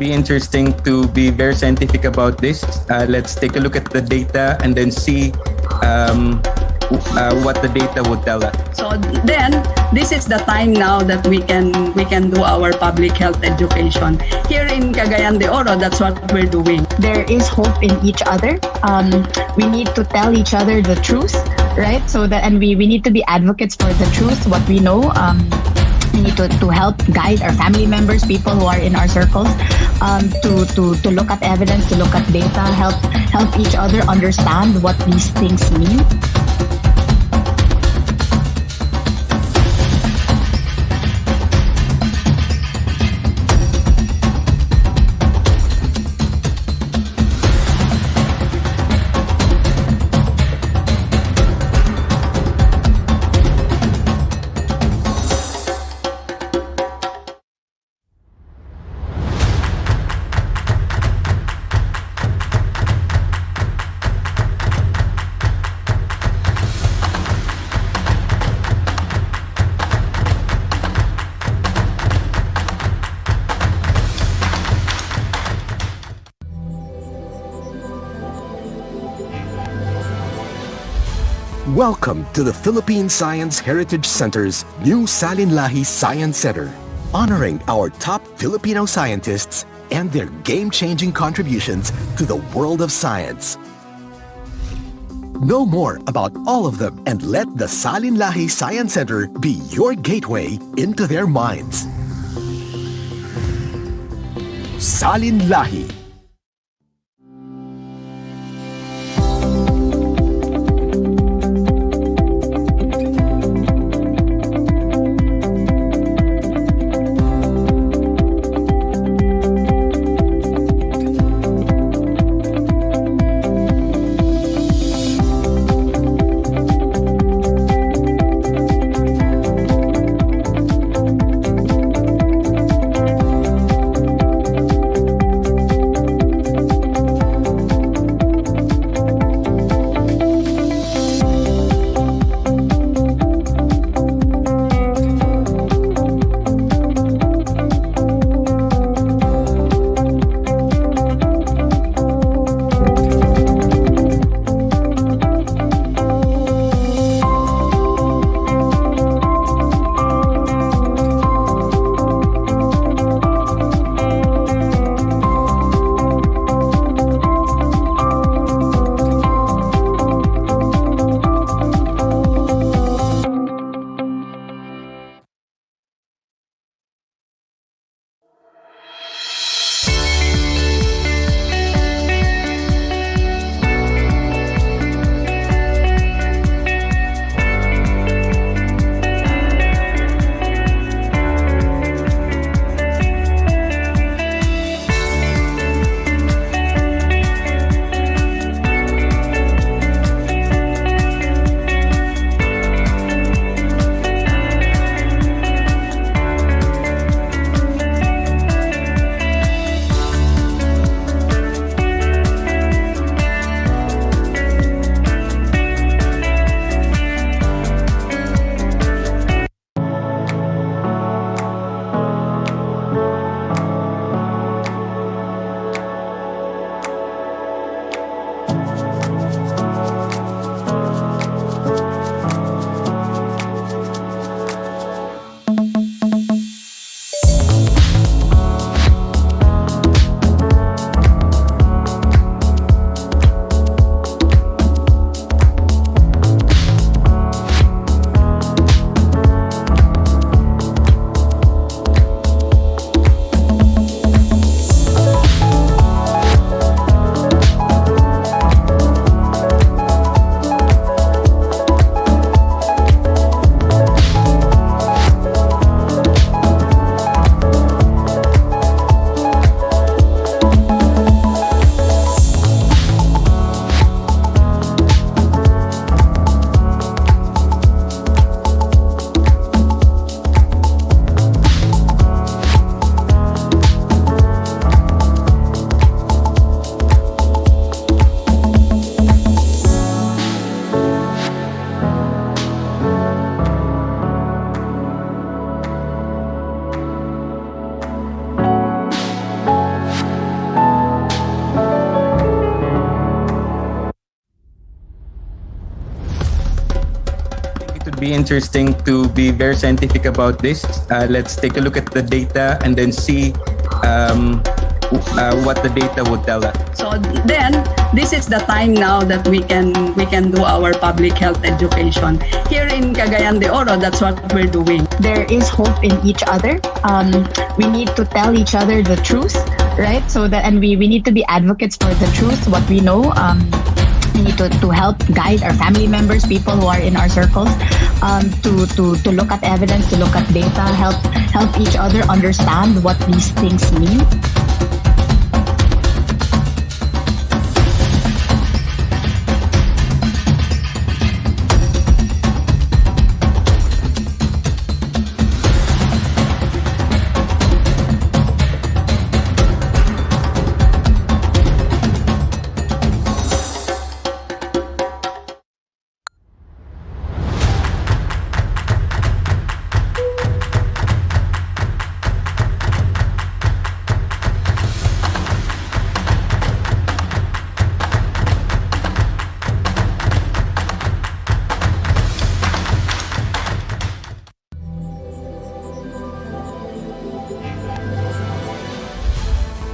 be interesting to be very scientific about this. Let's take a look at the data and then see what the data would tell us. So then, this is the time now that we can do our public health education. Here in Cagayan de Oro, that's what we're doing. There is hope in each other. We need to tell each other the truth, right? So that, and we need to be advocates for the truth, what we know. We need to help guide our family members, people who are in our circles, to look at evidence, to look at data, help each other understand what these things mean. Welcome to the Philippine Science Heritage Center's new Salinlahi Science Center, honoring our top Filipino scientists and their game-changing contributions to the world of science. Know more about all of them and let the Salinlahi Science Center be your gateway into their minds. Salinlahi. very interesting to be very scientific about this. Let's take a look at the data and then see what the data would tell us. So then, this is the time now that we can do our public health education. Here in Cagayan de Oro, that's what we're doing. There is hope in each other. We need to tell each other the truth, right? So that, and we need to be advocates for the truth, what we know. We need to help guide our family members, people who are in our circles, to look at evidence, to look at data, help each other understand what these things mean.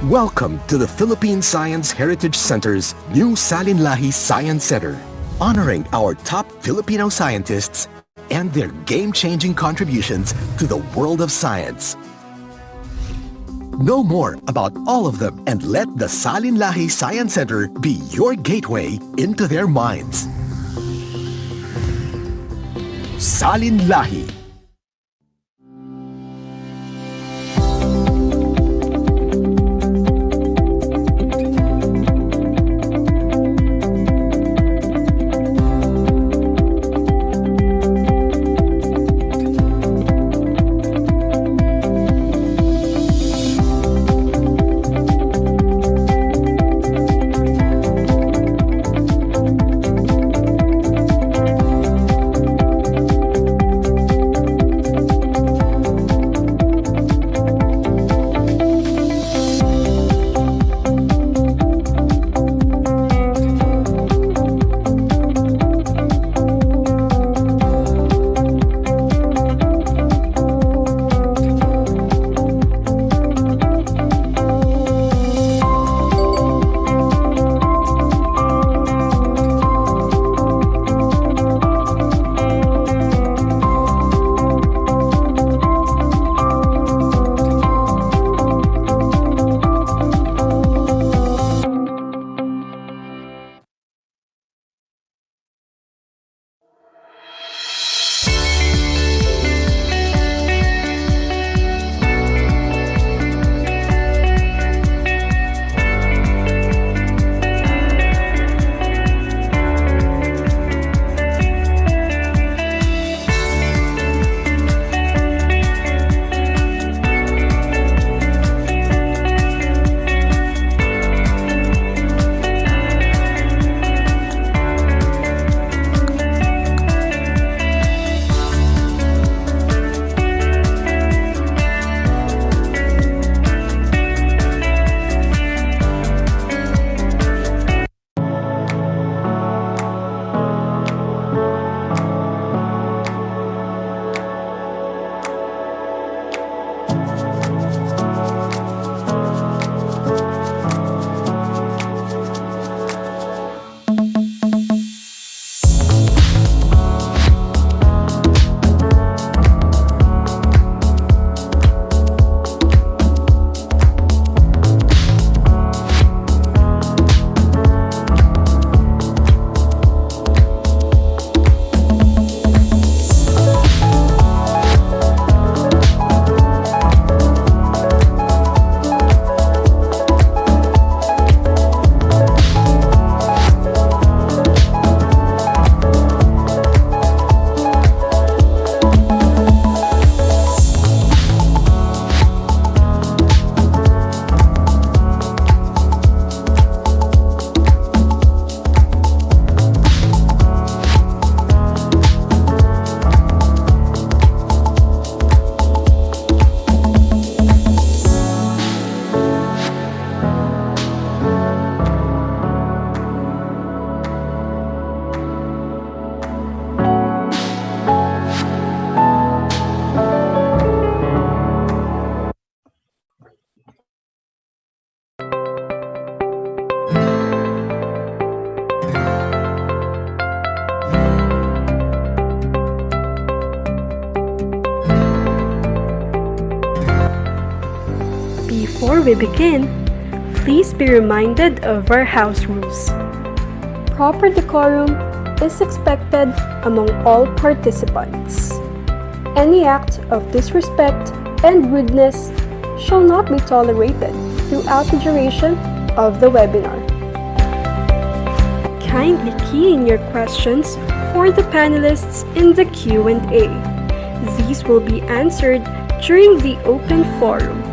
Welcome to the Philippine Science Heritage Center's new Salinlahi Science Center, honoring our top Filipino scientists and their game-changing contributions to the world of science. Know more about all of them and let the Salinlahi Science Center be your gateway into their minds. Salinlahi. Before we begin, please be reminded of our house rules. Proper decorum is expected among all participants. Any act of disrespect and rudeness shall not be tolerated throughout the duration of the webinar. Kindly key in your questions for the panelists in the Q&A. These will be answered during the open forum.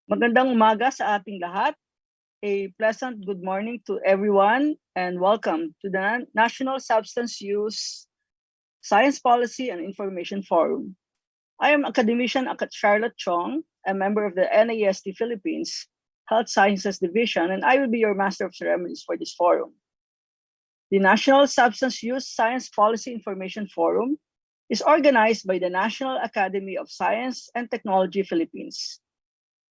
Magandang umaga sa ating lahat. A pleasant good morning to everyone and welcome to the National Substance Use Science Policy and Information Forum. I am academician Charlotte Chong, a member of the NAST Philippines Health Sciences Division, and I will be your Master of Ceremonies for this forum. The National Substance Use Science Policy Information Forum is organized by the National Academy of Science and Technology Philippines.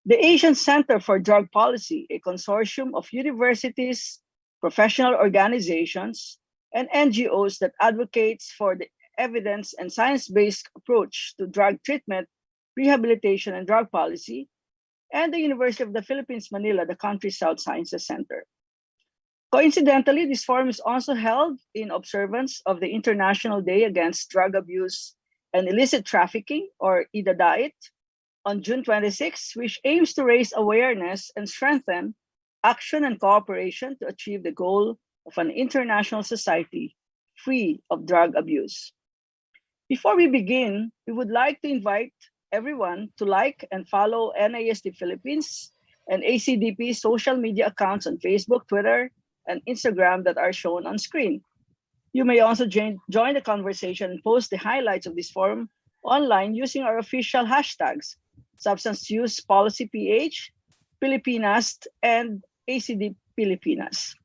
The Asian Center for Drug Policy, a consortium of universities, professional organizations, and NGOs that advocates for the evidence and science-based approach to drug treatment, rehabilitation, and drug policy, and the University of the Philippines, Manila, the country's South Sciences Center. Coincidentally, this forum is also held in observance of the International Day Against Drug Abuse and Illicit Trafficking, or IDA-DAIT, on June 26, which aims to raise awareness and strengthen action and cooperation to achieve the goal of an international society free of drug abuse. Before we begin, we would like to invite everyone to like and follow NASD Philippines and ACDP social media accounts on Facebook, Twitter, and Instagram that are shown on screen. You may also join the conversation and post the highlights of this forum online using our official hashtags, Substance Use Policy PH, Pilipinas, and ACD Pilipinas.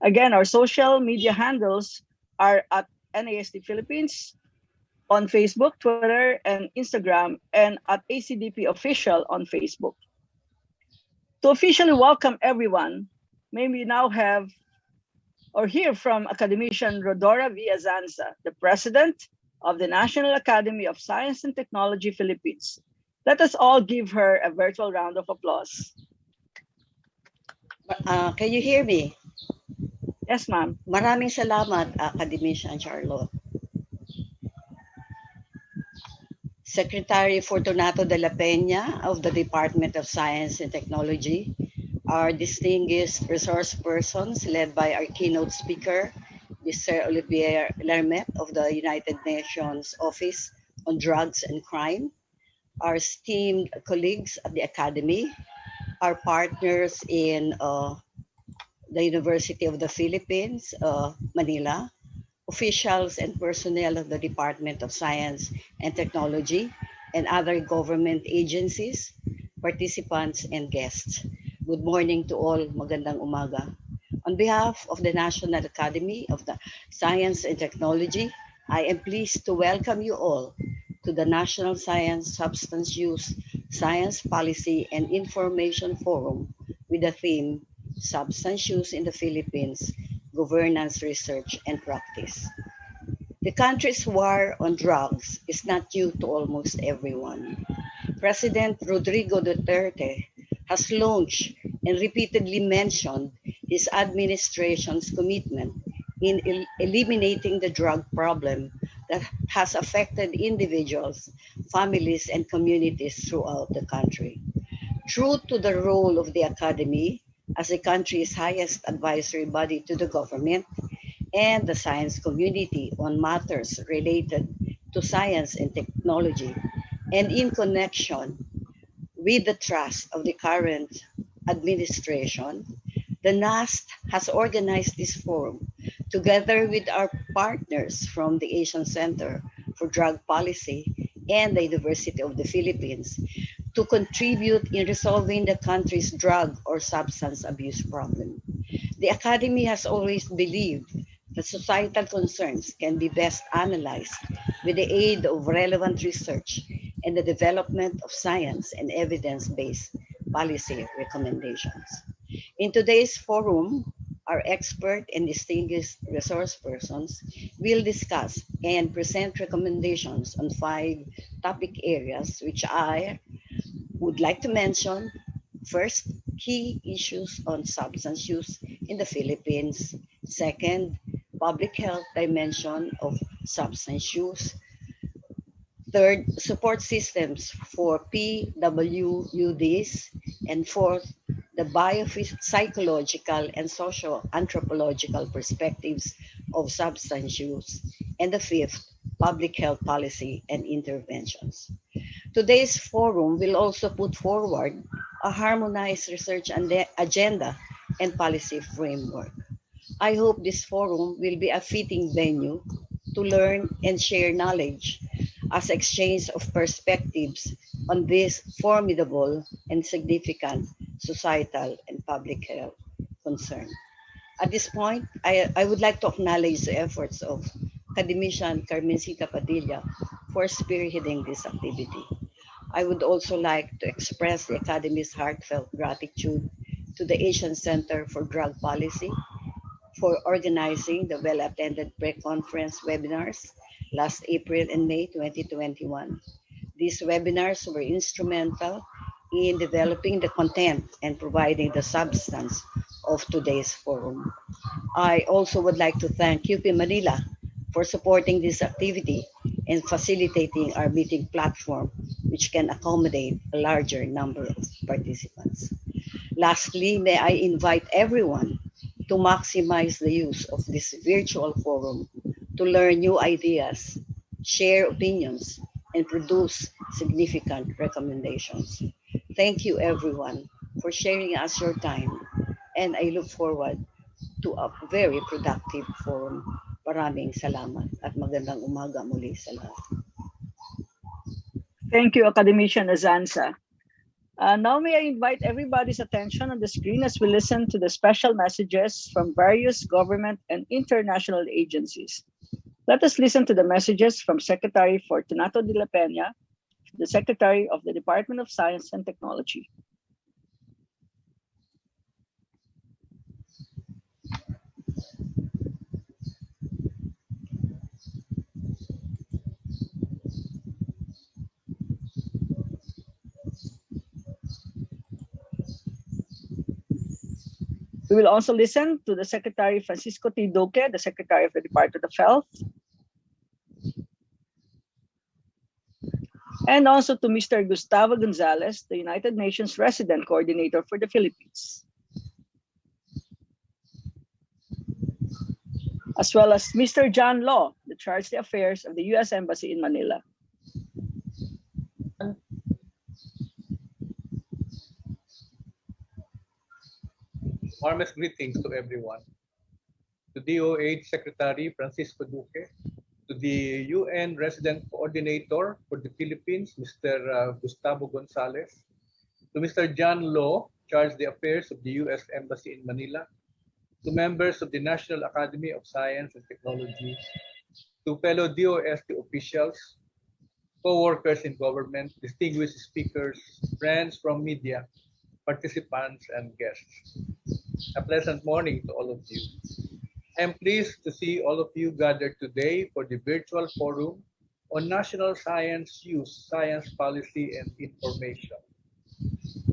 Again, our social media handles are at NASD Philippines on Facebook, Twitter, and Instagram, and at ACDP Official on Facebook. To officially welcome everyone, may we now have or hear from academician Rodora Villazanza, the President of the National Academy of Science and Technology Philippines. Let us all give her a virtual round of applause. Can you hear me? Yes, ma'am. Maraming salamat, Academician Charlotte. Secretary Fortunato de la Peña of the Department of Science and Technology, our distinguished resource persons led by our keynote speaker, Mr. Olivier Lemay of the United Nations Office on Drugs and Crime, our esteemed colleagues at the Academy, our partners in the University of the Philippines, Manila, officials and personnel of the Department of Science and Technology, and other government agencies, participants, and guests. Good morning to all. Magandang umaga. On behalf of the National Academy of the Science and Technology, I am pleased to welcome you all to the National Science Substance Use Science Policy and Information Forum with the theme Substance Use in the Philippines, Governance, Research, and Practice. The country's war on drugs is not new to almost everyone. President Rodrigo Duterte has launched and repeatedly mentioned his administration's commitment in eliminating the drug problem that has affected individuals, families, and communities throughout the country. True to the role of the Academy as the country's highest advisory body to the government and the science community on matters related to science and technology, and in connection with the trust of the current administration, the NAST has organized this forum together with our partners from the Asian Center for Drug Policy and the University of the Philippines to contribute in resolving the country's drug or substance abuse problem. The Academy has always believed that societal concerns can be best analyzed with the aid of relevant research and the development of science and evidence-based policy recommendations. In today's forum, our expert and distinguished resource persons will discuss and present recommendations on 5 topic areas, which I would like to mention. First, key issues on substance use in the Philippines. Second, public health dimension of substance use. Third, support systems for PWUDs. And fourth, the biopsychological and socio-anthropological perspectives of substance use. And the fifth, public health policy and interventions. Today's forum will also put forward a harmonized research agenda and policy framework. I hope this forum will be a fitting venue to learn and share knowledge as exchange of perspectives on this formidable and significant societal and public health concern. At this point, I would like to acknowledge the efforts of academician Carmencita Padilla for spearheading this activity. I would also like to express the Academy's heartfelt gratitude to the Asian Center for Drug Policy for organizing the well-attended Preconference webinars last April and May 2021. These webinars were instrumental in developing the content and providing the substance of today's forum. I also would like to thank UP Manila for supporting this activity and facilitating our meeting platform, which can accommodate a larger number of participants. Lastly, may I invite everyone to maximize the use of this virtual forum to learn new ideas, share opinions, and produce significant recommendations. Thank you, everyone, for sharing us your time, and I look forward to a very productive forum. Maraming salamat at magandang umaga muli sa lahat. Thank you, Academician Azanza. Now may I invite everybody's attention on the screen as we listen to the special messages from various government and international agencies. Let us listen to the messages from Secretary Fortunato de la Peña, the Secretary of the Department of Science and Technology. We will also listen to the Secretary Francisco T. Duque, the Secretary of the Department of Health, and also to Mr. Gustavo Gonzalez, the United Nations Resident Coordinator for the Philippines, as well as Mr. John Law, the Charge d'Affaires of the U.S. Embassy in Manila. Warmest greetings to everyone. To DOH Secretary Francisco Duque, to the UN Resident Coordinator for the Philippines, Mr. Gustavo Gonzalez, to Mr. John Law, Charge d'Affaires of the U.S. Embassy in Manila, to members of the National Academy of Science and Technology, to fellow DOST officials, co-workers in government, distinguished speakers, friends from media, participants, and guests. A pleasant morning to all of you. I'm pleased to see all of you gathered today for the virtual forum on national science use, science policy, and information.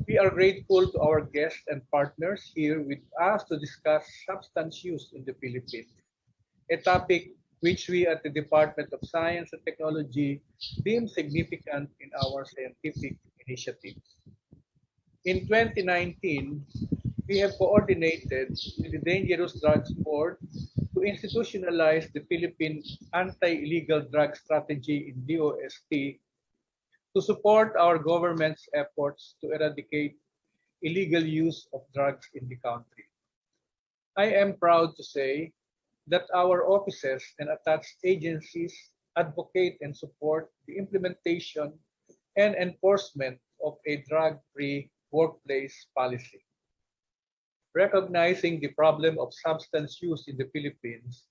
We are grateful to our guests and partners here with us to discuss substance use in the Philippines, a topic which we at the Department of Science and Technology deem significant in our scientific initiatives. In 2019, we have coordinated with the Dangerous Drugs Board to institutionalize the Philippine Anti-Illegal Drug Strategy in DOST to support our government's efforts to eradicate illegal use of drugs in the country. I am proud to say that our offices and attached agencies advocate and support the implementation and enforcement of a drug-free workplace policy. Recognizing the problem of substance use in the Philippines,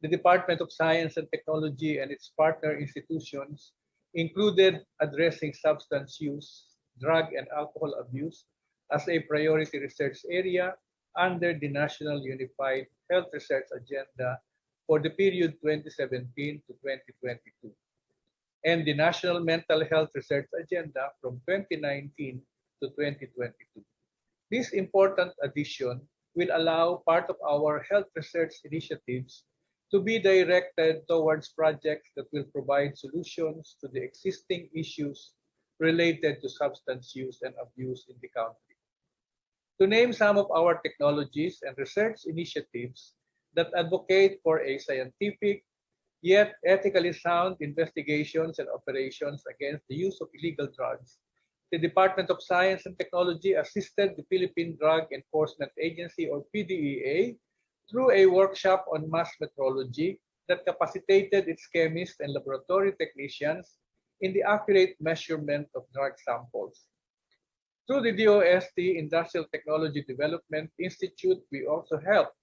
the Department of Science and Technology and its partner institutions included addressing substance use, drug and alcohol abuse as a priority research area under the National Unified Health Research Agenda for the period 2017 to 2022 and the National Mental Health Research Agenda from 2019 to 2022. This important addition will allow part of our health research initiatives to be directed towards projects that will provide solutions to the existing issues related to substance use and abuse in the country. To name some of our technologies and research initiatives that advocate for a scientific yet ethically sound investigations and operations against the use of illegal drugs, the Department of Science and Technology assisted the Philippine Drug Enforcement Agency or PDEA through a workshop on mass metrology that capacitated its chemists and laboratory technicians in the accurate measurement of drug samples. Through the DOST Industrial Technology Development Institute, we also helped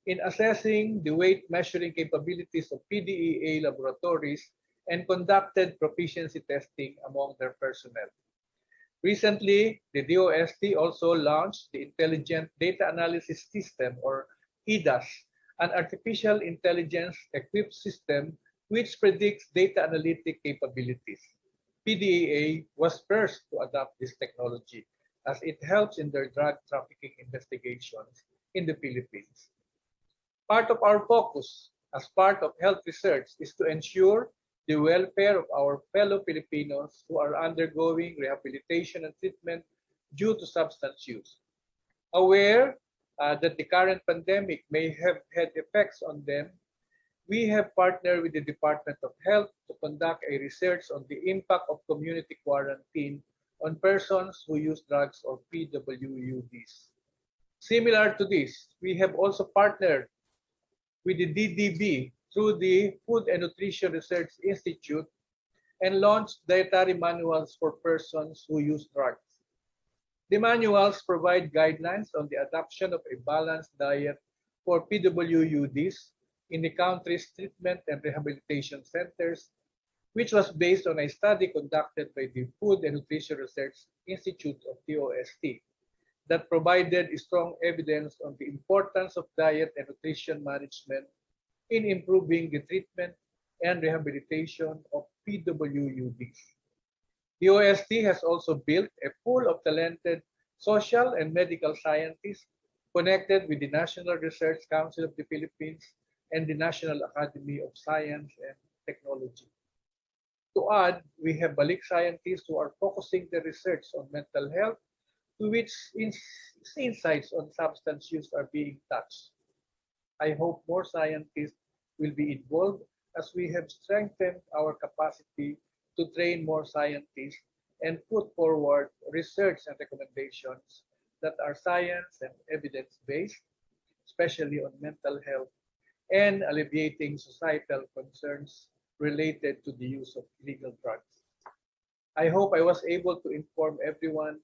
in assessing the weight measuring capabilities of PDEA laboratories and conducted proficiency testing among their personnel. Recently, the DOST also launched the Intelligent Data Analysis System or EDAS, an artificial intelligence equipped system which predicts data analytic capabilities. PDEA was first to adopt this technology as it helps in their drug trafficking investigations in the Philippines. Part of our focus as part of health research is to ensure the welfare of our fellow Filipinos who are undergoing rehabilitation and treatment due to substance use. Aware that the current pandemic may have had effects on them, we have partnered with the Department of Health to conduct a research on the impact of community quarantine on persons who use drugs or PWUDs. Similar to this, we have also partnered with the DDB through the Food and Nutrition Research Institute and launched dietary manuals for persons who use drugs. The manuals provide guidelines on the adoption of a balanced diet for PWUDs in the country's treatment and rehabilitation centers, which was based on a study conducted by the Food and Nutrition Research Institute of DOST that provided strong evidence on the importance of diet and nutrition management in improving the treatment and rehabilitation of PWUDs. The OST has also built a pool of talented social and medical scientists connected with the National Research Council of the Philippines and the National Academy of Science and Technology. To add, we have Balik scientists who are focusing their research on mental health, to which insights on substance use are being touched. I hope more scientists will be involved as we have strengthened our capacity to train more scientists and put forward research and recommendations that are science and evidence-based, especially on mental health and alleviating societal concerns related to the use of illegal drugs. I hope I was able to inform everyone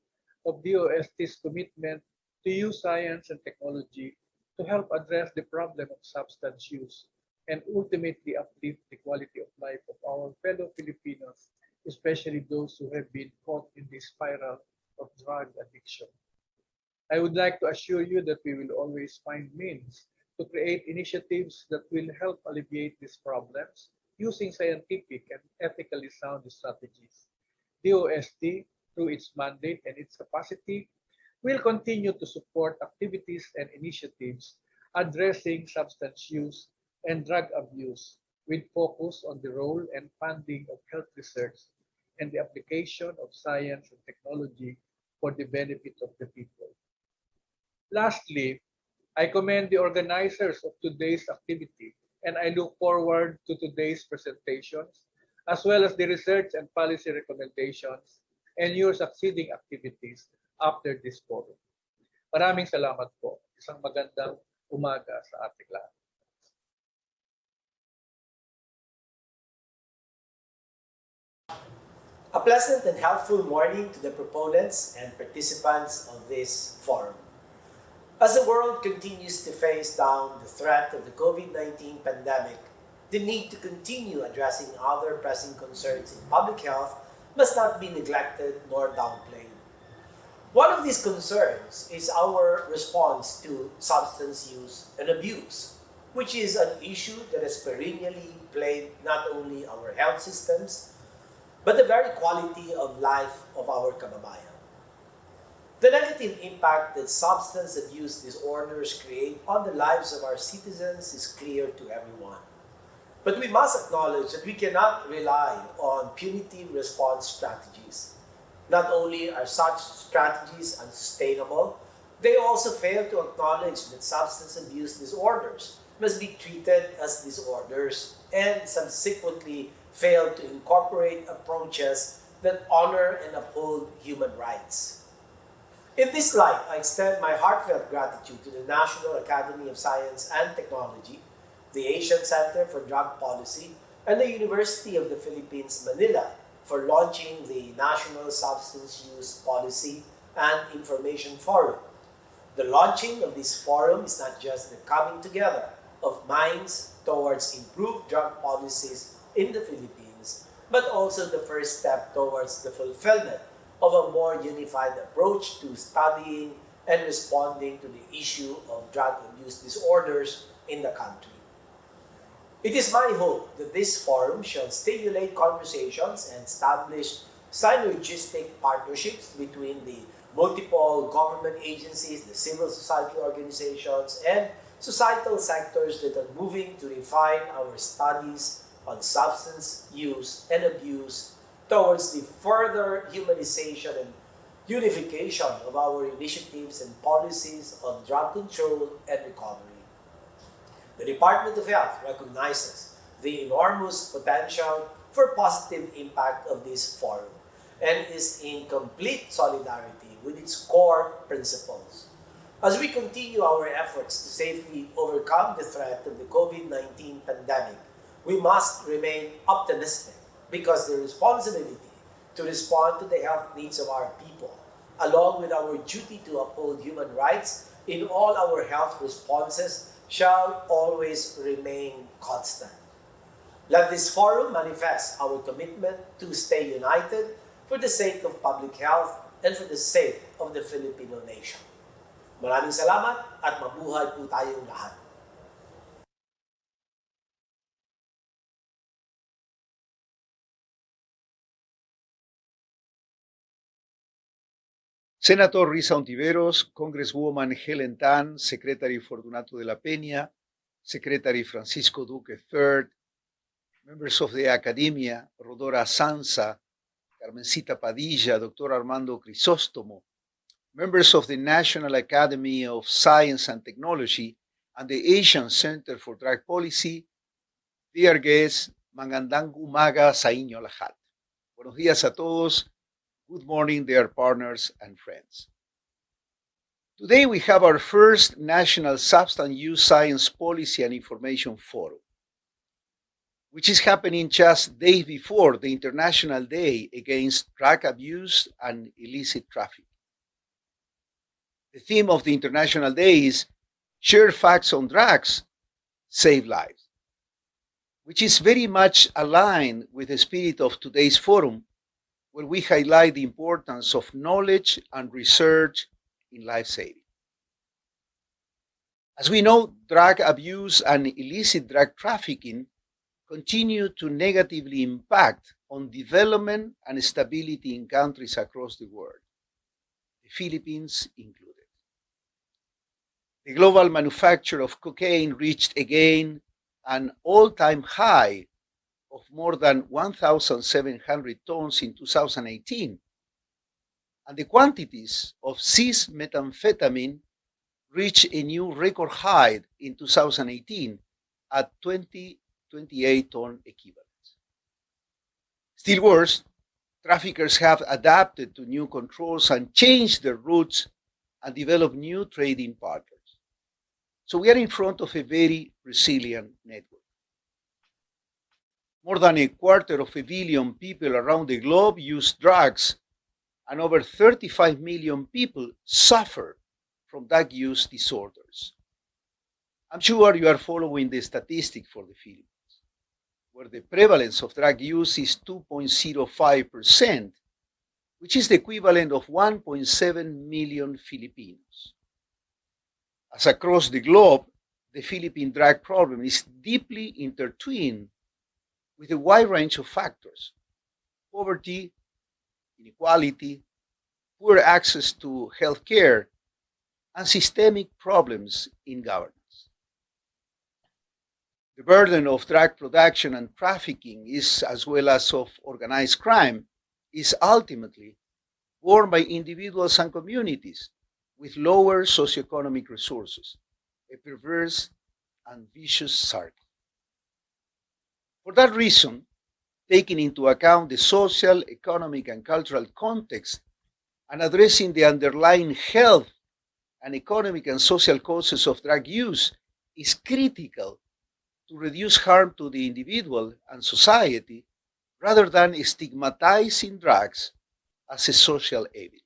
of DOST's commitment to use science and technology to help address the problem of substance use and ultimately uplift the quality of life of our fellow Filipinos, especially those who have been caught in the spiral of drug addiction. I would like to assure you that we will always find means to create initiatives that will help alleviate these problems using scientific and ethically sound strategies. DOST, through its mandate and its capacity, will continue to support activities and initiatives addressing substance use and drug abuse with focus on the role and funding of health research and the application of science and technology for the benefit of the people. Lastly, I commend the organizers of today's activity and I look forward to today's presentations as well as the research and policy recommendations and your succeeding activities after this forum. Maraming salamat po. Isang magandang umaga sa ating lahat. A pleasant and helpful morning to the proponents and participants of this forum. As the world continues to face down the threat of the COVID-19 pandemic, the need to continue addressing other pressing concerns in public health must not be neglected nor downplayed. One of these concerns is our response to substance use and abuse, which is an issue that has perennially plagued not only our health systems, but the very quality of life of our kababayan. The negative impact that substance abuse disorders create on the lives of our citizens is clear to everyone. But we must acknowledge that we cannot rely on punitive response strategies. Not only are such strategies unsustainable, they also fail to acknowledge that substance abuse disorders must be treated as disorders and subsequently fail to incorporate approaches that honor and uphold human rights. In this light, I extend my heartfelt gratitude to the National Academy of Science and Technology, the Asian Center for Drug Policy, and the University of the Philippines, Manila, for launching the National Substance Use Policy and Information Forum. The launching of this forum is not just the coming together of minds towards improved drug policies in the Philippines, but also the first step towards the fulfillment of a more unified approach to studying and responding to the issue of drug abuse disorders in the country. It is my hope that this forum shall stimulate conversations and establish synergistic partnerships between the multiple government agencies, the civil society organizations, and societal sectors that are moving to refine our studies on substance use and abuse towards the further humanization and unification of our initiatives and policies on drug control and recovery. The Department of Health recognizes the enormous potential for positive impact of this forum and is in complete solidarity with its core principles. As we continue our efforts to safely overcome the threat of the COVID-19 pandemic, we must remain optimistic because the responsibility to respond to the health needs of our people, along with our duty to uphold human rights in all our health responses, shall always remain constant. Let this forum manifest our commitment to stay united for the sake of public health and for the sake of the Filipino nation. Maraming salamat at mabuhay po tayong lahat. Senator Risa Ontiveros, Congresswoman Helen Tan, Secretary Fortunato de la Peña, Secretary Francisco Duque III, members of the academia, Rodora Sansa, Carmencita Padilla, Dr. Armando Crisóstomo, members of the National Academy of Science and Technology and the Asian Center for Drug Policy, dear guests, magandang umaga sa inyo lahat. Buenos días a todos. Good morning, dear partners and friends. Today we have our first National Substance Use Science Policy and Information Forum, which is happening just days before the International Day Against Drug Abuse and Illicit Trafficking. The theme of the International Day is Share Facts on Drugs, Save Lives, which is very much aligned with the spirit of today's forum, where we highlight the importance of knowledge and research in life saving. As we know, drug abuse and illicit drug trafficking continue to negatively impact on development and stability in countries across the world, the Philippines included. The global manufacture of cocaine reached again an all-time high of more than 1,700 tons in 2018, and the quantities of seized methamphetamine reached a new record high in 2018 at 28 ton equivalents. Still worse, traffickers have adapted to new controls and changed their routes and developed new trading partners. So we are in front of a very resilient network. More than a quarter of a billion people around the globe use drugs, and over 35 million people suffer from drug use disorders. I'm sure you are following the statistic for the Philippines, where the prevalence of drug use is 2.05%, which is the equivalent of 1.7 million Filipinos. As across the globe, the Philippine drug problem is deeply intertwined with a wide range of factors: poverty, inequality, poor access to health care, and systemic problems in governance. The burden of drug production and trafficking is, as well as of organized crime, is ultimately borne by individuals and communities with lower socioeconomic resources, a perverse and vicious circle. For that reason, taking into account the social, economic, and cultural context, and addressing the underlying health and economic and social causes of drug use is critical to reduce harm to the individual and society, rather than stigmatizing drugs as a social evil.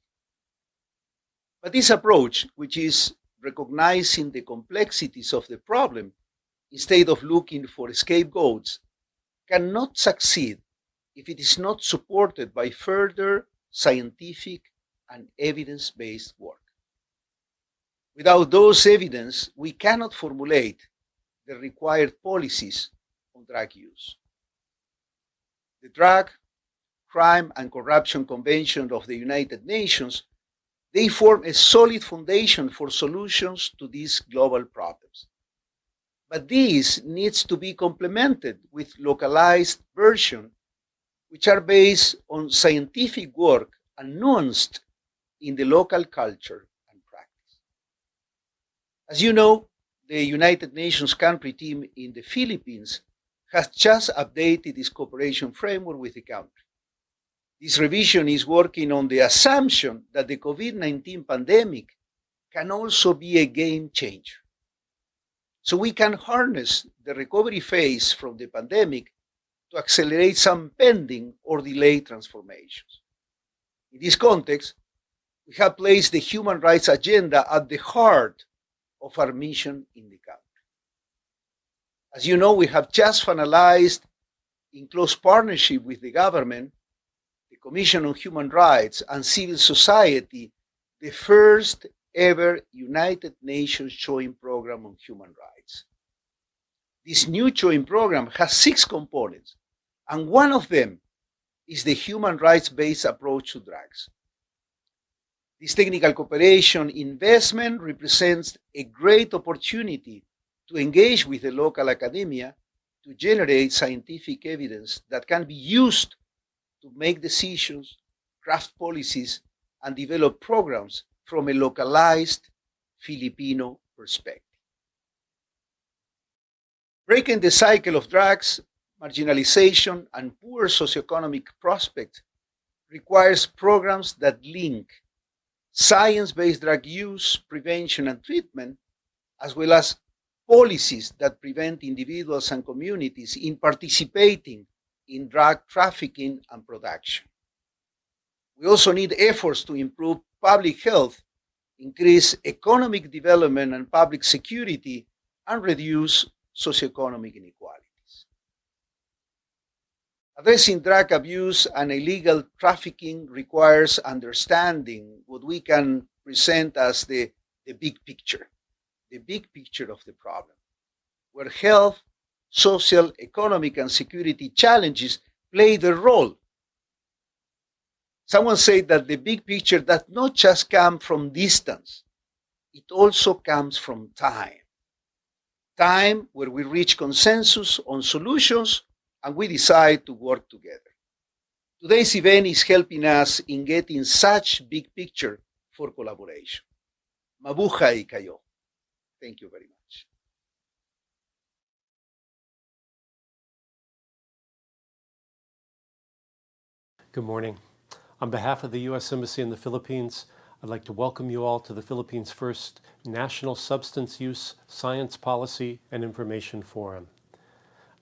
But this approach, which is recognizing the complexities of the problem instead of looking for scapegoats, cannot succeed if it is not supported by further scientific and evidence-based work. Without those evidence, we cannot formulate the required policies on drug use. The Drug, Crime, and Corruption Convention of the United Nations, they form a solid foundation for solutions to these global problems. But this needs to be complemented with localized versions which are based on scientific work and nuanced in the local culture and practice. As you know, the United Nations country team in the Philippines has just updated its cooperation framework with the country. This revision is working on the assumption that the COVID-19 pandemic can also be a game changer. So we can harness the recovery phase from the pandemic to accelerate some pending or delayed transformations. In this context, we have placed the human rights agenda at the heart of our mission in the country. As you know, we have just finalized, in close partnership with the government, the Commission on Human Rights, and civil society, the first ever United Nations joint program on human rights. This new joint program has 6 components, and one of them is the human rights-based approach to drugs. This technical cooperation investment represents a great opportunity to engage with the local academia to generate scientific evidence that can be used to make decisions, craft policies, and develop programs from a localized Filipino perspective. Breaking the cycle of drugs, marginalization, and poor socioeconomic prospects requires programs that link science-based drug use, prevention, and treatment, as well as policies that prevent individuals and communities in participating in drug trafficking and production. We also need efforts to improve public health, increase economic development and public security, and reduce socioeconomic inequalities. Addressing drug abuse and illegal trafficking requires understanding what we can present as the big picture, the big picture of the problem, where health, social, economic, and security challenges play their role. Someone said that the big picture does not just come from distance, it also comes from time. Time where we reach consensus on solutions and we decide to work together. Today's event is helping us in getting such big picture for collaboration. Mabuhay kayo. Thank you very much. Good morning. On behalf of the U.S. Embassy in the Philippines, I'd like to welcome you all to the Philippines' first National Substance Use, Science Policy, and Information Forum.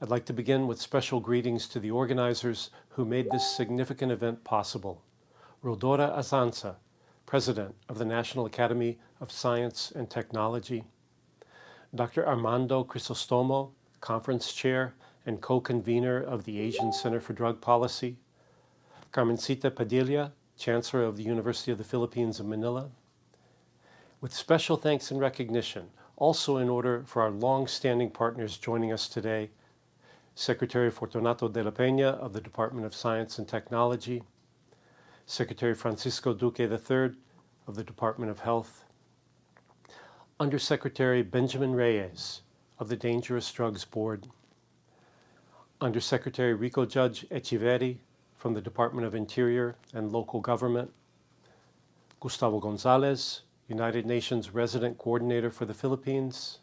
I'd like to begin with special greetings to the organizers who made this significant event possible. Rodora Azanza, President of the National Academy of Science and Technology. Dr. Armando Crisostomo, Conference Chair and Co-Convener of the Asian Center for Drug Policy. Carmencita Padilla, Chancellor of the University of the Philippines in Manila. With special thanks and recognition, also in order for our long-standing partners joining us today, Secretary Fortunato de la Peña of the Department of Science and Technology, Secretary Francisco Duque III of the Department of Health, Undersecretary Benjamin Reyes of the Dangerous Drugs Board, Undersecretary Rico Judge Echeverri from the Department of Interior and Local Government, Gustavo Gonzalez, United Nations Resident Coordinator for the Philippines,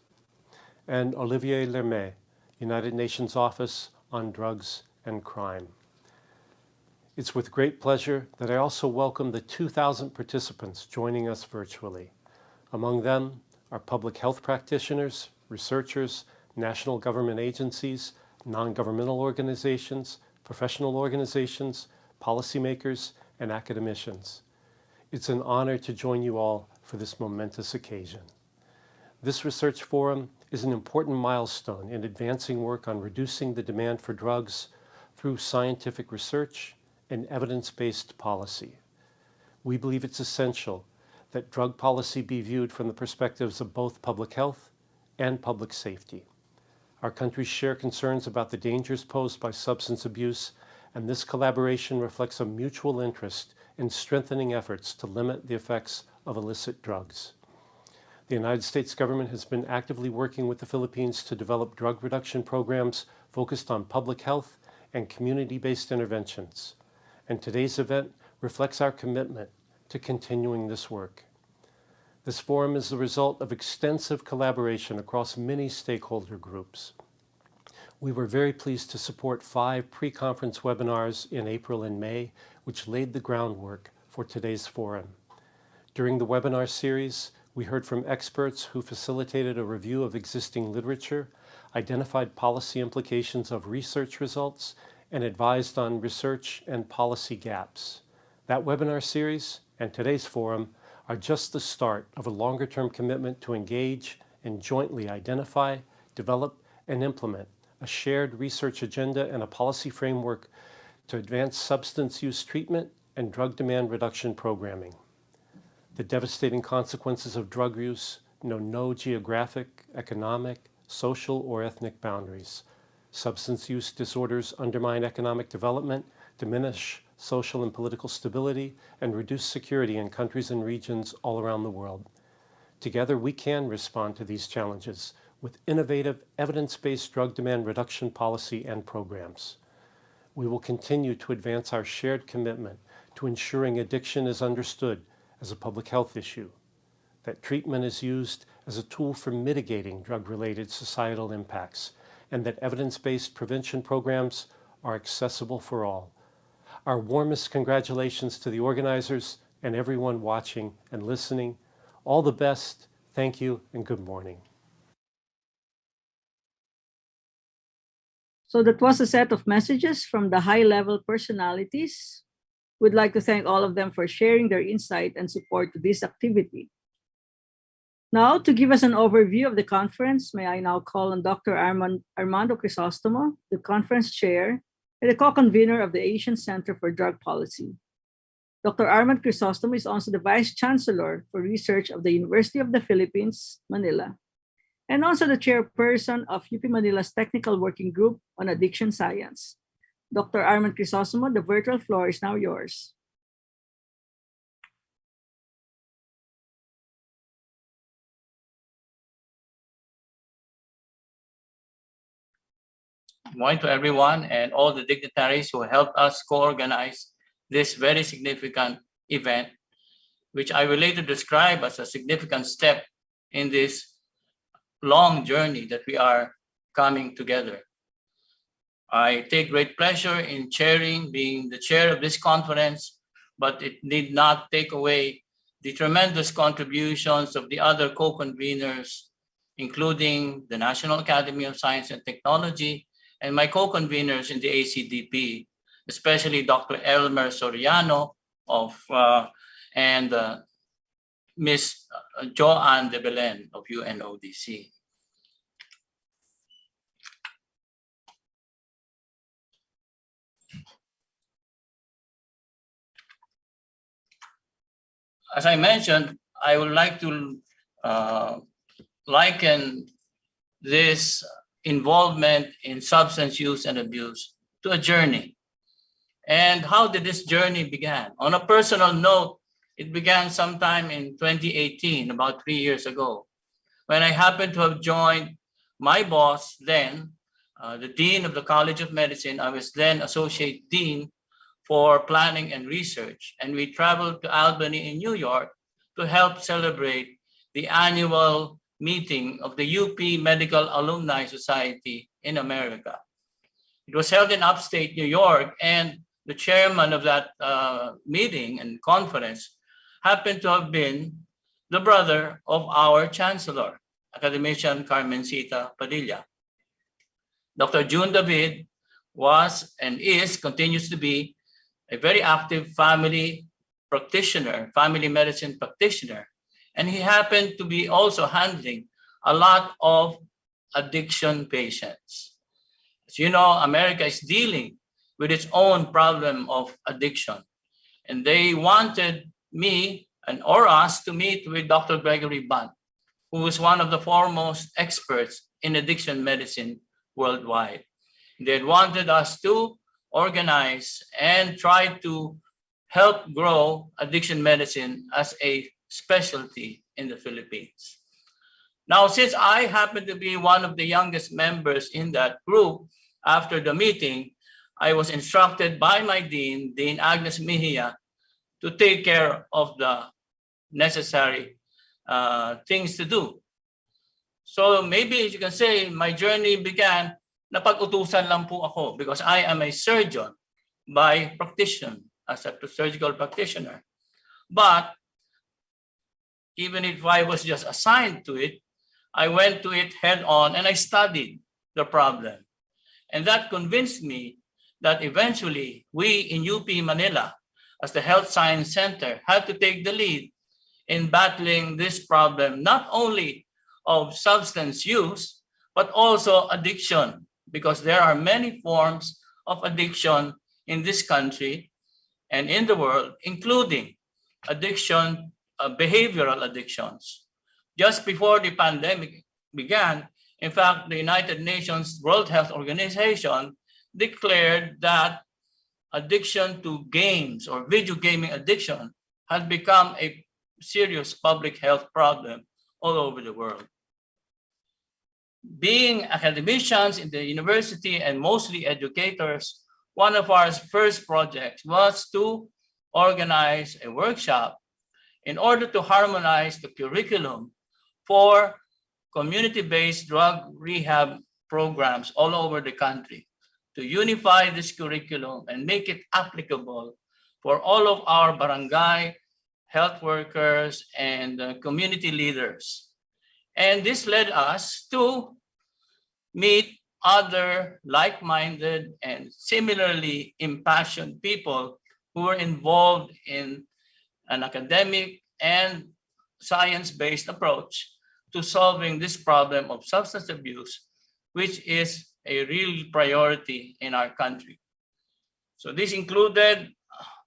and Olivier Lemay, United Nations Office on Drugs and Crime. It's with great pleasure that I also welcome the 2,000 participants joining us virtually. Among them are public health practitioners, researchers, national government agencies, non-governmental organizations, professional organizations, policymakers, and academicians. It's an honor to join you all for this momentous occasion. This research forum is an important milestone in advancing work on reducing the demand for drugs through scientific research and evidence-based policy. We believe it's essential that drug policy be viewed from the perspectives of both public health and public safety. Our countries share concerns about the dangers posed by substance abuse, and this collaboration reflects a mutual interest in strengthening efforts to limit the effects of illicit drugs. The United States government has been actively working with the Philippines to develop drug reduction programs focused on public health and community-based interventions, and today's event reflects our commitment to continuing this work. This forum is the result of extensive collaboration across many stakeholder groups. We were very pleased to support 5 pre-conference webinars in April and May, which laid the groundwork for today's forum. During the webinar series, we heard from experts who facilitated a review of existing literature, identified policy implications of research results, and advised on research and policy gaps. That webinar series and today's forum are just the start of a longer-term commitment to engage and jointly identify, develop, and implement a shared research agenda and a policy framework to advance substance use treatment and drug demand reduction programming. The devastating consequences of drug use know no geographic, economic, social, or ethnic boundaries. Substance use disorders undermine economic development, diminish social and political stability, and reduce security in countries and regions all around the world. Together, we can respond to these challenges with innovative, evidence-based drug demand reduction policy and programs. We will continue to advance our shared commitment to ensuring addiction is understood as a public health issue, that treatment is used as a tool for mitigating drug-related societal impacts, and that evidence-based prevention programs are accessible for all. Our warmest congratulations to the organizers and everyone watching and listening. All the best. Thank you and good morning. So that was a set of messages from the high-level personalities. We'd like to thank all of them for sharing their insight and support to this activity. Now, to give us an overview of the conference, may I now call on Dr. Armando Crisostomo, the conference chair and the co-convener of the Asian Center for Drug Policy. Dr. Armando Crisostomo is also the Vice Chancellor for Research of the University of the Philippines, Manila. and also the chairperson of UP Manila's Technical Working Group on Addiction Science. Dr. Arman Crisostomo, the virtual floor is now yours. Good morning to everyone and all the dignitaries who helped us co-organize this very significant event, which I will later describe as a significant step in this long journey that we are coming together. I take great pleasure in being the chair of this conference, but it need not take away the tremendous contributions of the other co-conveners, including the National Academy of Science and Technology and my co-conveners in the ACDP, especially Dr. Elmer Soriano and Ms. Joanne de Belen of UNODC. As I mentioned, I would like to liken this involvement in substance use and abuse to a journey. And how did this journey begin? On a personal note, it began sometime in 2018, about 3 years ago, when I happened to have joined my boss then, the Dean of the College of Medicine. I was then Associate Dean for Planning and Research. And we traveled to Albany in New York to help celebrate the annual meeting of the UP Medical Alumni Society in America. It was held in upstate New York, and the chairman of that meeting and conference happened to have been the brother of our chancellor, Academician Carmencita Padilla. Dr. June David was and continues to be a very active family medicine practitioner. And he happened to be also handling a lot of addiction patients. As you know, America is dealing with its own problem of addiction. And they wanted me or us to meet with Dr. Gregory Bunt, who is one of the foremost experts in addiction medicine worldwide. They wanted us to organize and try to help grow addiction medicine as a specialty in the Philippines. Now, since I happen to be one of the youngest members in that group, after the meeting, I was instructed by my dean, Dean Agnes Mejia, to take care of the necessary things to do. So maybe as you can say, my journey began, napag-utusan lang po ako because I am a surgeon by practitioner, as a surgical practitioner. But even if I was just assigned to it, I went to it head on and I studied the problem. And that convinced me that eventually we in UP Manila, as the Health Science Center, had to take the lead in battling this problem, not only of substance use, but also addiction, because there are many forms of addiction in this country and in the world, including addiction, behavioral addictions. Just before the pandemic began, in fact, the United Nations World Health Organization declared that addiction to games or video gaming addiction had become a serious public health problem all over the world. Being academicians in the university and mostly educators, one of our first projects was to organize a workshop in order to harmonize the curriculum for community-based drug rehab programs all over the country, to unify this curriculum and make it applicable for all of our barangay health workers and community leaders. And this led us to meet other like-minded and similarly impassioned people who were involved in an academic and science-based approach to solving this problem of substance abuse, which is a real priority in our country. So this included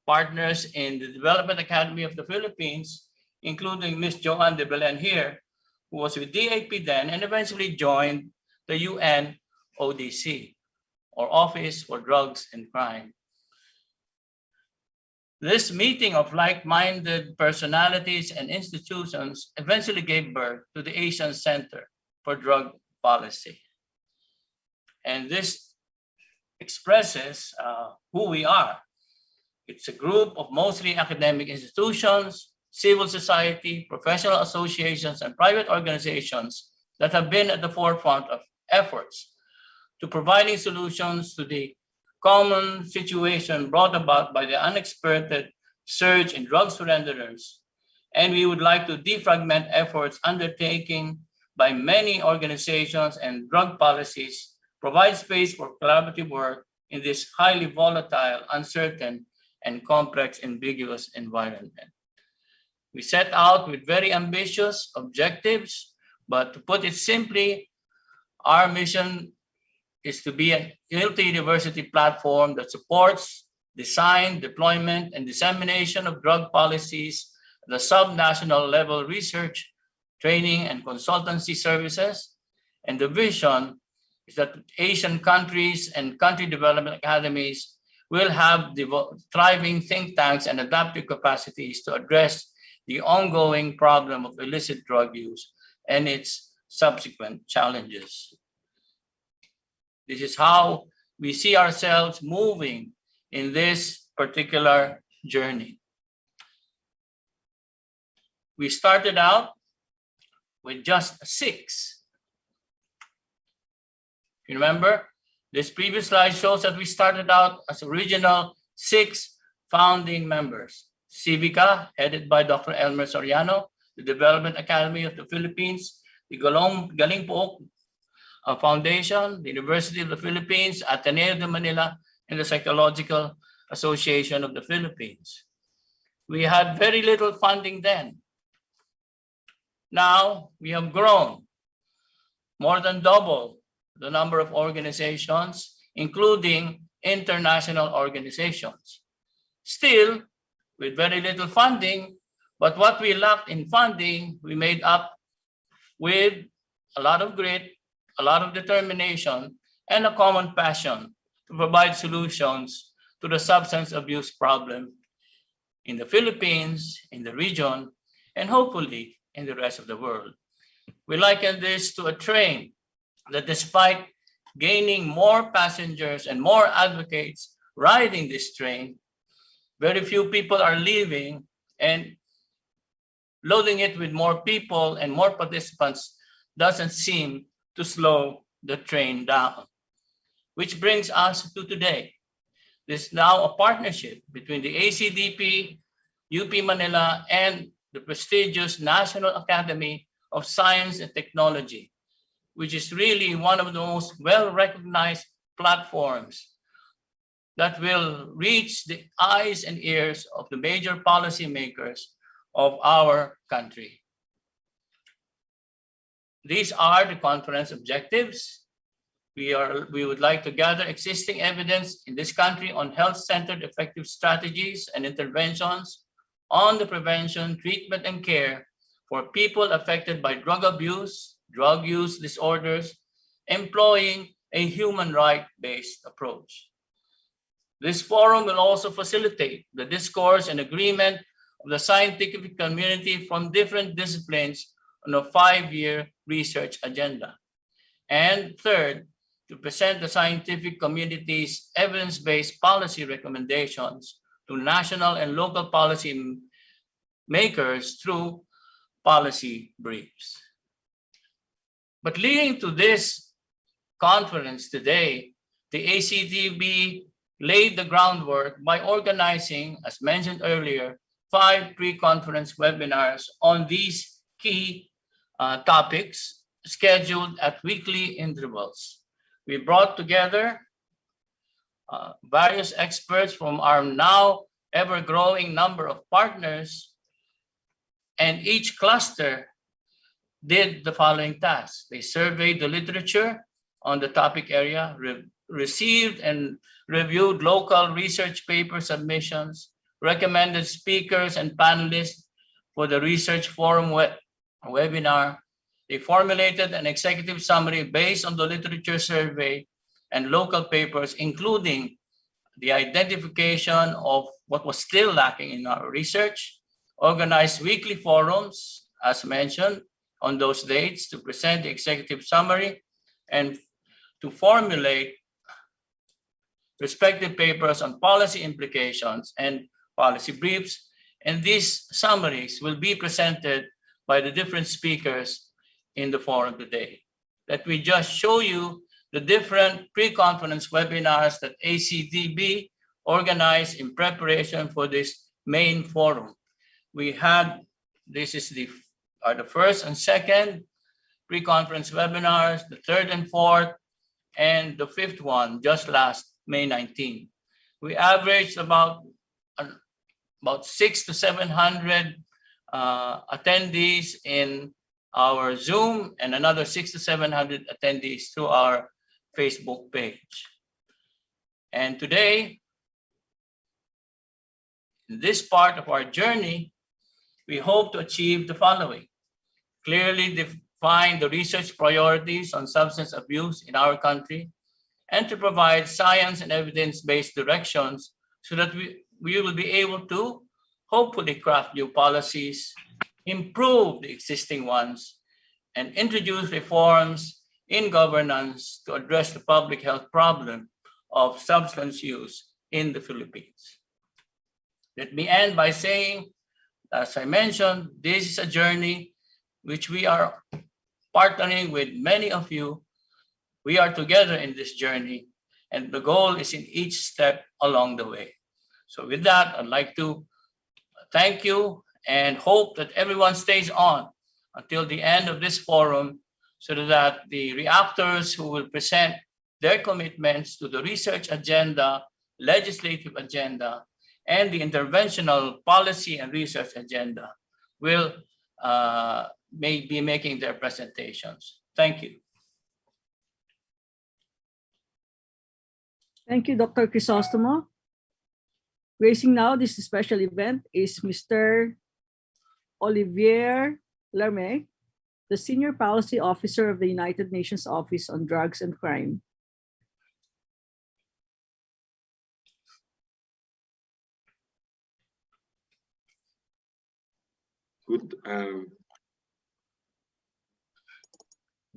partners in the Development Academy of the Philippines, including Ms. Joanne de Belen here, who was with DAP then and eventually joined the UN ODC, or Office for Drugs and Crime. This meeting of like-minded personalities and institutions eventually gave birth to the Asian Center for Drug Policy. And this expresses who we are. It's a group of mostly academic institutions, civil society, professional associations, and private organizations that have been at the forefront of efforts to providing solutions to the common situation brought about by the unexpected surge in drug surrenderers. And we would like to defragment efforts undertaken by many organizations and drug policies, provide space for collaborative work in this highly volatile, uncertain, and complex, ambiguous environment. We set out with very ambitious objectives, but to put it simply, our mission is to be a multi-university platform that supports design, deployment, and dissemination of drug policies, the sub-national level research, training, and consultancy services. And the vision is that Asian countries and country development academies will have thriving think tanks and adaptive capacities to address the ongoing problem of illicit drug use and its subsequent challenges. This is how we see ourselves moving in this particular journey. We started out with just 6. You remember, this previous slide shows that we started out as original 6 founding members. Civica, headed by Dr. Elmer Soriano, the Development Academy of the Philippines, the Galing Po Foundation, the University of the Philippines, Ateneo de Manila, and the Psychological Association of the Philippines. We had very little funding then. Now we have grown, more than double the number of organizations, including international organizations. Still, with very little funding, but what we lacked in funding, we made up with a lot of grit, a lot of determination, and a common passion to provide solutions to the substance abuse problem in the Philippines, in the region, and hopefully in the rest of the world. We liken this to a train that, despite gaining more passengers and more advocates riding this train, very few people are leaving, and loading it with more people and more participants doesn't seem to slow the train down. Which brings us to today. There's now a partnership between the ACDP, UP Manila, and the prestigious National Academy of Science and Technology, which is really one of the most well-recognized platforms that will reach the eyes and ears of the major policymakers of our country. These are the conference objectives. We would like to gather existing evidence in this country on health-centered effective strategies and interventions on the prevention, treatment, and care for people affected by drug abuse, drug use disorders, employing a human right-based approach. This forum will also facilitate the discourse and agreement of the scientific community from different disciplines on a 5-year research agenda. And third, to present the scientific community's evidence-based policy recommendations to national and local policy makers through policy briefs. But leading to this conference today, the ACDP laid the groundwork by organizing, as mentioned earlier, 5 pre-conference webinars on these key topics scheduled at weekly intervals. We brought together various experts from our now ever-growing number of partners, and each cluster did the following tasks. They surveyed the literature on the topic area, received and reviewed local research paper submissions, recommended speakers and panelists for the research forum webinar. They formulated an executive summary based on the literature survey and local papers, including the identification of what was still lacking in our research, organized weekly forums, as mentioned, on those dates to present the executive summary and to formulate respective papers on policy implications and policy briefs. And these summaries will be presented by the different speakers in the forum today. Let me just show you the different pre-conference webinars that ACDP organized in preparation for this main forum. We had, this is the first and second pre-conference webinars, the third and fourth, and the fifth one just last May 19. We averaged about 600 to 700 attendees in our Zoom and another 600 to 700 attendees through our Facebook page. And today, in this part of our journey, we hope to achieve the following: clearly define the research priorities on substance abuse in our country, and to provide science and evidence-based directions so that we will be able to hopefully craft new policies, improve the existing ones, and introduce reforms in governance to address the public health problem of substance use in the Philippines. Let me end by saying, as I mentioned, this is a journey which we are partnering with many of you. We are together in this journey, and the goal is in each step along the way. So with that, I'd like to thank you and hope that everyone stays on until the end of this forum so that the reactors who will present their commitments to the research agenda, legislative agenda, and the interventional policy and research agenda will be making their presentations. Thank you. Thank you, Dr. Crisostomo. Gracing now this special event is Mr. Olivier Lemay, the Senior Policy Officer of the United Nations Office on Drugs and Crime.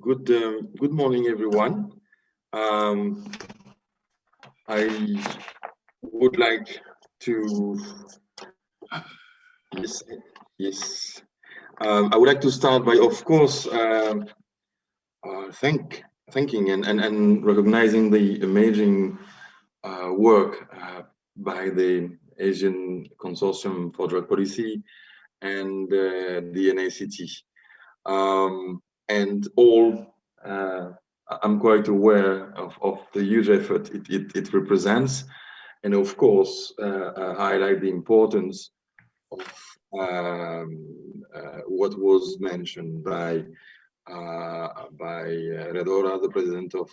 Good morning, everyone. I would like to I would like to start by, of course, thanking and recognizing the amazing work by the Asian Consortium for Drug Policy and the NAST. And all, I'm quite aware of the huge effort it represents, and of course, highlight the importance of what was mentioned by Redora, the president of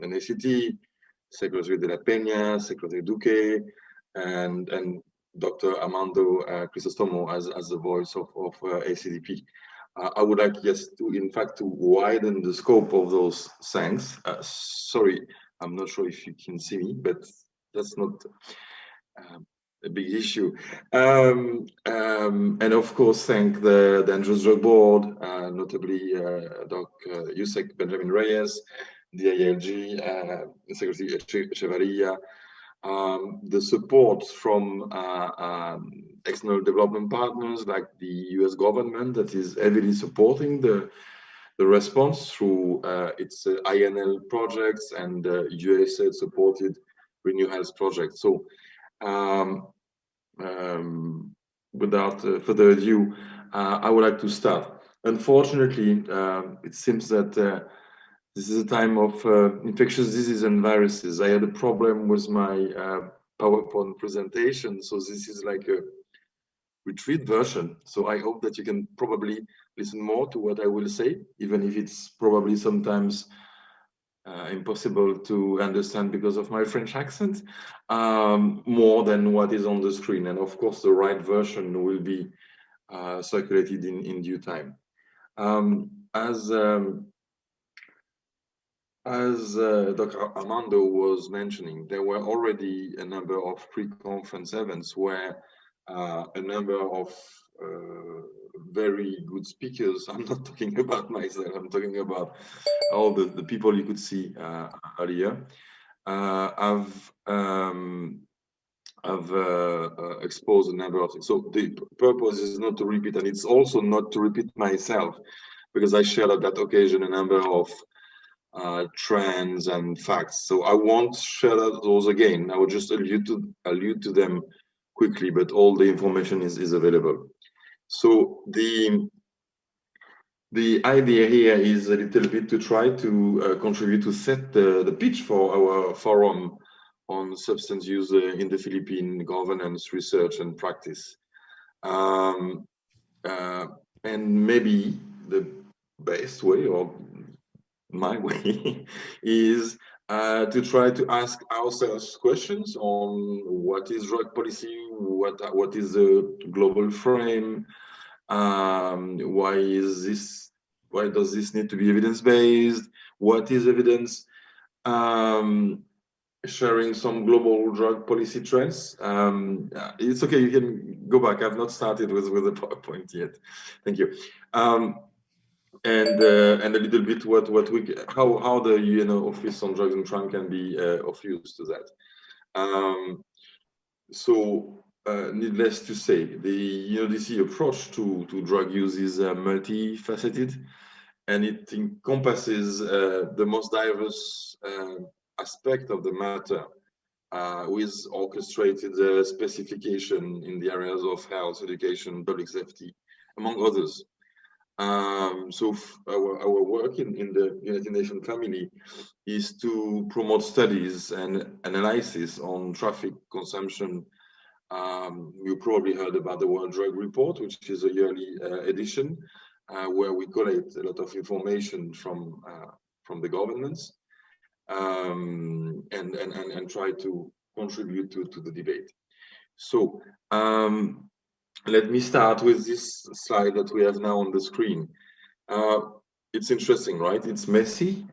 NACT, Secretary de la Peña, Secretary Duque, and Dr. Armando Crisostomo as the voice of ACDP. I would like, yes, to widen the scope of those thanks. Sorry, I'm not sure if you can see me, but that's not a big issue. And of course, thank the Dangerous Drug Board, notably Doc Yusek Benjamin Reyes, the ILG, Secretary Echevarria, the support from external development partners like the US government that is heavily supporting the response through its INL projects and USAID supported Renew Health project. So without further ado, I would like to start. Unfortunately, it seems that this is a time of infectious disease and viruses. I had a problem with my PowerPoint presentation, so this is like a retreat version. So I hope that you can probably listen more to what I will say, even if it's probably sometimes impossible to understand because of my French accent, more than what is on the screen. And of course, the right version will be circulated in due time. Dr. Armando was mentioning, there were already a number of pre-conference events where a number of very good speakers, I'm not talking about myself, I'm talking about all the people you could see earlier, have exposed a number of things. So the purpose is not to repeat, and it's also not to repeat myself, because I shared at that occasion a number of trends and facts. So I won't share those again. I will just allude to them quickly, but all the information is available. So the idea here is a little bit to try to contribute to set the pitch for our forum on substance use in the Philippine governance, research, and practice. And maybe the best way, or my way, is to try to ask ourselves questions on what is drug policy, what is the global frame, why does this need to be evidence-based, what is evidence, sharing some global drug policy trends. It's okay, you can go back. I've not started with the PowerPoint yet. Thank you. And a little bit how the UN Office on Drugs and Crime can be of use to that. Needless to say, the UNODC approach to drug use is multifaceted, and it encompasses the most diverse aspect of the matter, with orchestrated specification in the areas of health, education, public safety, among others. So our work in the United Nations family is to promote studies and analysis on traffic consumption. You probably heard about the World Drug Report, which is a yearly edition where we collect a lot of information from the governments and try to contribute to the debate. So let me start with this slide that we have now on the screen. It's interesting, right? It's messy.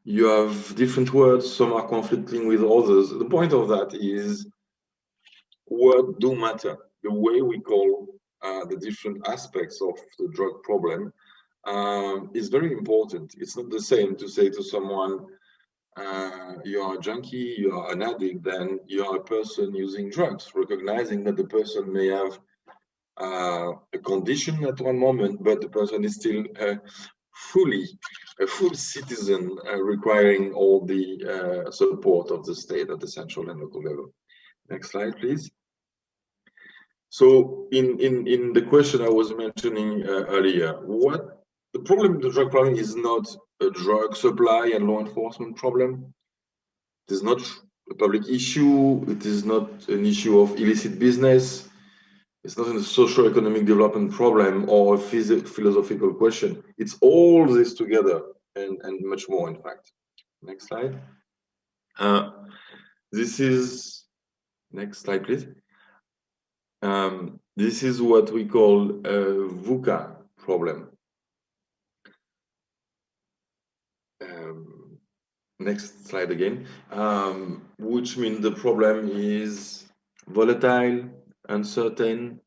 You have different words, some are conflicting with others. The point of that is words do matter. The way we call the different aspects of the drug problem is very important. It's not the same to say to someone, you are a junkie, you are an addict, then you are a person using drugs, recognizing that the person may have a condition at one moment, but the person is still a full citizen requiring all the support of the state at the central and local level. Next slide, please. So in the question I was mentioning earlier, the problem with the drug problem is not a drug supply and law enforcement problem. It is not a public issue. It is not an issue of illicit business. It's not a socio-economic development problem or a philosophical question. It's all this together and much more, in fact. Next slide. Next slide, please. This is what we call a VUCA problem. Next slide again, which means the problem is volatile, uncertain,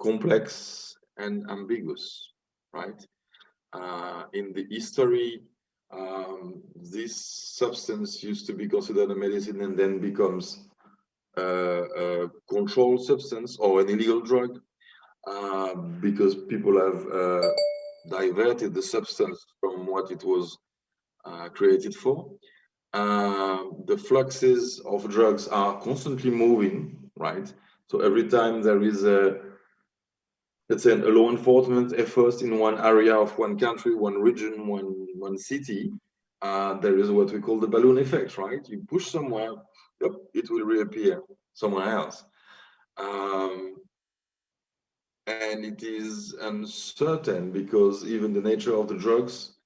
complex, and ambiguous, right? In the history, this substance used to be considered a medicine and then becomes a controlled substance or an illegal drug because people have diverted the substance from what it was created for. The fluxes of drugs are constantly moving, right? So every time there is let's say a law enforcement effort in one area of one country, one region, one city, there is what we call the balloon effect, right? You push somewhere, yep, it will reappear somewhere else. And it is uncertain because even the nature of the drugs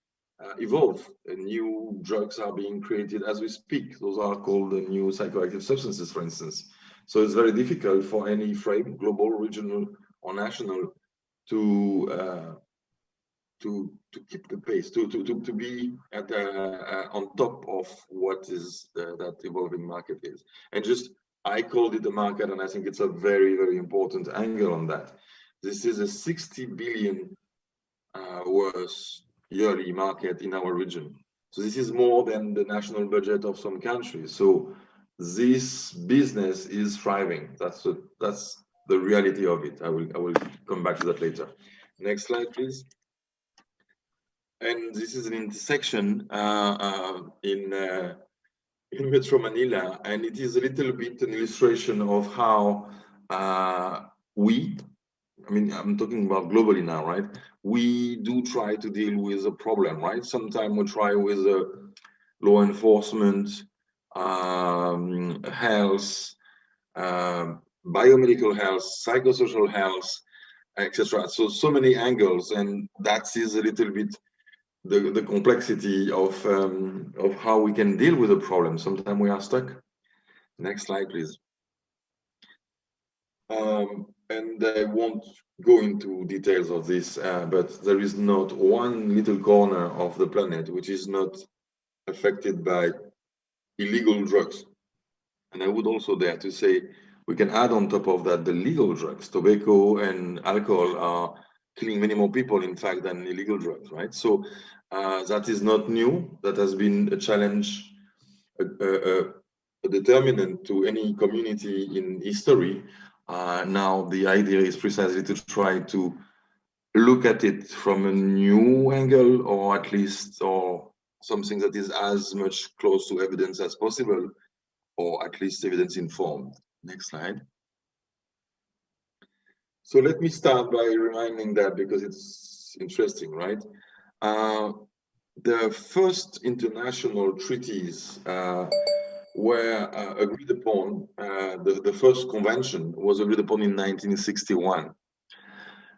evolve. New drugs are being created as we speak. Those are called the new psychoactive substances, for instance. So it's very difficult for any frame, global, regional, or national, to keep the pace, to be at on top of what is that evolving market is. And just, I called it the market, and I think it's a very, very important angle on that. This is a 60 billion worth yearly market in our region. So this is more than the national budget of some countries. So this business is thriving. That's the reality of it. I will come back to that later. Next slide, please. And this is an intersection in Metro Manila, and it is a little bit an illustration of how I'm talking about globally now, right? We do try to deal with a problem, right? Sometimes we try with law enforcement, health, biomedical health, psychosocial health, etc. So many angles, and that is a little bit the complexity of how we can deal with a problem. Sometimes we are stuck. Next slide, please. And I won't go into details of this, but there is not one little corner of the planet which is not affected by illegal drugs. And I would also dare to say we can add on top of that the legal drugs. Tobacco and alcohol are killing many more people, in fact, than illegal drugs, right? So that is not new. That has been a challenge, a determinant to any community in history. Now the idea is precisely to try to look at it from a new angle, or at least or something that is as much close to evidence as possible, or at least evidence informed. Next slide. So let me start by reminding that, because it's interesting, right? The first international treaties were agreed upon, the first convention was agreed upon in 1961.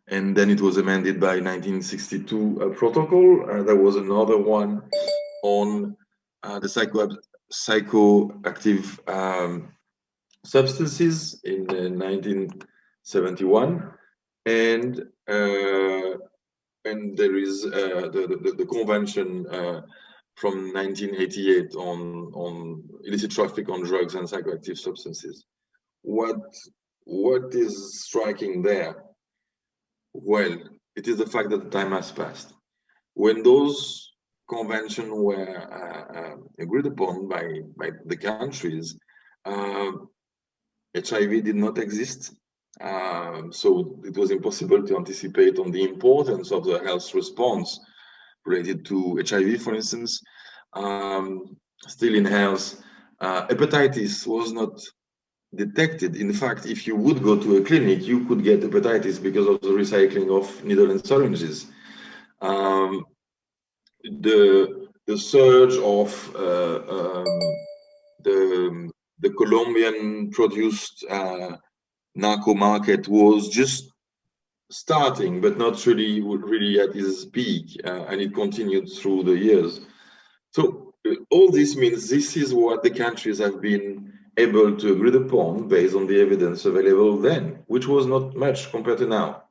And then it was amended by 1962 protocol. There was another one on the psychoactive substances in 1971. And there is the convention from 1988 on illicit traffic on drugs and psychoactive substances. What is striking there? Well, it is the fact that the time has passed. When those conventions were agreed upon by the countries, HIV did not exist. So it was impossible to anticipate on the importance of the health response related to HIV, for instance. Still in health, hepatitis was not detected. In fact, if you would go to a clinic, you could get hepatitis because of the recycling of needle and syringes. The surge of the Colombian produced narco market was just starting, but not really at its peak, and it continued through the years. So all this means this is what the countries have been able to agree upon based on the evidence available then, which was not much compared to now.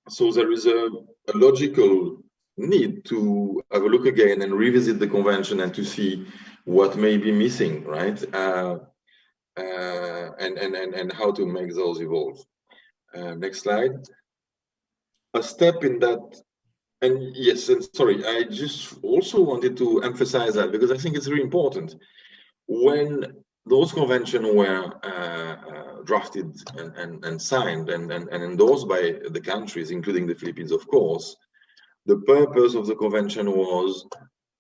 So there is a logical need to have a look again and revisit the convention and to see what may be missing, right? And how to make those evolve. Next slide. A step in that, and yes, and sorry, I just also wanted to emphasize that because I think it's very important. When those conventions were drafted and signed and endorsed by the countries, including the Philippines, of course, the purpose of the convention was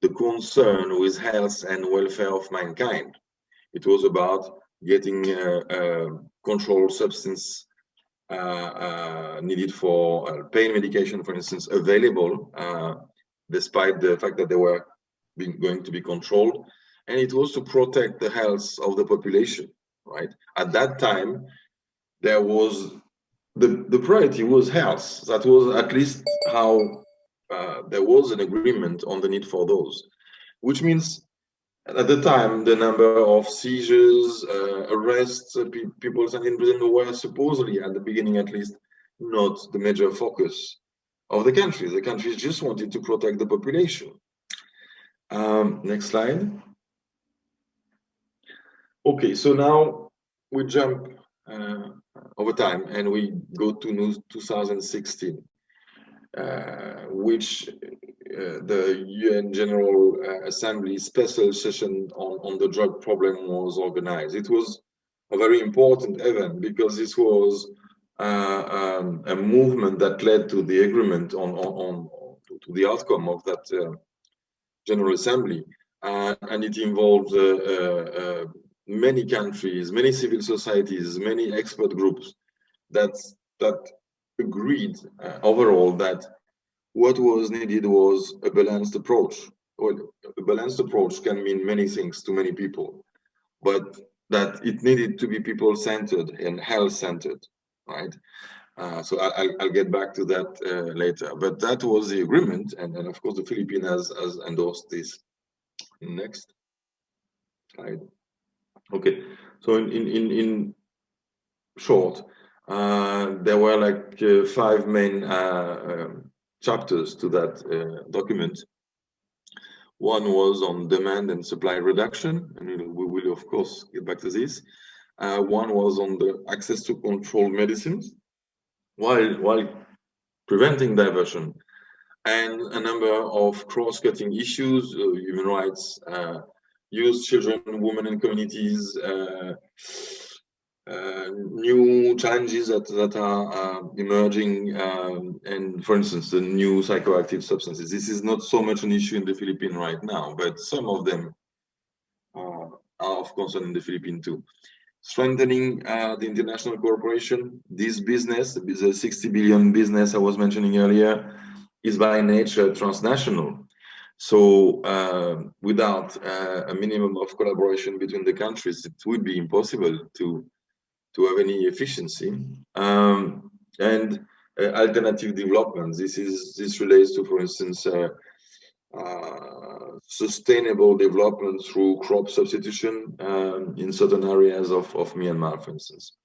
the concern with health and welfare of mankind. It was about getting controlled substance needed for pain medication, for instance, available, despite the fact that they were going to be controlled. And it was to protect the health of the population, right? At that time, there was the priority was health. That was at least how there was an agreement on the need for those, which means at the time, the number of seizures, arrests, people sent in prison were supposedly, at the beginning at least, not the major focus of the country. The country just wanted to protect the population. Next slide. Okay, so now we jump over time and we go to 2016, which the UN General Assembly special session on the drug problem was organized. It was a very important event because this was a movement that led to the agreement to the outcome of that General Assembly, and it involved many countries, many civil societies, many expert groups that agreed overall that what was needed was a balanced approach. Well, a balanced approach can mean many things to many people, but that it needed to be people-centered and health-centered, right? So I'll get back to that later. But that was the agreement, and of course the Philippines has endorsed this. Next slide. Okay, so in short, there were like 5 main chapters to that document. One was on demand and supply reduction, and we will of course get back to this. One was on the access to controlled medicines, while preventing diversion, and a number of cross-cutting issues, human rights, youth, children, women and communities, new challenges that are emerging, and for instance, the new psychoactive substances. This is not so much an issue in the Philippines right now, but some of them are of concern in the Philippines too. Strengthening the international cooperation. This business, the 60 billion business I was mentioning earlier, is by nature transnational. So without a minimum of collaboration between the countries, it would be impossible to have any efficiency. And alternative development. This relates to, for instance, sustainable development through crop substitution in certain areas of Myanmar, for instance.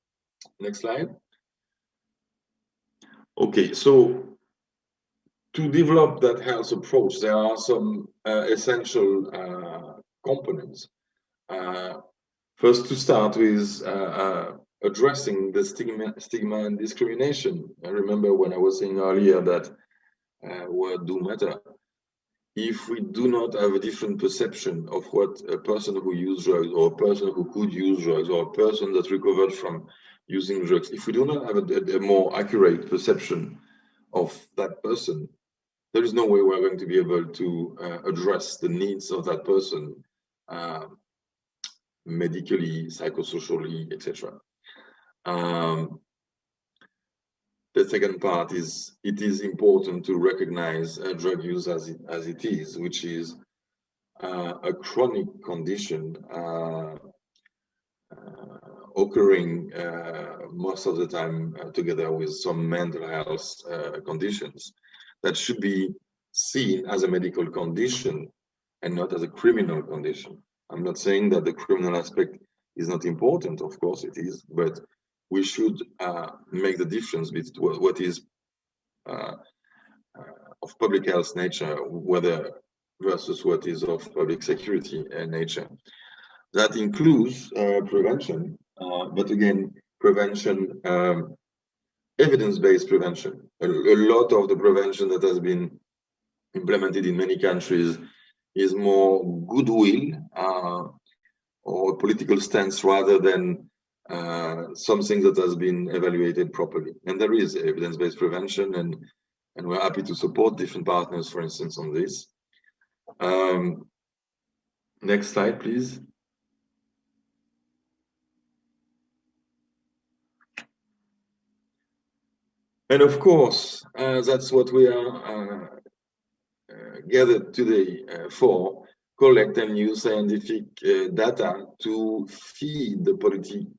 Next slide. Okay, so to develop that health approach, there are some essential components. First, to start with addressing the stigma and discrimination. I remember when I was saying earlier that words do matter. If we do not have a different perception of what a person who uses drugs, or a person who could use drugs, or a person that recovered from using drugs, if we do not have a more accurate perception of that person, there is no way we're going to be able to address the needs of that person medically, psychosocially, etc. The second part is it is important to recognize drug use as it is, which is a chronic condition occurring most of the time together with some mental health conditions that should be seen as a medical condition and not as a criminal condition. I'm not saying that the criminal aspect is not important, of course it is, but we should make the difference between what is of public health nature, whether versus what is of public security nature. That includes prevention, but again, prevention, evidence-based prevention. A lot of the prevention that has been implemented in many countries is more goodwill or political stance rather than something that has been evaluated properly. And there is evidence-based prevention, and we're happy to support different partners, for instance, on this. Next slide, please. And of course, that's what we are gathered today for. Collect and use scientific data to feed the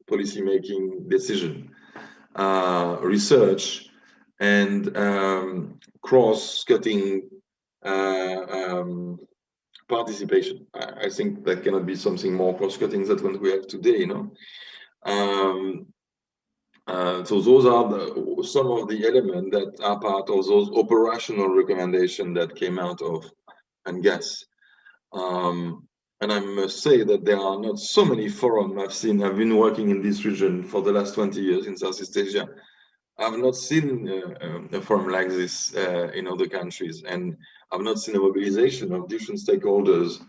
policy-making decision, research, and cross-cutting participation. I think that cannot be something more cross-cutting than what we have today, you know. So those are some of the elements that are part of those operational recommendations that came out of NGAS. And I must say that there are not so many forums I've seen. I've been working in this region for the last 20 years in Southeast Asia. I've not seen a forum like this in other countries, and I've not seen a mobilization of different stakeholders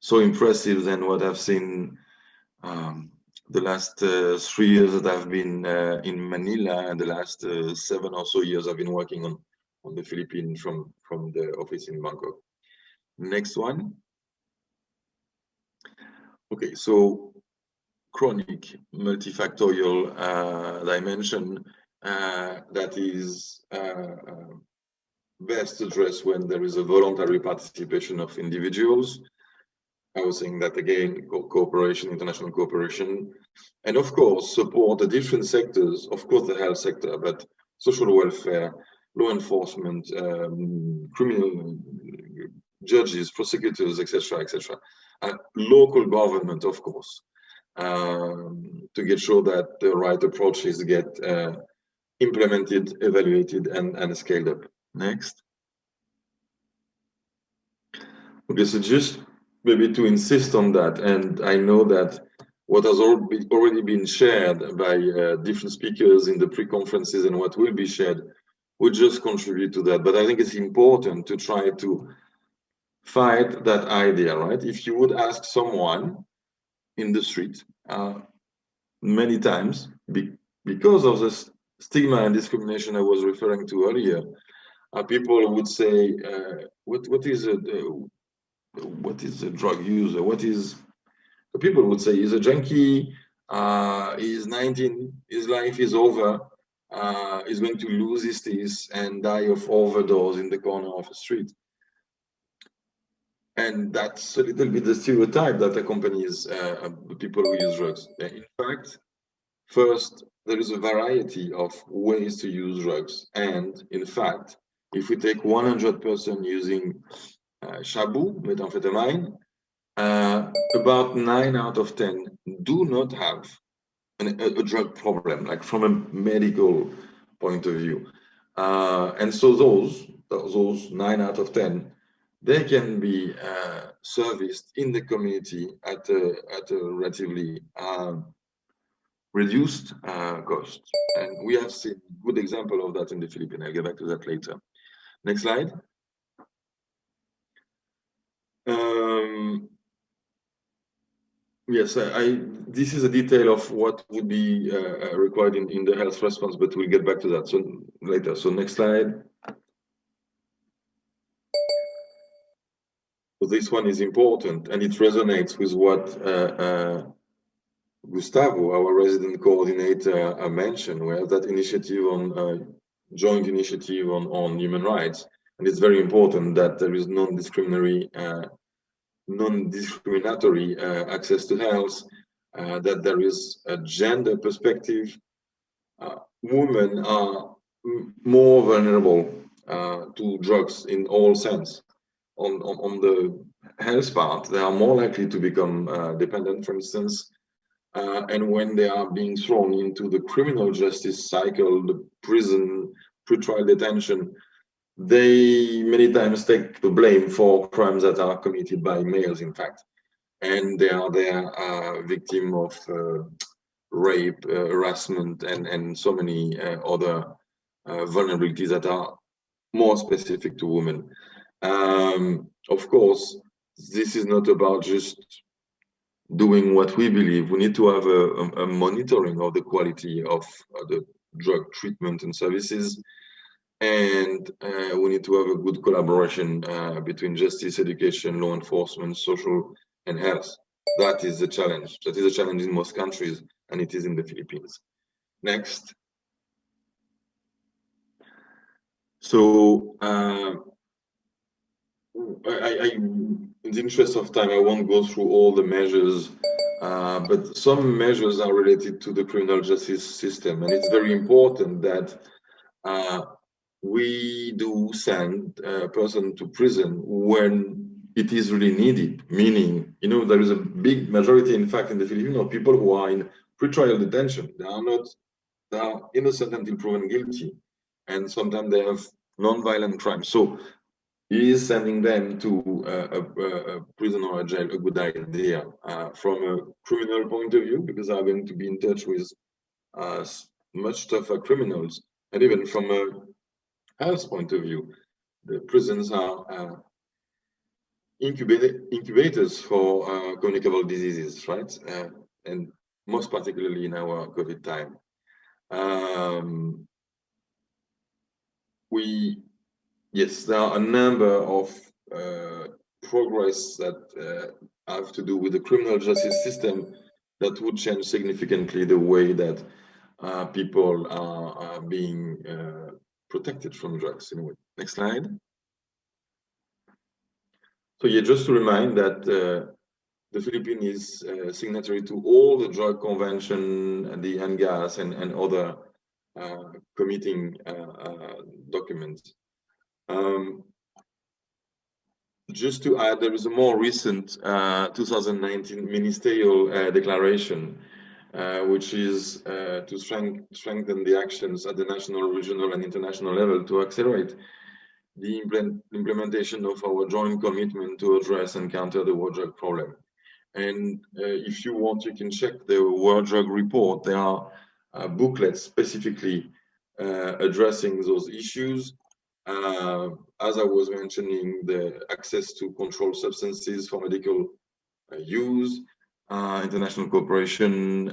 so impressive than what I've seen the last 3 years that I've been in Manila, and the last 7 or so years I've been working on the Philippines from the office in Bangkok. Next one. Okay, so chronic multifactorial dimension that is best addressed when there is a voluntary participation of individuals. I was saying that again, cooperation, international cooperation, and of course support the different sectors, of course the health sector, but social welfare, law enforcement, criminal judges, prosecutors, etc., etc. Local government, of course, to get sure that the right approaches get implemented, evaluated, and scaled up. Next. Okay, so just maybe to insist on that, and I know that what has already been shared by different speakers in the pre-conferences and what will be shared would just contribute to that. But I think it's important to try to fight that idea, right? If you would ask someone in the street many times, because of the stigma and discrimination I was referring to earlier, people would say, what is a drug user? People would say he's a junkie, he's 19, his life is over, he's going to lose his teeth and die of overdose in the corner of a street. And that's a little bit the stereotype that accompanies people who use drugs. In fact, first, there is a variety of ways to use drugs. And in fact, if we take 100% using shabu, methamphetamine, about 9 out of 10 do not have a drug problem, like from a medical point of view. And so those 9 out of 10, they can be serviced in the community at a relatively reduced cost. And we have seen good example of that in the Philippines. I'll get back to that later. Next slide. Yes, this is a detail of what would be required in the health response, but we'll get back to that later. So next slide. So this one is important, and it resonates with what Gustavo, our resident coordinator, mentioned. We have that initiative on joint initiative on human rights, and it's very important that there is non-discriminatory access to health, that there is a gender perspective. Women are more vulnerable to drugs in all sense. On the health part, they are more likely to become dependent, for instance, and when they are being thrown into the criminal justice cycle, the prison, pretrial detention, they many times take the blame for crimes that are committed by males, in fact, and they are victim of rape, harassment, and so many other vulnerabilities that are more specific to women. Of course, this is not about just doing what we believe. We need to have a monitoring of the quality of the drug treatment and services, and we need to have a good collaboration between justice, education, law enforcement, social, and health. That is a challenge. That is a challenge in most countries, and it is in the Philippines. Next. So, in the interest of time, I won't go through all the measures, but some measures are related to the criminal justice system, and it's very important that we do send a person to prison when it is really needed, meaning, there is a big majority, in fact, in the Philippines of people who are in pretrial detention. They are not they are innocent until proven guilty, and sometimes they have non-violent crimes. So is sending them to a prison or a jail a good idea from a criminal point of view, because they are going to be in touch with much tougher criminals, and even from a health point of view, the prisons are incubators for communicable diseases, right? And most particularly in our COVID time. Yes, there are a number of progress that have to do with the criminal justice system that would change significantly the way that people are being protected from drugs in a way. Next slide. So yeah, just to remind that the Philippines is signatory to all the drug convention, and the NGAS, and other committing documents. Just to add, there is a more recent 2019 ministerial declaration, which is to strengthen the actions at the national, regional, and international level to accelerate the implementation of our joint commitment to address and counter the war drug problem. And if you want, you can check the war drug report. There are booklets specifically addressing those issues. As I was mentioning, the access to controlled substances for medical use, international cooperation,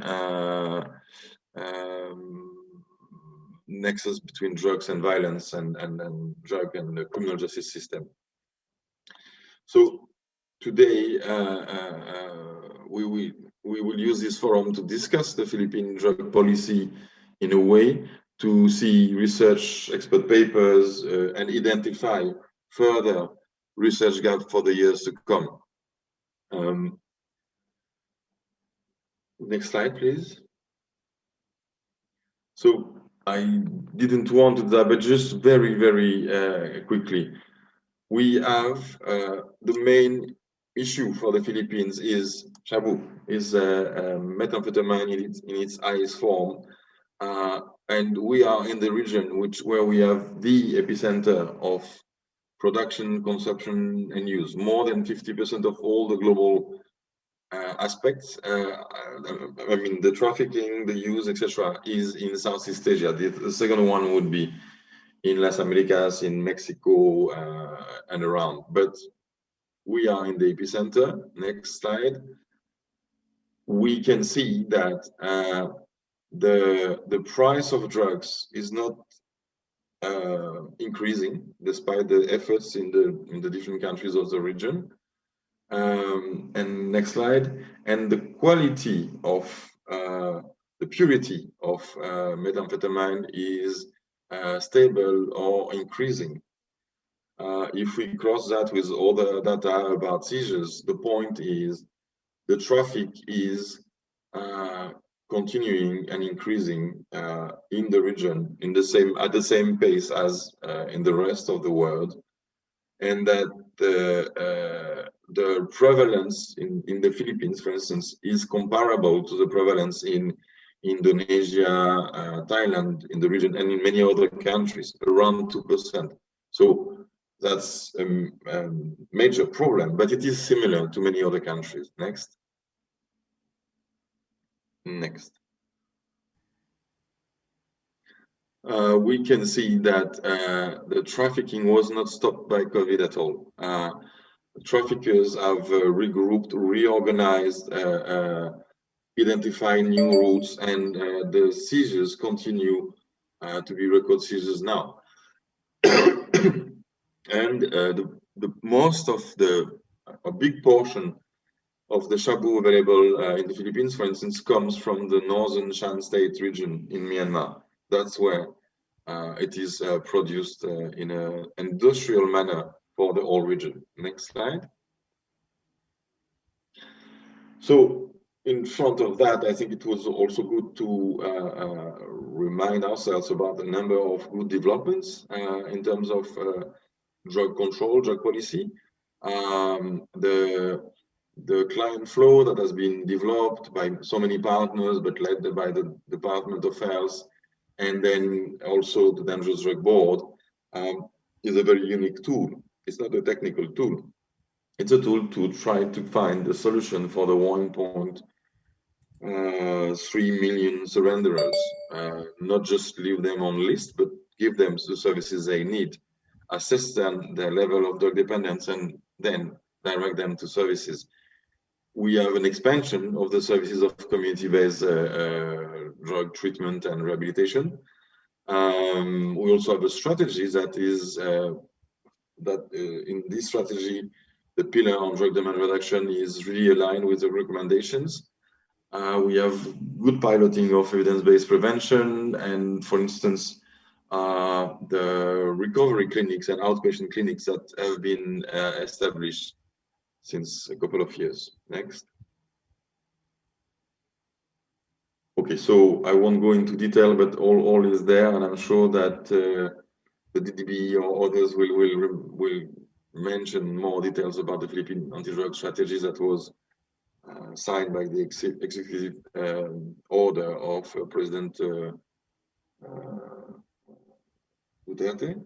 nexus between drugs and violence, and drug and the criminal justice system. So today we will use this forum to discuss the Philippine drug policy in a way to see research expert papers and identify further research gaps for the years to come. Next slide, please. So I didn't want to do that, but just very, very quickly. We have the main issue for the Philippines is shabu, is methamphetamine in its highest form. And we are in the region where we have the epicenter of production, consumption, and use. More than 50% of all the global aspects, I mean, the trafficking, the use, etc., is in Southeast Asia. The second one would be in Las Americas, in Mexico, and around. But we are in the epicenter. Next slide. We can see that the price of drugs is not increasing despite the efforts in the different countries of the region. And next slide. And the quality of the purity of methamphetamine is stable or increasing. If we cross that with other data about seizures, the point is the traffic is continuing and increasing in the region at the same pace as in the rest of the world, and that the prevalence in the Philippines, for instance, is comparable to the prevalence in Indonesia, Thailand, in the region, and in many other countries, around 2%. So that's a major problem, but it is similar to many other countries. Next. Next. We can see that the trafficking was not stopped by COVID at all. Traffickers have regrouped, reorganized, identified new routes, and the seizures continue to be record seizures now. And a big portion of the shabu available in the Philippines, for instance, comes from the northern Shan State region in Myanmar. That's where it is produced in an industrial manner for the whole region. Next slide. So in front of that, I think it was also good to remind ourselves about a number of good developments in terms of drug control, drug policy. The client flow that has been developed by so many partners, but led by the Department of Health and then also the Dangerous Drug Board is a very unique tool. It's not a technical tool. It's a tool to try to find a solution for the 1.3 million surrenderers, not just leave them on list, but give them the services they need, assess them, their level of drug dependence, and then direct them to services. We have an expansion of the services of community-based drug treatment and rehabilitation. We also have a strategy that is in this strategy, the pillar on drug demand reduction is really aligned with the recommendations. We have good piloting of evidence-based prevention, and for instance, the recovery clinics and outpatient clinics that have been established since a couple of years. Next. Okay, so I won't go into detail, but all is there, and I'm sure that the DDB or others will mention more details about the Philippine anti-drug strategy that was signed by the executive order of President Duterte.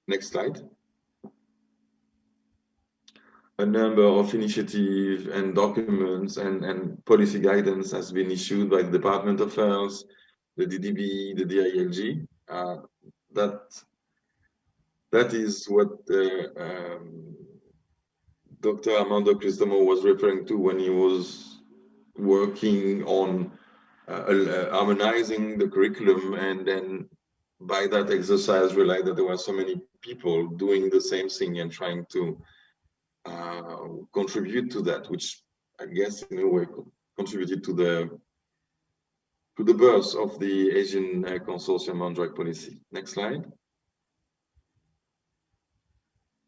Next slide. A number of initiatives and documents and policy guidance has been issued by the Department of Health, the DDB, the DILG. That is what Dr. Armando Cristomo was referring to when he was working on harmonizing the curriculum, and then by that exercise realized that there were so many people doing the same thing and trying to contribute to that, which I guess in a way contributed to the birth of the Asian Consortium on Drug Policy. Next slide.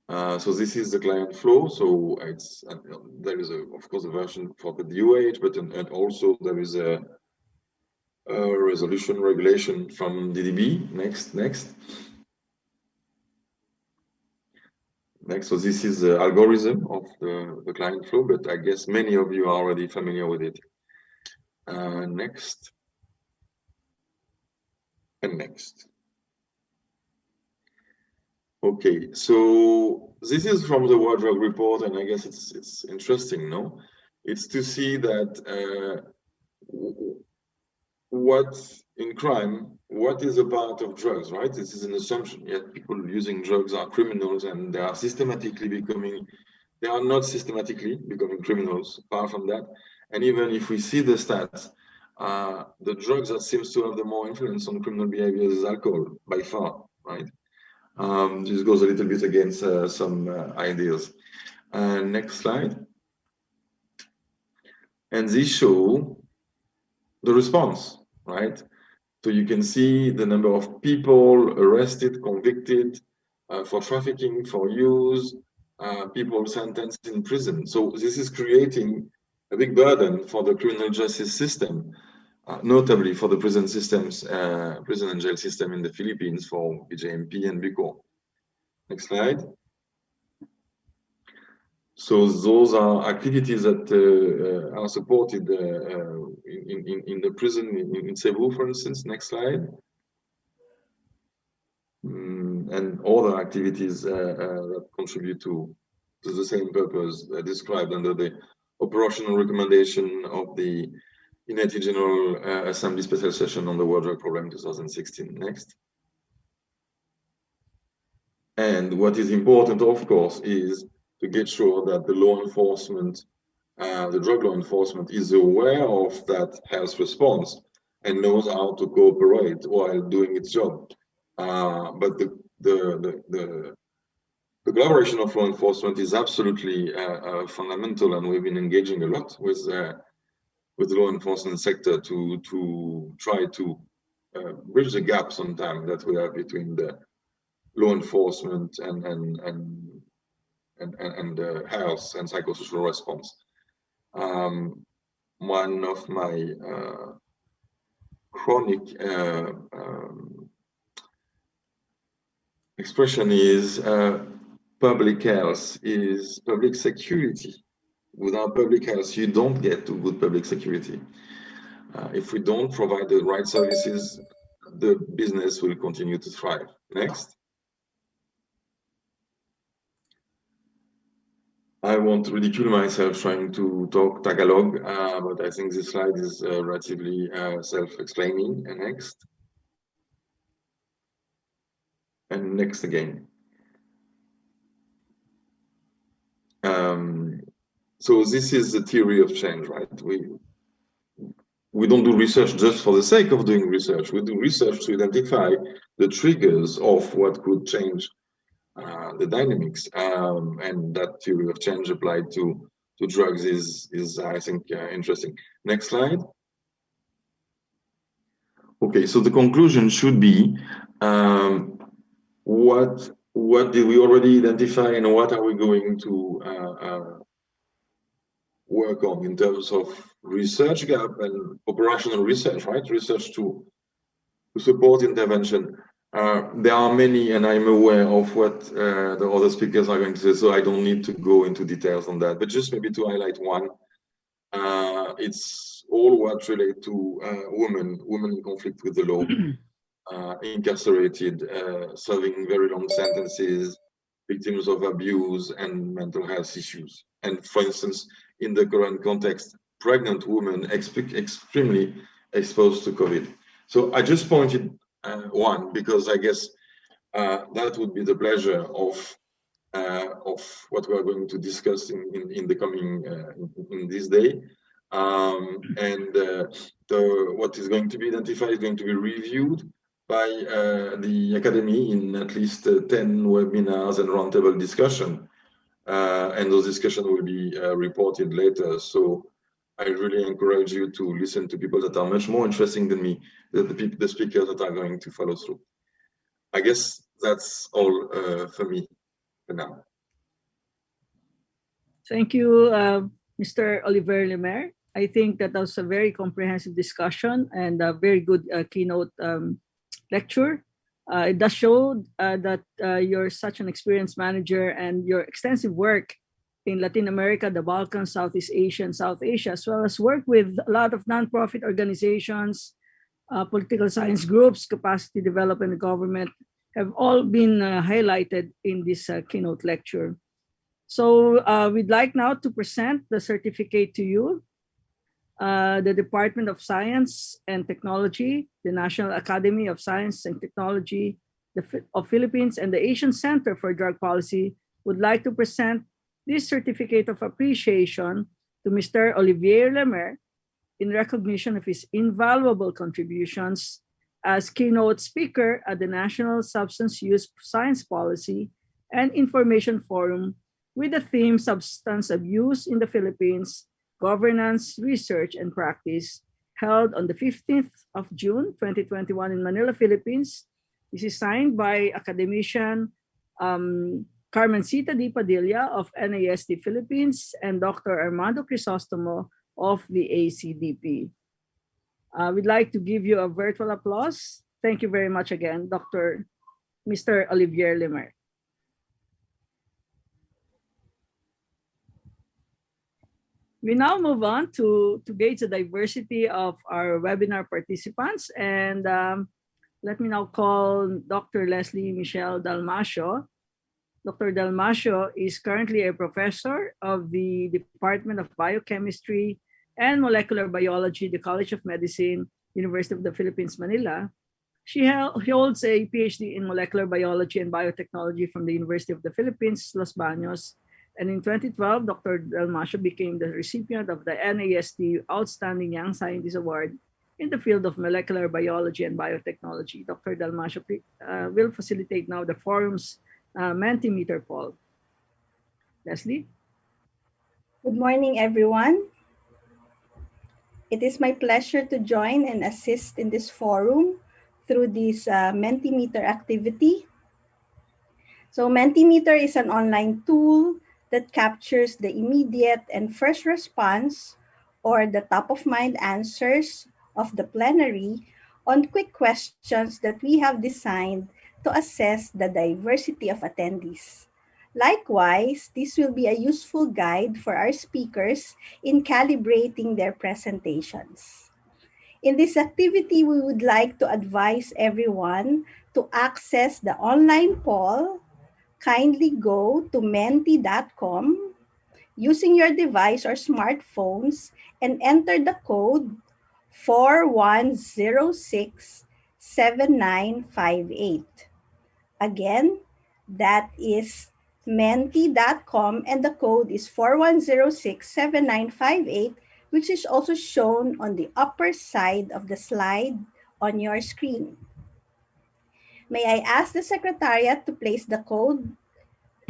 So this is the client flow. So it's there is of course a version for the DOH, but and also there is a resolution regulation from DDB. Next. So this is the algorithm of the client flow, but I guess many of you are already familiar with it. Next. And next. Okay, so this is from the World Drug Report, and I guess it's interesting, no? It's to see that what in crime, what is a part of drugs, right? This is an assumption, yet people using drugs are criminals, and they are not systematically becoming criminals, apart from that. And even if we see the stats, the drugs that seems to have the more influence on criminal behavior is alcohol, by far, right? This goes a little bit against some ideas. Next slide. And these show the response, right? So you can see the number of people arrested, convicted for trafficking, for use, people sentenced in prison. So this is creating a big burden for the criminal justice system, notably for the prison systems, prison and jail system in the Philippines for BJMP and BICO. Next slide. So those are activities that are supported in the prison in Cebu, for instance. Next slide. And other activities that contribute to the same purpose described under the operational recommendation of the United General Assembly Special Session on the World Drug Problem 2016. Next. And what is important, of course, is to get sure that the law enforcement, the drug law enforcement, is aware of that health response and knows how to cooperate while doing its job. But the collaboration of law enforcement is absolutely fundamental, and we've been engaging a lot with the law enforcement sector to try to bridge the gap sometimes that we have between the law enforcement and health and psychosocial response. One of my chronic expression is public health is public security. Without public health, you don't get to good public security. If we don't provide the right services, the business will continue to thrive. Next. I won't ridicule myself trying to talk Tagalog, but I think this slide is relatively self-explaining. And next. And next again. So this is the theory of change, right? We don't do research just for the sake of doing research. We do research to identify the triggers of what could change the dynamics, and that theory of change applied to drugs is I think interesting. Next slide. Okay, so the conclusion should be what did we already identify and what are we going to work on in terms of research gap and operational research, right? Research to support intervention. There are many, and I'm aware of what the other speakers are going to say, so I don't need to go into details on that, but just maybe to highlight one. It's all what relate to women in conflict with the law, incarcerated, serving very long sentences, victims of abuse and mental health issues. And for instance, in the current context, pregnant women extremely exposed to COVID. So I just pointed one because I guess that would be the pleasure of what we are going to discuss in the coming in this day. What is going to be identified is going to be reviewed by the Academy in at least 10 webinars and roundtable discussion. And those discussions will be reported later. So I really encourage you to listen to people that are much more interesting than me, the speakers that are going to follow through. I guess that's all for me for now. Thank you, Mr. Olivier Lemay. I think that was a very comprehensive discussion and a very good keynote lecture. It does show that you're such an experienced manager, and your extensive work in Latin America, the Balkans, Southeast Asia, and South Asia, as well as work with a lot of nonprofit organizations, political science groups, capacity development, government, have all been highlighted in this keynote lecture. So we'd like now to present the certificate to you. The Department of Science and Technology, the National Academy of Science and Technology of Philippines, and the Asian Center for Drug Policy would like to present this certificate of appreciation to Mr. Olivier Lemay in recognition of his invaluable contributions as keynote speaker at the National Substance Use Science Policy and Information Forum with the theme Substance Abuse in the Philippines, Governance, Research, and Practice, held on the 15th of June, 2021 in Manila, Philippines. This is signed by academician Carmencita Di Padilla of NAST Philippines and Dr. Armando Crisostomo of the ACDP. We'd like to give you a virtual applause. Thank you very much again, Mr. Olivier Lemay. We now move on to gauge the diversity of our webinar participants. And let me now call Dr. Leslie Michelle Dalmasio. Dr. Dalmasio is currently a professor of the Department of Biochemistry and Molecular Biology, the College of Medicine, University of the Philippines, Manila. She holds a PhD in Molecular Biology and Biotechnology from the University of the Philippines, Los Baños. And in 2012, Dr. Dalmasio became the recipient of the NAST Outstanding Young Scientist Award in the field of molecular biology and biotechnology. Dr. Dalmasio will facilitate now the forum's Mentimeter poll. Leslie? Good morning, everyone. It is my pleasure to join and assist in this forum through this Mentimeter activity. So Mentimeter is an online tool that captures the immediate and first response or the top-of-mind answers of the plenary on quick questions that we have designed to assess the diversity of attendees. Likewise, this will be a useful guide for our speakers in calibrating their presentations. In this activity, we would like to advise everyone to access the online poll. Kindly go to menti.com using your device or smartphones and enter the code 41067958. Again, that is menti.com and the code is 41067958, which is also shown on the upper side of the slide on your screen. May I ask the Secretariat to place the code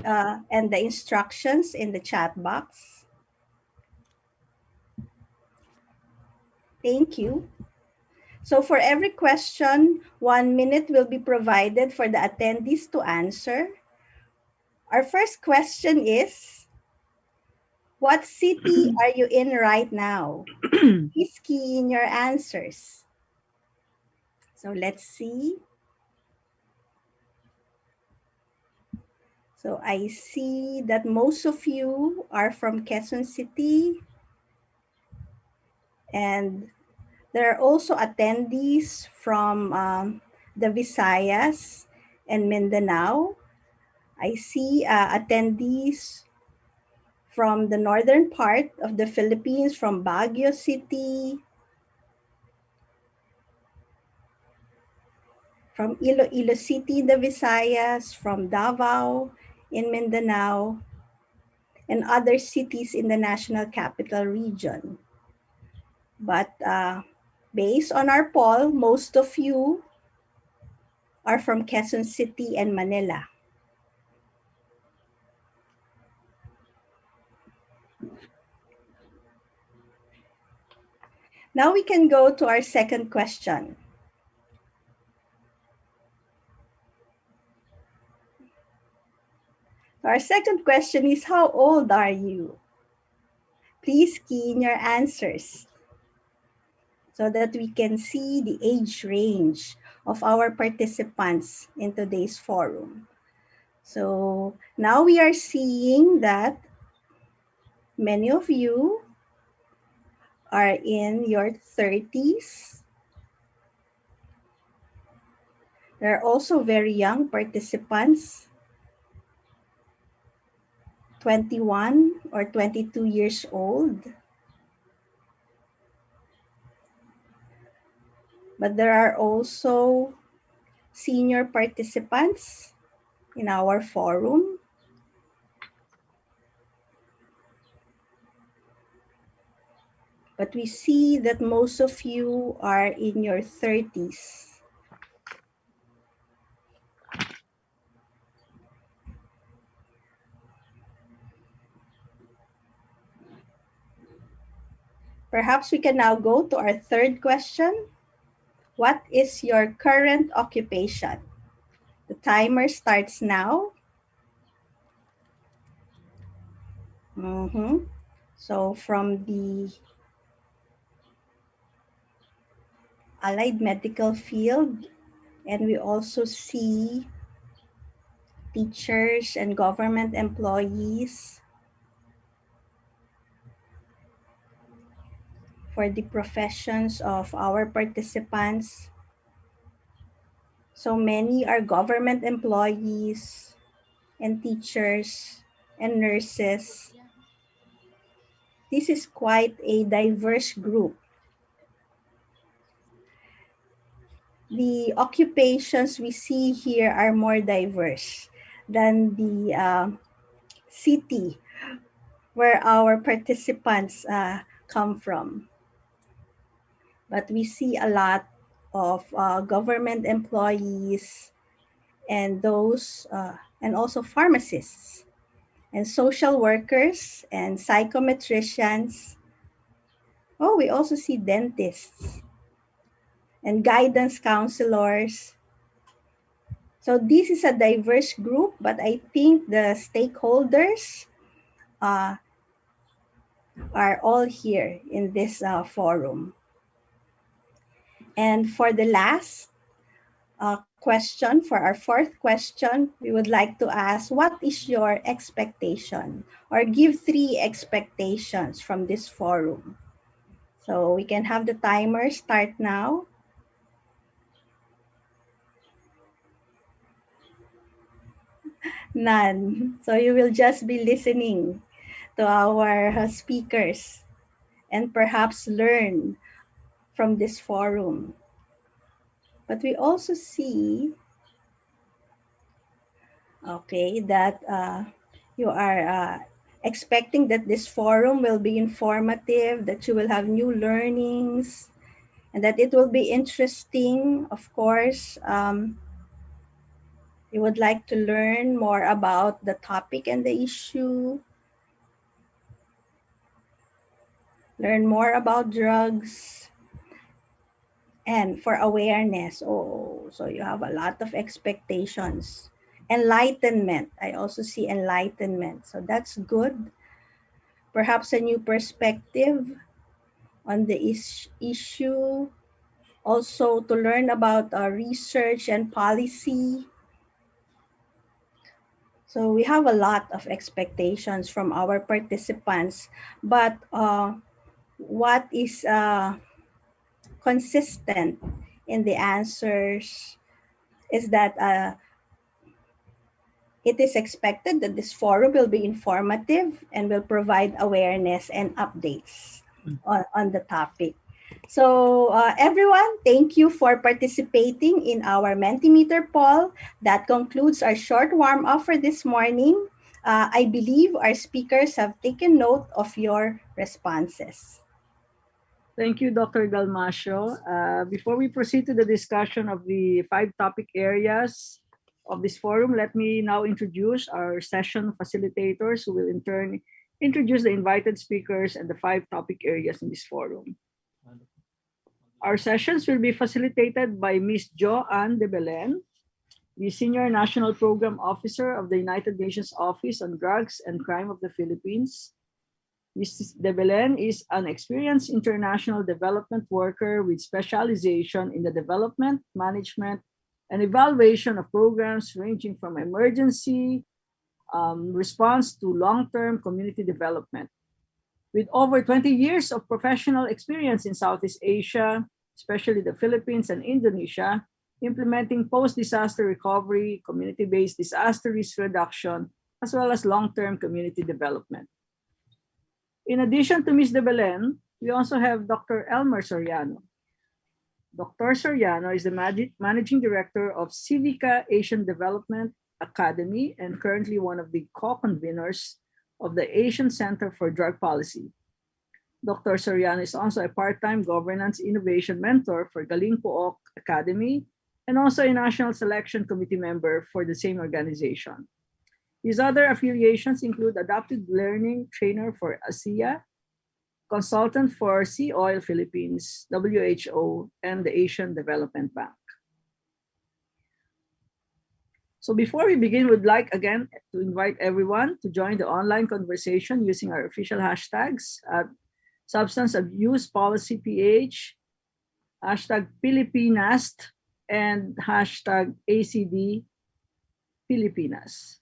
and the instructions in the chat box? Thank you. So for every question, 1 minute will be provided for the attendees to answer. Our first question is, what city are you in right now? Please key in your answers. So let's see. So I see that most of you are from Quezon City. And there are also attendees from the Visayas and Mindanao. I see attendees from the northern part of the Philippines, from Baguio City, from Iloilo City in the Visayas, from Davao in Mindanao, and other cities in the National Capital Region. But based on our poll, most of you are from Quezon City and Manila. Now we can go to our second question. Our second question is, how old are you? Please key in your answers so that we can see the age range of our participants in today's forum. So now we are seeing that many of you are in your 30s. There are also very young participants, 21 or 22 years old. But there are also senior participants in our forum. But we see that most of you are in your 30s. Perhaps we can now go to our third question. What is your current occupation? The timer starts now. So from the allied medical field, and we also see teachers and government employees. For the professions of our participants, so many are government employees and teachers and nurses. This is quite a diverse group. The occupations we see here are more diverse than the city where our participants come from. But we see a lot of government employees and those, and also pharmacists and social workers and psychometricians. Oh, we also see dentists and guidance counselors. So this is a diverse group, but I think the stakeholders are all here in this forum. And for the last question, for our fourth question, we would like to ask, what is your expectation? Or give 3 expectations from this forum. So we can have the timer start now. None. So you will just be listening to our speakers and perhaps learn from this forum. But we also see, okay, that you are expecting that this forum will be informative, that you will have new learnings, and that it will be interesting. Of course, you would like to learn more about the topic and the issue, learn more about drugs, and for awareness. Oh, so you have a lot of expectations. Enlightenment. I also see enlightenment. So that's good. Perhaps a new perspective on the issue. Also to learn about research and policy. So we have a lot of expectations from our participants, but what is consistent in the answers is that it is expected that this forum will be informative and will provide awareness and updates on the topic. So everyone, thank you for participating in our Mentimeter poll. That concludes our short warm-up for this morning. I believe our speakers have taken note of your responses. Thank you, Dr. Dalmasio. Before we proceed to the discussion of the 5 topic areas of this forum, let me now introduce our session facilitators who will in turn introduce the invited speakers and the 5 topic areas in this forum. Our sessions will be facilitated by Ms. Jo-Ann de Belen, the Senior National Program Officer of the United Nations Office on Drugs and Crime of the Philippines. Ms. de Belen is an experienced international development worker with specialization in the development, management, and evaluation of programs ranging from emergency response to long-term community development. With over 20 years of professional experience in Southeast Asia, especially the Philippines and Indonesia, implementing post-disaster recovery, community-based disaster risk reduction, as well as long-term community development. In addition to Ms. de Belen, we also have Dr. Elmer Soriano. Dr. Soriano is the Managing Director of Civica Asian Development Academy and currently one of the co-conveners of the Asian Center for Drug Policy. Dr. Soriano is also a part-time governance innovation mentor for Galing Pook Academy and also a national selection committee member for the same organization. His other affiliations include adaptive learning trainer for ASEA, consultant for Sea Oil Philippines, WHO, and the Asian Development Bank. So before we begin, we'd like again to invite everyone to join the online conversation using our official hashtags at Substance Abuse Policy PH, hashtag Pilipinas, and hashtag ACD Pilipinas.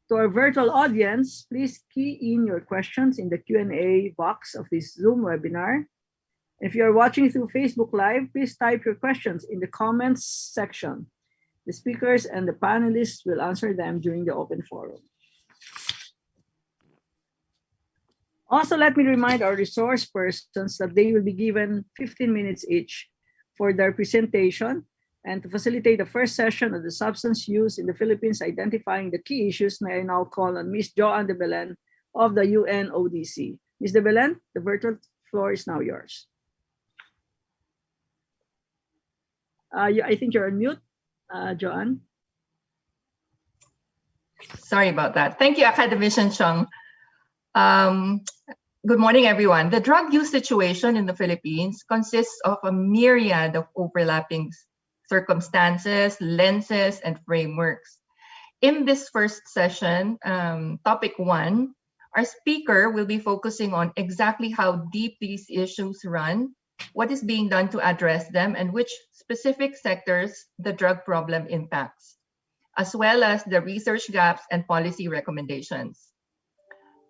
To our virtual audience, please key in your questions in the Q&A box of this Zoom webinar. If you are watching through Facebook Live, please type your questions in the comments section. The speakers and the panelists will answer them during the open forum. Also, let me remind our resource persons that they will be given 15 minutes each for their presentation and to facilitate the first session of the substance use in the Philippines, identifying the key issues, may I now call on Ms. Jo-Ann de Belen of the UNODC. Ms. de Belen, the virtual floor is now yours. I think you're on mute, Jo-Ann. Sorry about that. Thank you, Academician Chung. Good morning, everyone. The drug use situation in the Philippines consists of a myriad of overlapping circumstances, lenses, and frameworks. In this first session, topic 1, our speaker will be focusing on exactly how deep these issues run, what is being done to address them, and which specific sectors the drug problem impacts, as well as the research gaps and policy recommendations.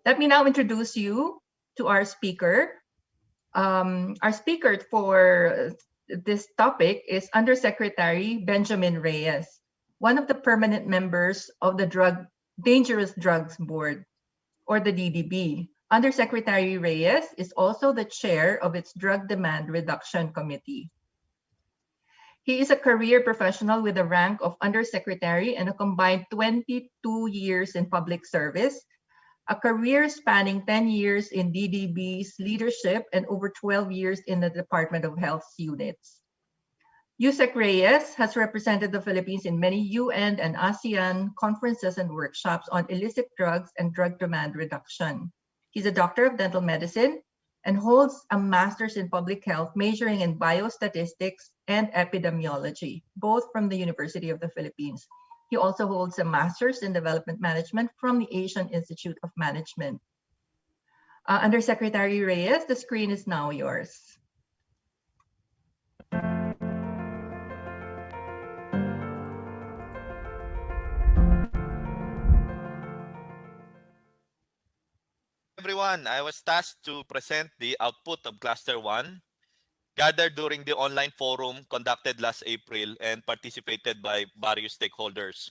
Let me now introduce you to our speaker. Our speaker for this topic is Undersecretary Benjamin Reyes, one of the permanent members of the Dangerous Drugs Board, or the DDB. Undersecretary Reyes is also the chair of its Drug Demand Reduction Committee. He is a career professional with the rank of Undersecretary and a combined 22 years in public service, a career spanning 10 years in DDB's leadership and over 12 years in the Department of Health's units. Yusek Reyes has represented the Philippines in many UN and ASEAN conferences and workshops on illicit drugs and drug demand reduction. He's a doctor of dental medicine and holds a master's in public health majoring in biostatistics and epidemiology, both from the University of the Philippines. He also holds a master's in development management from the Asian Institute of Management. Undersecretary Reyes, the screen is now yours. Everyone, I was tasked to present the output of Cluster 1, gathered during the online forum conducted last April and participated by various stakeholders.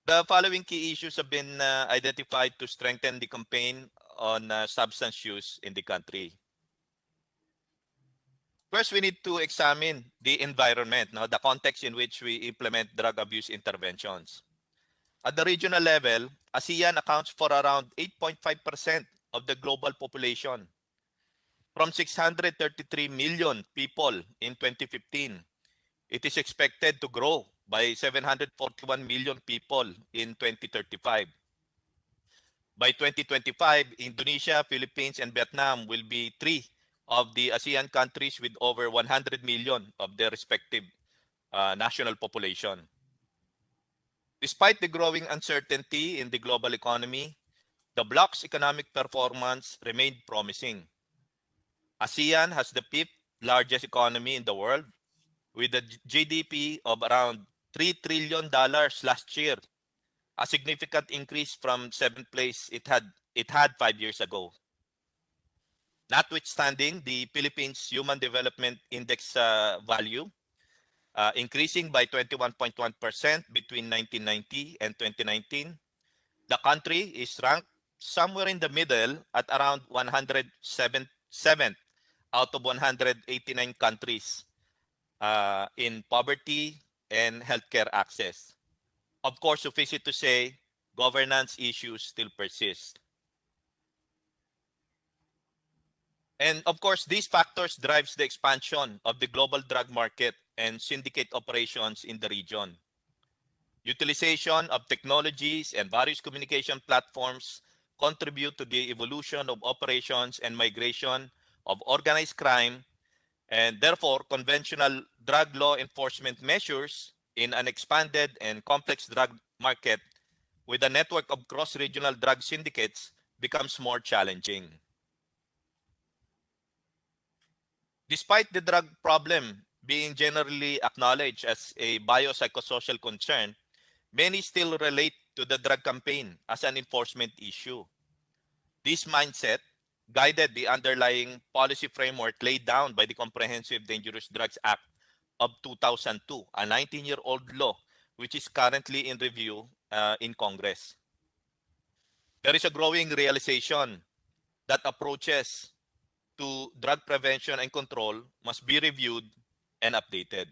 The following key issues have been identified to strengthen the campaign on substance use in the country. First, we need to examine the environment, the context in which we implement drug abuse interventions. At the regional level, ASEAN accounts for around 8.5% of the global population. From 633 million people in 2015, it is expected to grow by 741 million people in 2035. By 2025, Indonesia, Philippines, and Vietnam will be three of the ASEAN countries with over 100 million of their respective national population. Despite the growing uncertainty in the global economy, the bloc's economic performance remained promising. ASEAN has the fifth largest economy in the world, with a GDP of around $3 trillion last year, a significant increase from 7th place it had 5 years ago. Notwithstanding the Philippines Human Development Index value, increasing by 21.1% between 1990 and 2019, the country is ranked somewhere in the middle at around 107th out of 189 countries in poverty and healthcare access. Of course, suffice it to say, governance issues still persist. And of course, these factors drives the expansion of the global drug market and syndicate operations in the region. Utilization of technologies and various communication platforms contribute to the evolution of operations and migration of organized crime, and therefore conventional drug law enforcement measures in an expanded and complex drug market with a network of cross-regional drug syndicates becomes more challenging. Despite the drug problem being generally acknowledged as a biopsychosocial concern, many still relate to the drug campaign as an enforcement issue. This mindset guided the underlying policy framework laid down by the Comprehensive Dangerous Drugs Act of 2002, a 19-year-old law which is currently in review in Congress. There is a growing realization that approaches to drug prevention and control must be reviewed and updated.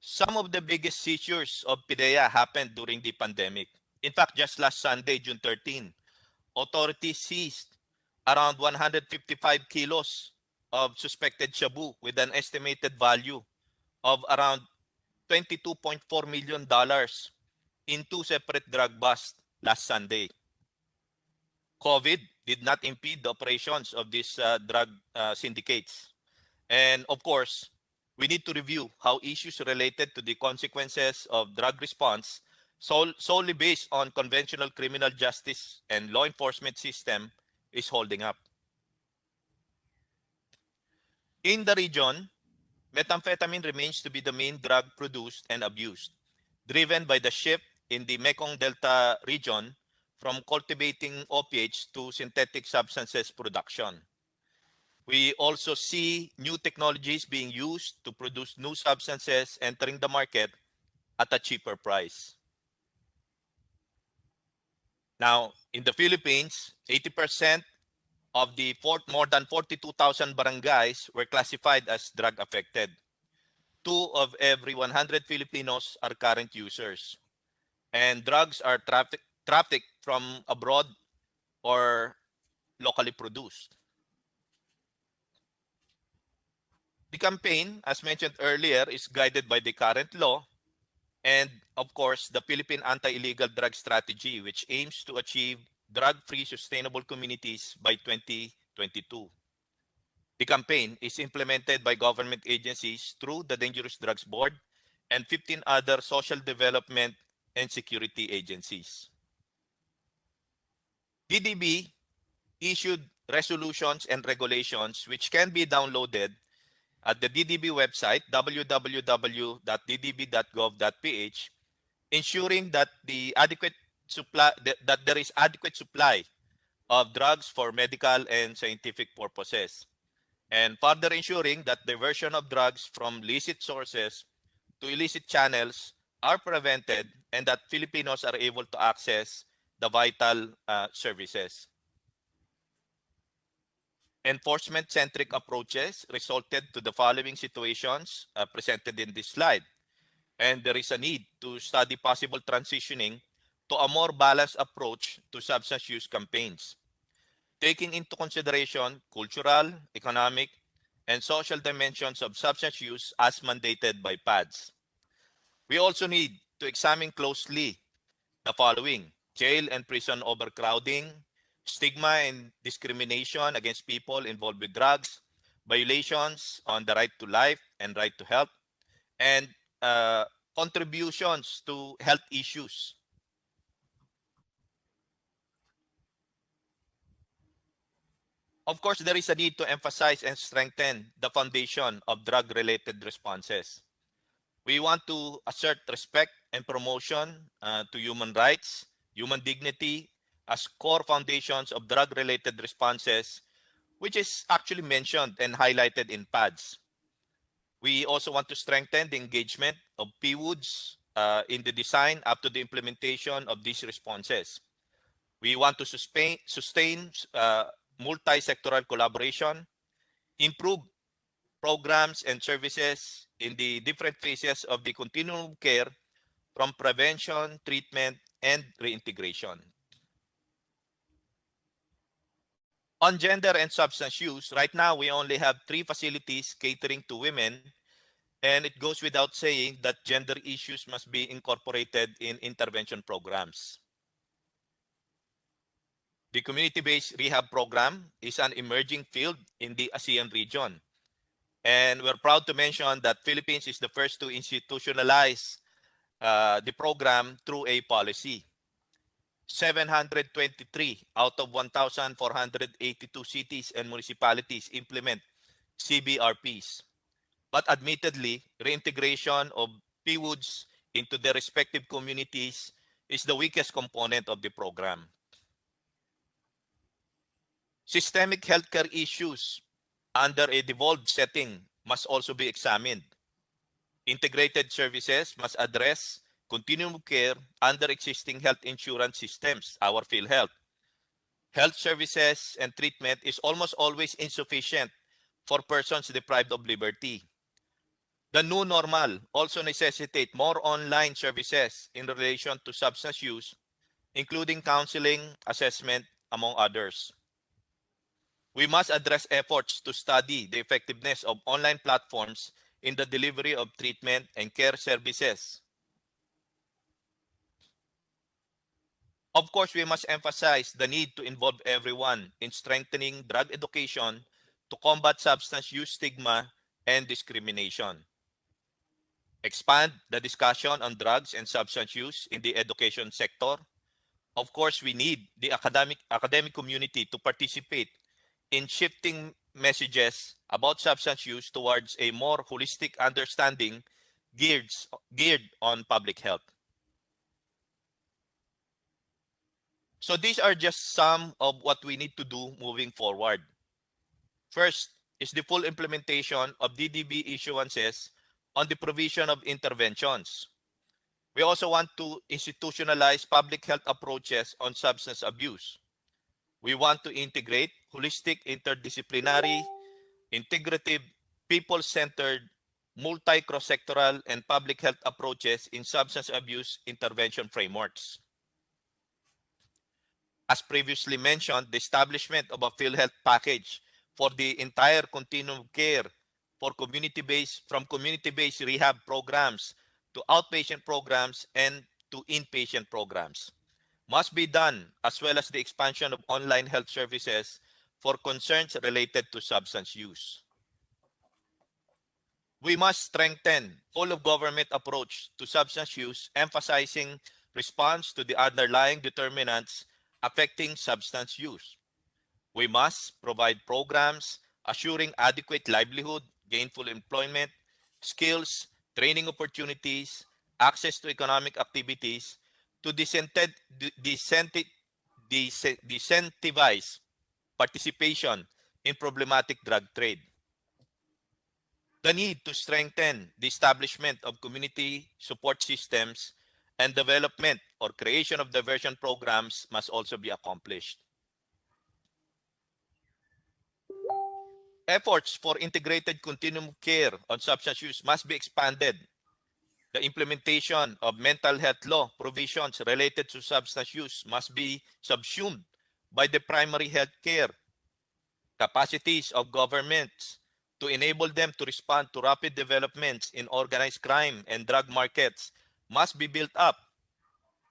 Some of the biggest seizures of PDEA happened during the pandemic. In fact, just last Sunday, June 13, authorities seized around 155 kilos of suspected shabu with an estimated value of around $22.4 million in two separate drug busts last Sunday. COVID did not impede the operations of these drug syndicates. And of course, we need to review how issues related to the consequences of drug response solely based on conventional criminal justice and law enforcement system is holding up. In the region, methamphetamine remains to be the main drug produced and abused, driven by the shift in the Mekong Delta region from cultivating opiates to synthetic substances production. We also see new technologies being used to produce new substances entering the market at a cheaper price. Now, in the Philippines, 80% of the more than 42,000 barangays were classified as drug affected. 2 of every 100 Filipinos are current users. And drugs are trafficked from abroad or locally produced. The campaign, as mentioned earlier, is guided by the current law and, of course, the Philippine Anti-Illegal Drug Strategy, which aims to achieve drug-free sustainable communities by 2022. The campaign is implemented by government agencies through the Dangerous Drugs Board and 15 other social development and security agencies. DDB issued resolutions and regulations which can be downloaded at the DDB website, www.ddb.gov.ph, ensuring that that there is adequate supply of drugs for medical and scientific purposes, and further ensuring that diversion of drugs from licit sources to illicit channels are prevented and that Filipinos are able to access the vital services. Enforcement-centric approaches resulted to the following situations presented in this slide. And there is a need to study possible transitioning to a more balanced approach to substance use campaigns, taking into consideration cultural, economic, and social dimensions of substance use as mandated by PADS. We also need to examine closely the following: jail and prison overcrowding, stigma and discrimination against people involved with drugs, violations on the right to life and right to health, and contributions to health issues. Of course, there is a need to emphasize and strengthen the foundation of drug-related responses. We want to assert respect and promotion to human rights, human dignity, as core foundations of drug-related responses, which is actually mentioned and highlighted in PADS. We also want to strengthen the engagement of PWOODs in the design up to the implementation of these responses. We want to sustain multi-sectoral collaboration, improve programs and services in the different phases of the continuum of care, from prevention, treatment, and reintegration. On gender and substance use, right now we only have 3 facilities catering to women, and it goes without saying that gender issues must be incorporated in intervention programs. The community-based rehab program is an emerging field in the ASEAN region, and we're proud to mention that Philippines is the first to institutionalize the program through a policy. 723 out of 1,482 cities and municipalities implement CBRPs. But admittedly, reintegration of PWOODs into their respective communities is the weakest component of the program. Systemic healthcare issues under a devolved setting must also be examined. Integrated services must address continuum of care under existing health insurance systems, our PhilHealth. Health services and treatment is almost always insufficient for persons deprived of liberty. The new normal also necessitates more online services in relation to substance use, including counseling, assessment, among others. We must address efforts to study the effectiveness of online platforms in the delivery of treatment and care services. Of course, we must emphasize the need to involve everyone in strengthening drug education to combat substance use stigma and discrimination. Expand the discussion on drugs and substance use in the education sector. Of course, we need the academic community to participate in shifting messages about substance use towards a more holistic understanding geared on public health. So these are just some of what we need to do moving forward. First is the full implementation of DDB issuances on the provision of interventions. We also want to institutionalize public health approaches on substance abuse. We want to integrate holistic, interdisciplinary, integrative, people-centered, multi-cross-sectoral, and public health approaches in substance abuse intervention frameworks. As previously mentioned, the establishment of a PhilHealth package for the entire continuum of care for from community-based rehab programs to outpatient programs and to inpatient programs must be done, as well as the expansion of online health services for concerns related to substance use. We must strengthen whole of government approach to substance use, emphasizing response to the underlying determinants affecting substance use. We must provide programs assuring adequate livelihood, gainful employment, skills, training opportunities, access to economic activities to disincentivize participation in problematic drug trade. The need to strengthen the establishment of community support systems and development or creation of diversion programs must also be accomplished. Efforts for integrated continuum of care on substance use must be expanded. The implementation of mental health law provisions related to substance use must be subsumed by the primary health care capacities of governments to enable them to respond to rapid developments in organized crime and drug markets must be built up.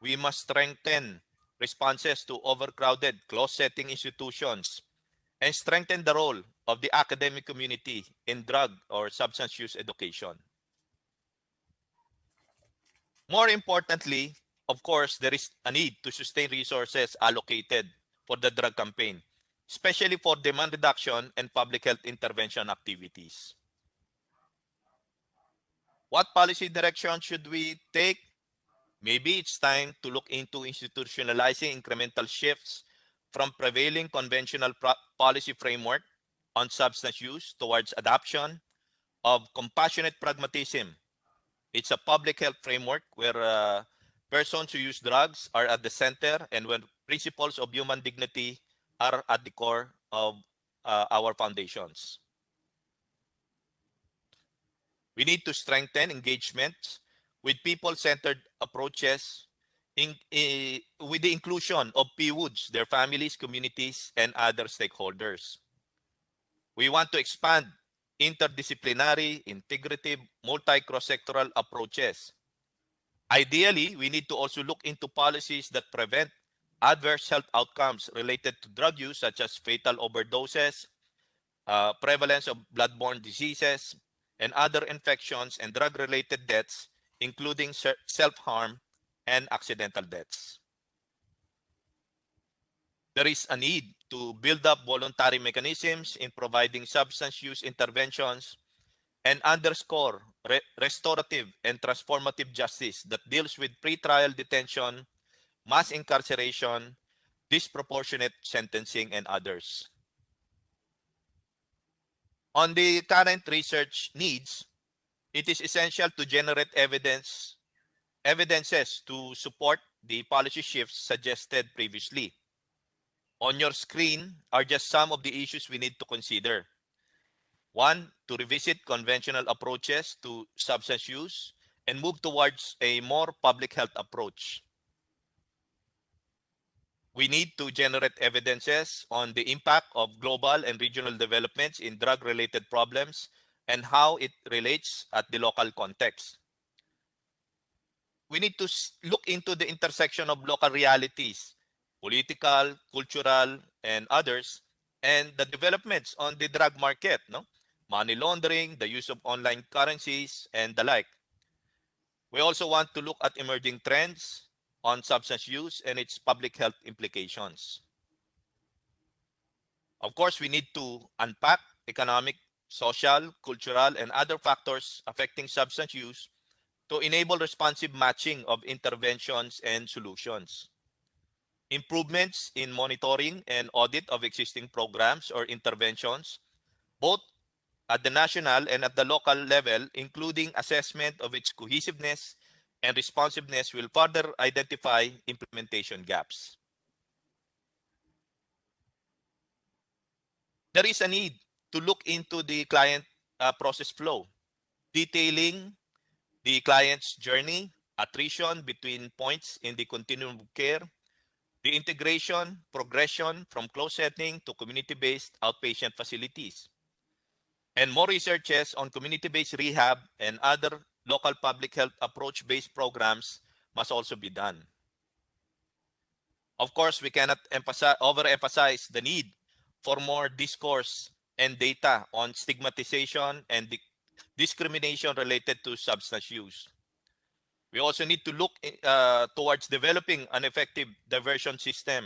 We must strengthen responses to overcrowded closed-setting institutions and strengthen the role of the academic community in drug or substance use education. More importantly, of course, there is a need to sustain resources allocated for the drug campaign, especially for demand reduction and public health intervention activities. What policy direction should we take? Maybe it's time to look into institutionalizing incremental shifts from prevailing conventional policy framework on substance use towards adoption of compassionate pragmatism. It's a public health framework where persons who use drugs are at the center and when principles of human dignity are at the core of our foundations. We need to strengthen engagement with people-centered approaches with the inclusion of PWOODs, their families, communities, and other stakeholders. We want to expand interdisciplinary, integrative, multi-cross-sectoral approaches. Ideally, we need to also look into policies that prevent adverse health outcomes related to drug use, such as fatal overdoses, prevalence of bloodborne diseases, and other infections and drug-related deaths, including self-harm and accidental deaths. There is a need to build up voluntary mechanisms in providing substance use interventions and underscore restorative and transformative justice that deals with pretrial detention, mass incarceration, disproportionate sentencing, and others. On the current research needs, it is essential to generate evidences to support the policy shifts suggested previously. On your screen are just some of the issues we need to consider. One, to revisit conventional approaches to substance use and move towards a more public health approach. We need to generate evidences on the impact of global and regional developments in drug-related problems and how it relates at the local context. We need to look into the intersection of local realities, political, cultural, and others, and the developments on the drug market, money laundering, the use of online currencies, and the like. We also want to look at emerging trends on substance use and its public health implications. Of course, we need to unpack economic, social, cultural, and other factors affecting substance use to enable responsive matching of interventions and solutions. improvements in monitoring and audit of existing programs or interventions, both at the national and at the local level, including assessment of its cohesiveness and responsiveness, will further identify implementation gaps. There is a need to look into the client process flow, detailing the client's journey, attrition between points in the continuum of care, the integration, progression from closed setting to community-based outpatient facilities. And more researches on community-based rehab and other local public health approach-based programs must also be done. Of course, we cannot overemphasize the need for more discourse and data on stigmatization and discrimination related to substance use. We also need to look towards developing an effective diversion system,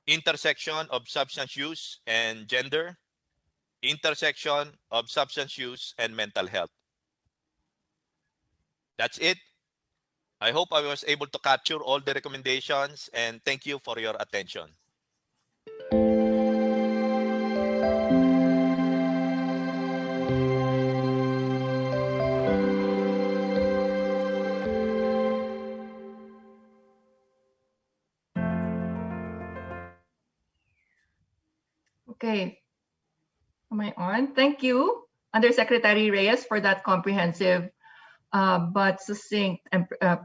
intersection of substance use and gender, intersection of substance use and mental health. That's it. I hope I was able to capture all the recommendations, and thank you for your attention. Okay. Am I on? Thank you, Undersecretary Reyes, for that comprehensive but succinct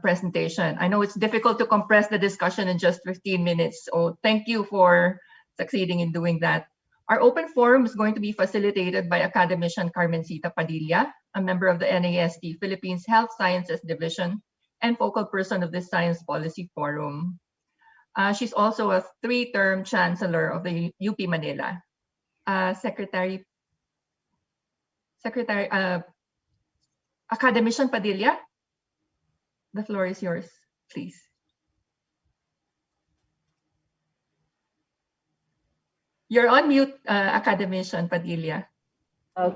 presentation. I know it's difficult to compress the discussion in just 15 minutes, so thank you for succeeding in doing that. Our open forum is going to be facilitated by academician Carmencita Padilla, a member of the NAST Philippines Health Sciences Division and focal person of the Science Policy Forum. She's also a 3-term chancellor of the UP Manila. Academician Padilla, the floor is yours, please. You're on mute, Academician Padilla.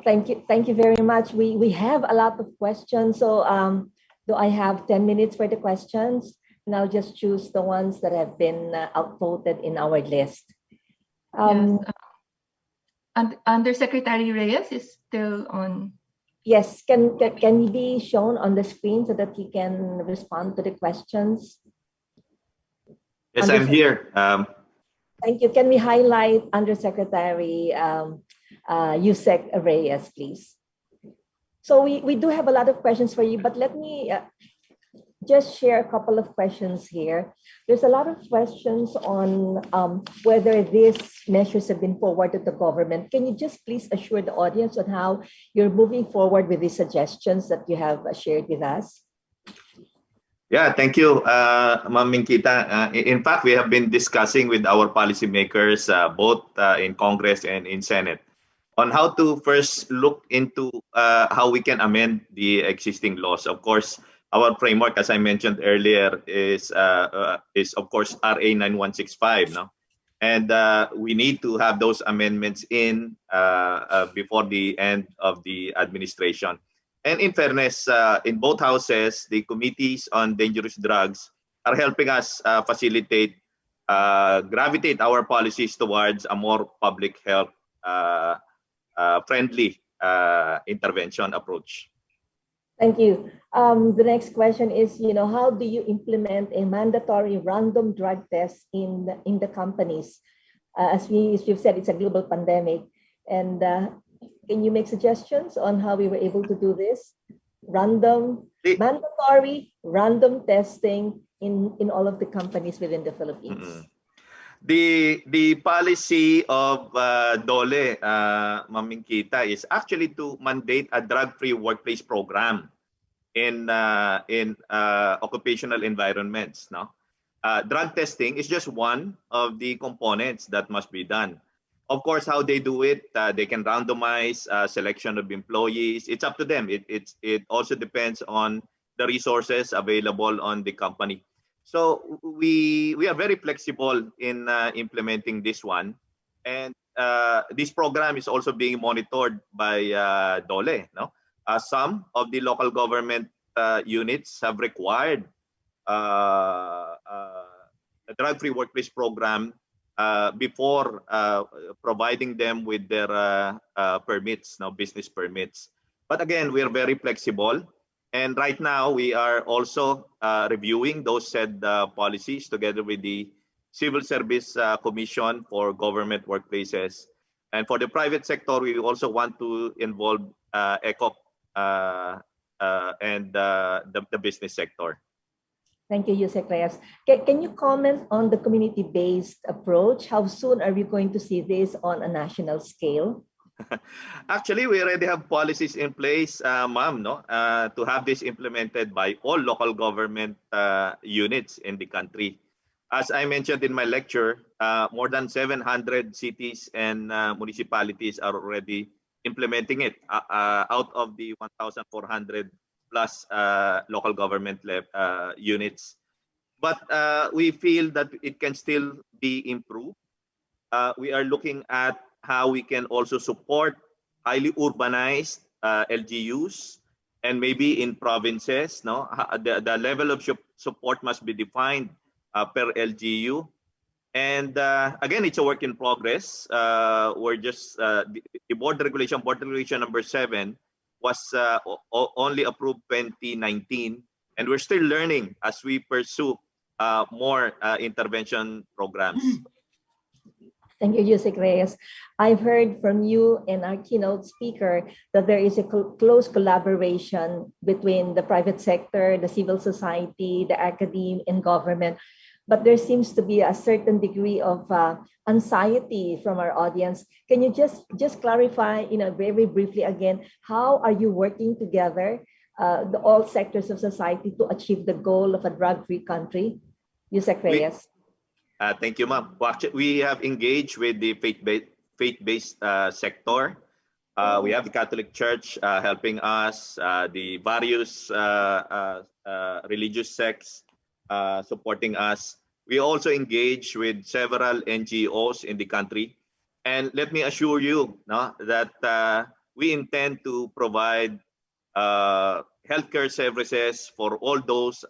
Thank you very much. We have a lot of questions, so do I have 10 minutes for the questions? And I'll just choose the ones that have been outvoted in our list. Yes. Undersecretary Reyes is still on. Yes, can he be shown on the screen so that he can respond to the questions? Yes, I'm here. Thank you. Can we highlight Undersecretary Yusek Reyes, please? So we do have a lot of questions for you, but let me just share a couple of questions here. There's a lot of questions on whether these measures have been forwarded to the government. Can you just please assure the audience on how you're moving forward with these suggestions that you have shared with us? Yeah, thank you, Ma'am Minkita. In fact, we have been discussing with our policymakers, both in Congress and in Senate, on how to first look into how we can amend the existing laws. Of course, our framework, as I mentioned earlier, is of course RA 9165, no? And we need to have those amendments in before the end of the administration. And in fairness, in both houses, the committees on dangerous drugs are helping us facilitate, gravitate our policies towards a more public health friendly intervention approach. Thank you. The next question is, how do you implement a mandatory random drug test in the companies? As you've said, it's a global pandemic. And can you make suggestions on how we were able to do this? Mandatory random testing in all of the companies within the Philippines. Mm-hmm. The policy of DOLE, Ma'am Minkita, is actually to mandate a drug-free workplace program in occupational environments. No, drug testing is just one of the components that must be done. Of course, how they do it, they can randomize selection of employees. It's up to them. It also depends on the resources available on the company. So we are very flexible in implementing this one, and this program is also being monitored by DOLE. No, some of the local government units have required drug-free workplace program before providing them with their permits, now business permits. But again, we are very flexible. And right now, we are also reviewing those said policies together with the Civil Service Commission for government workplaces. And for the private sector, we also want to involve ECOP and the business sector. Thank you, Yusek Reyes. Can you comment on the community-based approach? How soon are we going to see this on a national scale? Actually, we already have policies in place, ma'am, no, to have this implemented by all local government units in the country. As I mentioned in my lecture, more than 700 cities and municipalities are already implementing it out of the 1,400 plus local government units. But we feel that it can still be improved. We are looking at how we can also support highly urbanized LGUs and maybe in provinces. No, the level of support must be defined per LGU. And again, it's a work in progress. We're just the board regulation number 7 was only approved 2019, and we're still learning as we pursue more intervention programs. Thank you, Yusek Reyes. I've heard from you and our keynote speaker that there is a close collaboration between the private sector, the civil society, the academia, and government. But there seems to be a certain degree of anxiety from our audience. Can you just clarify, very briefly again, how are you working together, all sectors of society, to achieve the goal of a drug-free country? Yusek Reyes. Thank you, ma'am. Well, actually, we have engaged with the faith-based sector. We have the Catholic Church helping us, the various religious sects supporting us. We also engage with several NGOs in the country. And let me assure you that we intend to provide healthcare services for all those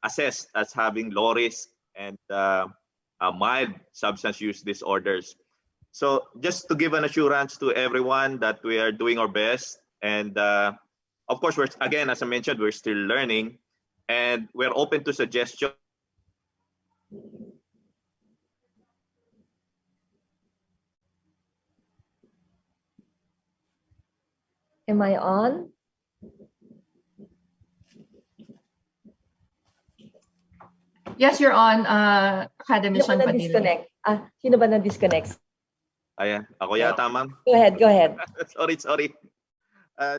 assessed as having low risk and mild substance use disorders. So just to give an assurance to everyone that we are doing our best. And of course, again, as I mentioned, we're still learning and we're open to suggestions. Am I on? Yes, you're on, Academician Padilla. Disconnect. Sino ba na-disconnect? Ayan, ako yata, ma'am. Go ahead. Sorry.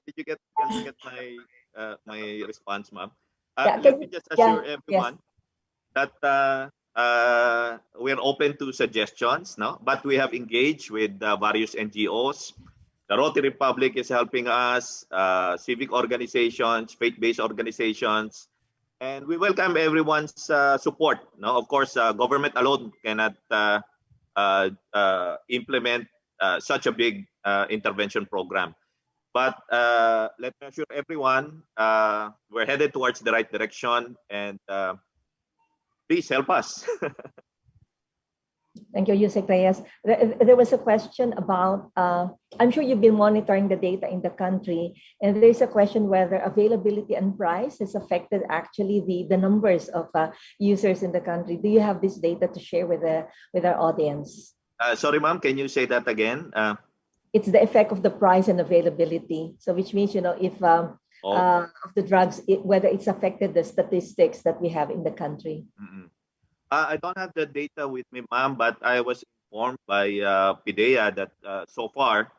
Did you get my response, ma'am? Let me just assure everyone that we're open to suggestions, no? But we have engaged with various NGOs. The Rotary Republic is helping us, civic organizations, faith-based organizations, and we welcome everyone's support. No, of course, government alone cannot implement such a big intervention program. But let me assure everyone, we're headed towards the right direction, and please help us. Thank you, Yusek Reyes. There was a question about, I'm sure you've been monitoring the data in the country, and there's a question whether availability and price has affected actually the numbers of users in the country. Do you have this data to share with our audience? Sorry, ma'am, can you say that again? It's the effect of the price and availability. So which means, if of the drugs, whether it's affected the statistics that we have in the country. Mm-hmm. I don't have the data with me, ma'am, but I was informed by PIDEA that so far,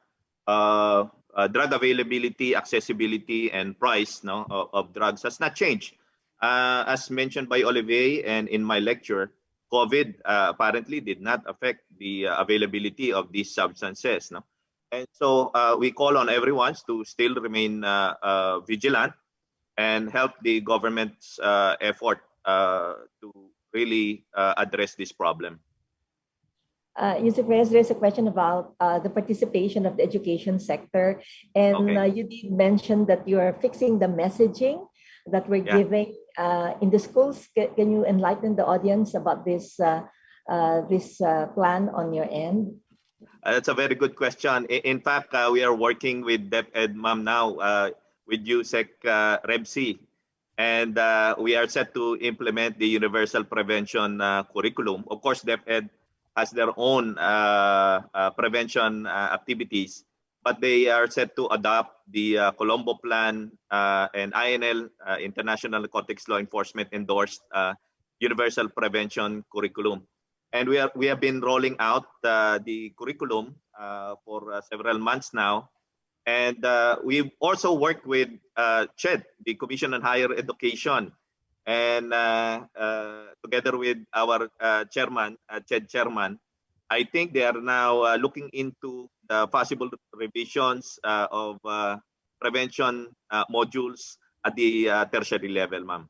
drug availability, accessibility, and price of drugs has not changed. As mentioned by Olivier and in my lecture, COVID apparently did not affect the availability of these substances. No? And so we call on everyone to still remain vigilant and help the government's effort to really address this problem. Yusek Reyes, there's a question about the participation of the education sector. And you did mention that you are fixing the messaging that we're giving in the schools, can you enlighten the audience about this plan on your end? That's a very good question. In fact, we are working with DepEd Ma'am now with USEC REBC, and we are set to implement the universal prevention curriculum. Of course, DepEd has their own prevention activities, but they are set to adopt the Colombo Plan and INL, International Narcotics Law Enforcement endorsed universal prevention curriculum. And we have been rolling out the curriculum for several months now. And we've also worked with CHED, the Commission on Higher Education, and together with our chairman, CHED chairman, I think they are now looking into the possible revisions of prevention modules at the tertiary level, ma'am.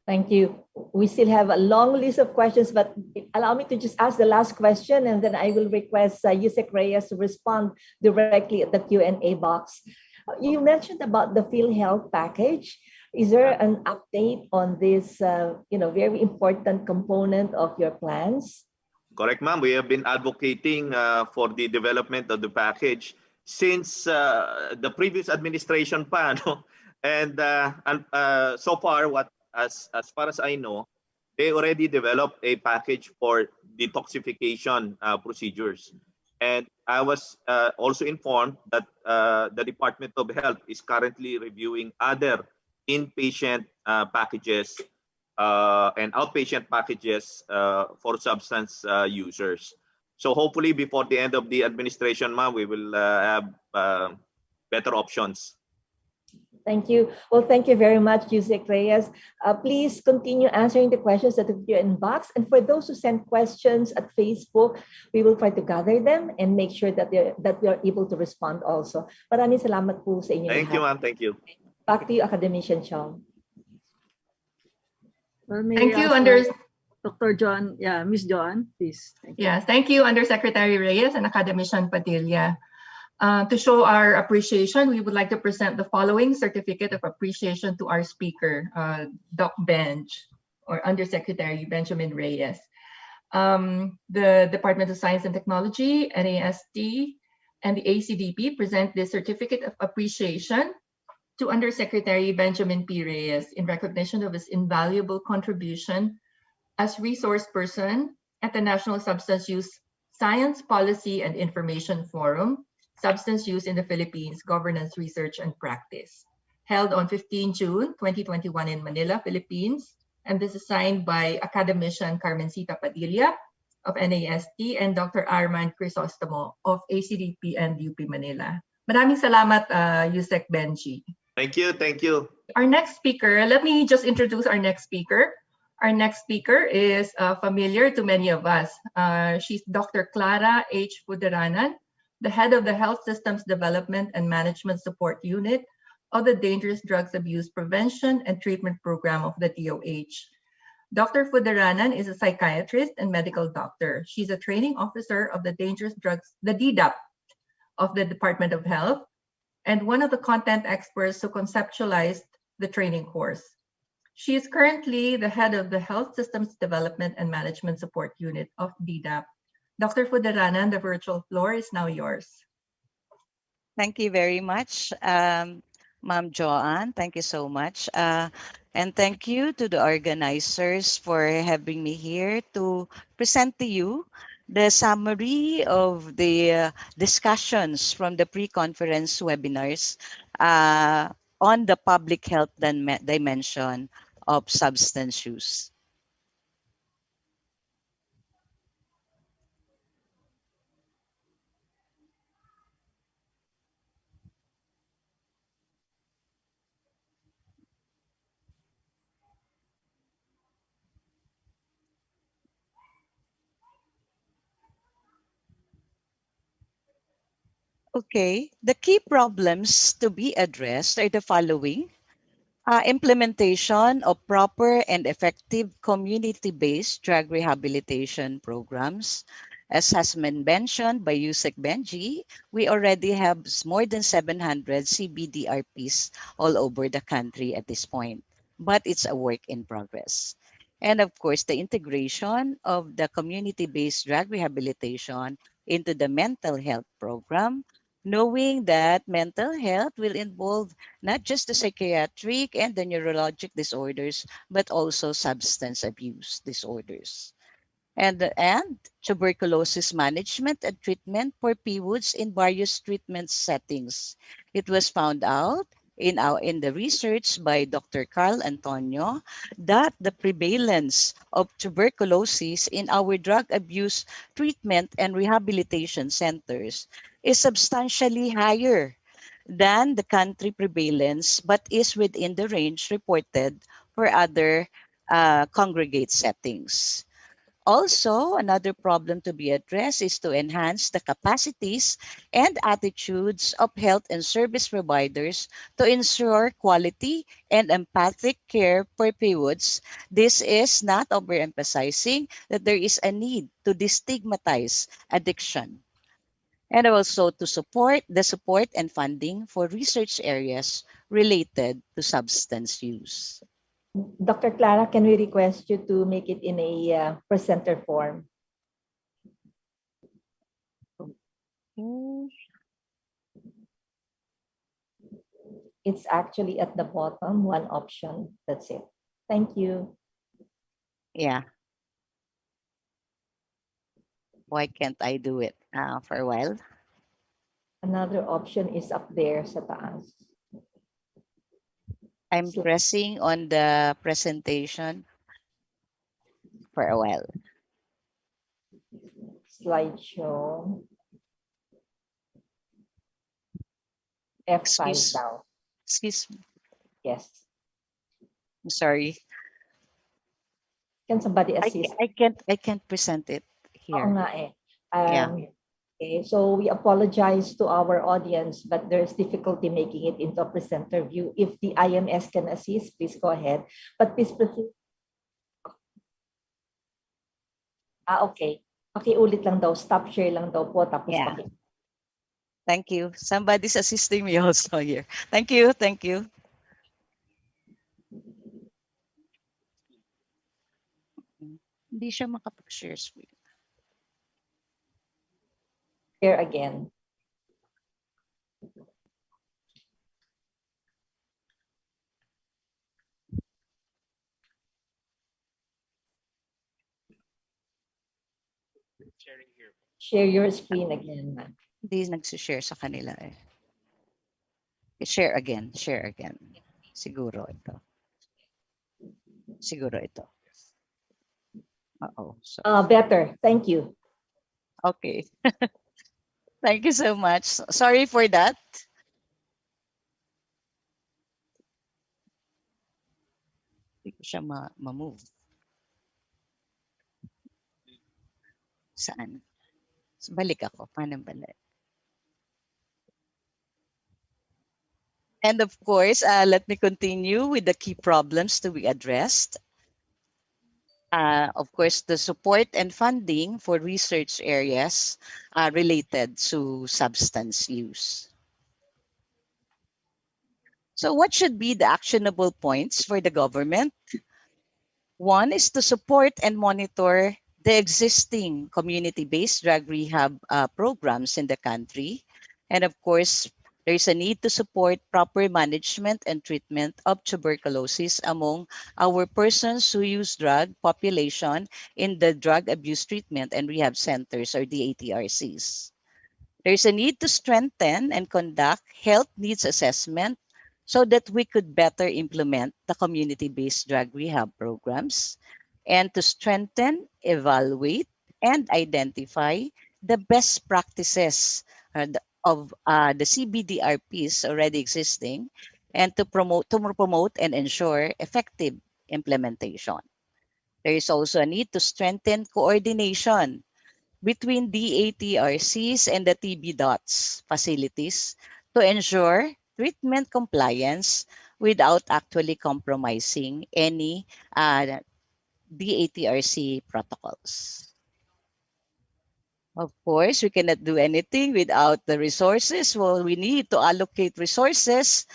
Thank you. We still have a long list of questions, but allow me to just ask the last question, and then I will request Yusek Reyes to respond directly at the Q&A box. You mentioned about the PhilHealth package. Is there an update on this, very important component of your plans? Correct, ma'am. We have been advocating for the development of the package since the previous administration pa, no? And so far, as far as I know, they already developed a package for detoxification procedures. And I was also informed that the Department of Health is currently reviewing other inpatient packages and outpatient packages for substance users. So hopefully before the end of the administration, ma'am, we will have better options. Thank you. Well, thank you very much, Yusek Reyes. Please continue answering the questions that appear in box. And for those who send questions at Facebook, we will try to gather them and make sure that we are able to respond also. Maraming salamat po sa inyo. Thank you, ma'am. Thank you. Back to you, Academician Chong. Well, Thank you, Dr. John. Yeah, Miss John, please. Thank you. Yes, thank you, Undersecretary Reyes and Academician Padilla. To show our appreciation, we would like to present the following certificate of appreciation to our speaker, Doc Benj, or Undersecretary Benjamin Reyes. The Department of Science and Technology, NAST, and the ACDP present this certificate of appreciation to Undersecretary Benjamin P. Reyes in recognition of his invaluable contribution as resource person at the National Substance Use Science, Policy, and Information Forum, Substance Use in the Philippines, Governance, Research, and Practice, held on 15 June 2021 in Manila, Philippines. And this is signed by Academician Carmencita Padilla of NAST and Dr. Armand Crisostomo of ACDP and UP Manila. Maraming salamat, Yusek Benji. Thank you. Thank you. Our next speaker, let me just introduce our next speaker. Our next speaker is familiar to many of us. She's Dr. Clara H. Puderanan, the head of the Health Systems Development and Management Support Unit of the Dangerous Drugs Abuse Prevention and Treatment Program of the DOH. Dr. Puderanan is a psychiatrist and medical doctor. She's a training officer of the Dangerous Drugs, the DDAP of the Department of Health, and one of the content experts who conceptualized the training course. She is currently the head of the Health Systems Development and Management Support Unit of DDAP. Dr. Puderanan, the virtual floor is now yours. Thank you very much, Ma'am Joanne. Thank you so much. And thank you to the organizers for having me here to present to you the summary of the discussions from the pre-conference webinars on the public health dimension of substance use. Okay, the key problems to be addressed are the following. Implementation of proper and effective community-based drug rehabilitation programs. As has been mentioned by Yusek Benji, we already have more than 700 CBDRPs all over the country at this point. but it's a work in progress. And of course, the integration of the community-based drug rehabilitation into the mental health program, knowing that mental health will involve not just the psychiatric and the neurologic disorders, but also substance abuse disorders. And tuberculosis management and treatment for PWODs in various treatment settings. It was found out in the research by Dr. Carl Antonio that the prevalence of tuberculosis in our drug abuse treatment and rehabilitation centers is substantially higher than the country prevalence, but is within the range reported for other congregate settings. Also, another problem to be addressed is to enhance the capacities and attitudes of health and service providers to ensure quality and empathic care for PWODs. This is not overemphasizing that there is a need to destigmatize addiction, and also to support and funding for research areas related to substance use. Dr. Clara, can we request you to make it in a presenter form? It's actually at the bottom, one option. That's it. Thank you. Yeah. Why can't I do it for a while? Another option is up there sa taas. I'm pressing on the presentation for a while. Slideshow. F5 down. Excuse me. Yes. I'm sorry. Can somebody assist? I can't present it here. Oo nga eh. Yeah. Okay, so we apologize to our audience, but there's difficulty making it into a presenter view. If the IMS can assist, please go ahead. But please proceed. Okay. Pakiulit lang daw. Stop share lang daw po. Tapos Yeah. Thank you. Somebody's assisting me also here. Thank you. Thank you. Hindi siya makapag-share screen. Share again. Share your screen again, ma'am. Hindi nagsishare sa kanila eh. Share again. Share again. Siguro ito. So. Better. Thank you. Okay. Thank you so much. Sorry for that. Hindi ko siya ma-move. Saan? Balik ako. Paano balik? And of course, let me continue with the key problems to be addressed. Of course, the support and funding for research areas related to substance use. So what should be the actionable points for the government? One is to support and monitor the existing community-based drug rehab programs in the country. And of course, there is a need to support proper management and treatment of tuberculosis among our persons who use drug population in the drug abuse treatment and rehab centers, or DATRCs. There is a need to strengthen and conduct health needs assessment so that we could better implement the community-based drug rehab programs, and to strengthen, evaluate, and identify the best practices of the CBDRPs already existing, and to promote and ensure effective implementation. There is also a need to strengthen coordination between DATRCs and the TB-DOTS facilities to ensure treatment compliance without actually compromising any DATRC protocols. Of course, we cannot do anything without the resources. Well, we need to allocate resources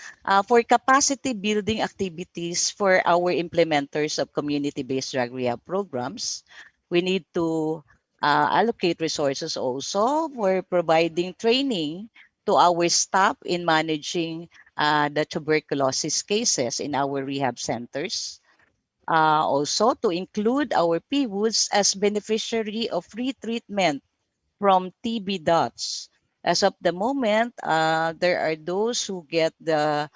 for capacity building activities for our implementers of community-based drug rehab programs. We need to allocate resources also for providing training to our staff in managing the tuberculosis cases in our rehab centers. Also, to include our PWOOds as beneficiary of free treatment from TB dots. As of the moment, there are those who get the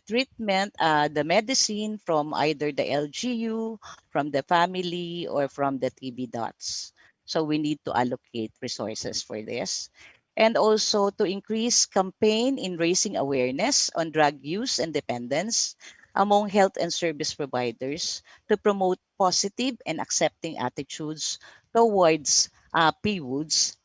treatment, the medicine from either the LGU, from the family, or from the TB dots. So we need to allocate resources for this. And also to increase campaign in raising awareness on drug use and dependence among health and service providers to promote positive and accepting attitudes towards PWOOds,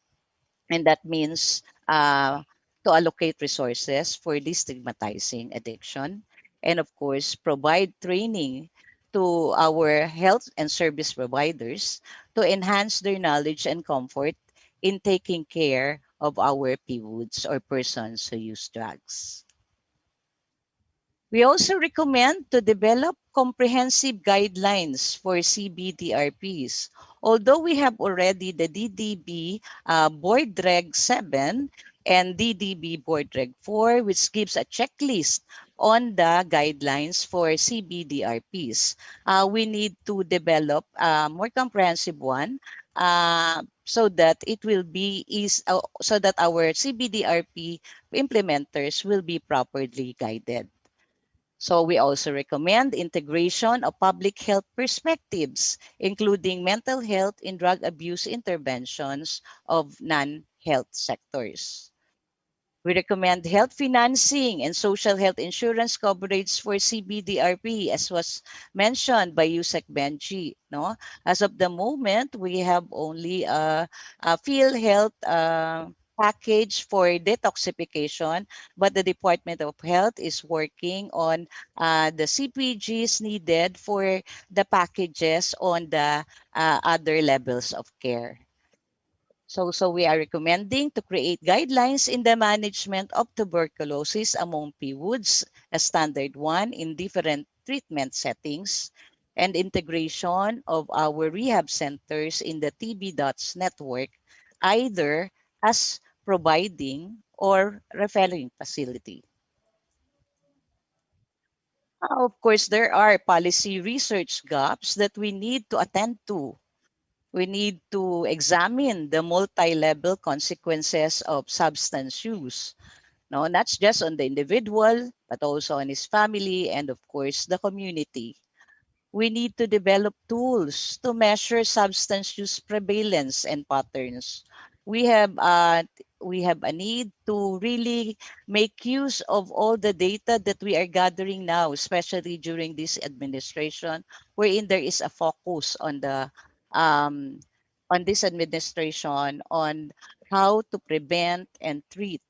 and that means to allocate resources for destigmatizing addiction, and of course, provide training to our health and service providers to enhance their knowledge and comfort in taking care of our PWOOds or persons who use drugs. We also recommend to develop comprehensive guidelines for CBDRPs. Although we have already the DDB Board Reg 7 and DDB Board Reg 4, which gives a checklist on the guidelines for CBDRPs. We need to develop a more comprehensive one so that it will be so that our CBDRP implementers will be properly guided. So we also recommend integration of public health perspectives, including mental health in drug abuse interventions of non-health sectors. We recommend health financing and social health insurance coverage for CBDRP, as was mentioned by Yusek Benji. No? As of the moment, we have only a field health package for detoxification, but the Department of Health is working on the CPGs needed for the packages on the other levels of care. So we are recommending to create guidelines in the management of tuberculosis among PWOOds, a standard one in different treatment settings, and integration of our rehab centers in the TB Dots network, either as providing or referring facility. Of course, there are policy research gaps that we need to attend to. We need to examine the multi-level consequences of substance use. No, not just on the individual, but also on his family and of course the community. We need to develop tools to measure substance use prevalence and patterns. We have a need to really make use of all the data that we are gathering now, especially during this administration, wherein there is a focus on the on this administration on how to prevent and treat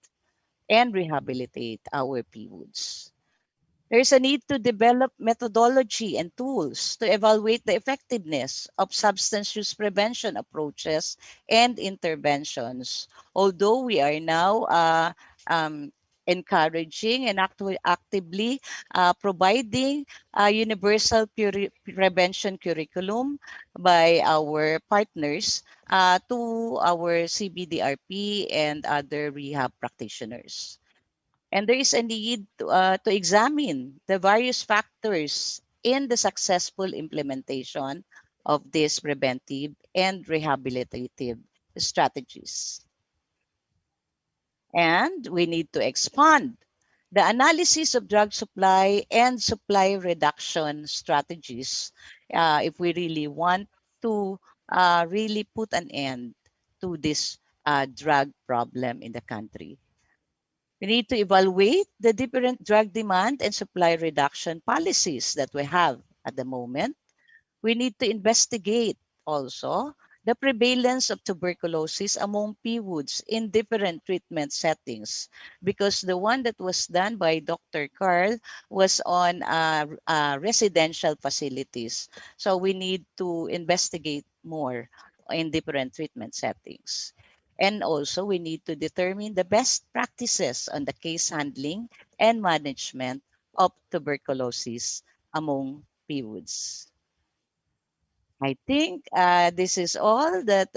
and rehabilitate our PWOOds. There's a need to develop methodology and tools to evaluate the effectiveness of substance use prevention approaches and interventions. Although we are now encouraging and actively providing a universal prevention curriculum by our partners to our CBDRP and other rehab practitioners. And there is a need to examine the various factors in the successful implementation of these preventive and rehabilitative strategies. And we need to expand the analysis of drug supply and supply reduction strategies if we really want to really put an end to this drug problem in the country. We need to evaluate the different drug demand and supply reduction policies that we have at the moment. We need to investigate also the prevalence of tuberculosis among PWOOds in different treatment settings, because the one that was done by Dr. Carl was on residential facilities. So we need to investigate more in different treatment settings. And also, we need to determine the best practices on the case handling and management of tuberculosis among PWODs. I think this is all that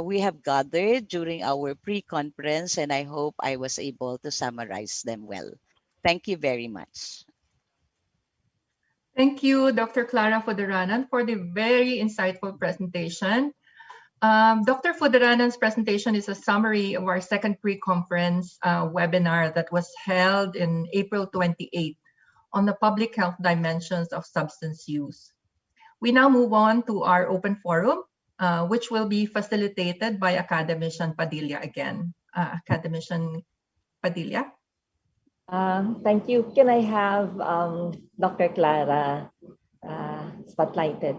we have gathered during our pre-conference, and I hope I was able to summarize them well. Thank you very much. Thank you, Dr. Clara Foderanan, for the very insightful presentation. Dr. Foderanan's presentation is a summary of our second pre-conference webinar that was held in April 28 on the public health dimensions of substance use. We now move on to our open forum, which will be facilitated by Academician Padilla again. Academician Padilla. Thank you. Can I have Dr. Clara spotlighted?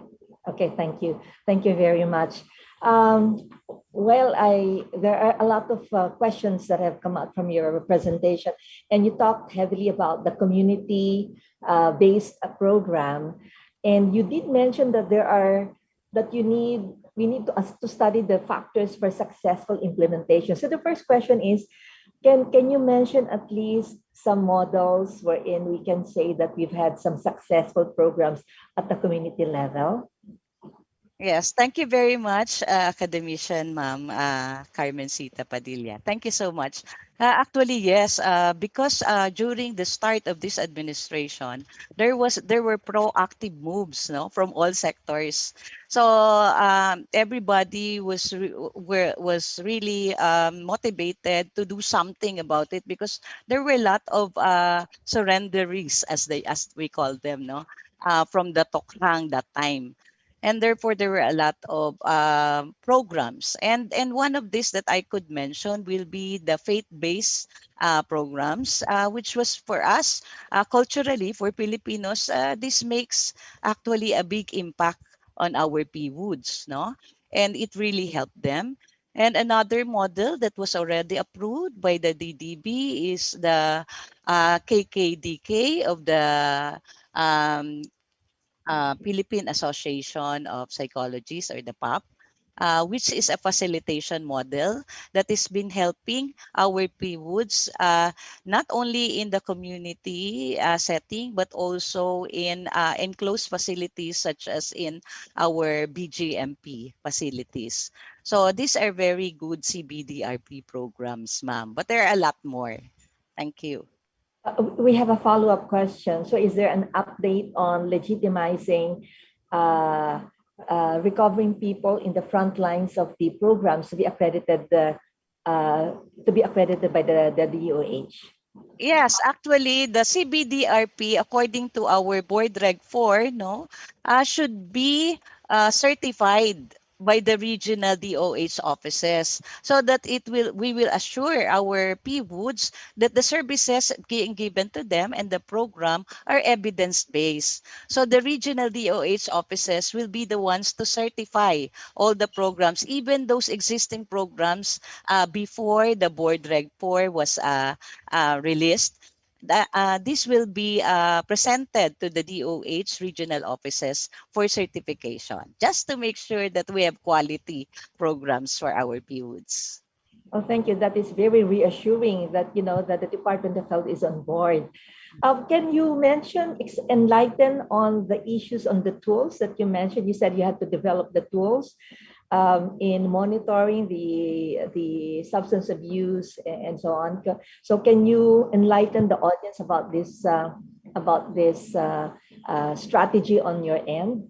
Okay, thank you. Thank you very much. Well, there are a lot of questions that have come out from your presentation, and you talked heavily about the community-based program, and you did mention that we need to study the factors for successful implementation. So the first question is, can you mention at least some models wherein we can say that we've had some successful programs at the community level? Yes, thank you very much, Academician Ma'am Carmencita Padilla. Thank you so much. Actually, yes, because during the start of this administration, there were proactive moves, no, from all sectors. So everybody was really motivated to do something about it, because there were a lot of surrenderies, as we call them, no, from the Tokrang that time. And therefore, there were a lot of programs. And one of these that I could mention will be the faith-based programs, which was for us, culturally, for Filipinos, this makes actually a big impact on our PWODs, no? And it really helped them. And another model that was already approved by the DDB is the KKDK of the Philippine Association of Psychologists, or the PAP, which is a facilitation model that has been helping our PWODs not only in the community setting, but also in enclosed facilities such as in our BGMP facilities. So these are very good CBDRP programs, ma'am, but there are a lot more. Thank you. We have a follow-up question. So is there an update on legitimizing recovering people in the front lines of the programs to be accredited by the DOH? Yes, actually, the CBDRP, according to our Board Reg 4, should be certified by the regional DOH offices, so that we will assure our PWODs that the services being given to them and the program are evidence-based. So the regional DOH offices will be the ones to certify all the programs, even those existing programs before the Board Reg 4 was released. This will be presented to the DOH regional offices for certification, just to make sure that we have quality programs for our PWODs. Oh, thank you. That is very reassuring that that the Department of Health is on board. Can you enlighten on the issues on the tools that you mentioned? You said you had to develop the tools in monitoring the substance abuse and so on. So can you enlighten the audience about this strategy on your end?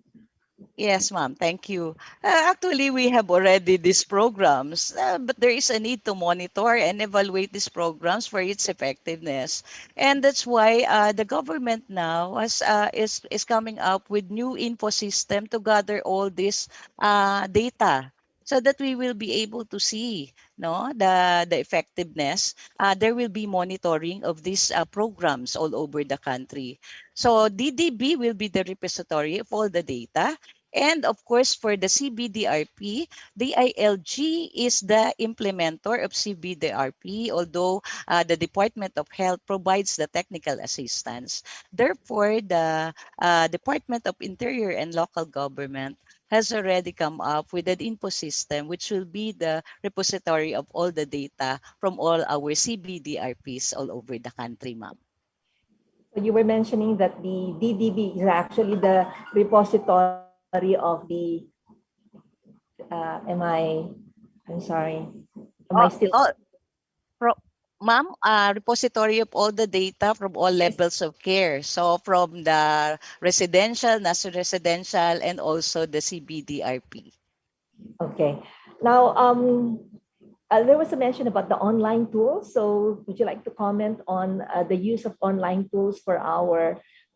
Yes, ma'am. Thank you. Actually, we have already these programs, but there is a need to monitor and evaluate these programs for its effectiveness. And that's why the government now is coming up with new info system to gather all this data, so that we will be able to see the effectiveness. There will be monitoring of these programs all over the country. So DDB will be the repository of all the data. And of course, for the CBDRP, the ILG is the implementer of CBDRP, although the Department of Health provides the technical assistance. Therefore, the Department of Interior and Local Government has already come up with an info system which will be the repository of all the data from all our CBDRPs all over the country, ma'am. So you were mentioning that the DDB is actually the repository of the, I'm sorry, am I still? Ma'am, repository of all the data from all levels of care. So from the residential, non-residential, and also the CBDRP. Okay. Now, there was a mention about the online tools. So would you like to comment on the use of online tools for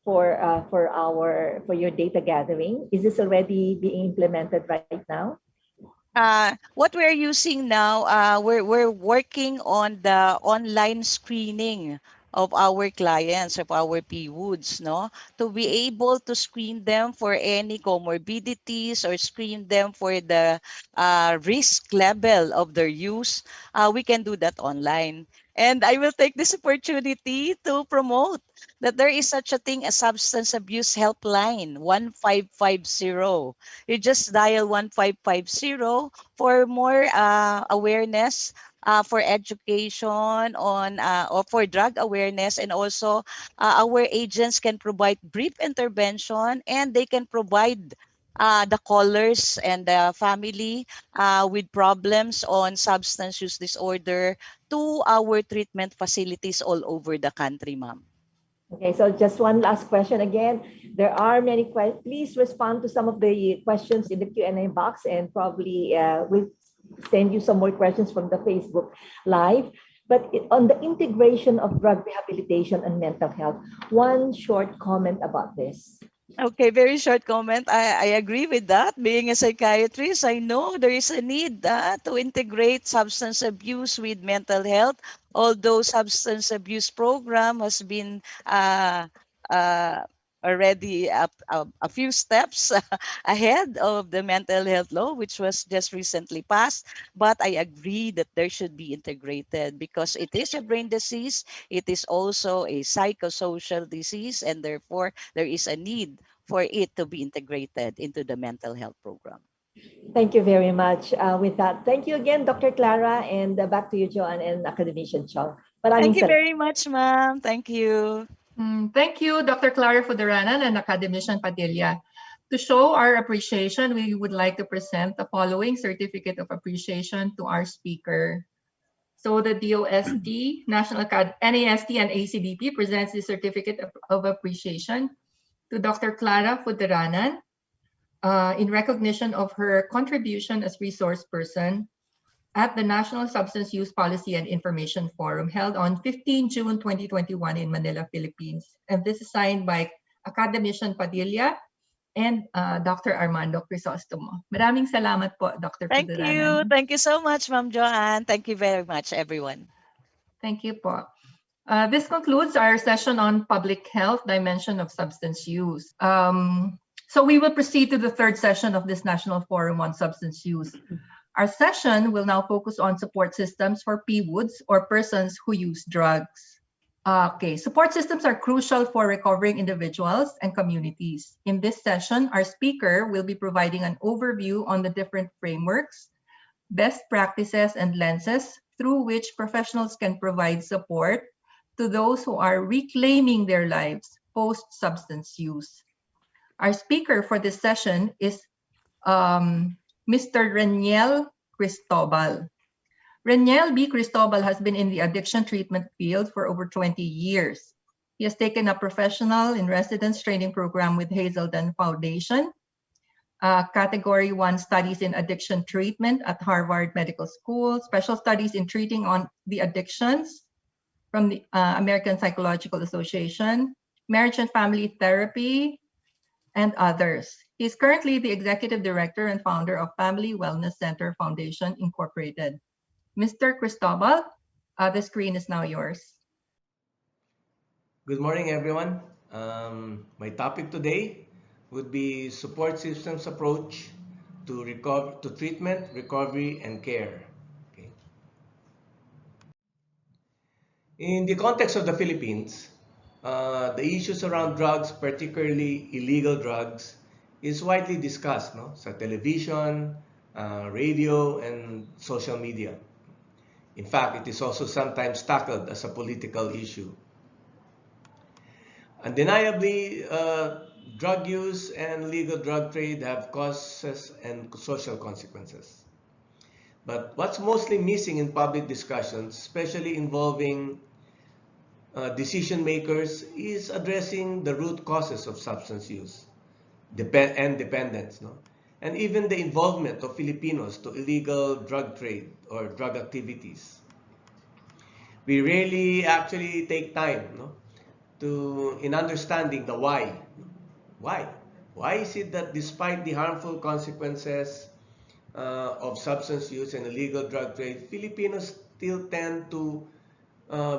your data gathering? Is this already being implemented right now? What we're using now, we're working on the online screening of our clients, of our PWOODs, no? To be able to screen them for any comorbidities or screen them for the risk level of their use, we can do that online. And I will take this opportunity to promote that there is such a thing as substance abuse helpline 1550. You just dial 1550 for more awareness, for education on or for drug awareness, and also our agents can provide brief intervention, and they can provide the callers and the family with problems on substance use disorder to our treatment facilities all over the country, ma'am. Okay, so just one last question again. There are many questions. Please respond to some of the questions in the Q&A box, and probably we'll send you some more questions from the Facebook Live. But on the integration of drug rehabilitation and mental health, one short comment about this. Okay, very short comment. I agree with that. Being a psychiatrist, I know there is a need to integrate substance abuse with mental health. Although substance abuse program has been already a few steps ahead of the mental health law, which was just recently passed. But I agree that there should be integrated because it is a brain disease. It is also a psychosocial disease, and therefore there is a need for it to be integrated into the mental health program. Thank you very much. With that, thank you again, Dr. Clara, and back to you, Joanne and Academician Chong. Thank you very much, ma'am. Thank you. Thank you, Dr. Clara Fuderanan and Academician Padilla. To show our appreciation, we would like to present the following certificate of appreciation to our speaker. So the DOST, NAST, and ACDP presents the certificate of appreciation to Dr. Clara Fuderanan in recognition of her contribution as resource person at the National Substance Use Policy and Information Forum held on 15 June 2021 in Manila, Philippines. And this is signed by Academician Padilla and Dr. Armando Crisostomo. Maraming salamat po, Dr. Thank Fuderanan. you. Thank you so much, Ma'am Joanne. Thank you very much, everyone. Thank you po. This concludes our session on public health dimension of substance use. So we will proceed to the third session of this National Forum on Substance Use. Our session will now focus on support systems for PWOODs, or persons who use drugs. Okay, support systems are crucial for recovering individuals and communities. In this session, our speaker will be providing an overview on the different frameworks, best practices, and lenses through which professionals can provide support to those who are reclaiming their lives post-substance use. Our speaker for this session is Mr. Reniel Cristobal. Reniel B. Cristobal has been in the addiction treatment field for over 20 years. He has taken a professional in residence training program with Hazelden Foundation, Category 1 studies in addiction treatment at Harvard Medical School, special studies in treating on the addictions from the American Psychological Association, marriage and family therapy, and others. He is currently the executive director and founder of Family Wellness Center Foundation, Incorporated. Mr. Cristobal, the screen is now yours. Good morning, everyone. My topic today would be support systems approach to treatment, recovery, and care. Okay. In the context of the Philippines, the issues around drugs, particularly illegal drugs, is widely discussed, no, sa television, radio, and social media. In fact, it is also sometimes tackled as a political issue. Undeniably, drug use and legal drug trade have causes and social consequences. But what's mostly missing in public discussions, especially involving decision makers, is addressing the root causes of substance use and dependence, no? And even the involvement of Filipinos to illegal drug trade or drug activities. We rarely actually take time, no, in understanding the why. Why? Why is it that despite the harmful consequences of substance use and illegal drug trade, Filipinos still tend to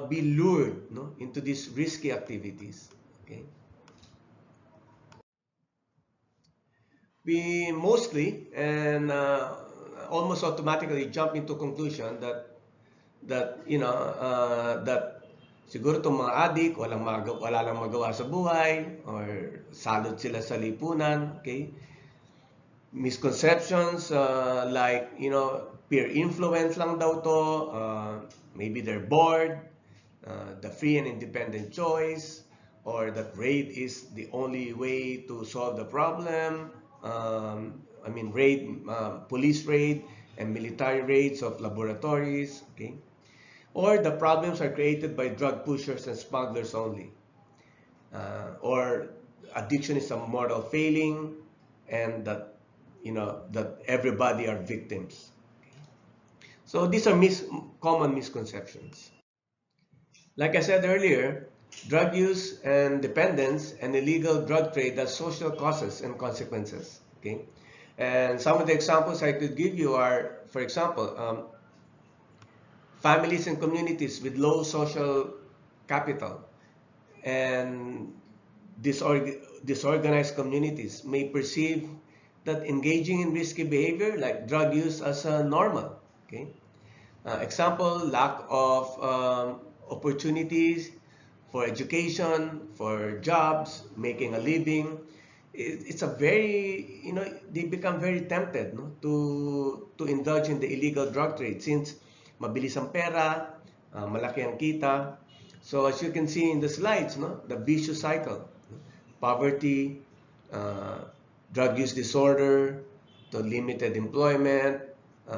be lured, no, into these risky activities? Okay. We mostly and almost automatically jump into conclusion that that siguro itong mga adik wala lang magawa sa buhay or salot sila sa lipunan, okay? Misconceptions like peer influence lang daw to, maybe they're bored, the free and independent choice, or that raid is the only way to solve the problem. Police raid and military raids of laboratories, okay? Or the problems are created by drug pushers and smugglers only. Or addiction is a moral failing, and that that everybody are victims. So these are common misconceptions. Like I said earlier, drug use and dependence and illegal drug trade has social causes and consequences. Okay, and some of the examples I could give you are, for example, families and communities with low social capital and disorganized communities may perceive that engaging in risky behavior like drug use as normal. Okay, example, lack of opportunities for education, for jobs, making a living. It's a very, they become very tempted, no, to indulge in the illegal drug trade since mabilis ang pera, malaki ang kita. So as you can see in the slides, no, the vicious cycle, poverty, drug use disorder, to limited employment,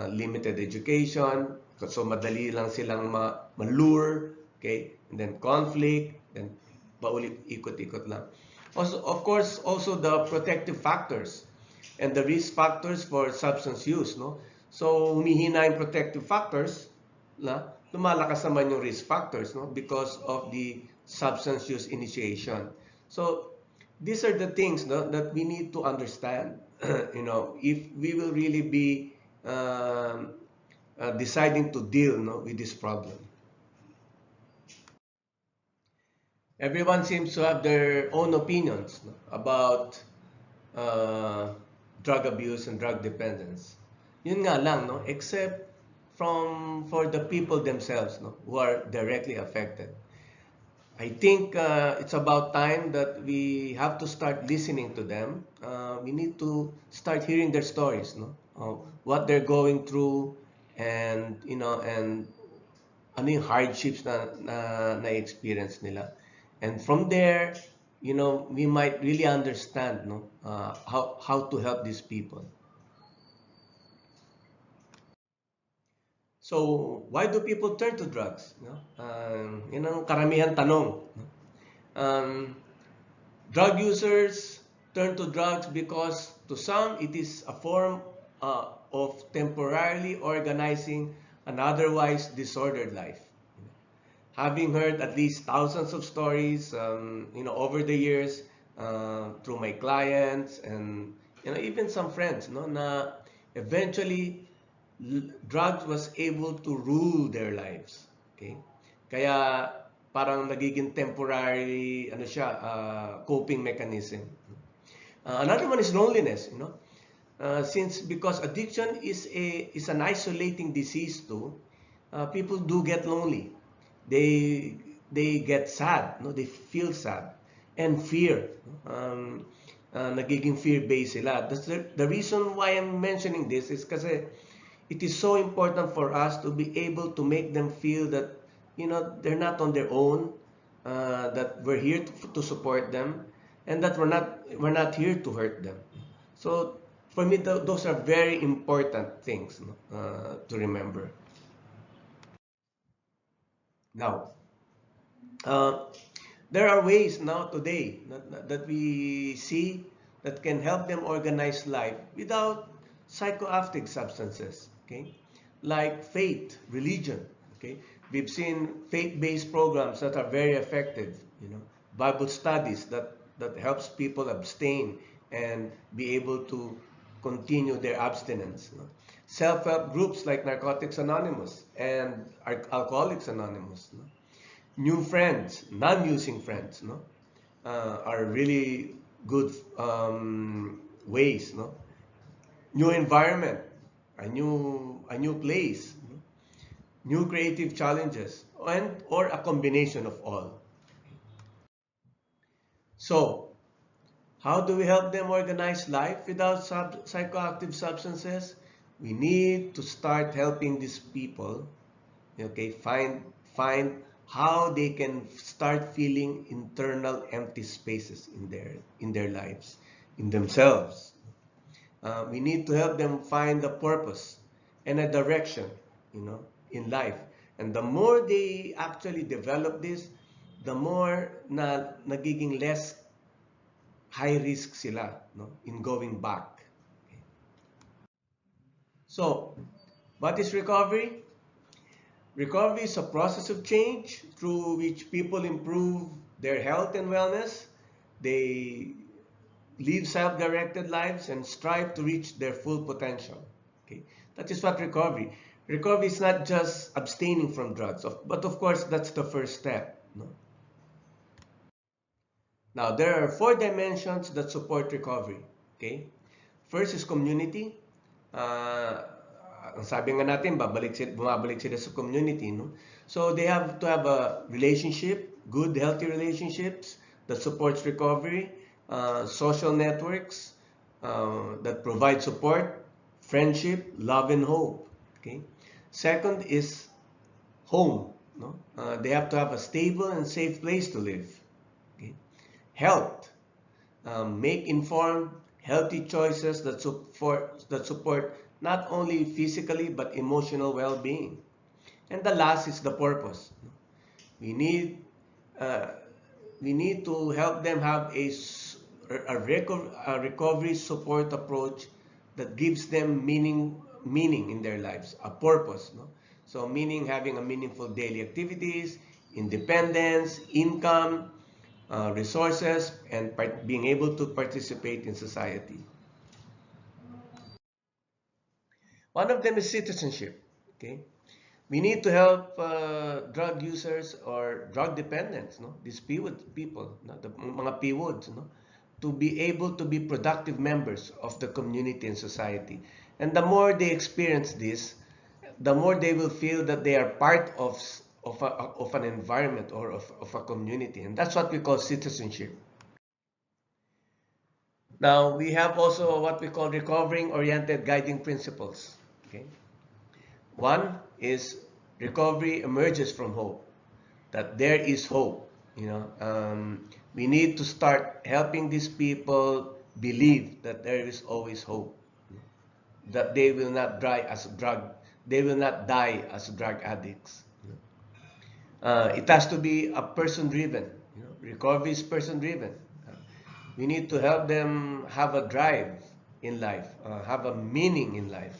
limited education, so madali lang silang malure, okay, and then conflict, then paulit ikot-ikot lang. Also, of course, also the protective factors and the risk factors for substance use, no? So humihina yung protective factors, lumalakas naman yung risk factors, no, because of the substance use initiation. So these are the things, no, that we need to understand, if we will really be deciding to deal, no, with this problem. Everyone seems to have their own opinions, no, about drug abuse and drug dependence. Yun nga lang, no, except for the people themselves, no, who are directly affected. I think it's about time that we have to start listening to them. We need to start hearing their stories, no, what they're going through, and and ano yung hardships na experience nila. And from there, we might really understand, no, how to help these people. So why do people turn to drugs? Yun ang karamihan tanong. Drug users turn to drugs because to some it is a form of temporarily organizing an otherwise disordered life. Having heard at least thousands of stories, over the years, through my clients and even some friends, no, na eventually drugs was able to rule their lives. Okay, kaya parang nagiging temporary, coping mechanism. Another one is loneliness, because addiction is an isolating disease too. People do get lonely. They get sad, they feel sad, and fear. nagiging fear-based sila. The reason why I'm mentioning this is kasi it is so important for us to be able to make them feel that, you know, they're not on their own, that we're here to support them, and that we're not here to hurt them. So for me, those are very important things to remember. Now, there are ways now today that we see that can help them organize life without psychoactive substances, okay? Like faith, religion, okay? We've seen faith-based programs that are very effective, you know, Bible studies that helps people abstain and be able to continue their abstinence. You know? Self-help groups like Narcotics Anonymous and Alcoholics Anonymous. You know? New friends, non-using friends, no, are really good ways, no. New environment, a new place, no? New creative challenges, or a combination of all. So, how do we help them organize life without psychoactive substances? We need to start helping these people, okay, find how they can start feeling internal empty spaces in their lives, in themselves. We need to help them find a purpose and a direction, you know, in life. And the more they actually develop this, the more nagiging less high risk sila, no, in going back. Okay. So, what is recovery? Recovery is a process of change through which people improve their health and wellness. They live self-directed lives and strive to reach their full potential. Okay, that is what recovery. Recovery is not just abstaining from drugs, but of course that's the first step. No? Now there are 4 dimensions that support recovery. Okay, first is community. Ang sabi nga natin, bumabalik sila sa community, no? So they have to have a relationship, good, healthy relationships that supports recovery, social networks that provide support, friendship, love, and hope. Okay. Second is home. No? They have to have a stable and safe place to live. Okay. Health. Make informed, healthy choices that support not only physically but emotional well-being. And the last is the purpose. We need to help them have a recovery support approach that gives them meaning in their lives, a purpose. No? So meaning having a meaningful daily activities, independence, income, resources, and being able to participate in society. One of them is citizenship. Okay, we need to help drug users or drug dependents, no, these people, no, the mga PWODs, no, to be able to be productive members of the community and society. And the more they experience this, the more they will feel that they are part of an environment or of a community, and that's what we call citizenship. Now we have also what we call recovering-oriented guiding principles. Okay, one is recovery emerges from hope, that there is hope. You know, we need to start helping these people believe that there is always hope, that they will not die as drug addicts. It has to be a person-driven. You know, recovery is person-driven. We need to help them have a drive in life, have a meaning in life.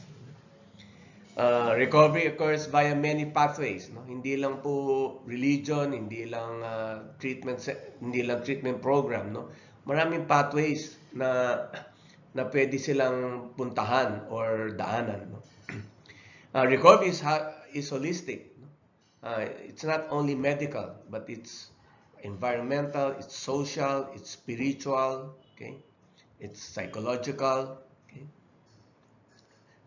Recovery occurs via many pathways. No? Hindi lang po religion, hindi lang treatment program. No? Maraming pathways na pwede silang puntahan or daanan. No? Recovery is holistic. No? It's not only medical, but it's environmental, it's social, it's spiritual, okay? It's psychological. Okay?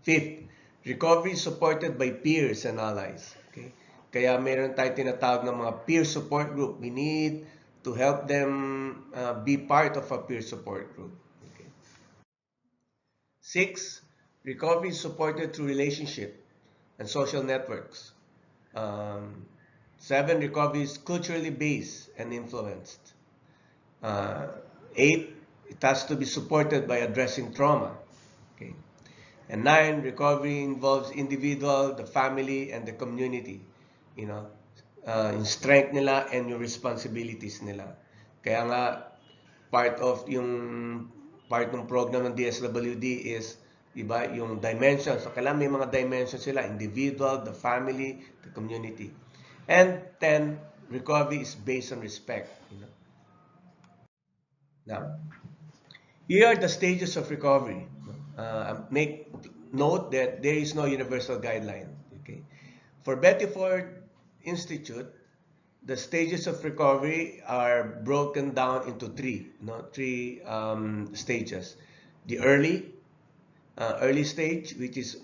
Fifth, recovery is supported by peers and allies. Okay? Kaya meron tayong tinatawag ng mga peer support group. We need to help them be part of a peer support group. 6, recovery is supported through relationship and social networks. 7, recovery is culturally based and influenced. 8, it has to be supported by addressing trauma. Okay. And 9, recovery involves individual, the family, and the community. You know, yung strength nila and yung responsibilities nila. Kaya nga, part ng program ng DSWD is, diba, yung dimensions. So, kailangan may mga dimensions sila, individual, the family, the community. And 10, recovery is based on respect. You know? Now, here are the stages of recovery. Make note that there is no universal guideline. Okay? For Betty Ford Institute, the stages of recovery are broken down into three stages. The early stage, which is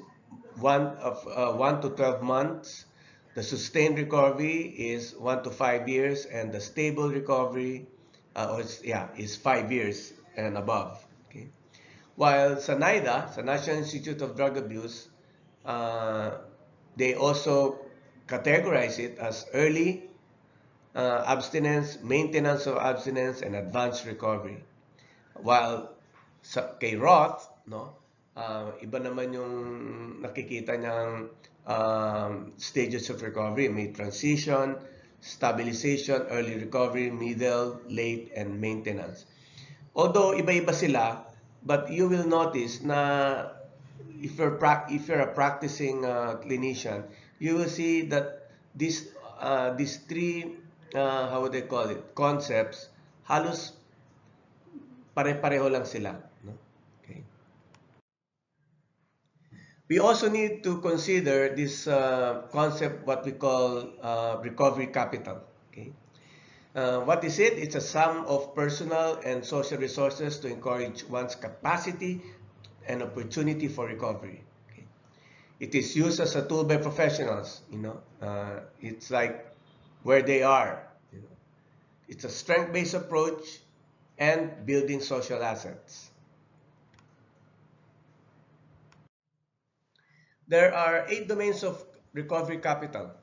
1 to 12 months. The sustained recovery is 1 to 5 years, and the stable recovery is 5 years and above. Okay. While sa NIDA, sa National Institute of Drug Abuse, they also categorize it as early abstinence, maintenance of abstinence, and advanced recovery. While kay Roth, iba naman yung nakikita niyang stages of recovery. May transition, stabilization, early recovery, middle, late, and maintenance. Although iba-iba sila, but you will notice na if you're a practicing clinician, you will see that these three how would I call it, concepts, halos pare-pareho lang sila. No? Okay. We also need to consider this concept, what we call recovery capital. Okay. What is it? It's a sum of personal and social resources to encourage one's capacity and opportunity for recovery. Okay. It is used as a tool by professionals. It's like where they are. It's a strength-based approach and building social assets. There are 8 domains of recovery capital.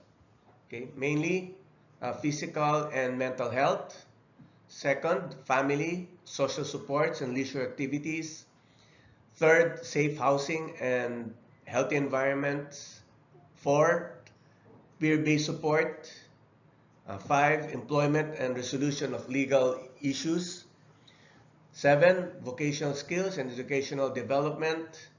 Okay, mainly physical and mental health. Second, family, social supports and leisure activities. Third, safe housing and healthy environments. 4, peer-based support. 5, employment and resolution of legal issues. 7, vocational skills and educational development.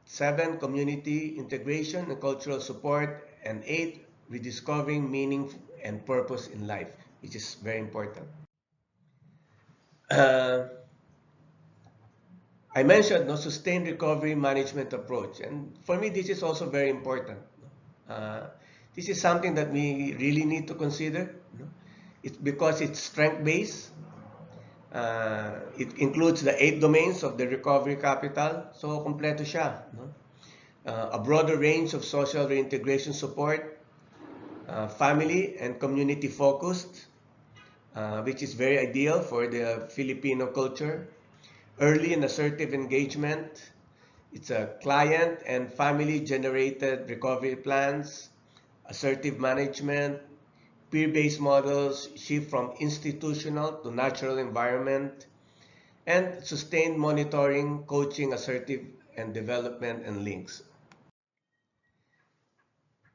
7, community integration and cultural support. And 8, rediscovering meaning and purpose in life, which is very important. I mentioned sustained recovery management approach, and for me this is also very important. This is something that we really need to consider. It's because it's strength-based. It includes the 8 domains of the recovery capital, so kompleto siya. A broader range of social reintegration support, family and community focused, which is very ideal for the Filipino culture. Early and assertive engagement. It's a client and family generated recovery plans, assertive management, peer-based models, shift from institutional to natural environment, and sustained monitoring, coaching, assertive and development, and links.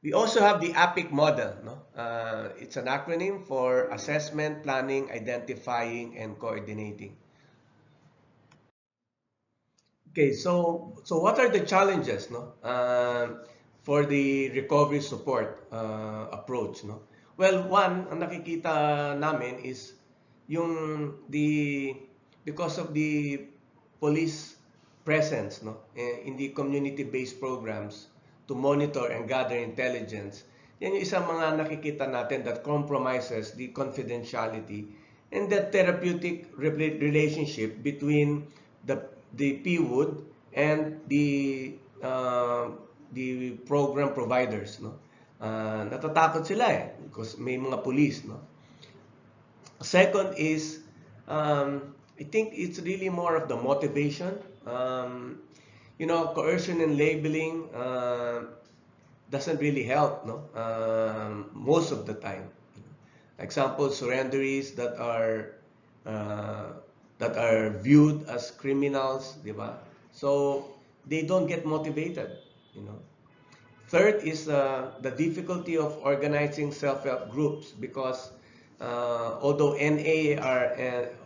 We also have the APIC model. It's an acronym for Assessment, Planning, Identifying, and Coordinating. Okay, so what are the challenges for the recovery support approach? Well, one, ang nakikita namin is because of the police presence in the community-based programs to monitor and gather intelligence. Yan yung isang mga nakikita natin that compromises the confidentiality and the therapeutic relationship between the PWOD and the program providers. Natatakot sila because may mga police. Second is, I think it's really more of the motivation. coercion and labeling doesn't really help, no? Most of the time. Example, surrenderies that are viewed as criminals, di ba? So they don't get motivated, you know. Third is the difficulty of organizing self-help groups because although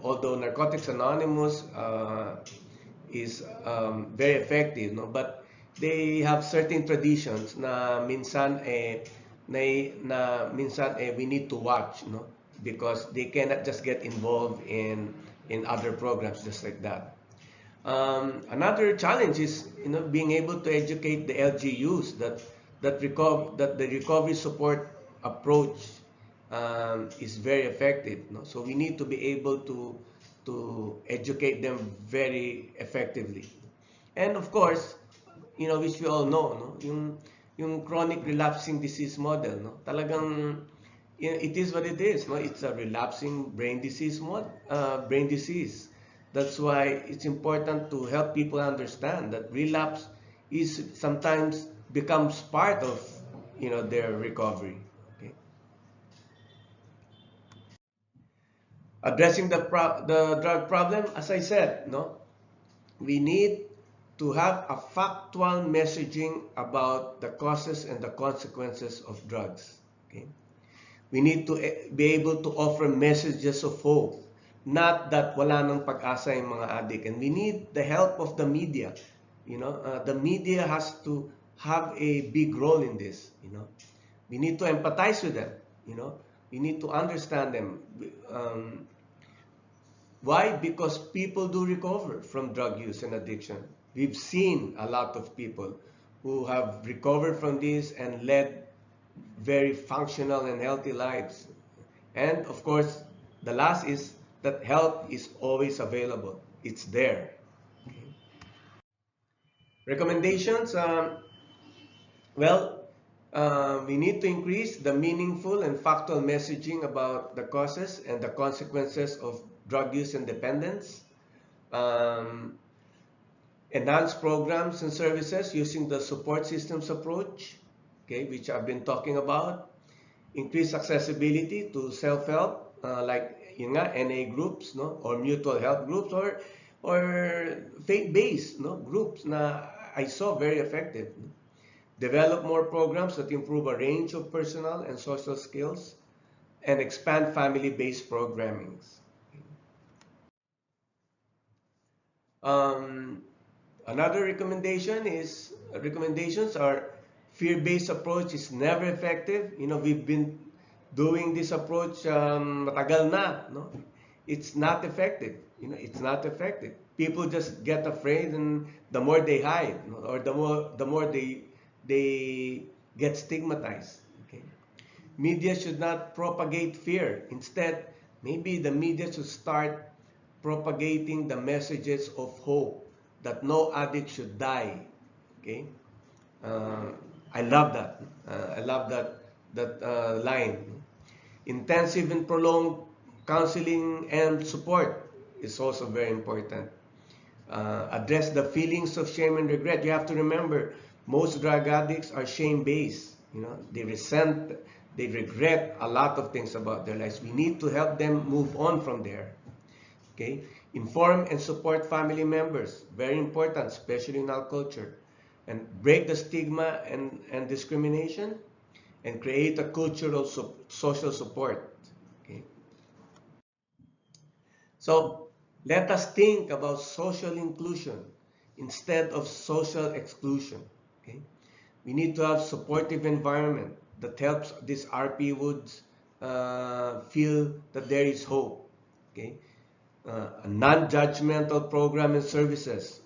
although Narcotics Anonymous is very effective, no, but they have certain traditions na minsan we need to watch, no, because they cannot just get involved in other programs just like that. Another challenge is being able to educate the LGUs that the recovery support approach is very effective. No? So we need to be able to educate them very effectively. And of course, which we all know, no, yung chronic relapsing disease model, no, talagang it is what it is, no. It's a relapsing brain disease brain disease. That's why it's important to help people understand that relapse is sometimes becomes part of their recovery. Okay? Addressing the drug problem, as I said, no, we need to have a factual messaging about the causes and the consequences of drugs. Okay? We need to be able to offer messages of hope, not that wala nang pag-asa yung mga addict. And we need the help of the media. The media has to have a big role in this. We need to empathize with them. We need to understand them. Why? Because people do recover from drug use and addiction. We've seen a lot of people who have recovered from this and led very functional and healthy lives. And of course, the last is that help is always available. It's there. Okay. Recommendations. We need to increase the meaningful and factual messaging about the causes and the consequences of drug use and dependence. Enhance programs and services using the support systems approach, okay, which I've been talking about. Increase accessibility to self-help, like NA groups, no, or mutual help groups, or faith-based, no, groups na I saw very effective. Develop more programs that improve a range of personal and social skills, and expand family-based programming. Another recommendations are fear-based approach is never effective. We've been doing this approach matagal na, no? It's not effective. It's not effective. People just get afraid, and the more they hide, no? Or the more they get stigmatized. Okay? Media should not propagate fear. Instead, maybe the media should start propagating the messages of hope that no addict should die. Okay, I love that. I love that line. Intensive and prolonged counseling and support is also very important. Address the feelings of shame and regret. You have to remember, most drug addicts are shame-based. They resent, they regret a lot of things about their lives. We need to help them move on from there. Okay, inform and support family members, very important, especially in our culture, and break the stigma and discrimination, and create a cultural social support. Okay, so let us think about social inclusion instead of social exclusion. Okay, we need to have supportive environment that helps these RP woods feel that there is hope. Okay. A non-judgmental program and services,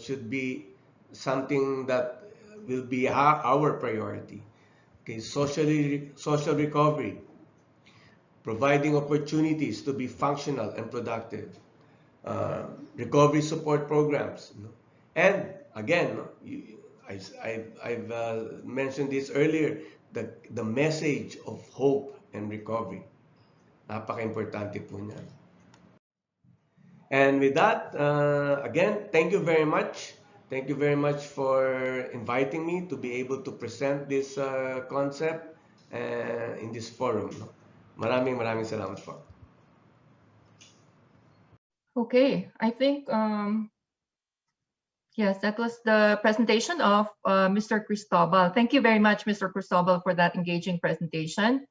should be something that will be our priority. Okay, social recovery, providing opportunities to be functional and productive, recovery support programs, and again, I've mentioned this earlier, the message of hope and recovery. Napaka-importante po niyan. And with that, again, thank you very much. Thank you very much for inviting me to be able to present this concept in this forum. Maraming salamat po. Okay, I think yes, that was the presentation of Mr. Cristobal. Thank you very much, Mr. Cristobal, for that engaging presentation.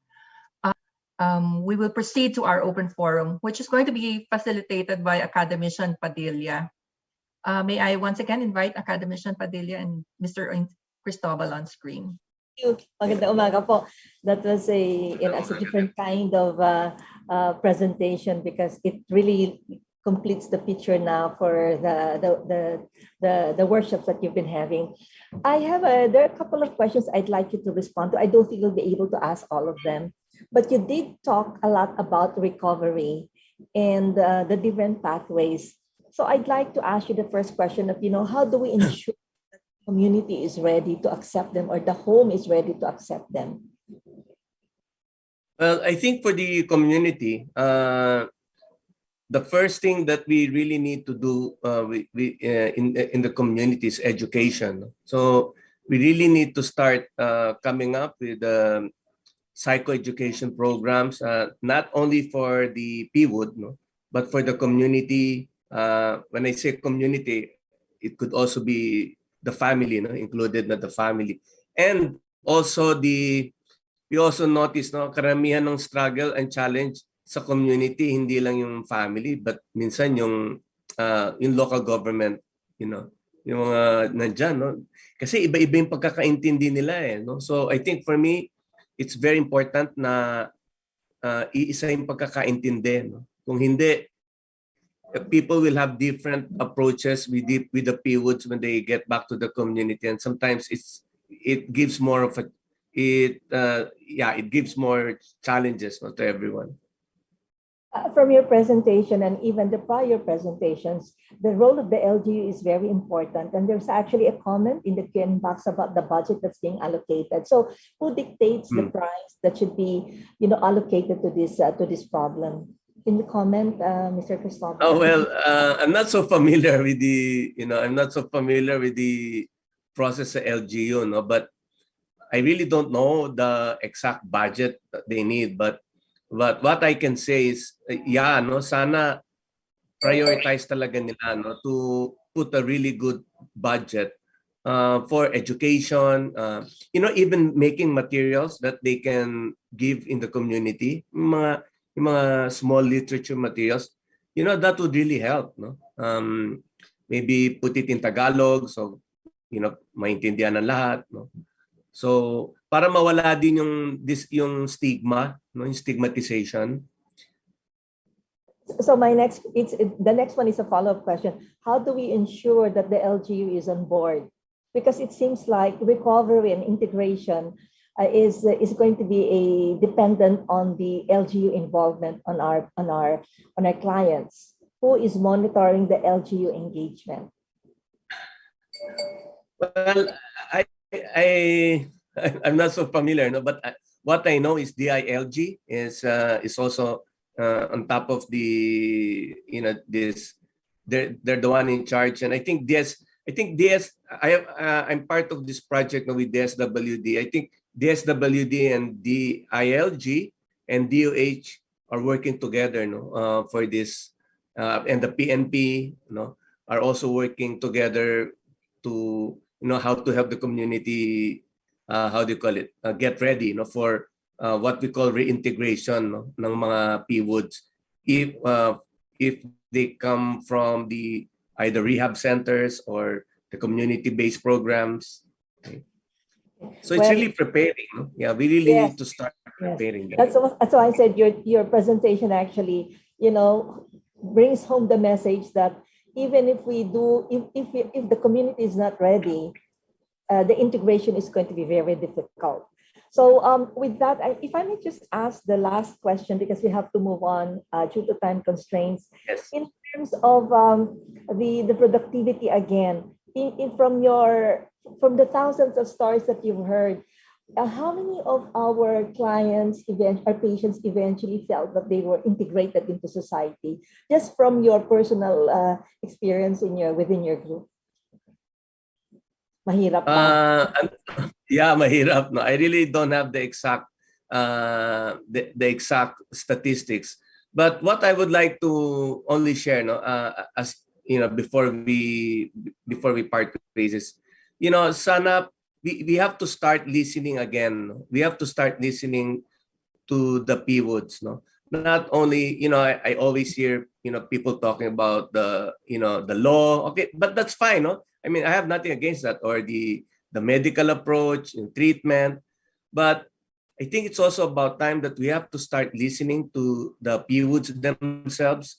We will proceed to our open forum, which is going to be facilitated by Academician Padilla. May I once again invite Academician Padilla and Mr. Cristobal on screen. Thank you. Magandang umaga po. That was a different kind of presentation because it really completes the picture now for the workshops that you've been having. There are a couple of questions I'd like you to respond to. I don't think you'll be able to ask all of them, but you did talk a lot about recovery and the different pathways. So I'd like to ask you the first question of, how do we ensure that the community is ready to accept them or the home is ready to accept them? Well, I think for the community, the first thing that we really need to do in the community is education. So we really need to start coming up with psychoeducation programs, not only for the PWOD, but for the community. When I say community, it could also be the family, included na the family. And also we also notice karamihan ng struggle and challenge sa community, hindi lang yung family, but minsan yung local government, yung mga nandyan, kasi iba-iba yung pagkakaintindi nila So I think for me, it's very important na iisa yung pagkakaintindi. Kung hindi, people will have different approaches with the PWODs when they get back to the community, and sometimes it gives more of it gives more challenges to everyone. From your presentation and even the prior presentations, the role of the LGU is very important. And there's actually a comment in the Q&A box about the budget that's being allocated. So who dictates the price that should be, allocated to this problem? Can you comment, Mr. Cristobal? Oh well, I'm not so familiar with the process of LGU, but I really don't know the exact budget that they need. But what I can say is, sana prioritize talaga nila to put a really good budget for education. Even making materials that they can give in the community. Yung mga small literature materials, that would really help. Maybe put it in Tagalog, so maintindihan ng lahat. So para mawala din yung stigma, yung stigmatization. So the next one is a follow-up question. How do we ensure that the LGU is on board? Because it seems like recovery and integration is going to be dependent on the LGU involvement on our clients. Who is monitoring the LGU engagement? Well, I'm not so familiar, but what I know is DILG is also on top of the this. They're the one in charge, and I think I'm part of this project with DSWD. I think DSWD and DILG and DOH are working together for this, and the PNP are also working together to how to help the community, get ready for what we call reintegration ng mga PWODs if they come from the either rehab centers or the community-based programs. Okay. So it's really preparing. Yeah, we really need to start preparing them. That's why I said your presentation actually, brings home the message that even if if the community is not ready, the integration is going to be very difficult. So with that, if I may just ask the last question, because we have to move on due to time constraints. Yes. In terms of the productivity again, from the thousands of stories that you've heard, how many of our patients eventually felt that they were integrated into society, just from your personal experience within your group? Mahirap ba? Yeah, mahirap. No, I really don't have the exact the exact statistics. But what I would like to only share, no, as you know, before we part ways, is, you know, sana we have to start listening again. No? We have to start listening to the pivots, no. Not only, you know, I always hear, you know, people talking about the, you know, the law. Okay, but that's fine, no. I mean, I have nothing against that, or the medical approach and treatment, but I think it's also about time that we have to start listening to the pivots themselves,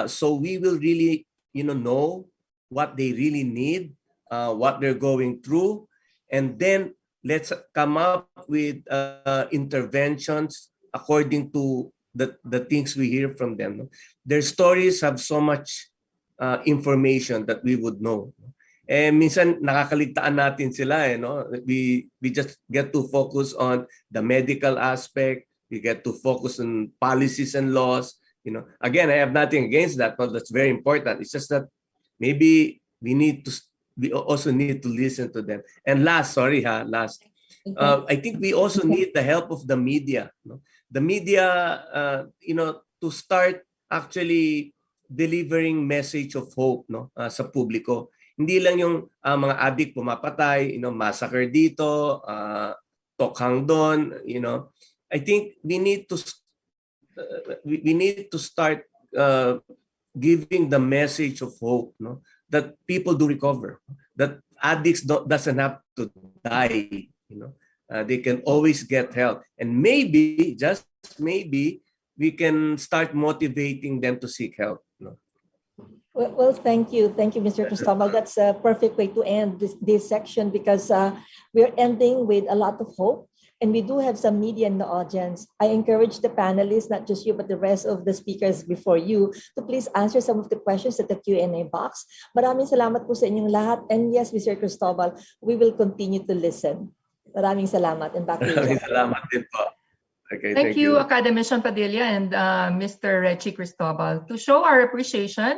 so we will really, you know what they really need, what they're going through, and then let's come up with interventions according to the things we hear from them. Their stories have so much information that we would know. Eh, minsan nakakaligtaan natin sila, eh, no? We just get to focus on the medical aspect. We get to focus on policies and laws. You know, again, I have nothing against that, but that's very important. It's just that maybe we also need to listen to them. And last, I think we also need the help of the media. No? The media, you know, to start actually delivering message of hope, no, sa publiko. Hindi lang yung mga adik pumapatay, you know, massacre dito, tokhang doon, you know. I think we need to start giving the message of hope, no, that people do recover, that addicts doesn't have to die, you know. They can always get help, and maybe, just maybe, we can start motivating them to seek help. No? Well, thank you, Mr. Cristobal. That's a perfect way to end this section, because we're ending with a lot of hope, and we do have some media in the audience. I encourage the panelists, not just you, but the rest of the speakers before you, to please answer some of the questions at the Q&A box. Maraming salamat po sa inyong lahat. And yes, Mr. Cristobal, we will continue to listen. Maraming salamat. And back to you. Maraming salamat din po. Okay, thank you, Academician Padilla and Mr. Rechi Cristobal. To show our appreciation,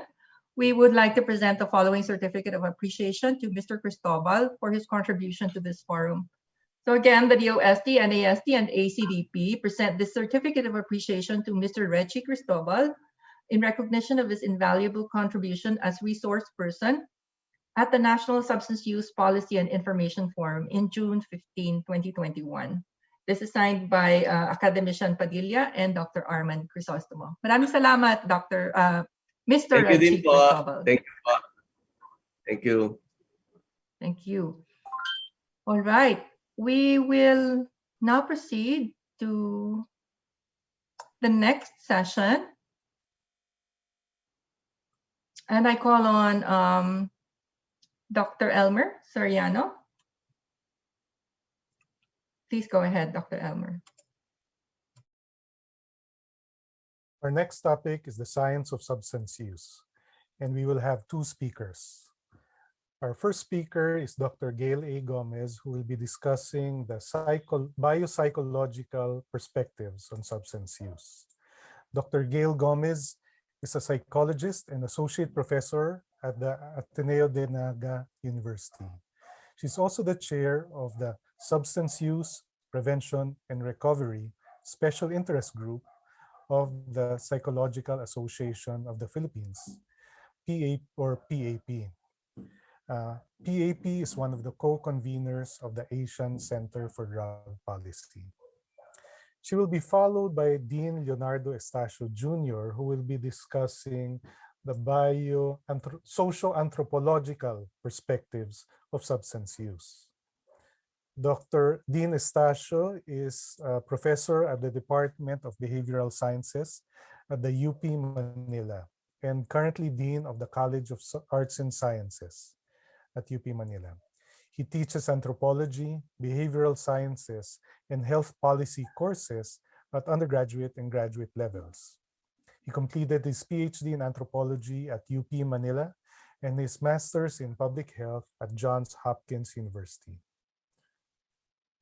we would like to present the following certificate of appreciation to Mr. Cristobal for his contribution to this forum. So again, the DOST, NAST, and ACDP present this certificate of appreciation to Mr. Rechi Cristobal in recognition of his invaluable contribution as resource person at the National Substance Use Policy and Information Forum in June 15, 2021. This is signed by Academician Padilla and Dr. Arman Crisostomo. Maraming salamat, Mr. Rechi Cristobal. Thank you po. Thank you. Thank you. All right. We will now proceed to the next session. And I call on Dr. Elmer Soriano. Please go ahead, Dr. Elmer. Our next topic is the science of substance use, and we will have two speakers. Our first speaker is Dr. Gail A. Gomez, who will be discussing the biopsychological perspectives on substance use. Dr. Gail Gomez is a psychologist and associate professor at the Ateneo de Naga University. She's also the chair of the Substance Use, Prevention, and Recovery Special Interest Group of the Psychological Association of the Philippines, PAP. PAP is one of the co-conveners of the Asian Center for Drug Policy. She will be followed by Dean Leonardo Estacio Jr., who will be discussing the socio-anthropological perspectives of substance use. Dr. Dean Estacio is a professor at the Department of Behavioral Sciences at the UP Manila and currently Dean of the College of Arts and Sciences at UP Manila. He teaches anthropology, behavioral sciences, and health policy courses at undergraduate and graduate levels. He completed his PhD in anthropology at UP Manila and his master's in public health at Johns Hopkins University.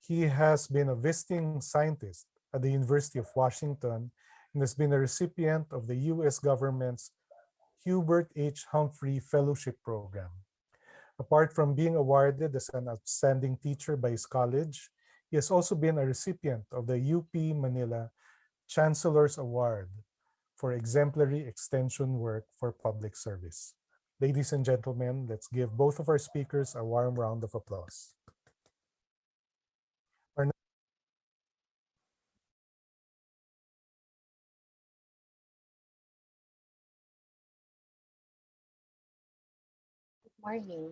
He has been a visiting scientist at the University of Washington and has been a recipient of the U.S. government's Hubert H. Humphrey Fellowship Program, a Apart from being awarded as an outstanding teacher by his college, he has also been a recipient of the UP Manila Chancellor's Award for exemplary extension work for public service. Ladies and gentlemen, let's give both of our speakers a warm round of applause. Good morning.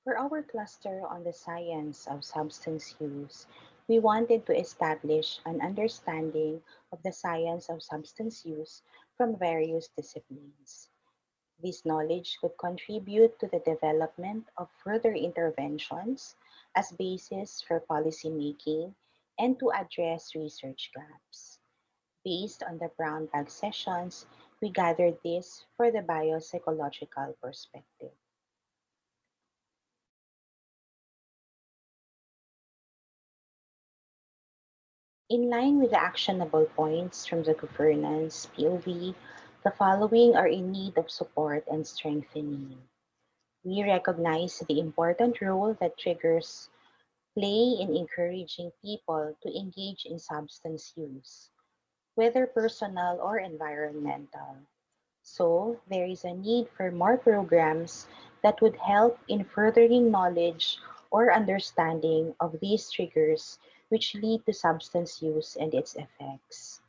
For our cluster on the science of substance use, we wanted to establish an understanding of the science of substance use from various disciplines. This knowledge could contribute to the development of further interventions as basis for policy making and to address research gaps. Based on the brown bag sessions, we gathered this for the biopsychological perspective. In line with the actionable points from the governance POV, the following are in need of support and strengthening. We recognize the important role that triggers play in encouraging people to engage in substance use, whether personal or environmental. So, there is a need for more programs that would help in furthering knowledge or understanding of these triggers which lead to substance use and its effects.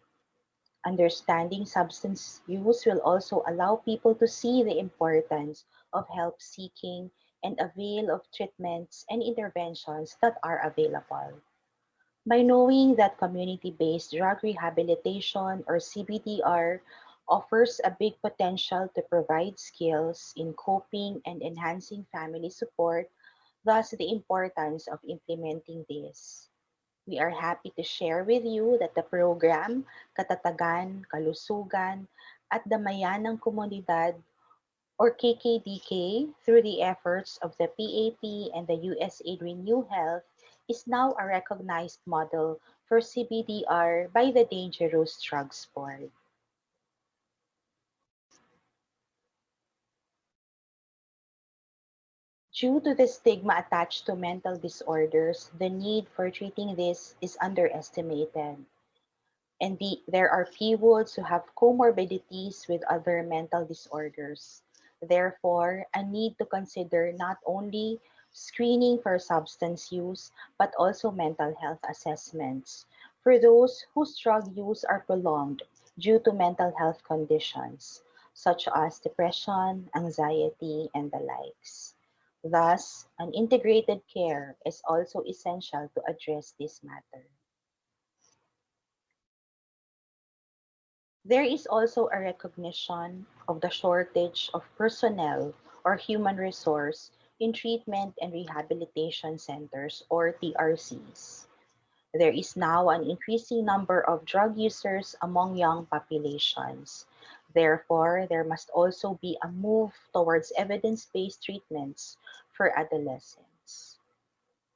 Understanding substance use will also allow people to see the importance of help seeking and avail of treatments and interventions that are available. By knowing that community-based drug rehabilitation or CBDR offers a big potential to provide skills in coping and enhancing family support, thus the importance of implementing this. We are happy to share with you that the program Katatagan, Kalusugan at Damayan ng Komunidad or KKDK through the efforts of the PAP and the USAID Renew Health is now a recognized model for CBDR by the Dangerous Drugs Board. Due to the stigma attached to mental disorders, the need for treating this is underestimated. And there are PWODs who have comorbidities with other mental disorders. Therefore, a need to consider not only screening for substance use, but also mental health assessments for those whose drug use are prolonged due to mental health conditions, such as depression, anxiety, and the likes. Thus, an integrated care is also essential to address this matter. There is also a recognition of the shortage of personnel or human resource in treatment and rehabilitation centers or TRCs. There is now an increasing number of drug users among young populations. Therefore, there must also be a move towards evidence-based treatments for adolescents.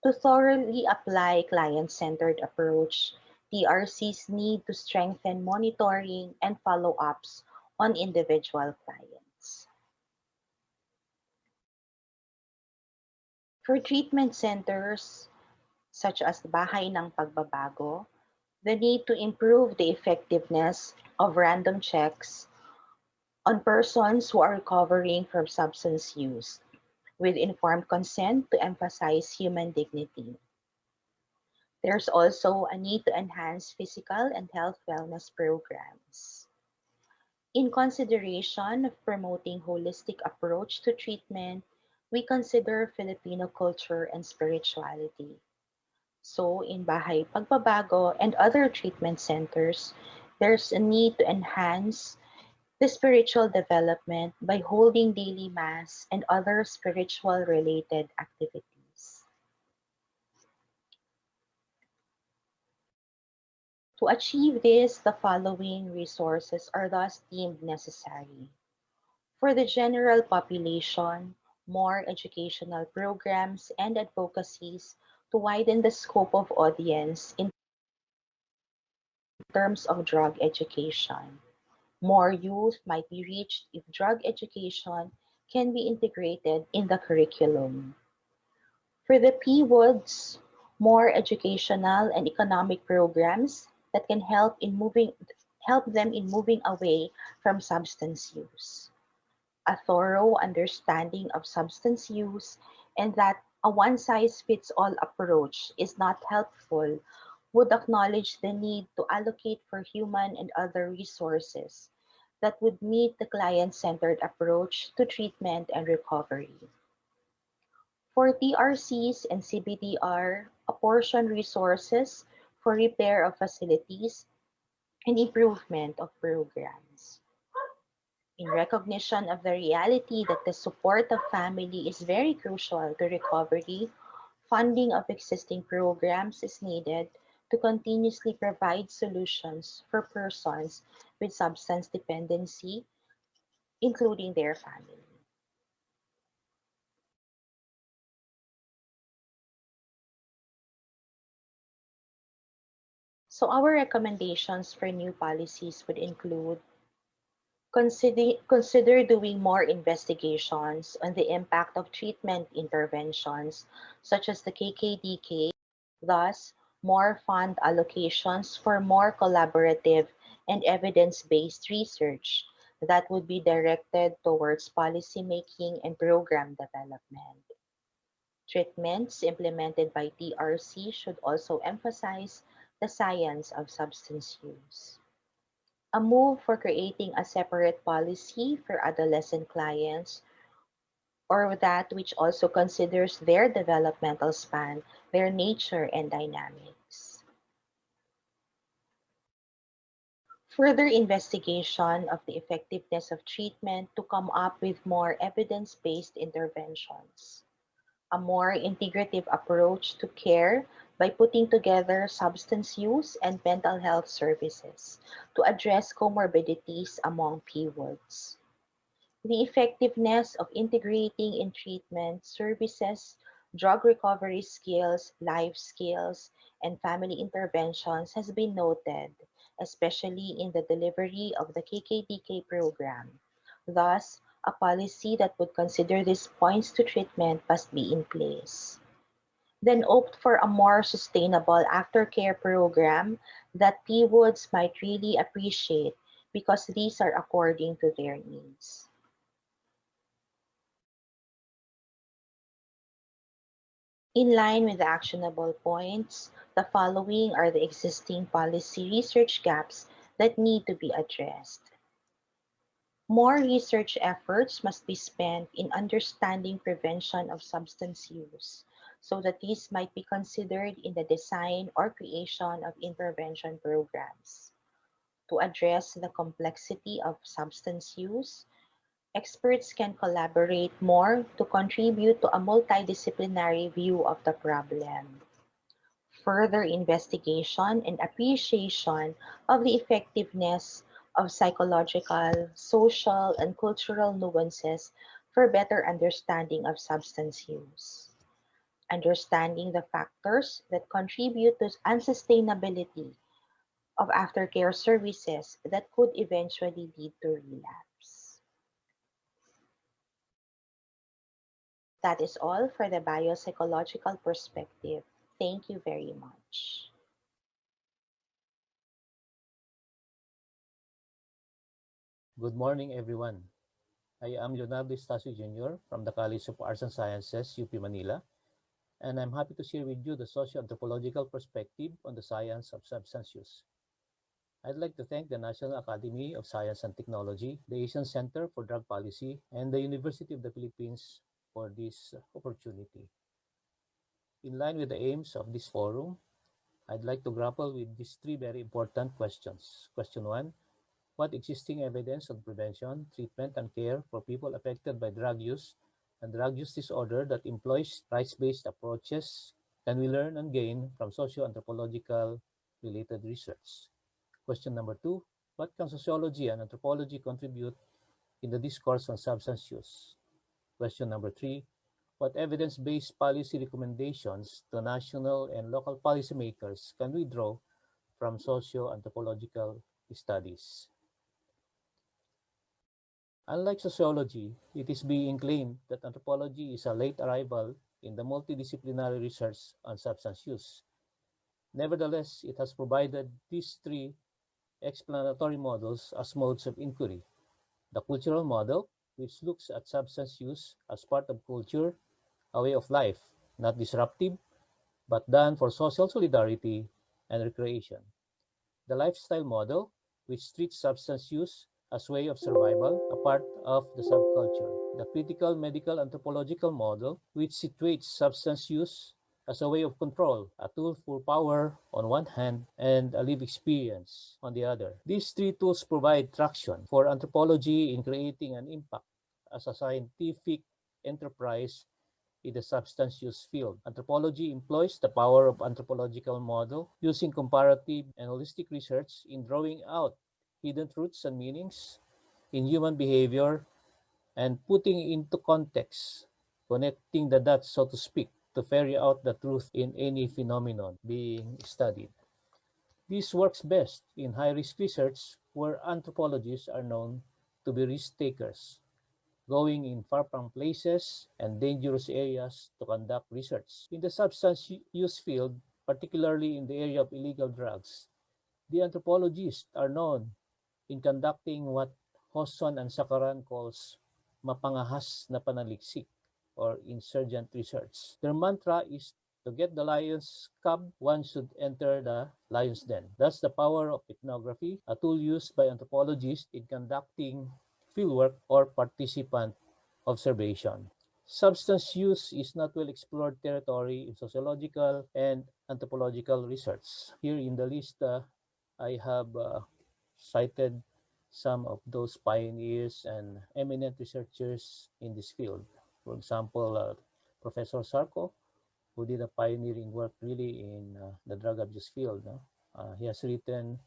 To thoroughly apply client-centered approach, TRCs need to strengthen monitoring and follow-ups on individual clients. For treatment centers, such as Bahay ng Pagbabago, the need to improve the effectiveness of random checks on persons who are recovering from substance use, with informed consent to emphasize human dignity. There's also a need to enhance physical and health wellness programs. In consideration of promoting holistic approach to treatment, we consider Filipino culture and spirituality. So in Bahay Pagbabago and other treatment centers, there's a need to enhance the spiritual development by holding daily mass and other spiritual related activities. To achieve this, the following resources are thus deemed necessary. For the general population, more educational programs and advocacies to widen the scope of audience in terms of drug education. More youth might be reached if drug education can be integrated in the curriculum. For the P-Woods, more educational and economic programs that can help them in moving away from substance use. A thorough understanding of substance use and that a one-size-fits-all approach is not helpful would acknowledge the need to allocate for human and other resources that would meet the client-centered approach to treatment and recovery. For TRCs and CBDR, apportion resources for repair of facilities and improvement of programs. In recognition of the reality that the support of family is very crucial to recovery, funding of existing programs is needed to continuously provide solutions for persons with substance dependency, including their family. So our recommendations for new policies would include consider doing more investigations on the impact of treatment interventions such as the KKDK, thus more fund allocations for more collaborative and evidence-based research that would be directed towards policymaking and program development. Treatments implemented by TRC should also emphasize the science of substance use. A move for creating a separate policy for adolescent clients or that which also considers their developmental span, their nature and dynamics. Further investigation of the effectiveness of treatment to come up with more evidence-based interventions. A more integrative approach to care by putting together substance use and mental health services to address comorbidities among PWODs. The effectiveness of integrating in treatment services, drug recovery skills, life skills, and family interventions has been noted, especially in the delivery of the KKDK program. Thus, a policy that would consider these points to treatment must be in place. Then opt for a more sustainable aftercare program that PWODs might really appreciate because these are according to their needs. In line with the actionable points, the following are the existing policy research gaps that need to be addressed. More research efforts must be spent in understanding prevention of substance use so that these might be considered in the design or creation of intervention programs. To address the complexity of substance use, experts can collaborate more to contribute to a multidisciplinary view of the problem. Further investigation and appreciation of the effectiveness of psychological, social, and cultural nuances for better understanding of substance use. Understanding the factors that contribute to unsustainability of aftercare services that could eventually lead to relapse. That is all for the biopsychological perspective. Thank you very much. Good morning, everyone. I am Leonardo Estacio Jr. from the College of Arts and Sciences, UP Manila, and I'm happy to share with you the socio-anthropological perspective on the science of substance use. I'd like to thank the National Academy of Science and Technology, the Asian Center for Drug Policy, and the University of the Philippines for this opportunity. In line with the aims of this forum, I'd like to grapple with these three very important questions. Question 1, what existing evidence on prevention, treatment, and care for people affected by drug use and drug use disorder that employs rights-based approaches can we learn and gain from socio-anthropological related research? Question number 2, what can sociology and anthropology contribute in the discourse on substance use? Question number 3, what evidence-based policy recommendations to national and local policymakers can we draw from socio-anthropological studies? Unlike sociology, it is being claimed that anthropology is a late arrival in the multidisciplinary research on substance use. Nevertheless, it has provided these three explanatory models as modes of inquiry. The cultural model, which looks at substance use as part of culture, a way of life, not disruptive, but done for social solidarity and recreation. The lifestyle model, which treats substance use as way of survival, a part of the subculture. The critical medical anthropological model, which situates substance use as a way of control, a tool for power on one hand and a lived experience on the other. These three tools provide traction for anthropology in creating an impact as a scientific enterprise in the substance use field. Anthropology employs the power of anthropological model using comparative and holistic research in drawing out hidden truths and meanings in human behavior and putting into context, connecting the dots, so to speak, to ferry out the truth in any phenomenon being studied. This works best in high-risk research where anthropologists are known to be risk takers, going in far-flung places and dangerous areas to conduct research. In the substance use field, particularly in the area of illegal drugs, the anthropologists are known in conducting what Hosson and Sakaran calls mapangahas na panaliksik or insurgent research. Their mantra is to get the lion's cub, one should enter the lion's den. Thus, the power of ethnography, a tool used by anthropologists in conducting fieldwork or participant observation. Substance use is not well explored territory in sociological and anthropological research. Here in the list, I have cited some of those pioneers and eminent researchers in this field. For example, Professor Sarko, who did a pioneering work really in the drug abuse field. He has written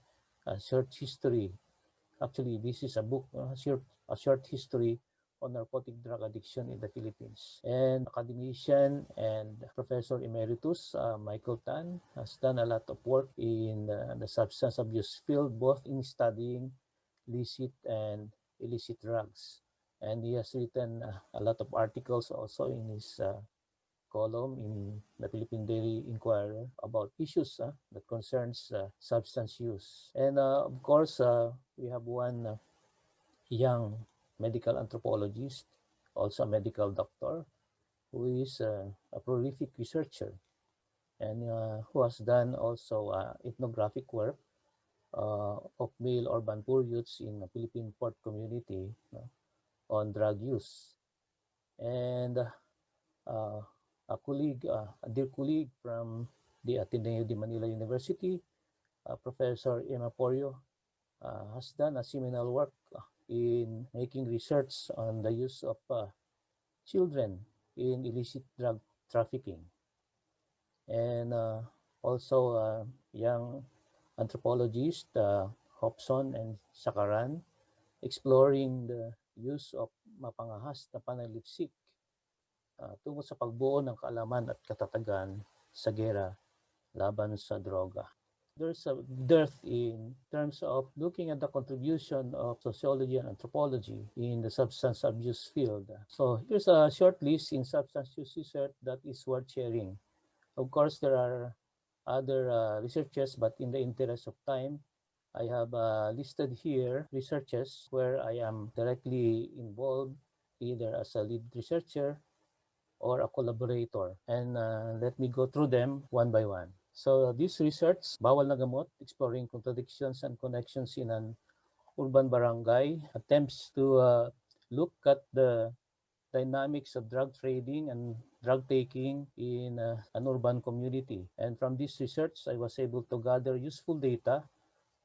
a short history. Actually, this is a book, a short history on narcotic drug addiction in the Philippines. And academician and Professor Emeritus Michael Tan has done a lot of work in the substance abuse field, both in studying licit and illicit drugs. And he has written a lot of articles also in his column in the Philippine Daily Inquirer about issues that concerns substance use. And of course, we have one young medical anthropologist, also a medical doctor, who is a prolific researcher and who has done also ethnographic work of male urban poor youths in the Philippine port community on drug use. And a colleague, a dear colleague from the Ateneo de Manila University, Professor Emma Porio, has done a seminal work in making research on the use of children in illicit drug trafficking. And also young anthropologist Hobson and Sakaran exploring the use of mapangahas na panaliksik tungkol sa pagbuo ng kaalaman at katatagan sa gera laban sa droga. There's a dearth in terms of looking at the contribution of sociology and anthropology in the substance abuse field. So here's a short list in substance use research that is worth sharing. Of course, there are other researchers, but in the interest of time, I have listed here researches where I am directly involved either as a lead researcher or a collaborator. And let me go through them one by one. So this research, Bawal na Gamot, Exploring Contradictions and Connections in an Urban Barangay, attempts to look at the dynamics of drug trading and drug taking in an urban community. And from this research, I was able to gather useful data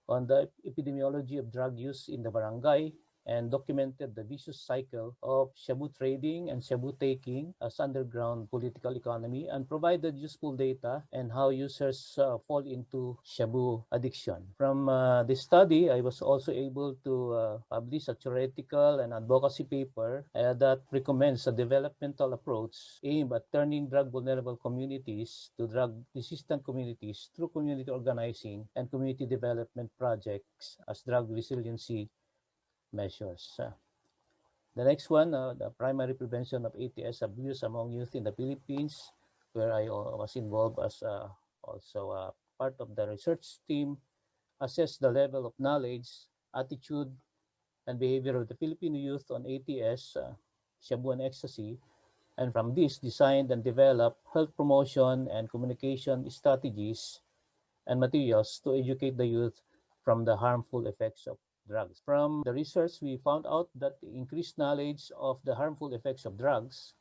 on the epidemiology of drug use in the barangay and documented the vicious cycle of shabu trading and shabu taking as underground political economy and provided useful data and how users fall into shabu addiction. From this study, I was also able to publish a theoretical and advocacy paper that recommends a developmental approach aimed at turning drug vulnerable communities to drug resistant communities through community organizing and community development projects as drug resiliency measures. The next one, the primary prevention of ATS abuse among youth in the Philippines, where I was involved as also part of the research team, assess the level of knowledge, attitude, and behavior of the Filipino youth on ATS, shabu and ecstasy, and from this designed and developed health promotion and communication strategies and materials to educate the youth from the harmful effects of drugs. From the research, we found out that the increased knowledge of the harmful effects of drugs,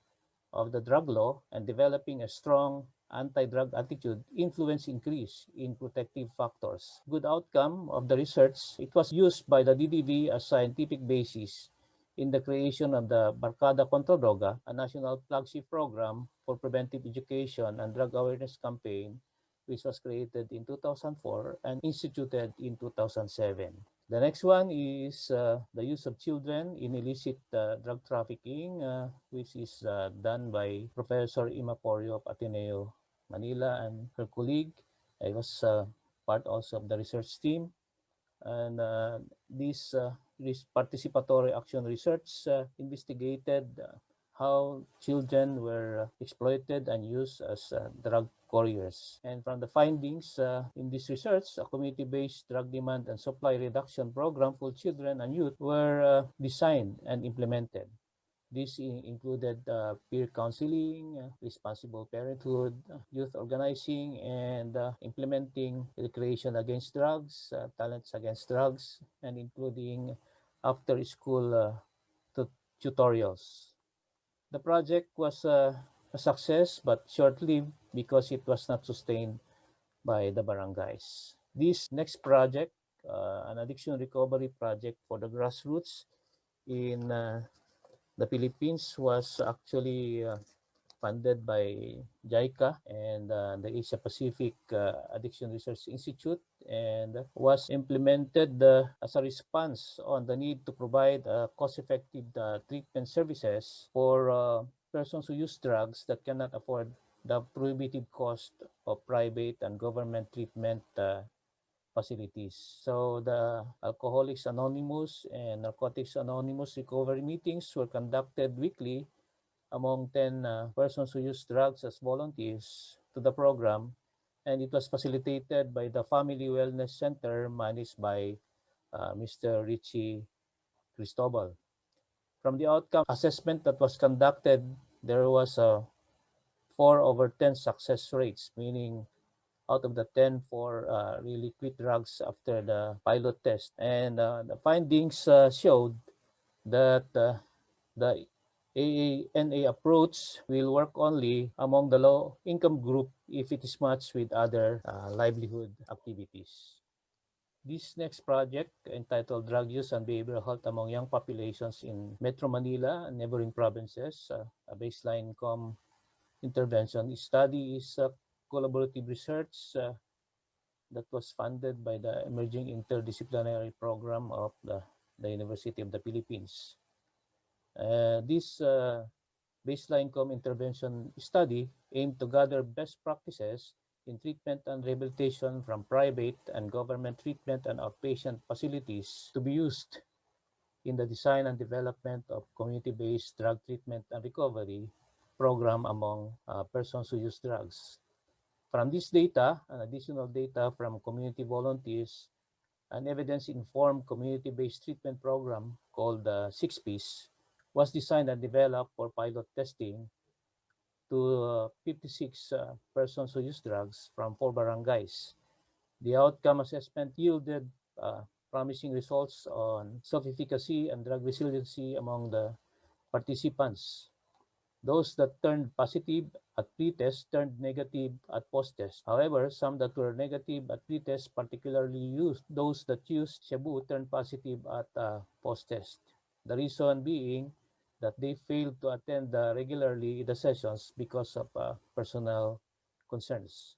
of the drug law, and developing a strong anti-drug attitude influence increase in protective factors. Good outcome of the research, it was used by the DDV as scientific basis in the creation of the Barkada Contra Droga, a national flagship program for preventive education and drug awareness campaign, which was created in 2004 and instituted in 2007. The next one is the use of children in illicit drug trafficking, which is done by Professor Imaporio of Ateneo, Manila, and her colleague. I was part also of the research team. And this participatory action research investigated how children were exploited and used as drug couriers. And from the findings in this research, a community-based drug demand and supply reduction program for children and youth were designed and implemented. This included peer counseling, responsible parenthood, youth organizing, and implementing recreation against drugs, talents against drugs, and including after-school tutorials. The project was a success, but short-lived because it was not sustained by the barangays. This next project, an addiction recovery project for the grassroots in the Philippines, was actually funded by JICA and the Asia Pacific Addiction Research Institute, and was implemented as a response on the need to provide cost-effective treatment services for persons who use drugs that cannot afford the prohibitive cost of private and government treatment facilities. So the Alcoholics Anonymous and Narcotics Anonymous recovery meetings were conducted weekly among 10 persons who use drugs as volunteers to the program, and it was facilitated by the Family Wellness Center managed by Mr. Richie Cristobal. From the outcome assessment that was conducted, there was a 4/10 success rates, meaning out of the 10, 4 really quit drugs after the pilot test. And the findings showed that the AANA approach will work only among the low-income group if it is matched with other livelihood activities. This next project, entitled Drug Use and Behavioral Health Among Young Populations in Metro Manila and neighboring provinces, a baseline income intervention study, is collaborative research that was funded by the Emerging Interdisciplinary Program of the University of the Philippines. This baseline income intervention study aimed to gather best practices in treatment and rehabilitation from private and government treatment and outpatient facilities to be used in the design and development of community-based drug treatment and recovery program among persons who use drugs. From this data and additional data from community volunteers, an evidence-informed community-based treatment program called 6Ps was designed and developed for pilot testing to 56 persons who use drugs from 4 barangays. The outcome assessment yielded promising results on self-efficacy and drug resiliency among the participants. Those that turned positive at pre-test turned negative at post-test. However, some that were negative at pre-test, particularly those that used shabu, turned positive at post-test. The reason being that they failed to attend regularly the sessions because of personal concerns.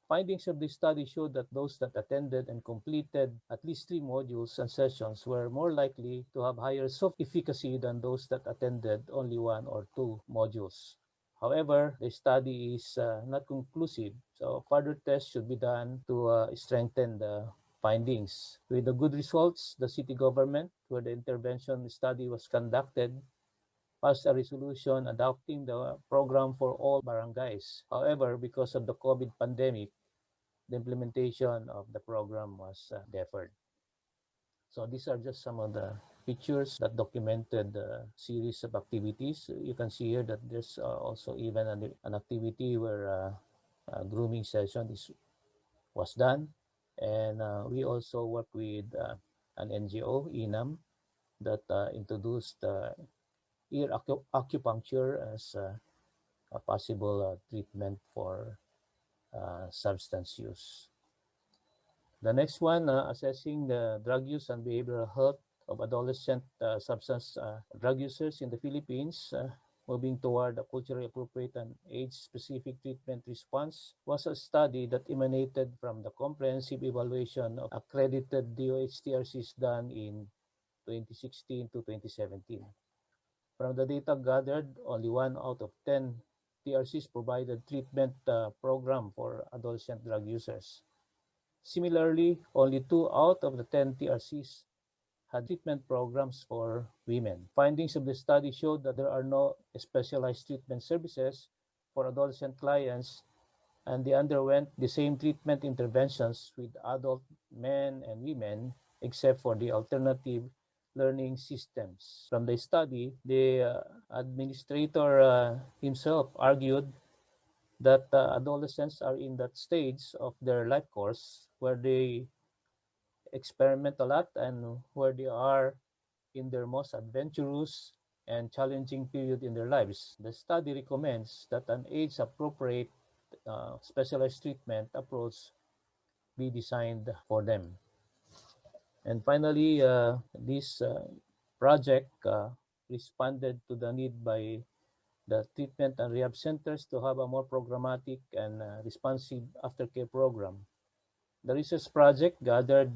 Findings of this study showed that those that attended and completed at least 3 modules and sessions were more likely to have higher self-efficacy than those that attended only 1 or 2 modules. However, the study is not conclusive, so further tests should be done to strengthen the findings. With the good results, the city government, where the intervention study was conducted, passed a resolution adopting the program for all barangays. However, because of the COVID pandemic, the implementation of the program was deferred. So these are just some of the pictures that documented the series of activities. You can see here that there's also even an activity where a grooming session was done. And we also work with an NGO, INAM, that introduced ear acupuncture as a possible treatment for substance use. The next one, assessing the drug use and behavioral health of adolescent substance drug users in the Philippines, moving toward a culturally appropriate and age-specific treatment response, was a study that emanated from the comprehensive evaluation of accredited DOST TRCs done in 2016 to 2017. From the data gathered, only 1 out of 10 TRCs provided treatment program for adolescent drug users. Similarly, only 2 out of the 10 TRCs had treatment programs for women. Findings of the study showed that there are no specialized treatment services for adolescent clients, and they underwent the same treatment interventions with adult men and women, except for the alternative learning systems. From the study, the administrator himself argued that adolescents are in that stage of their life course where they experiment a lot and where they are in their most adventurous and challenging period in their lives. The study recommends that an age-appropriate specialized treatment approach be designed for them. And finally, this project responded to the need by the treatment and rehab centers to have a more programmatic and responsive aftercare program. The research project gathered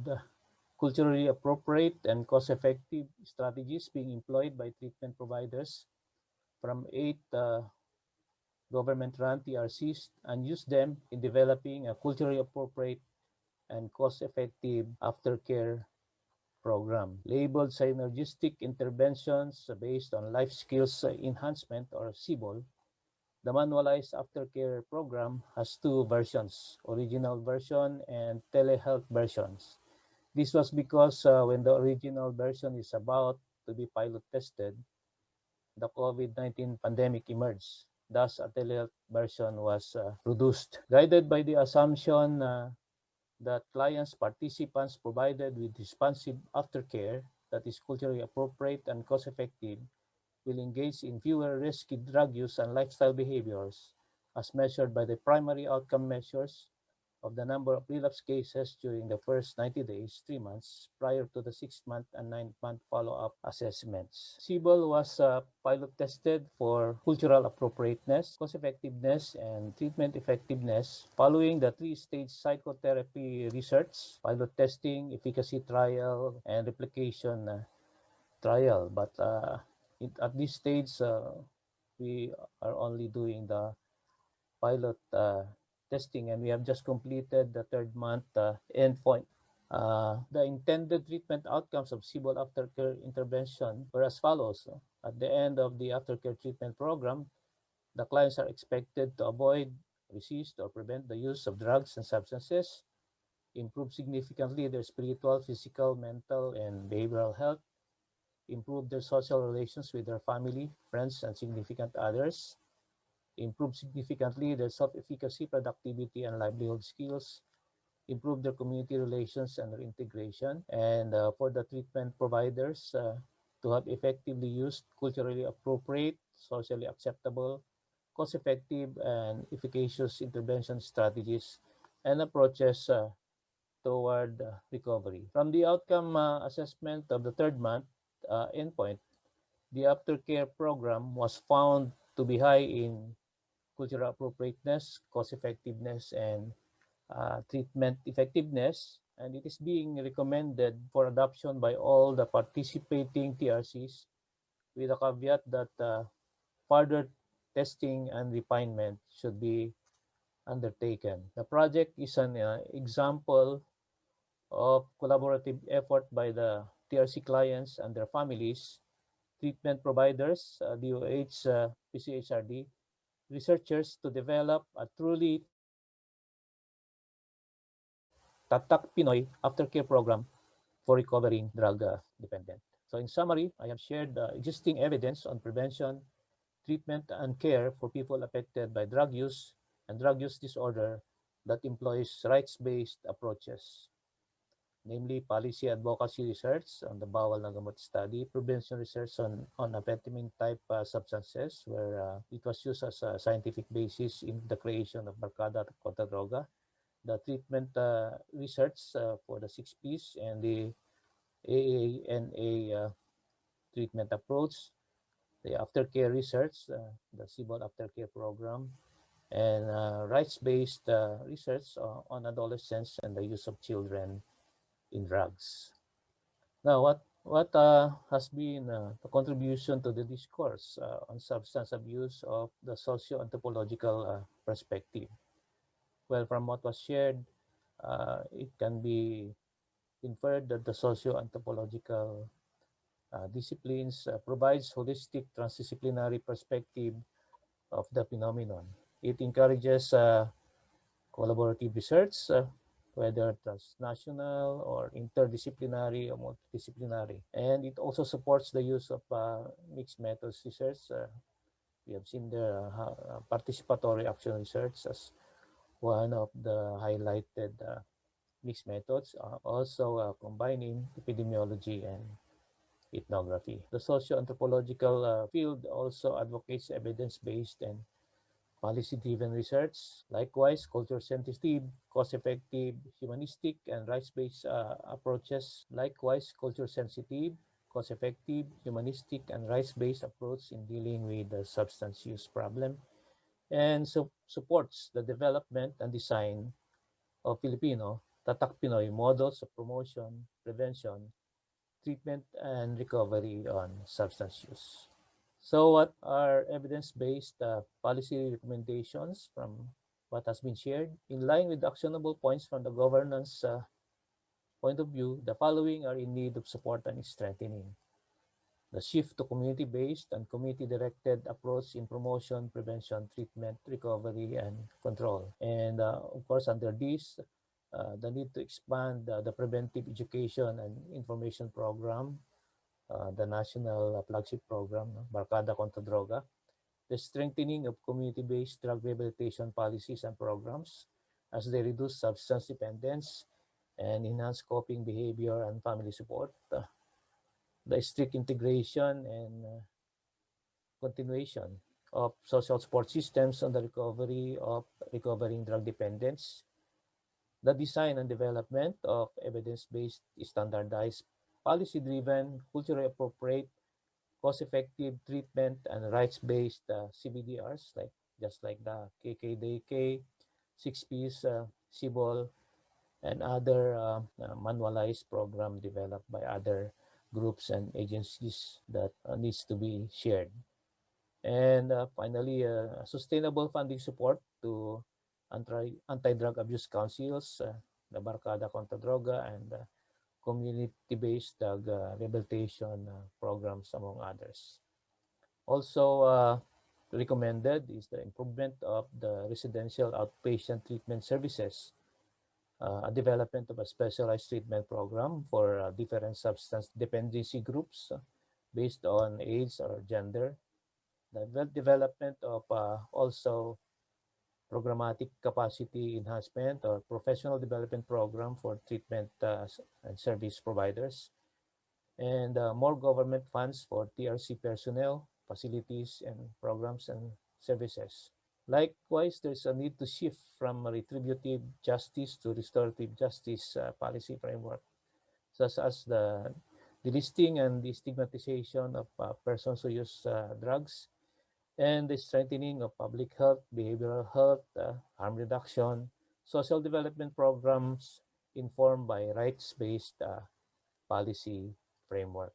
culturally appropriate and cost-effective strategies being employed by treatment providers from 8 government-run TRCs and used them in developing a culturally appropriate and cost-effective aftercare program. Labeled synergistic interventions based on life skills enhancement, or CBOL, the manualized aftercare program has 2 versions, original version and telehealth versions. This was because when the original version is about to be pilot tested, the COVID-19 pandemic emerged. Thus, a telehealth version was produced. Guided by the assumption that clients, participants provided with responsive aftercare that is culturally appropriate and cost-effective will engage in fewer risky drug use and lifestyle behaviors as measured by the primary outcome measures of the number of relapse cases during the first 90 days, 3 months, prior to the 6-month and 9-month follow-up assessments. CBOL was pilot tested for cultural appropriateness, cost-effectiveness, and treatment effectiveness following the 3-stage psychotherapy research, pilot testing, efficacy trial, and replication trial. But at this stage, we are only doing the pilot testing, and we have just completed the 3rd month endpoint. The intended treatment outcomes of CBOL aftercare intervention were as follows. At the end of the aftercare treatment program, the clients are expected to avoid, resist, or prevent the use of drugs and substances, improve significantly their spiritual, physical, mental, and behavioral health, improve their social relations with their family, friends, and significant others, improve significantly their self-efficacy, productivity, and livelihood skills, improve their community relations and their integration, and for the treatment providers to have effectively used culturally appropriate, socially acceptable, cost-effective, and efficacious intervention strategies and approaches toward recovery. From the outcome assessment of the 3rd month endpoint, the aftercare program was found to be high in cultural appropriateness, cost-effectiveness, and treatment effectiveness, and it is being recommended for adoption by all the participating TRCs, with a caveat that further testing and refinement should be undertaken. The project is an example of collaborative effort by the TRC clients and their families, treatment providers, DOH, PCHRD, researchers to develop a truly Tatak Pinoy aftercare program for recovering drug dependent. So in summary, I have shared existing evidence on prevention, treatment, and care for people affected by drug use and drug use disorder that employs rights-based approaches, namely policy advocacy research on the bawal na gamot study, prevention research on amphetamine type substances, where it was used as a scientific basis in the creation of Barkada contra Droga, the treatment research for the 6Ps and the AANA treatment approach, the aftercare research, the CBOL aftercare program, and rights-based research on adolescents and the use of children in drugs. Now, what has been the contribution to the discourse on substance abuse of the socio-anthropological perspective? Well, from what was shared, it can be inferred that the socio-anthropological disciplines provides holistic transdisciplinary perspective of the phenomenon. It encourages collaborative research, whether transnational or interdisciplinary or multidisciplinary. And it also supports the use of mixed methods research. We have seen the participatory action research as one of the highlighted mixed methods, also combining epidemiology and ethnography. The socio-anthropological field also advocates evidence-based and policy-driven research. Likewise, culture-sensitive, cost-effective, humanistic, and rights-based approaches. Likewise, culture-sensitive, cost-effective, humanistic, and rights-based approach in dealing with the substance use problem, and supports the development and design of Filipino Tatak Pinoy models of promotion, prevention, treatment, and recovery on substance use. So what are evidence-based policy recommendations from what has been shared? In line with actionable points from the governance point of view, the following are in need of support and strengthening. The shift to community-based and community-directed approach in promotion, prevention, treatment, recovery, and control. And of course, under this, the need to expand the preventive education and information program, the national flagship program, Barkada contra Droga, the strengthening of community-based drug rehabilitation policies and programs as they reduce substance dependence and enhance coping behavior and family support, the strict integration and continuation of social support systems on the recovery of recovering drug dependence, the design and development of evidence-based, standardized, policy-driven, culturally appropriate, cost-effective treatment and rights-based CBDRs, just like the KKDK, 6Ps, CBOL, and other manualized program developed by other groups and agencies that needs to be shared. And finally, sustainable funding support to anti-drug abuse councils, the Barkada contra Droga, and community-based drug rehabilitation programs, among others. Also recommended is the improvement of the residential outpatient treatment services, a development of a specialized treatment program for different substance dependency groups based on age or gender, the development of also programmatic capacity enhancement or professional development program for treatment and service providers, and more government funds for TRC personnel, facilities, and programs and services. Likewise, there's a need to shift from retributive justice to restorative justice policy framework, such as the delisting and destigmatization of persons who use drugs, and the strengthening of public health, behavioral health, harm reduction, social development programs informed by rights-based policy framework.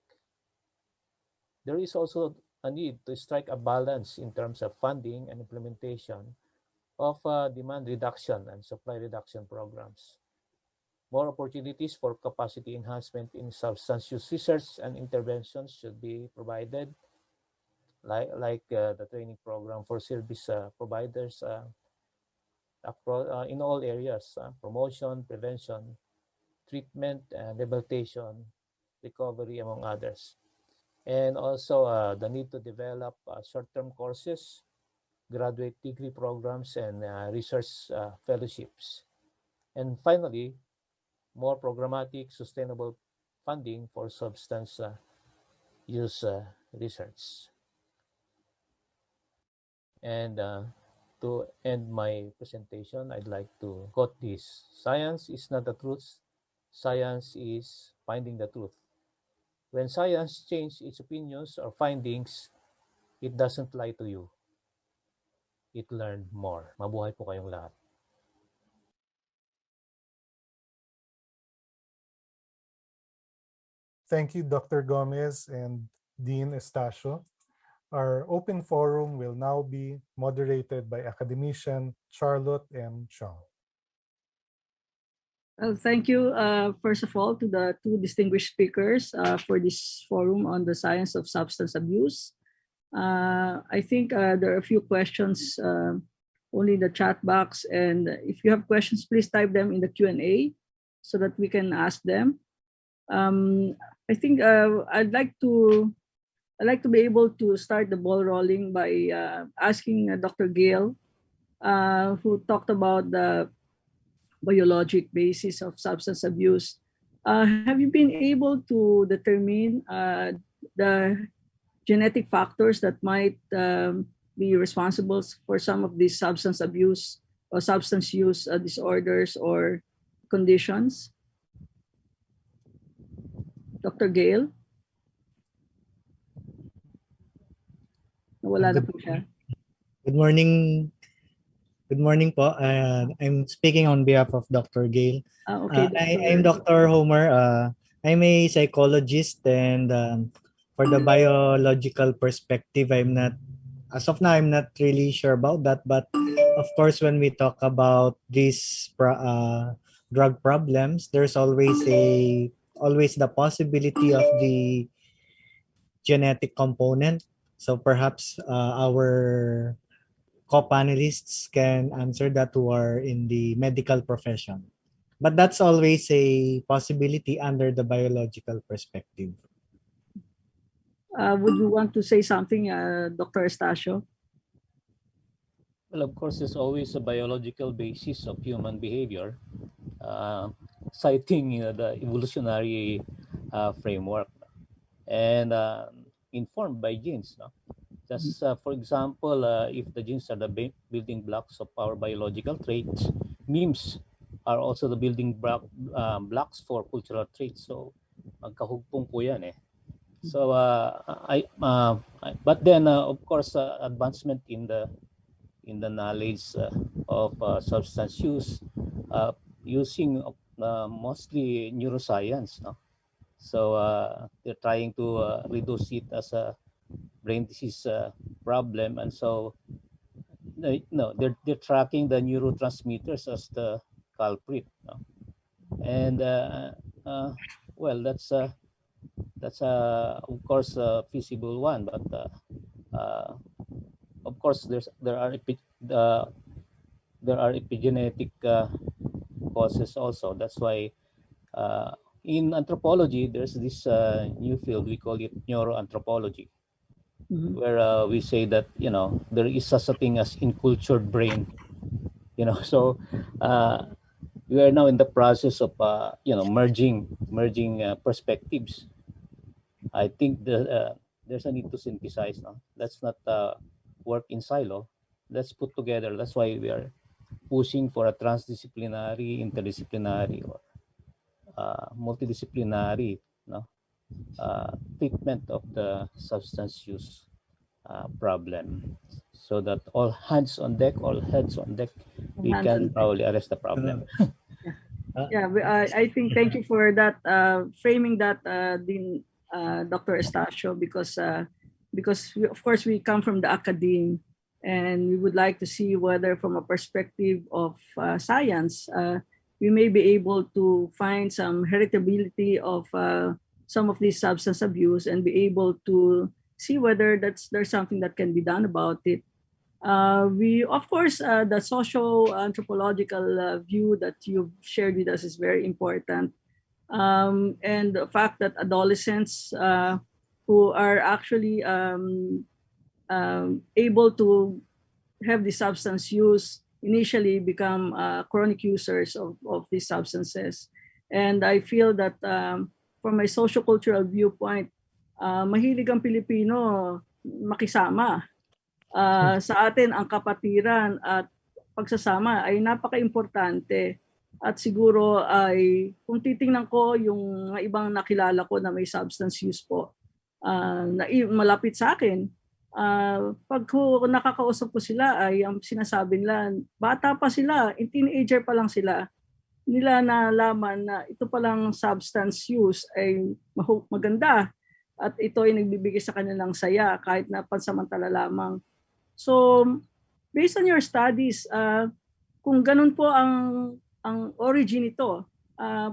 There is also a need to strike a balance in terms of funding and implementation of demand reduction and supply reduction programs. More opportunities for capacity enhancement in substance use research and interventions should be provided, like the training program for service providers in all areas, promotion, prevention, treatment, and rehabilitation, recovery, among others. And also the need to develop short-term courses, graduate degree programs, and research fellowships. And finally, more programmatic, sustainable funding for substance use research. And to end my presentation, I'd like to quote this: "Science is not the truth. Science is finding the truth. When science changes its opinions or findings, it doesn't lie to you. It learned more." Mabuhay po kayong lahat. Thank you, Dr. Gomez and Dean Estacio. Our open forum will now be moderated by academician Charlotte M. Chong. Thank you, first of all, to the two distinguished speakers for this forum on the science of substance abuse. I think there are a few questions only in the chat box, and if you have questions, please type them in the Q&A so that we can ask them. I think I'd like to be able to start the ball rolling by asking Dr. Gale, who talked about the biologic basis of substance abuse. Have you been able to determine the genetic factors that might be responsible for some of these substance abuse or substance use disorders or conditions? Dr. Gale? Nawala na po siya. Good morning. Good morning po. I'm speaking on behalf of Dr. Gale. Okay, I'm Dr. Homer. I'm a psychologist, and for the biological perspective, as of now, I'm not really sure about that. But of course, when we talk about these drug problems, there's always the possibility of the genetic component. So perhaps our co-panelists can answer that, who are in the medical profession. But that's always a possibility under the biological perspective. Would you want to say something, Dr. Estacio? Well, of course, there's always a biological basis of human behavior, citing the evolutionary framework, and informed by genes. No? Just for example, if the genes are the building blocks of our biological traits, memes are also the building blocks for cultural traits. So, magkahugpong po yan eh. So, but then of course, advancement in the knowledge of substance use, using mostly neuroscience. No? So they're trying to reduce it as a brain disease problem, and so they're tracking the neurotransmitters as the culprit. No? And well, that's of course a feasible one, but of course there are epigenetic causes also. That's why in anthropology there's this new field, we call it neuroanthropology. Where we say that there is such a thing as incultured brain, so we are now in the process of merging perspectives. I think there's a need to synthesize. No, let's not work in silo. Let's put together. That's why we are pushing for a transdisciplinary, interdisciplinary, or multidisciplinary treatment of the substance use problem, so that all hands on deck, all heads on deck, we can probably arrest the problem. I think thank you for that framing that, Dean Dr. Estacio, because of course we come from the academe, and we would like to see whether from a perspective of science, we may be able to find some heritability of some of these substance abuse and be able to see whether there's something that can be done about it. We, of course, the social anthropological view that you've shared with us is very important. And the fact that adolescents who are actually able to have the substance use initially become chronic users of these substances. And I feel that from a socio-cultural viewpoint, mahilig ang Pilipino makisama. Sa atin, ang kapatiran at pagsasama ay napaka-importante. At siguro ay kung titingnan ko yung ibang nakilala ko na may substance use po, na malapit sa akin, pag nakakausap ko sila ay ang sinasabi nila, bata pa sila, teenager pa lang sila, nila nalaman na ito palang substance use ay maganda at ito ay nagbibigay sa kanilang saya kahit na pansamantala lamang. So, based on your studies, kung ganun po ang origin nito,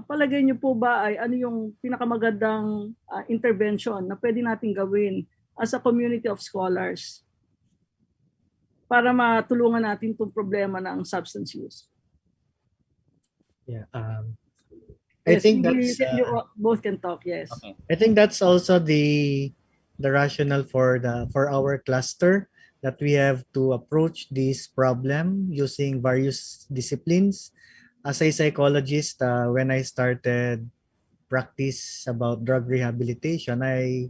palagay niyo po ba ay ano yung pinakamagandang intervention na pwede nating gawin as a community of scholars para matulungan natin itong problema ng substance use? Yeah. I Yes, think maybe that's you both can talk. Yes. okay. I think that's also the rationale for our cluster, that we have to approach this problem using various disciplines. As a psychologist, when I started practice about drug rehabilitation, I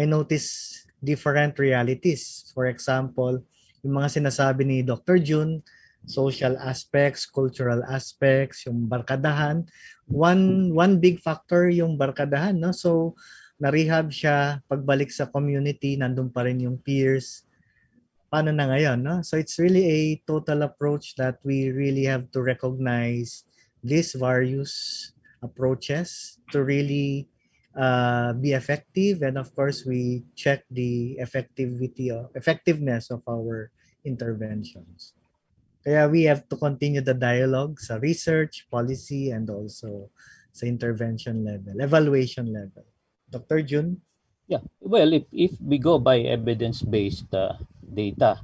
noticed different realities. For example, yung mga sinasabi ni Dr. June, social aspects, cultural aspects, yung barkadahan. One big factor yung barkadahan, no? So, na-rehab siya, pagbalik sa community, nandun pa rin yung peers. Paano na ngayon, no? So, it's really a total approach that we really have to recognize these various approaches to really be effective, and of course we check the effectiveness of our interventions. Kaya we have to continue the dialogue sa research, policy, and also sa intervention level, evaluation level. Dr. June? Yeah, well, if we go by evidence-based data,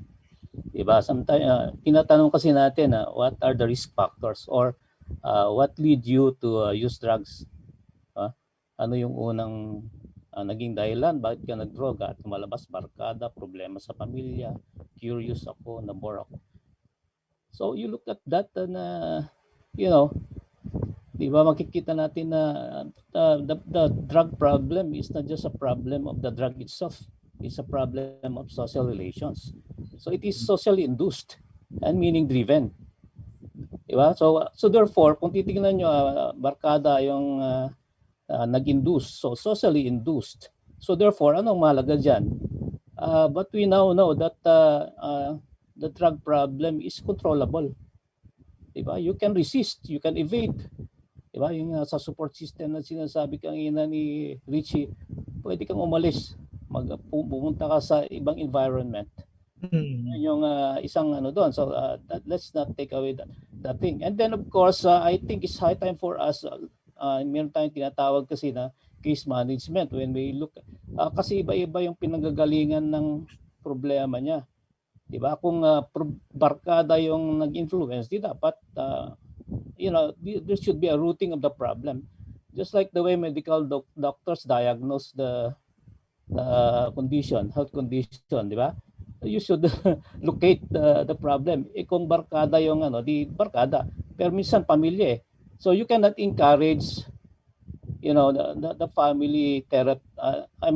diba? Sometimes tinatanong kasi natin what are the risk factors, or what lead you to use drugs? Ano yung unang naging dahilan, bakit ka nagdroga? At tumalabas, barkada, problema sa pamilya, curious ako, nabore ako. So you look at that and di ba, makikita natin na the drug problem is not just a problem of the drug itself, it's a problem of social relations. So it is socially induced and meaning driven. Di ba? So therefore, kung titingnan nyo, barkada yung nag-induce, so socially induced. So therefore, anong mahalaga dyan? But we now know that the drug problem is controllable. Diba? You can resist, you can evade. Diba? Yung sa support system na sinasabi kanina ni Richie, pwede kang umalis, pumunta ka sa ibang environment. Yung isang doon. So let's not take away that thing. And then of course, I think it's high time for us, meron tayong tinatawag kasi na case management when we look, kasi iba-iba yung pinanggagalingan ng problema niya. Diba? Kung barkada yung nag-influence, di dapat, there should be a rooting of the problem. Just like the way medical doctors diagnose the condition, health condition, di ba? You should locate the problem. Kung barkada yung di barkada, pero minsan pamilya eh. So you cannot encourage, the family therapy,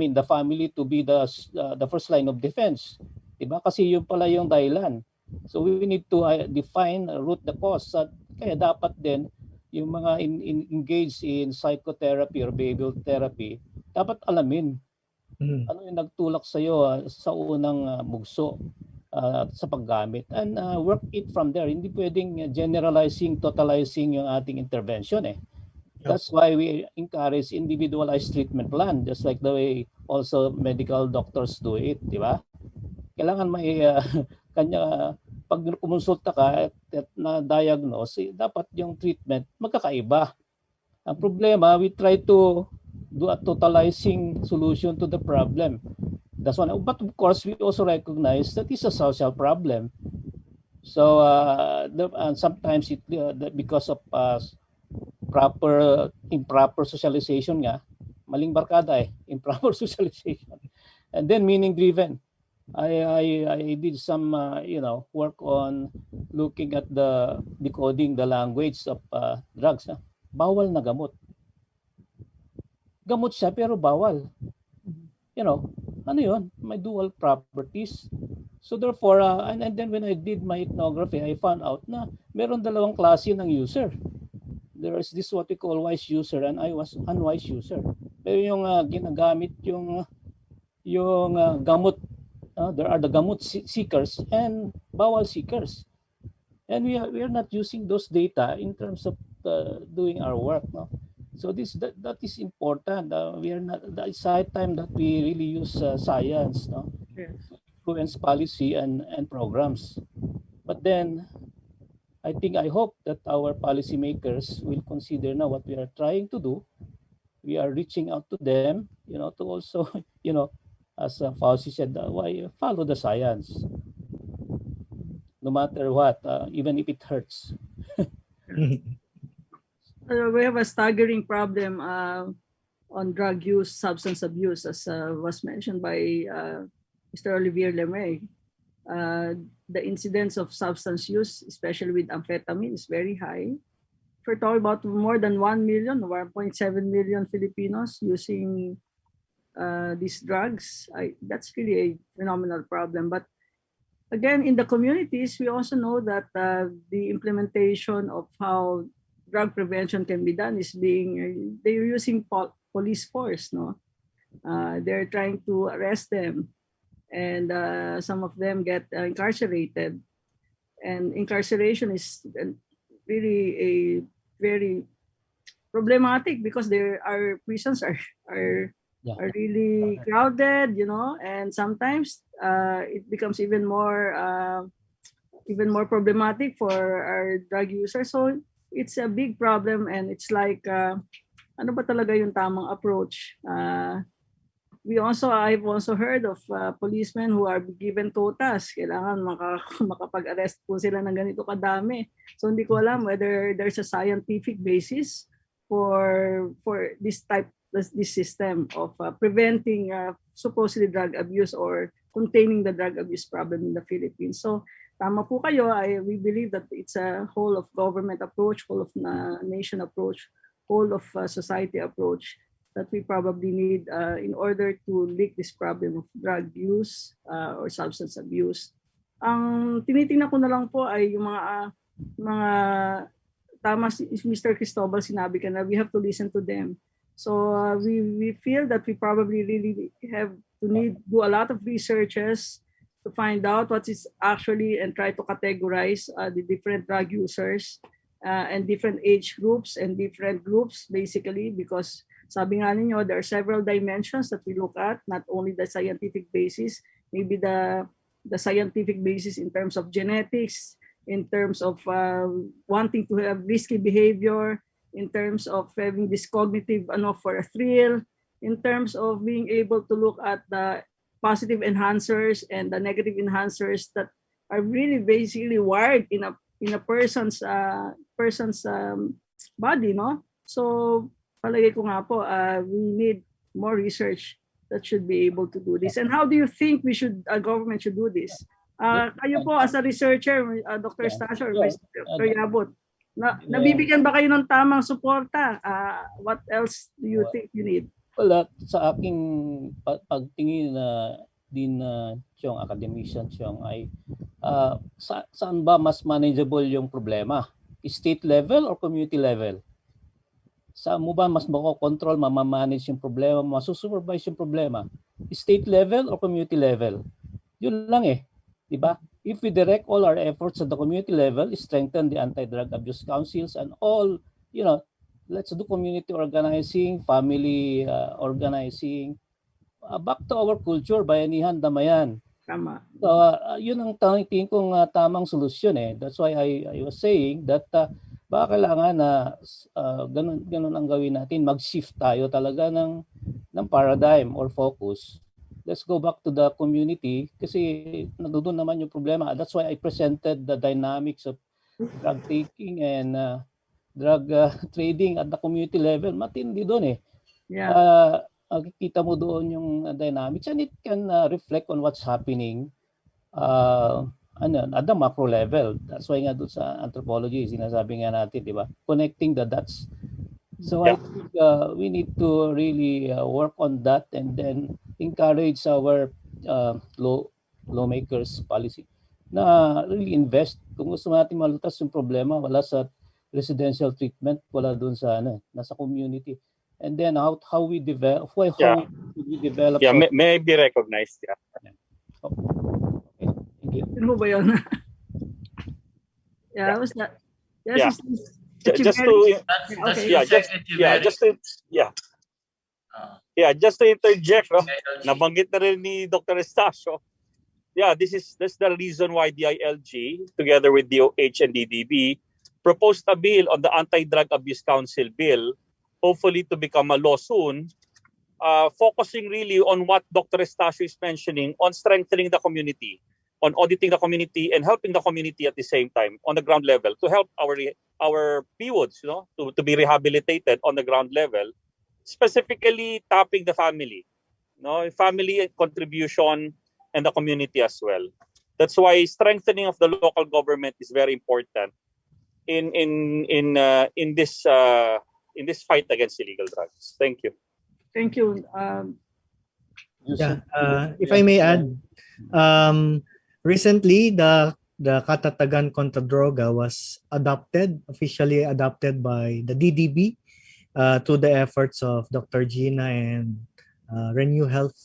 the family to be the first line of defense. Diba? Kasi yun pala yung dahilan. So we need to define, root the cause. Kaya dapat din yung mga engaged in psychotherapy or behavioral therapy, dapat alamin ano yung nagtulak sa iyo sa unang bugso sa paggamit, and work it from there. Hindi pwedeng generalizing, totalizing yung ating intervention eh. That's why we encourage individualized treatment plan, just like the way also medical doctors do it, di ba? Kailangan may kanya pag kumonsulta ka at na-diagnose, dapat yung treatment magkakaiba. Ang problema, we try to do a totalizing solution to the problem. That's one. But of course, we also recognize that it's a social problem. So and sometimes because of improper socialization nga, maling barkada improper socialization, and then meaning driven. I did some work on looking at the decoding the language of drugs. Bawal na gamot. Gamot siya pero bawal. Ano yun? May dual properties. So therefore, and then when I did my ethnography, I found out na meron dalawang klase ng user. There is this what we call wise user and I was unwise user. Pero yung ginagamit yung gamot, there are the gamot seekers and bawal seekers. And we are not using those data in terms of doing our work. No? So that is important. We are not. It's high time that we really use science, no, Yes. to influence policy and programs. But then, I hope that our policymakers will consider now what we are trying to do. We are reaching out to them, to also, as Fauci said, why follow the science, no matter what, even if it hurts. We have a staggering problem on drug use, substance abuse, as was mentioned by Mr. Olivier Lemay. The incidence of substance use, especially with amphetamine, is very high. We're talking about more than 1 million, 1.7 million Filipinos using these drugs. That's really a phenomenal problem. But again, in the communities, we also know that the implementation of how drug prevention can be done is they're using police force, no? They're trying to arrest them, and some of them get incarcerated. And incarceration is really a very problematic because our prisons are really crowded, and sometimes it becomes even more problematic for our drug users. So it's a big problem, and it's like ano ba talaga yung tamang approach? I've also heard of policemen who are given quotas. Kailangan makapag-arrest po sila ng ganito kadami. So hindi ko alam whether there's a scientific basis for this system of preventing supposedly drug abuse or containing the drug abuse problem in the Philippines. So tama po kayo. We believe that it's a whole of government approach, whole of nation approach, whole of society approach that we probably need in order to lick this problem of drug use or substance abuse. Ang tinitingnan ko na lang po ay yung mga tama si Mr. Cristobal, sinabi ka na we have to listen to them. So we feel that we probably really have to do a lot of researches to find out what is actually and try to categorize the different drug users and different age groups and different groups basically, because sabi nga ninyo, there are several dimensions that we look at, not only the scientific basis, maybe the scientific basis in terms of genetics, in terms of wanting to have risky behavior, in terms of having this cognitive for a thrill, in terms of being able to look at the positive enhancers and the negative enhancers that are really basically wired in a person's body, no? So palagay ko nga po, we need more research that should be able to do this. And how do you think government should do this? Kayo po as a researcher, Dr. Stasio or Dr. Yabut, nabibigyan ba kayo ng tamang suporta? What else do you think you need? Well, sa aking pagtingin din siyang academician siyang ay saan ba mas manageable yung problema? State level or community level? Saan mo ba mas makokontrol, mamamanage yung problema, masusupervise yung problema? State level or community level? Yun lang di ba? If we direct all our efforts at the community level, strengthen the anti-drug abuse councils and all, let's do community organizing, family organizing, back to our culture, bayanihan, damayan. Tama. So, yun ang tingin kong tamang solusyon eh. That's why I was saying that baka kailangan na ganun ang gawin natin. Mag-shift tayo talaga ng paradigm or focus. Let's go back to the community kasi nandoon naman yung problema. That's why I presented the dynamics of drug taking and drug trading at the community level. Matindi doon eh. Yeah. Kita mo doon yung dynamics and it can reflect on what's happening at the macro level. That's why nga doon sa anthropology, sinasabi nga natin, di ba? Connecting the dots. So I think we need to really work on that and then encourage our lawmakers policy na really invest. Kung gusto natin malutas yung problema, wala sa residential treatment, wala doon sa nasa community. And then how we develop, how we develop. Yeah, may I be recognized? Yeah. Okay. Thank you. Sino ba yun? Yeah, was that? Yes, Just to interject, nabanggit na rin ni Dr. Estacio. Yeah, that's the reason why DILG, together with DOH and DDB, proposed a bill on the Anti-Drug Abuse Council bill, hopefully to become a law soon, focusing really on what Dr. Estacio is mentioning, on strengthening the community, on auditing the community and helping the community at the same time on the ground level to help our PWODs, to be rehabilitated on the ground level, specifically tapping the family, family contribution and the community as well. That's why strengthening of the local government is very important in this fight against illegal drugs. Thank you. Thank you. If I may add, recently the Katatagan kontra Droga was officially adopted by the DDB through the efforts of Dr. Gina and Renew Health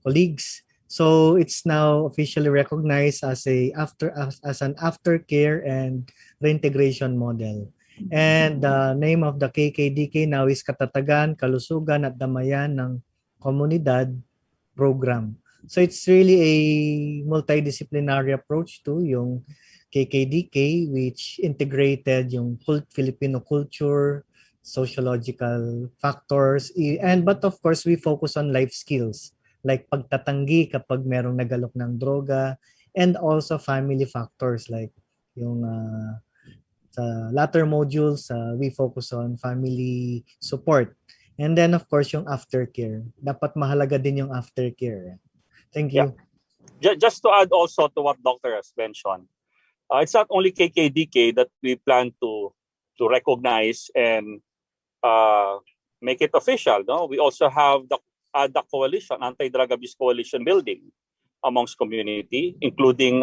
colleagues. So it's now officially recognized as an aftercare and reintegration model. And the name of the KKDK now is Katatagan, Kalusugan at Damayan ng Komunidad program. So it's really a multidisciplinary approach to yung KKDK, which integrated yung Filipino culture, sociological factors, but of course we focus on life skills like pagtatanggi kapag merong nagalok ng droga, and also family factors like yung sa latter modules we focus on family support. And then of course yung aftercare. Dapat mahalaga din yung aftercare. Thank you. Yeah. Just to add also to what Dr. has mentioned, it's not only KKDK that we plan to recognize and make it official. No, we also have the coalition, Anti-Drug Abuse Coalition building amongst community, including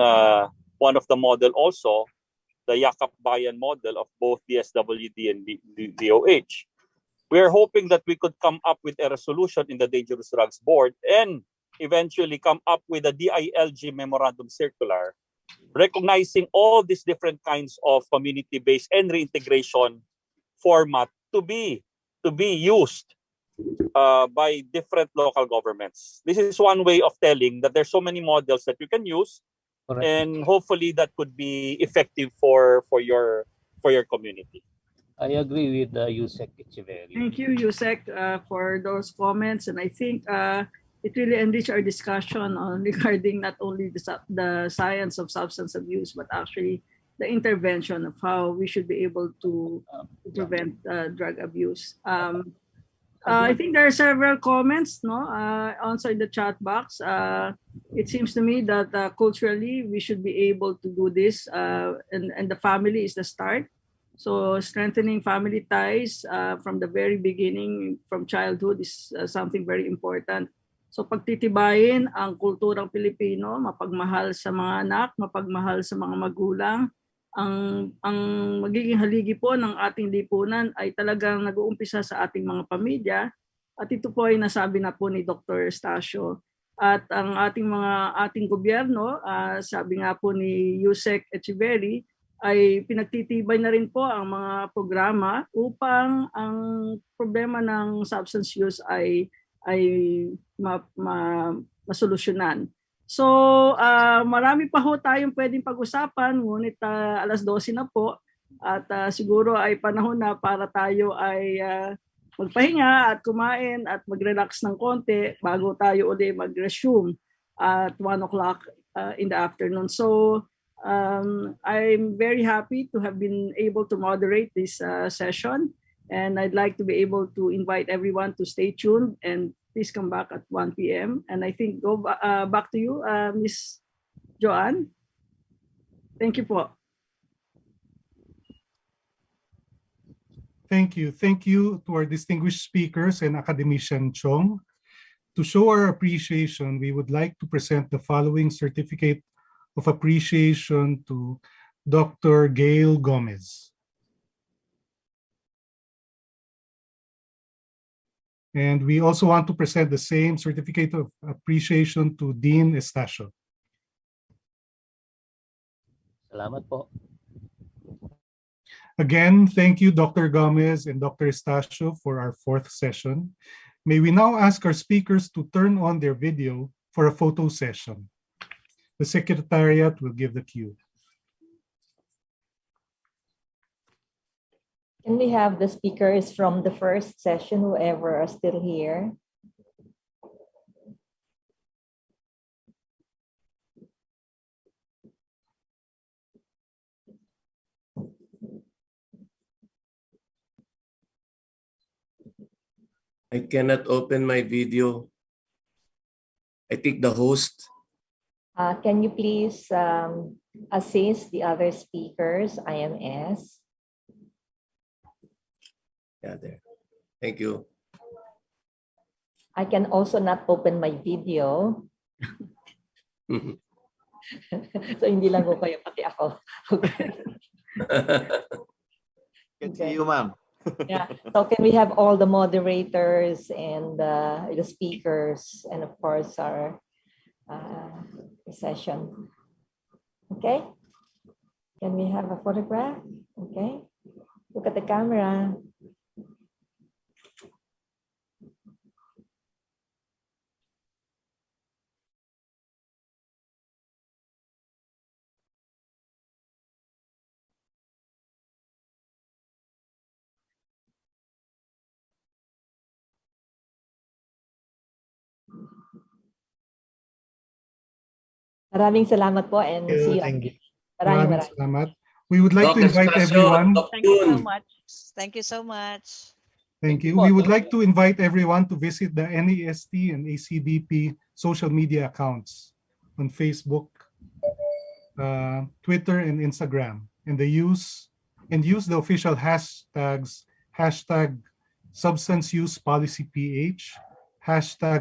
one of the model also, the Yakap Bayan model of both DSWD and DOH. We are hoping that we could come up with a resolution in the Dangerous Drugs Board and eventually come up with a DILG memorandum circular, recognizing all these different kinds of community-based and reintegration format to be used by different local governments. This is one way of telling that there's so many models that you can use. Correct. And hopefully that could be effective for your community. I agree with Yusek Echeverry. Thank you, Yusek, for those comments, and I think it really enriched our discussion on regarding not only the science of substance abuse, but actually the intervention of how we should be able to prevent drug abuse. I think there are several comments, also in the chat box. It seems to me that culturally we should be able to do this, and the family is the start. So strengthening family ties from the very beginning, from childhood, is something very important. So pagtitibayin ang kulturang Pilipino, mapagmahal sa mga anak, mapagmahal sa mga magulang. Ang magiging haligi po ng ating lipunan ay talagang nag-uumpisa sa ating mga pamilya, at ito po ay nasabi na po ni Dr. Estacio. At ang ating gobyerno, sabi nga po ni Yusek Echeverry, ay pinagtitibay na rin po ang mga programa upang ang problema ng substance use ay masolusyonan. So, marami pa ho tayong pwedeng pag-usapan, ngunit alas 12 na po at siguro ay panahon na para tayo ay magpahinga at kumain at mag-relax ng konti bago tayo uli mag-resume at 1 o'clock in the afternoon. So, I'm very happy to have been able to moderate this session, and I'd like to be able to invite everyone to stay tuned and please come back at 1 p.m. And I think go back to you, Ms. Joanne. Thank you po. Thank you. Thank you to our distinguished speakers and academician Chong. To show our appreciation, we would like to present the following certificate of appreciation to Dr. Gail Gomez. And we also want to present the same certificate of appreciation to Dean Estacio. Salamat po. Again, thank you, Dr. Gomez and Dr. Estacio, for our 4th session. May we now ask our speakers to turn on their video for a photo session. The Secretariat will give the cue. Can we have the speakers from the first session, whoever are still here? I cannot open my video. I think the host. Can you please assist the other speakers, IMS? Yeah, there. Thank you. I can also not open my video. So hindi lang ko kayo, pati ako. Okay. Good to you, ma'am. Yeah. So can we have all the moderators and the speakers and of course our session? Okay. Can we have a photograph? Okay. Look at the camera. Maraming salamat po and see you. Thank you. Maraming salamat. We would like to invite everyone. Thank you so much. Thank you so much. Thank you. We would like to invite everyone to visit the NAST and ACDP social media accounts on Facebook, Twitter, and Instagram, and use the official hashtags #SubstanceUsePolicyPH,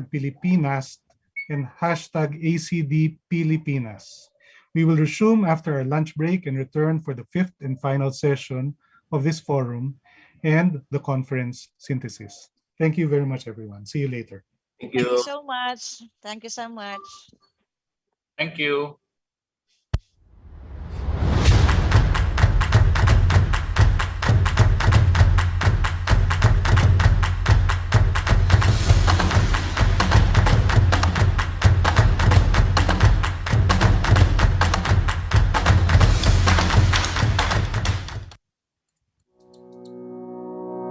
#Pilipinas, and #ACDPilipinas. We will resume after our lunch break and return for the 5th and final session of this forum and the conference synthesis. Thank you very much, everyone. See you later. Thank you so much. Thank you so much. Thank you.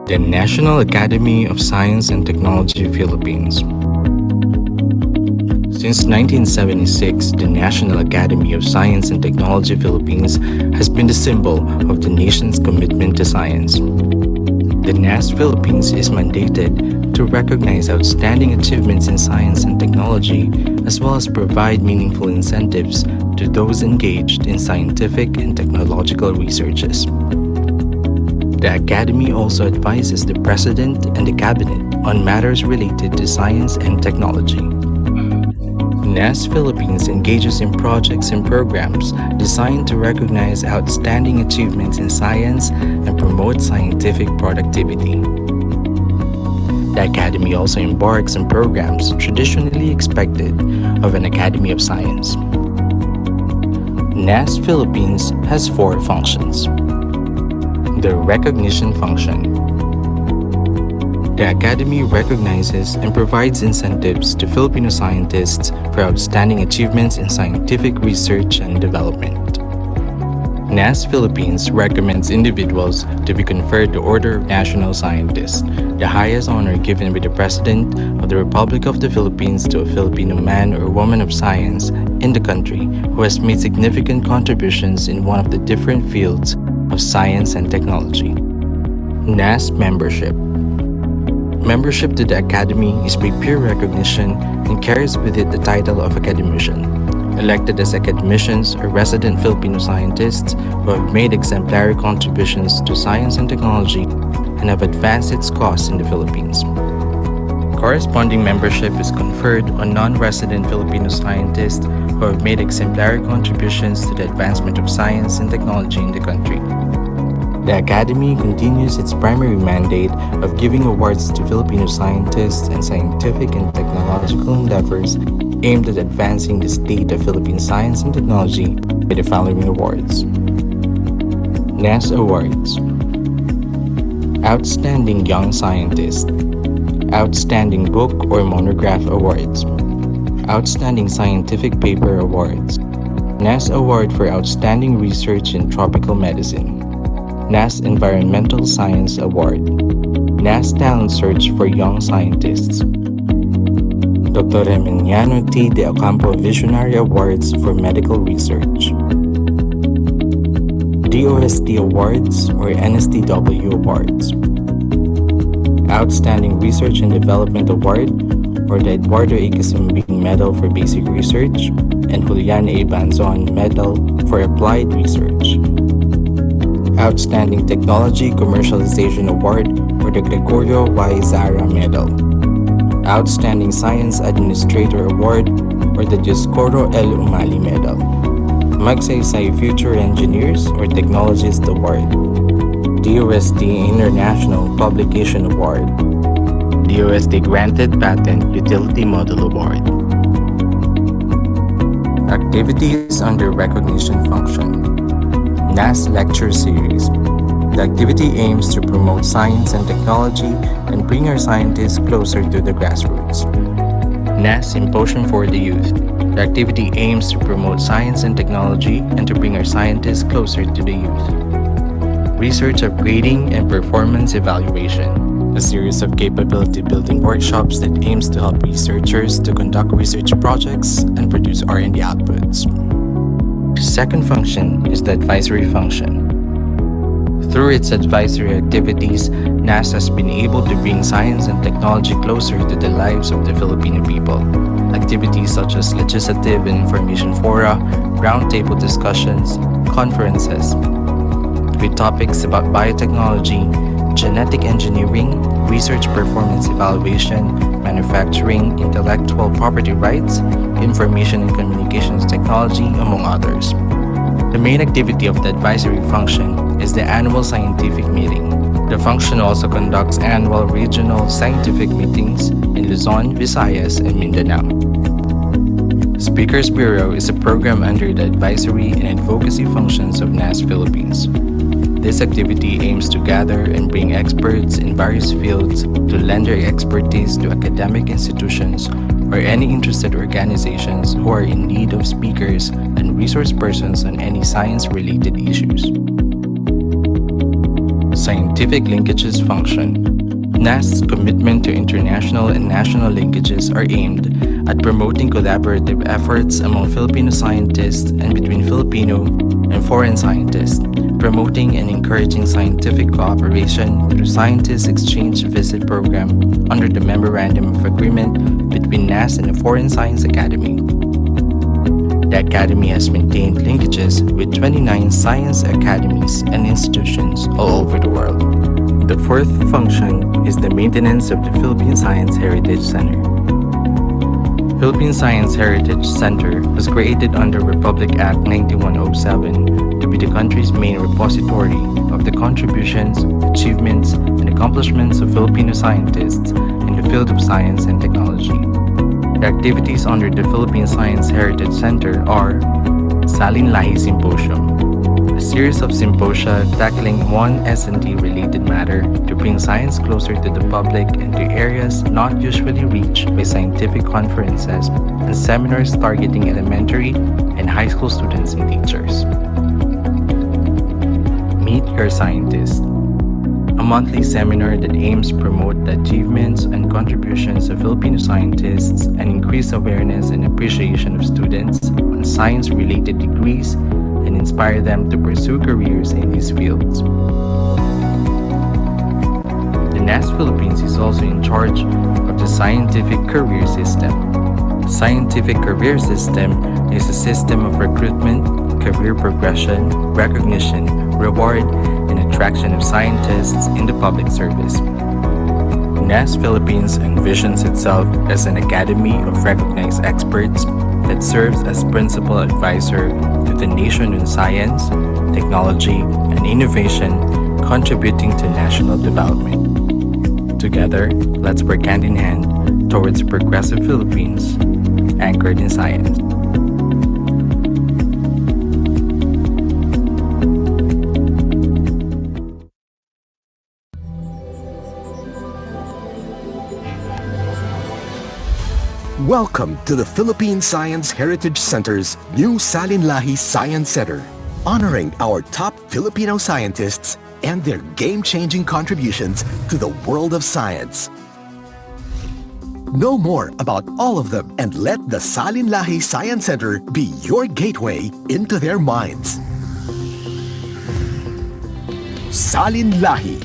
The National Academy of Science and Technology Philippines. Since 1976, the National Academy of Science and Technology Philippines has been the symbol of the nation's commitment to science. The NAST Philippines is mandated to recognize outstanding achievements in science and technology, as well as provide meaningful incentives to those engaged in scientific and technological researches. The Academy also advises the President and the Cabinet on matters related to science and technology. NAST Philippines engages in projects and programs designed to recognize outstanding achievements in science and promote scientific productivity. The Academy also embarks on programs traditionally expected of an Academy of Science. NAST Philippines has 4 functions. The recognition function. The Academy recognizes and provides incentives to Filipino scientists for outstanding achievements in scientific research and development. NAST Philippines recommends individuals to be conferred the Order of National Scientist, the highest honor given by the President of the Republic of the Philippines to a Filipino man or woman of science in the country who has made significant contributions in one of the different fields of science and technology. NAST membership. Membership to the Academy is by peer recognition and carries with it the title of academician. Elected as academicians are resident Filipino scientists who have made exemplary contributions to science and technology and have advanced its cause in the Philippines. Corresponding membership is conferred on non-resident Filipino scientists who have made exemplary contributions to the advancement of science and technology in the country. The Academy continues its primary mandate of giving awards to Filipino scientists and scientific and technological endeavors aimed at advancing the state of Philippine science and technology with the following awards. NAST Awards. Outstanding Young Scientist. Outstanding Book or Monograph Awards. Outstanding Scientific Paper Awards. NAST Award for Outstanding Research in Tropical Medicine. NAST Environmental Science Award. NAST Talent Search for Young Scientists. Dr. Emiliano T. de Ocampo Visionary Awards for Medical Research. DOST Awards or NSTW Awards. Outstanding Research and Development Award or the Eduardo A. Casumbing Medal for Basic Research and Julian A. Banzon Medal for Applied Research. Outstanding Technology Commercialization Award or the Gregorio Y. Zara Medal. Outstanding Science Administrator Award or the Dioscoro L. Umali Medal. Magsaysay Future Engineers or Technologist Award. DOST International Publication Award. DOST Granted Patent Utility Model Award. Activities under recognition function. NAST Lecture Series. The activity aims to promote science and technology and bring our scientists closer to the grassroots. NAST Symposium for the Youth. The activity aims to promote science and technology and to bring our scientists closer to the youth. Research Upgrading and Performance Evaluation. A series of capability building workshops that aims to help researchers to conduct research projects and produce R&D outputs. The second function is the advisory function. Through its advisory activities, NAST has been able to bring science and technology closer to the lives of the Filipino people. Activities such as legislative and information fora, roundtable discussions, conferences, with topics about biotechnology, genetic engineering, research performance evaluation, manufacturing, intellectual property rights, information and communications technology, among others. The main activity of the advisory function is the annual scientific meeting. The function also conducts annual regional scientific meetings in Luzon, Visayas, and Mindanao. Speakers Bureau is a program under the advisory and advocacy functions of NAST Philippines. This activity aims to gather and bring experts in various fields to lend their expertise to academic institutions or any interested organizations who are in need of speakers and resource persons on any science-related issues. Scientific linkages function. NAST's commitment to international and national linkages are aimed at promoting collaborative efforts among Filipino scientists and between Filipino and foreign scientists, promoting and encouraging scientific cooperation through Scientist Exchange Visit Program under the Memorandum of Agreement between NAST and the Foreign Science Academy. The Academy has maintained linkages with 29 science academies and institutions all over the world. The fourth function is the maintenance of the Philippine Science Heritage Center. Philippine Science Heritage Center was created under Republic Act 9107 to be the country's main repository of the contributions, achievements, and accomplishments of Filipino scientists in the field of science and technology. The activities under the Philippine Science Heritage Center are Salin Lahi Symposium. a series of symposia tackling one S&T related matter to bring science closer to the public and to areas not usually reached by scientific conferences and seminars targeting elementary and high school students and teachers. Meet Your Scientist, a monthly seminar that aims to promote the achievements and contributions of Filipino scientists and increase awareness and appreciation of students on science-related degrees and inspire them to pursue careers in these fields. The NAST Philippines is also in charge of the Scientific Career System. The Scientific Career System is a system of recruitment, career progression, recognition, reward, and attraction of scientists in the public service. NAST Philippines envisions itself as an academy of recognized experts that serves as principal advisor to the nation in science, technology, and innovation, contributing to national development. Together, let's work hand in hand towards a progressive Philippines anchored in science. Welcome to the Philippine Science Heritage Center's new Salinlahi Science Center, honoring our top Filipino scientists and their game-changing contributions to the world of science. Know more about all of them and let the Salinlahi Science Center be your gateway into their minds. Salinlahi.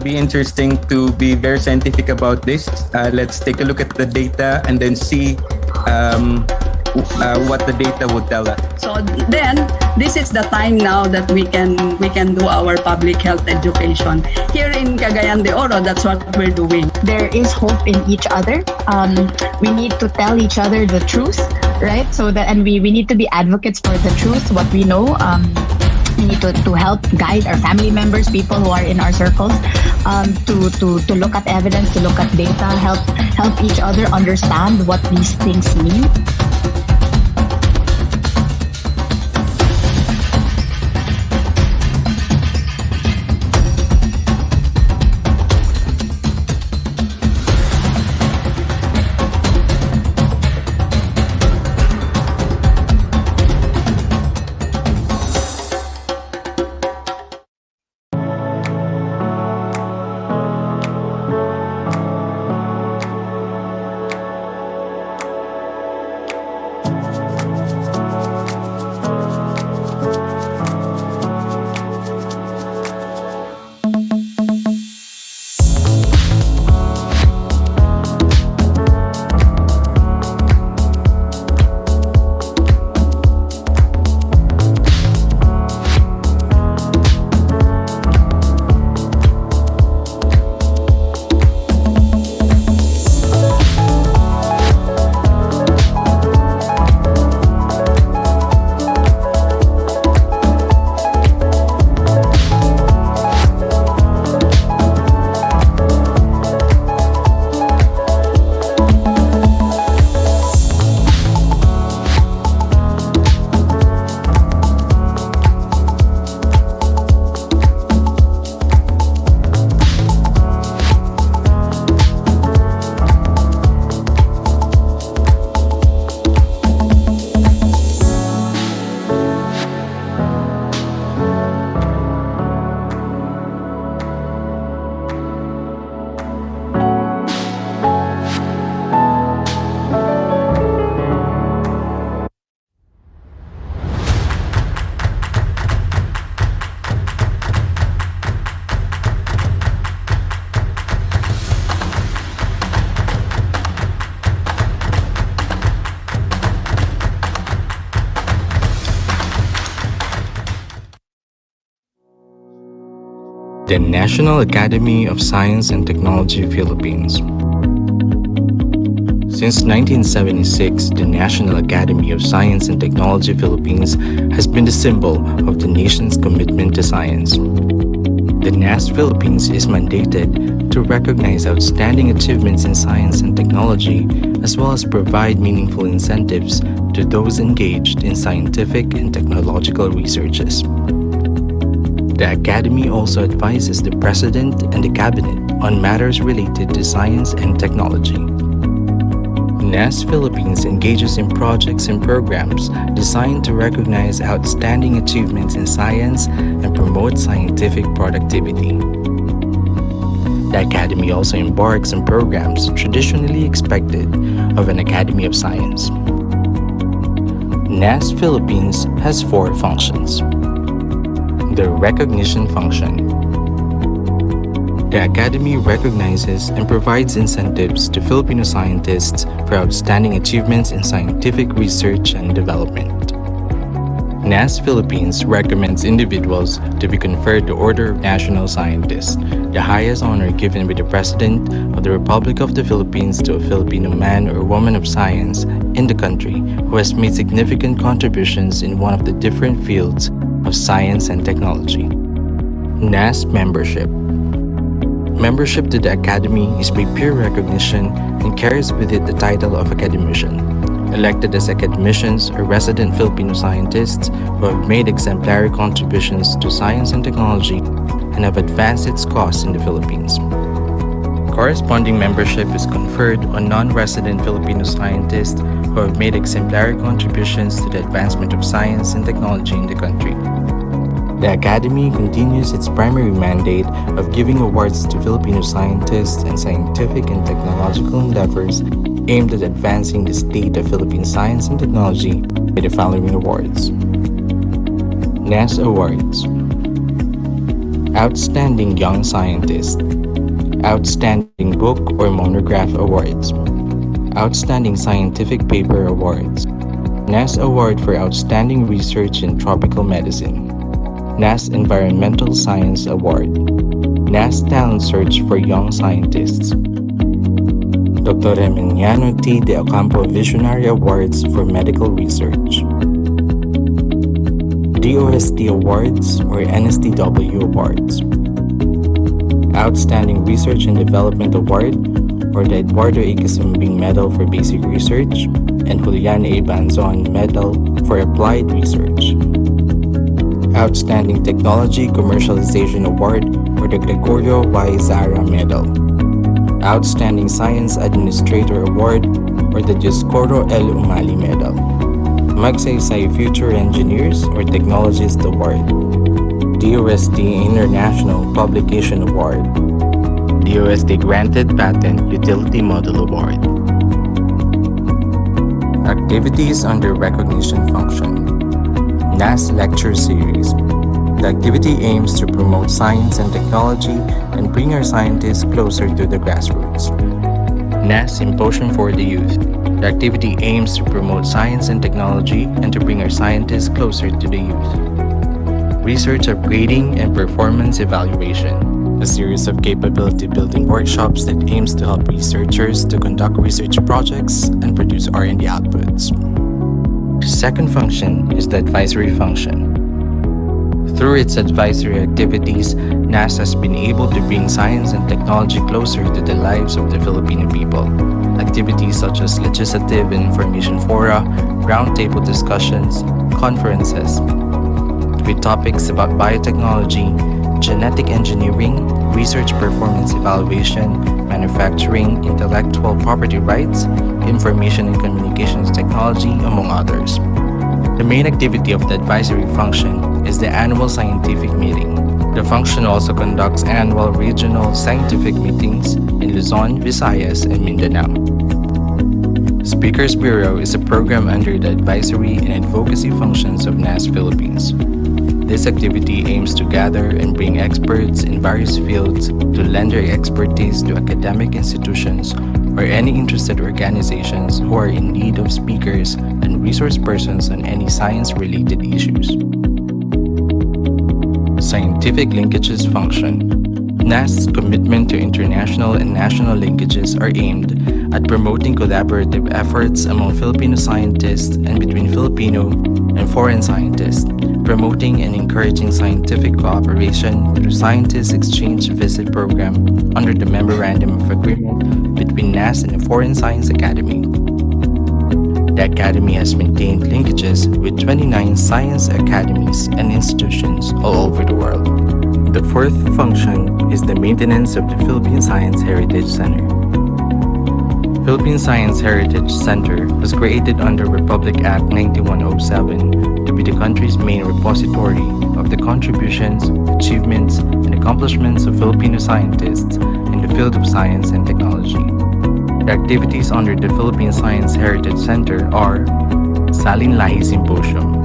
Be interesting to be very scientific about this. Let's take a look at the data and then see what the data would tell us. So then, this is the time now that we can do our public health education. Here in Cagayan de Oro, that's what we're doing. There is hope in each other. We need to tell each other the truth, right? So that, and we need to be advocates for the truth, what we know. We need to help guide our family members, people who are in our circles, to look at evidence, to look at data, help each other understand what these things mean. The National Academy of Science and Technology Philippines. Since 1976, the National Academy of Science and Technology Philippines has been the symbol of the nation's commitment to science. The NAST Philippines is mandated to recognize outstanding achievements in science and technology, as well as provide meaningful incentives to those engaged in scientific and technological researches. The Academy also advises the President and the Cabinet on matters related to science and technology. NAST Philippines engages in projects and programs designed to recognize outstanding achievements in science and promote scientific productivity. The Academy also embarks on programs traditionally expected of an Academy of Science. NAST Philippines has 4 functions. The recognition function. The Academy recognizes and provides incentives to Filipino scientists for outstanding achievements in scientific research and development. NAST Philippines recommends individuals to be conferred the Order of National Scientist, the highest honor given by the President of the Republic of the Philippines to a Filipino man or woman of science in the country who has made significant contributions in one of the different fields of science and technology. NAST membership. Membership to the Academy is by peer recognition and carries with it the title of academician. Elected as academicians are resident Filipino scientists who have made exemplary contributions to science and technology and have advanced its cause in the Philippines. Corresponding membership is conferred on non-resident Filipino scientists who have made exemplary contributions to the advancement of science and technology in the country. The Academy continues its primary mandate of giving awards to Filipino scientists and scientific and technological endeavors aimed at advancing the state of Philippine science and technology by the following awards. NAST Awards. Outstanding Young Scientist, Outstanding Book or Monograph Awards, Outstanding Scientific Paper Awards, NAST Award for Outstanding Research in Tropical Medicine, NAST Environmental Science Award, NAST Talent Search for Young Scientists, Dr. Emiliano T. de Ocampo Visionary Awards for Medical Research, DOST Awards or NSTW Awards, Outstanding Research and Development Award or the Eduardo A. Casumbing Medal for Basic Research and Julian A. Banzon Medal for Applied Research, Outstanding Technology Commercialization Award or the Gregorio Y. Zara Medal, Outstanding Science Administrator Award or the Dioscoro L. Umali Medal, Magsaysay Future Engineers or Technologist Award, DOST International Publication Award, DOST Granted Patent Utility Model Award. Activities under recognition function. NAST Lecture Series. The activity aims to promote science and technology and bring our scientists closer to the grassroots. NAST Symposium for the Youth. The activity aims to promote science and technology and to bring our scientists closer to the youth. Research Upgrading and Performance Evaluation, a series of capability building workshops that aims to help researchers to conduct research projects and produce R&D outputs. The second function is the advisory function. Through its advisory activities, NAST has been able to bring science and technology closer to the lives of the Filipino people. Activities such as legislative and information fora, roundtable discussions, conferences, with topics about biotechnology, genetic engineering, research performance evaluation, manufacturing, intellectual property rights, information and communications technology, among others. The main activity of the advisory function is the annual scientific meeting. The function also conducts annual regional scientific meetings in Luzon, Visayas, and Mindanao. Speakers Bureau is a program under the advisory and advocacy functions of NAST Philippines. This activity aims to gather and bring experts in various fields to lend their expertise to academic institutions or any interested organizations who are in need of speakers and resource persons on any science-related issues. Scientific linkages function. NAST's commitment to international and national linkages are aimed at promoting collaborative efforts among Filipino scientists and between Filipino and foreign scientists, promoting and encouraging scientific cooperation through Scientist Exchange Visit Program under the Memorandum of Agreement between NAST and the Foreign Science Academy. The Academy has maintained linkages with 29 science academies and institutions all over the world. The fourth function is the maintenance of the Philippine Science Heritage Center. Philippine Science Heritage Center was created under Republic Act 9107 to be the country's main repository of the contributions, achievements, and accomplishments of Filipino scientists in the field of science and technology. The activities under the Philippine Science Heritage Center are Salin Lahi Symposium,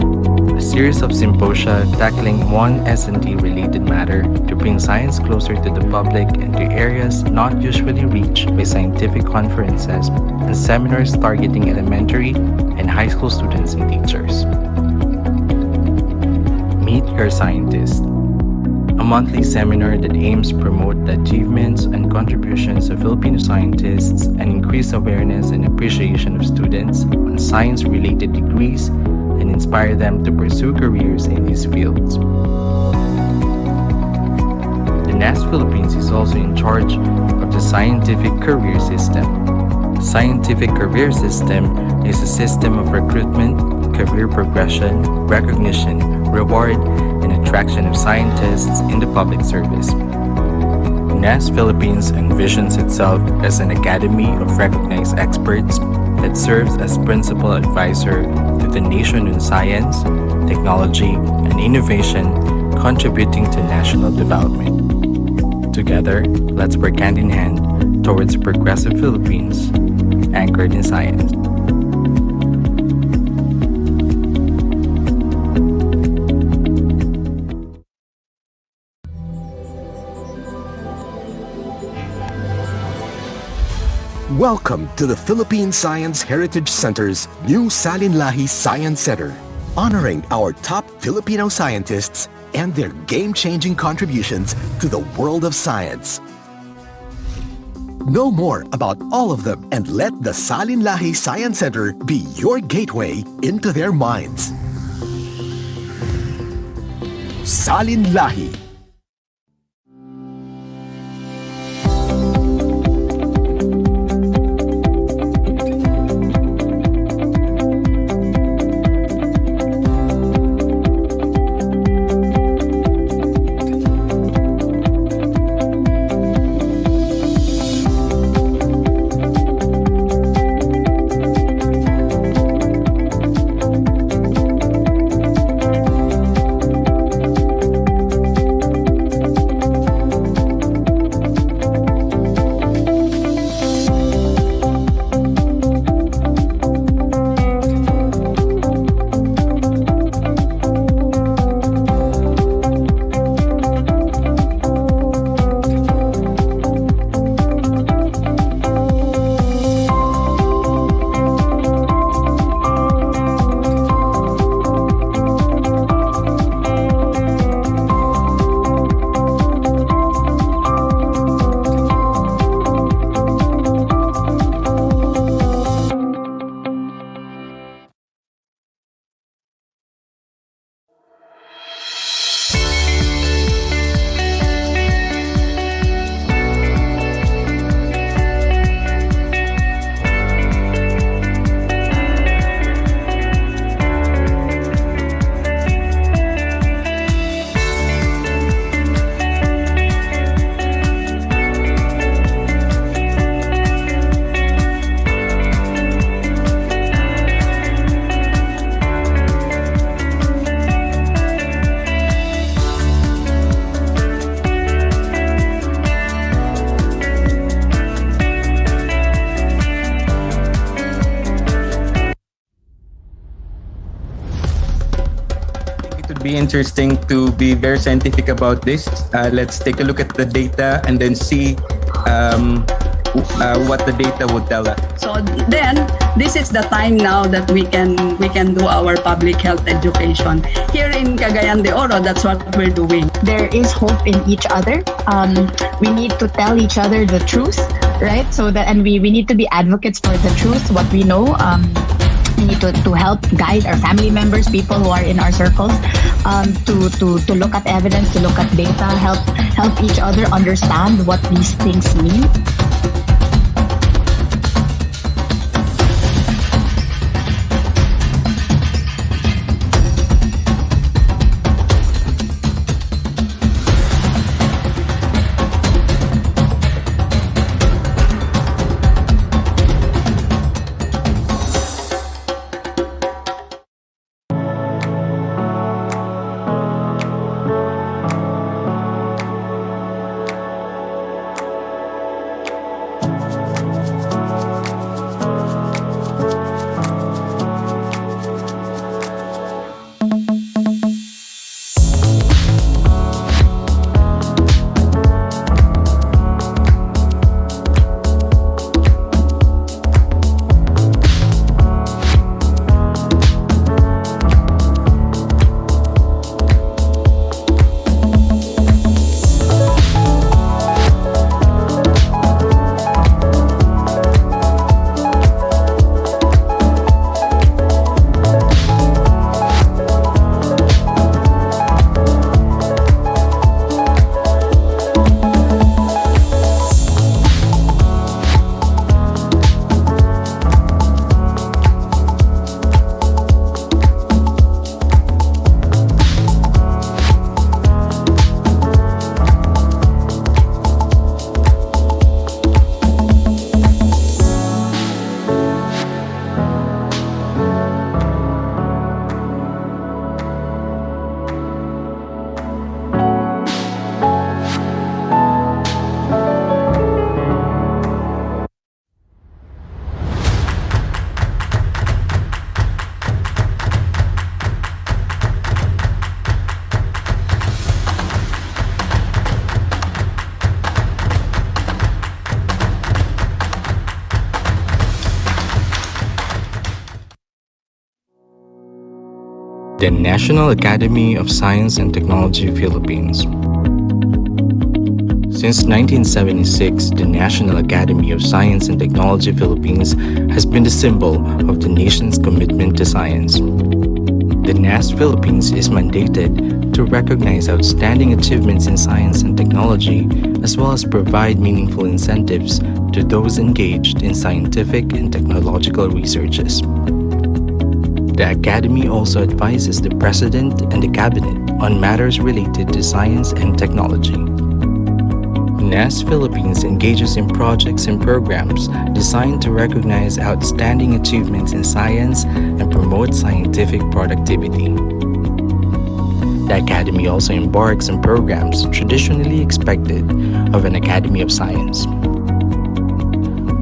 a series of symposia tackling one S&T related matter to bring science closer to the public and to areas not usually reached by scientific conferences and seminars targeting elementary and high school students and teachers. Meet Your Scientist, a monthly seminar that aims to promote the achievements and contributions of Filipino scientists and increase awareness and appreciation of students on science-related degrees and inspire them to pursue careers in these fields. The NAST Philippines is also in charge of the Scientific Career System. The Scientific Career System is a system of recruitment, career progression, recognition, reward, and attraction of scientists in the public service. NAST Philippines envisions itself as an academy of recognized experts that serves as principal advisor to the nation in science, technology, and innovation, contributing to national development. Together, let's work hand in hand towards a progressive Philippines anchored in science. Welcome to the Philippine Science Heritage Center's new Salin Lahi Science Center, honoring our top Filipino scientists and their game-changing contributions to the world of science. Know more about all of them and let the Salin Lahi Science Center be your gateway into their minds. Salin Lahi. Be interesting to be very scientific about this. Let's take a look at the data and then see what the data would tell us. So then, this is the time now that we can do our public health education. Here in Cagayan de Oro, that's what we're doing. There is hope in each other. We need to tell each other the truth, right? So that, and we need to be advocates for the truth, what we know. We need to help guide our family members, people who are in our circles, to look at evidence, to look at data, help each other understand what these things mean. The National Academy of Science and Technology Philippines. Since 1976, the National Academy of Science and Technology Philippines has been the symbol of the nation's commitment to science. The NAST Philippines is mandated to recognize outstanding achievements in science and technology, as well as provide meaningful incentives to those engaged in scientific and technological researches. The Academy also advises the President and the Cabinet on matters related to science and technology. NAST Philippines engages in projects and programs designed to recognize outstanding achievements in science and promote scientific productivity. The Academy also embarks on programs traditionally expected of an Academy of Science.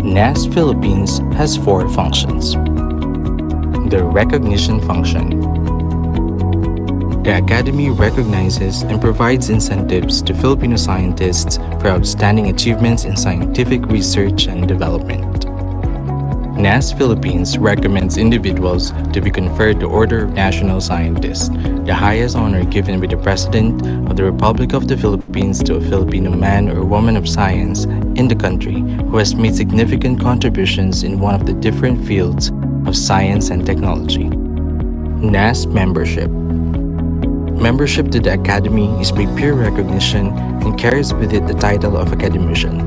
NAST Philippines has 4 functions. The recognition function. The Academy recognizes and provides incentives to Filipino scientists for outstanding achievements in scientific research and development. NAST Philippines recommends individuals to be conferred the Order of National Scientist, the highest honor given by the President of the Republic of the Philippines to a Filipino man or woman of science in the country who has made significant contributions in one of the different fields of science and technology. NAST membership. Membership to the Academy is by peer recognition and carries with it the title of academician.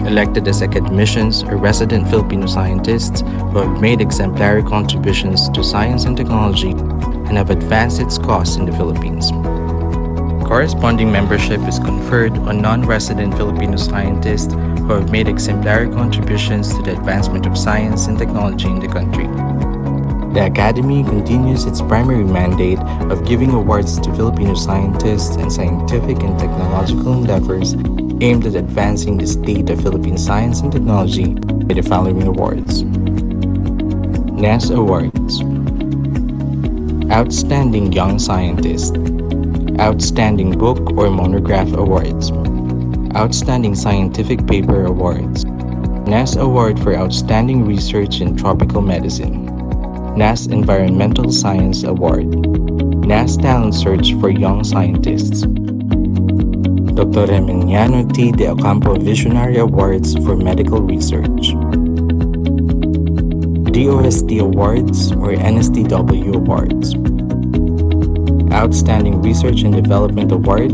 Elected as academicians are resident Filipino scientists who have made exemplary contributions to science and technology and have advanced its cause in the Philippines. Corresponding membership is conferred on non-resident Filipino scientists who have made exemplary contributions to the advancement of science and technology in the country. The Academy continues its primary mandate of giving awards to Filipino scientists and scientific and technological endeavors aimed at advancing the state of Philippine science and technology with the following awards. NAST Awards. Outstanding Young Scientist. Outstanding Book or Monograph Awards. Outstanding Scientific Paper Awards. NAST Award for Outstanding Research in Tropical Medicine, NAST Environmental Science Award, NAST Talent Search for Young Scientists, Dr. Emiliano T. de Ocampo Visionary Awards for Medical Research, DOST Awards or NSTW Awards, Outstanding Research and Development Award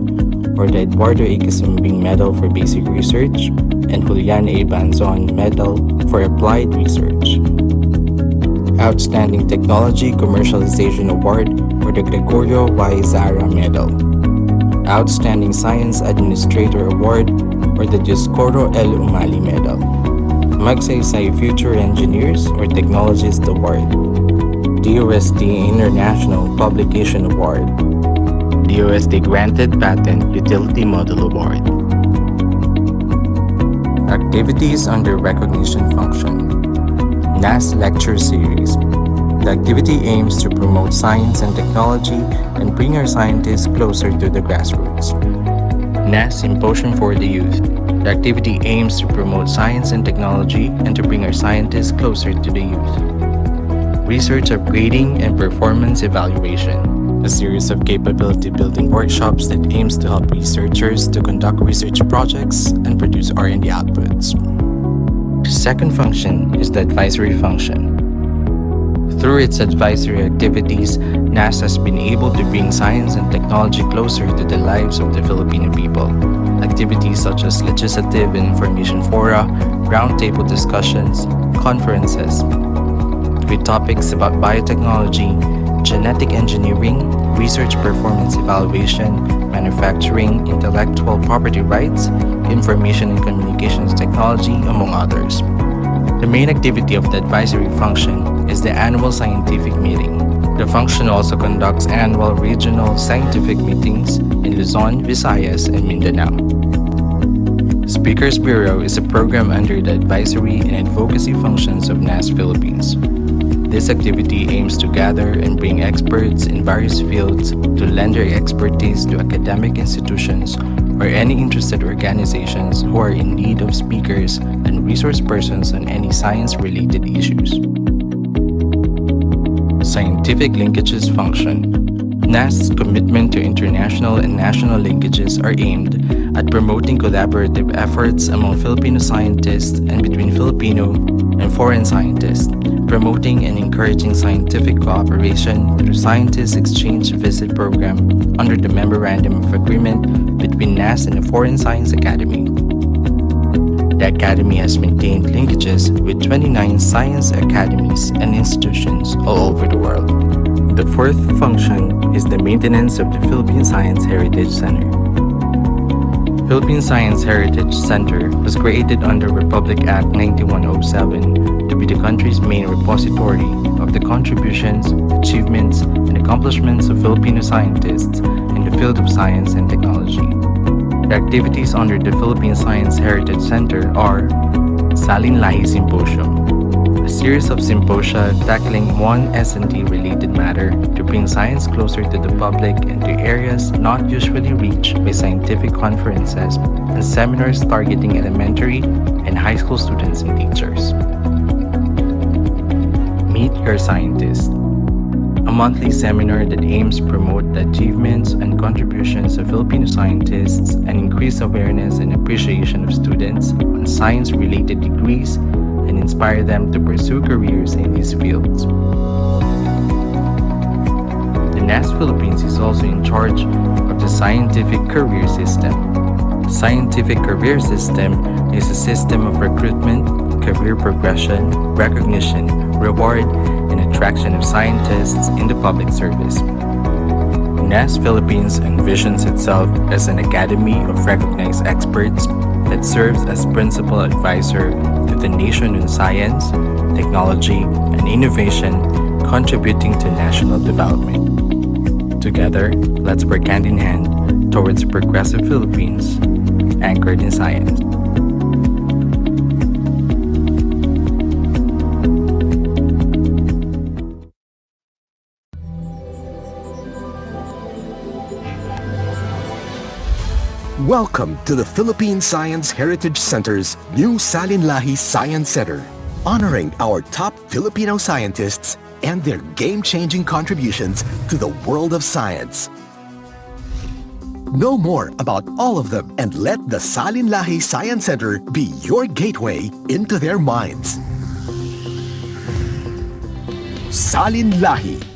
or the Eduardo A. Kasumbing Medal for Basic Research and Julian A. Banzon Medal for Applied Research, Outstanding Technology Commercialization Award or the Gregorio Y. Zara Medal, Outstanding Science Administrator Award or the Dioscoro L. Umali Medal, Magsaysay Future Engineers or Technologist Award, DOST International Publication Award, DOST Granted Patent Utility Model Award. Activities under Recognition Function. NAST Lecture Series. The activity aims to promote science and technology and bring our scientists closer to the grassroots. NAST Symposium for the Youth. The activity aims to promote science and technology and to bring our scientists closer to the youth. Research Upgrading and Performance Evaluation. A series of capability building workshops that aims to help researchers to conduct research projects and produce R&D outputs. The second function is the advisory function. Through its advisory activities, NAST has been able to bring science and technology closer to the lives of the Filipino people. Activities such as legislative and information fora, roundtable discussions, conferences, with topics about biotechnology, genetic engineering, research performance evaluation, manufacturing, intellectual property rights, information and communications technology, among others. The main activity of the advisory function is the annual scientific meeting. The function also conducts annual regional scientific meetings in Luzon, Visayas, and Mindanao. Speakers Bureau is a program under the advisory and advocacy functions of NAST Philippines. This activity aims to gather and bring experts in various fields to lend their expertise to academic institutions or any interested organizations who are in need of speakers and resource persons on any science-related issues. Scientific Linkages Function. NAST's commitment to international and national linkages are aimed at promoting collaborative efforts among Filipino scientists and between Filipino and foreign scientists, promoting and encouraging scientific cooperation through Scientist Exchange Visit Program under the Memorandum of Agreement between NAST and the Foreign Science Academy. The Academy has maintained linkages with 29 science academies and institutions all over the world. The fourth function is the maintenance of the Philippine Science Heritage Center. Philippine Science Heritage Center was created under Republic Act 9107 to be the country's main repository of the contributions, achievements, and accomplishments of Filipino scientists in the field of science and technology. The activities under the Philippine Science Heritage Center are Salin Lahi Symposium, a series of symposia tackling one S&T related matter to bring science closer to the public and to areas not usually reached by scientific conferences and seminars targeting elementary and high school students and teachers. Meet Your Scientist, a monthly seminar that aims to promote the achievements and contributions of Filipino scientists and increase awareness and appreciation of students on science-related degrees and inspire them to pursue careers in these fields. The NAST Philippines is also in charge of the Scientific Career System. The Scientific Career System is a system of recruitment, career progression, recognition, reward, and attraction of scientists in the public service. NAST Philippines envisions itself as an academy of recognized experts that serves as principal advisor to the nation in science, technology, and innovation, contributing to national development. Together, let's work hand in hand towards a progressive Philippines anchored in science. Welcome to the Philippine Science Heritage Center's new Salinlahi Science Center, honoring our top Filipino scientists and their game-changing contributions to the world of science. Know more about all of them and let the Salinlahi Science Center be your gateway into their minds. Salinlahi.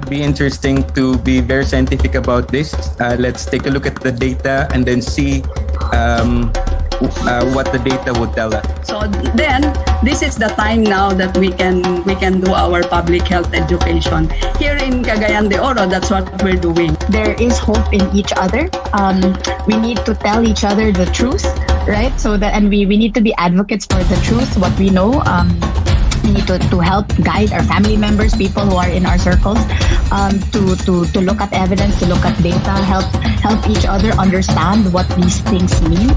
Be interesting to be very scientific about this. Let's take a look at the data and then see what the data would tell us. So then, this is the time now that we can do our public health education. Here in Cagayan de Oro, that's what we're doing. There is hope in each other. We need to tell each other the truth, right? So that, and we need to be advocates for the truth, what we know. We need to help guide our family members, people who are in our circles, to look at evidence, to look at data, help each other understand what these things mean.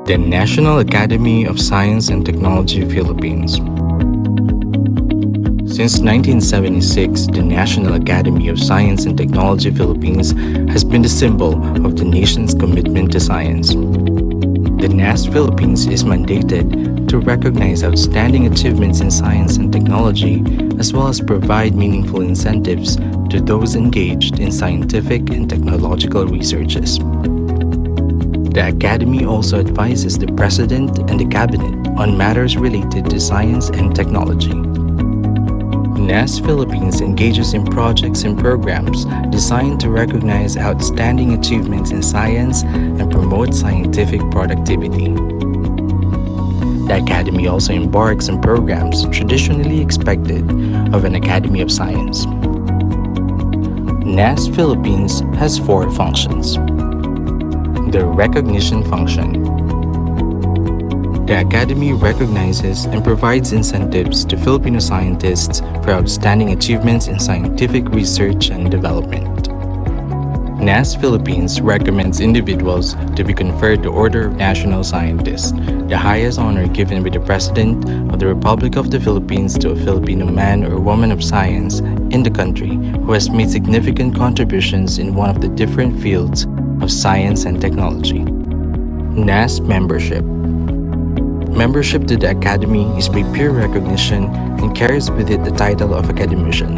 The National Academy of Science and Technology Philippines. Since 1976, the National Academy of Science and Technology Philippines has been the symbol of the nation's commitment to science. The NAST Philippines is mandated to recognize outstanding achievements in science and technology, as well as provide meaningful incentives to those engaged in scientific and technological researches. The Academy also advises the President and the Cabinet on matters related to science and technology. NAST Philippines engages in projects and programs designed to recognize outstanding achievements in science and promote scientific productivity. The Academy also embarks on programs traditionally expected of an Academy of Science. NAST Philippines has 4 functions. The recognition function. The Academy recognizes and provides incentives to Filipino scientists for outstanding achievements in scientific research and development. NAST Philippines recommends individuals to be conferred the Order of National Scientist, the highest honor given by the President of the Republic of the Philippines to a Filipino man or woman of science in the country who has made significant contributions in one of the different fields of science and technology. NAST membership. Membership to the Academy is by peer recognition and carries with it the title of academician.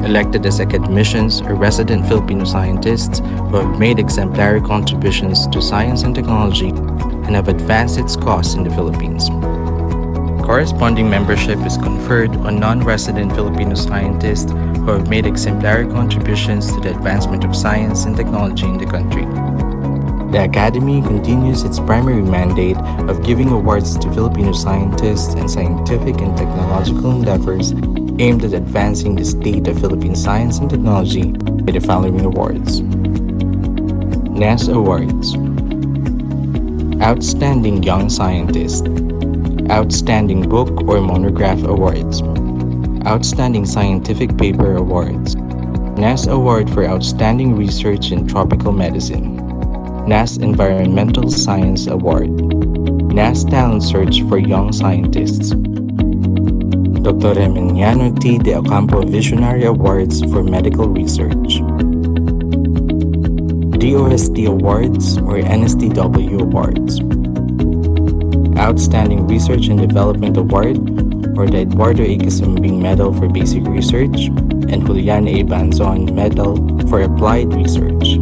Elected as academicians are resident Filipino scientists who have made exemplary contributions to science and technology and have advanced its cause in the Philippines. Corresponding membership is conferred on non-resident Filipino scientists who have made exemplary contributions to the advancement of science and technology in the country. The Academy continues its primary mandate of giving awards to Filipino scientists and scientific and technological endeavors aimed at advancing the state of Philippine science and technology with the following awards. NAST Awards. Outstanding Young Scientist. Outstanding Book or Monograph Awards. Outstanding Scientific Paper Awards. NAST Award for Outstanding Research in Tropical Medicine. NAST Environmental Science Award. NAST Talent Search for Young Scientists. Dr. Emiliano T. de Ocampo Visionary Awards for Medical Research. DOST Awards or NSTW Awards. Outstanding Research and Development Award or the Eduardo A. Casumbing Medal for Basic Research and Julian A. Banzon Medal for Applied Research.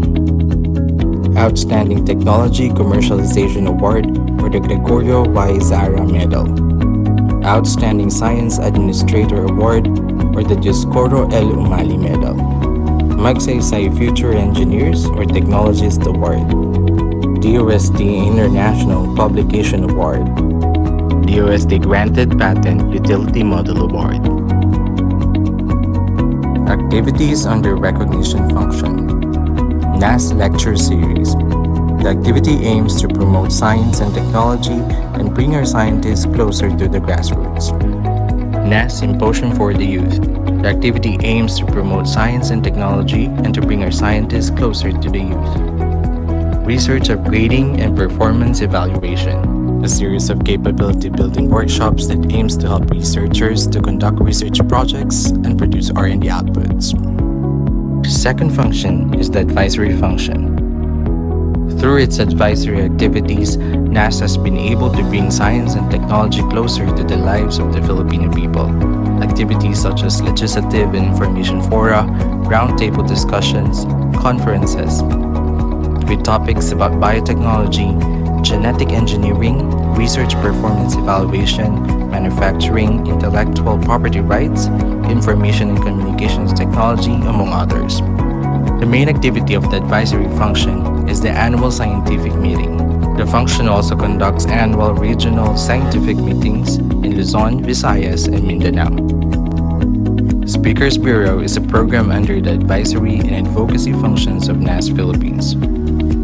Outstanding Technology Commercialization Award or the Gregorio Y. Zara Medal. Outstanding Science Administrator Award or the Dioscoro L. Umali Medal. Magsaysay Future Engineers or Technologist Award. DOST International Publication Award. DOST Granted Patent Utility Model Award. Activities under recognition function. NAST Lecture Series. The activity aims to promote science and technology and bring our scientists closer to the grassroots. NAST Symposium for the Youth. The activity aims to promote science and technology and to bring our scientists closer to the youth. Research Upgrading and Performance Evaluation. A series of capability building workshops that aims to help researchers to conduct research projects and produce R&D outputs. The second function is the advisory function. Through its advisory activities, NAST has been able to bring science and technology closer to the lives of the Filipino people. Activities such as legislative and information fora, roundtable discussions, conferences, with topics about biotechnology, genetic engineering, research performance evaluation, manufacturing, intellectual property rights, information and communications technology, among others. The main activity of the advisory function is the annual scientific meeting. The function also conducts annual regional scientific meetings in Luzon, Visayas, and Mindanao. Speakers Bureau is a program under the advisory and advocacy functions of NAST Philippines.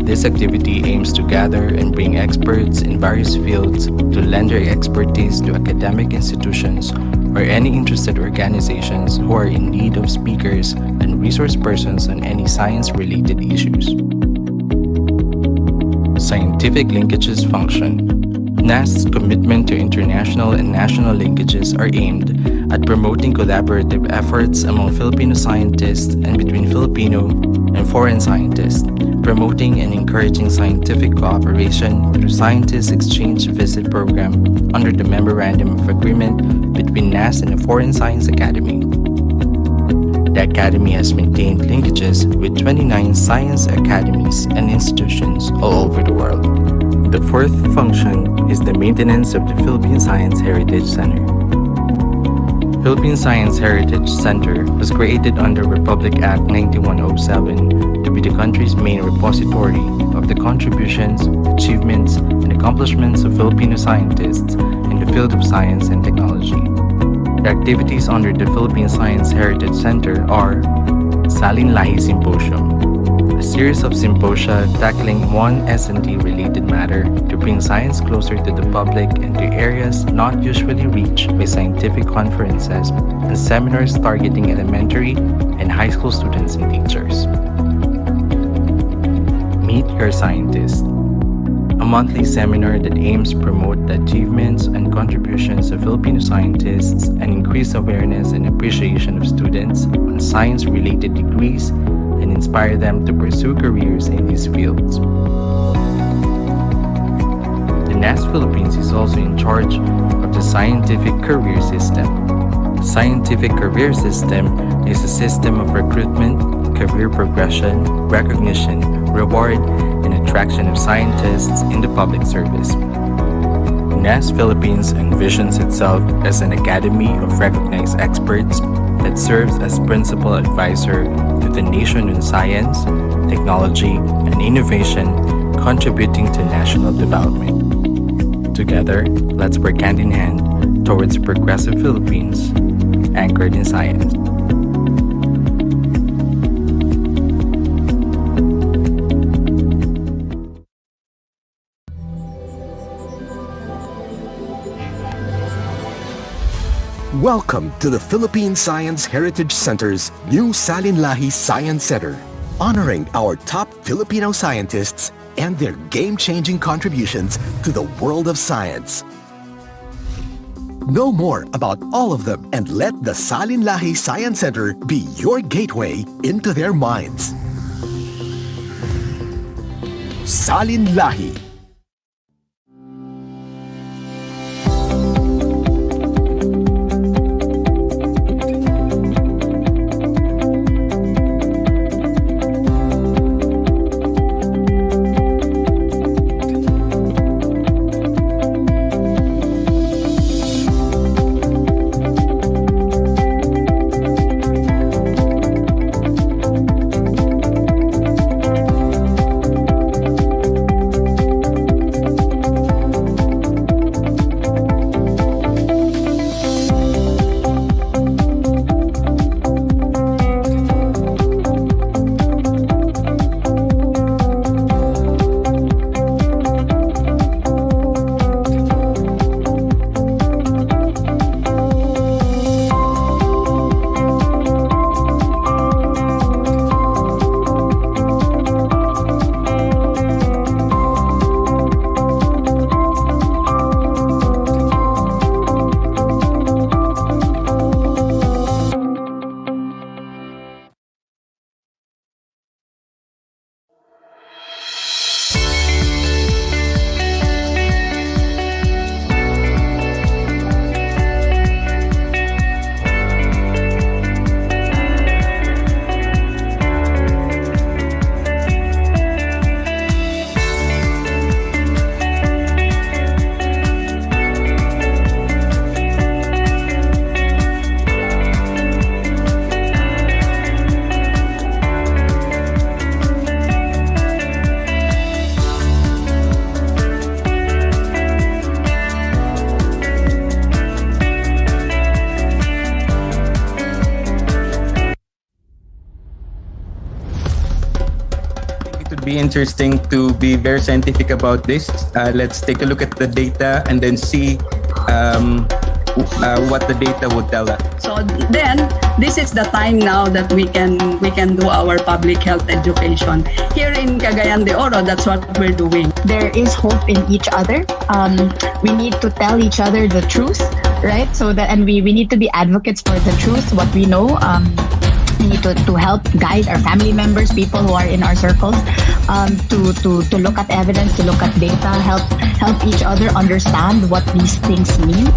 This activity aims to gather and bring experts in various fields to lend their expertise to academic institutions or any interested organizations who are in need of speakers and resource persons on any science-related issues. Scientific linkages function. NAST's commitment to international and national linkages are aimed at promoting collaborative efforts among Filipino scientists and between Filipino and foreign scientists, promoting and encouraging scientific cooperation through Scientist Exchange Visit Program under the Memorandum of Agreement between NAST and the Foreign Science Academy. The Academy has maintained linkages with 29 science academies and institutions all over the world. The fourth function is the maintenance of the Philippine Science Heritage Center. Philippine Science Heritage Center was created under Republic Act 9107 to be the country's main repository of the contributions, achievements, and accomplishments of Filipino scientists in the field of science and technology. The activities under the Philippine Science Heritage Center are Salin Lahi Symposium, a series of symposia tackling one S&T related matter to bring science closer to the public and to areas not usually reached by scientific conferences and seminars targeting elementary and high school students and teachers. Meet Your Scientist, a monthly seminar that aims to promote the achievements and contributions of Filipino scientists and increase awareness and appreciation of students on science-related degrees and inspire them to pursue careers in these fields. The NAST Philippines is also in charge of the Scientific Career System. The Scientific Career System is a system of recruitment, career progression, recognition, reward, and attraction of scientists in the public service. NAST Philippines envisions itself as an academy of recognized experts that serves as principal advisor to the nation in science, technology, and innovation, contributing to national development. Together, let's work hand in hand towards a progressive Philippines anchored in science. Welcome to the Philippine Science Heritage Center's new Salin Lahi Science Center, honoring our top Filipino scientists and their game-changing contributions to the world of science. Know more about all of them and let the Salin Lahi Science Center be your gateway into their minds. Salin Lahi. Be interesting to be very scientific about this. Let's take a look at the data and then see what the data would tell us. So then, this is the time now that we can do our public health education. Here in Cagayan de Oro, that's what we're doing. There is hope in each other. We need to tell each other the truth, right? So that, and we need to be advocates for the truth, what we know. We need to help guide our family members, people who are in our circles, to look at evidence, to look at data, help each other understand what these things mean.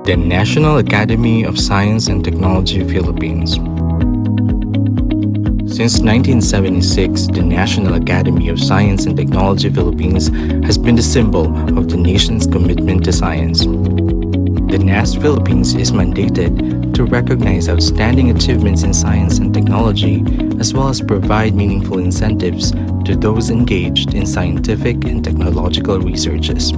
The National Academy of Science and Technology Philippines. Since 1976, the National Academy of Science and Technology Philippines has been the symbol of the nation's commitment to science. The NAST Philippines is mandated to recognize outstanding achievements in science and technology, as well as provide meaningful incentives to those engaged in scientific and technological researches.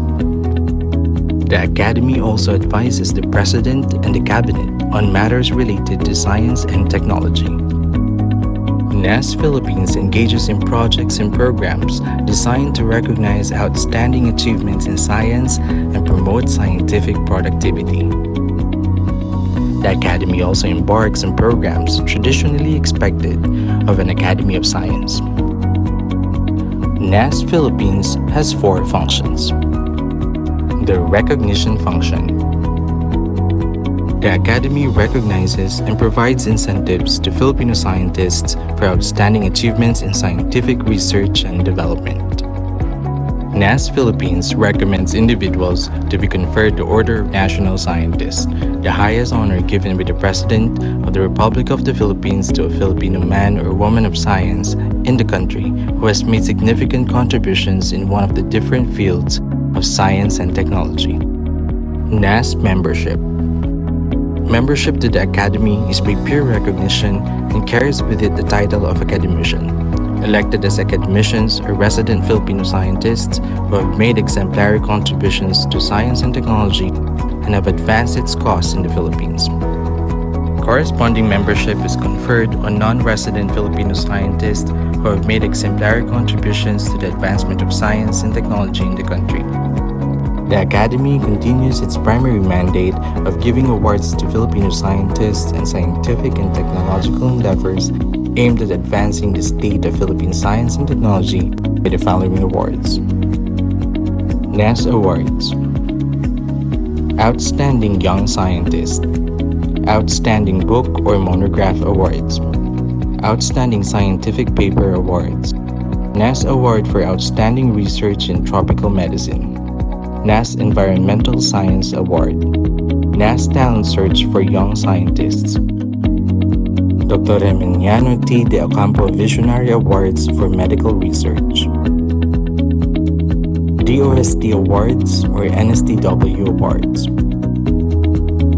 The Academy also advises the President and the Cabinet on matters related to science and technology. NAST Philippines engages in projects and programs designed to recognize outstanding achievements in science and promote scientific productivity. The Academy also embarks on programs traditionally expected of an Academy of Science. NAST Philippines has 4 functions. The recognition function. The Academy recognizes and provides incentives to Filipino scientists for outstanding achievements in scientific research and development. NAST Philippines recommends individuals to be conferred the Order of National Scientist, the highest honor given by the President of the Republic of the Philippines to a Filipino man or woman of science in the country who has made significant contributions in one of the different fields of science and technology. NAST membership. Membership to the Academy is by peer recognition and carries with it the title of academician. Elected as academicians are resident Filipino scientists who have made exemplary contributions to science and technology and have advanced its cause in the Philippines. Corresponding membership is conferred on non-resident Filipino scientists who have made exemplary contributions to the advancement of science and technology in the country. The Academy continues its primary mandate of giving awards to Filipino scientists and scientific and technological endeavors aimed at advancing the state of Philippine science and technology with the following awards. NAST Awards. Outstanding Young Scientist. Outstanding Book or Monograph Awards. Outstanding Scientific Paper Awards. NAST Award for Outstanding Research in Tropical Medicine, NAST Environmental Science Award, NAST Talent Search for Young Scientists, Dr. Emiliano T. de Ocampo Visionary Awards for Medical Research, DOST Awards or NSTW Awards,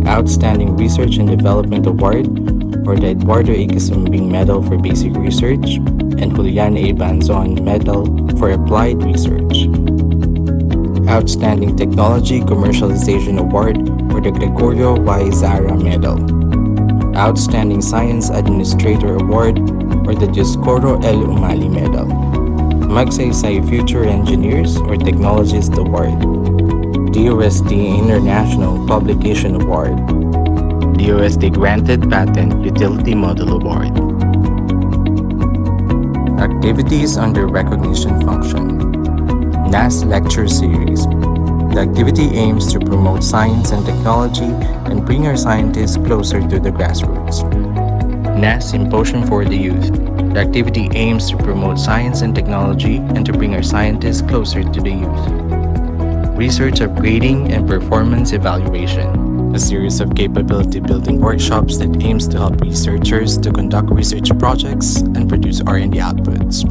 Outstanding Research and Development Award or the Eduardo A. Casumbing Medal for Basic Research and Julian A. Banzon Medal for Applied Research, Outstanding Technology Commercialization Award or the Gregorio Y. Zara Medal, Outstanding Science Administrator Award or the Dioscoro L. Umali Medal, Magsaysay Future Engineers or Technologist Award, DOST International Publication Award, DOST Granted Patent Utility Model Award. Activities under Recognition Function. NAST Lecture Series. The activity aims to promote science and technology and bring our scientists closer to the grassroots. NAST Symposium for the Youth. The activity aims to promote science and technology and to bring our scientists closer to the youth. Research Upgrading and Performance Evaluation, a series of capability building workshops that aims to help researchers to conduct research projects and produce R&D outputs.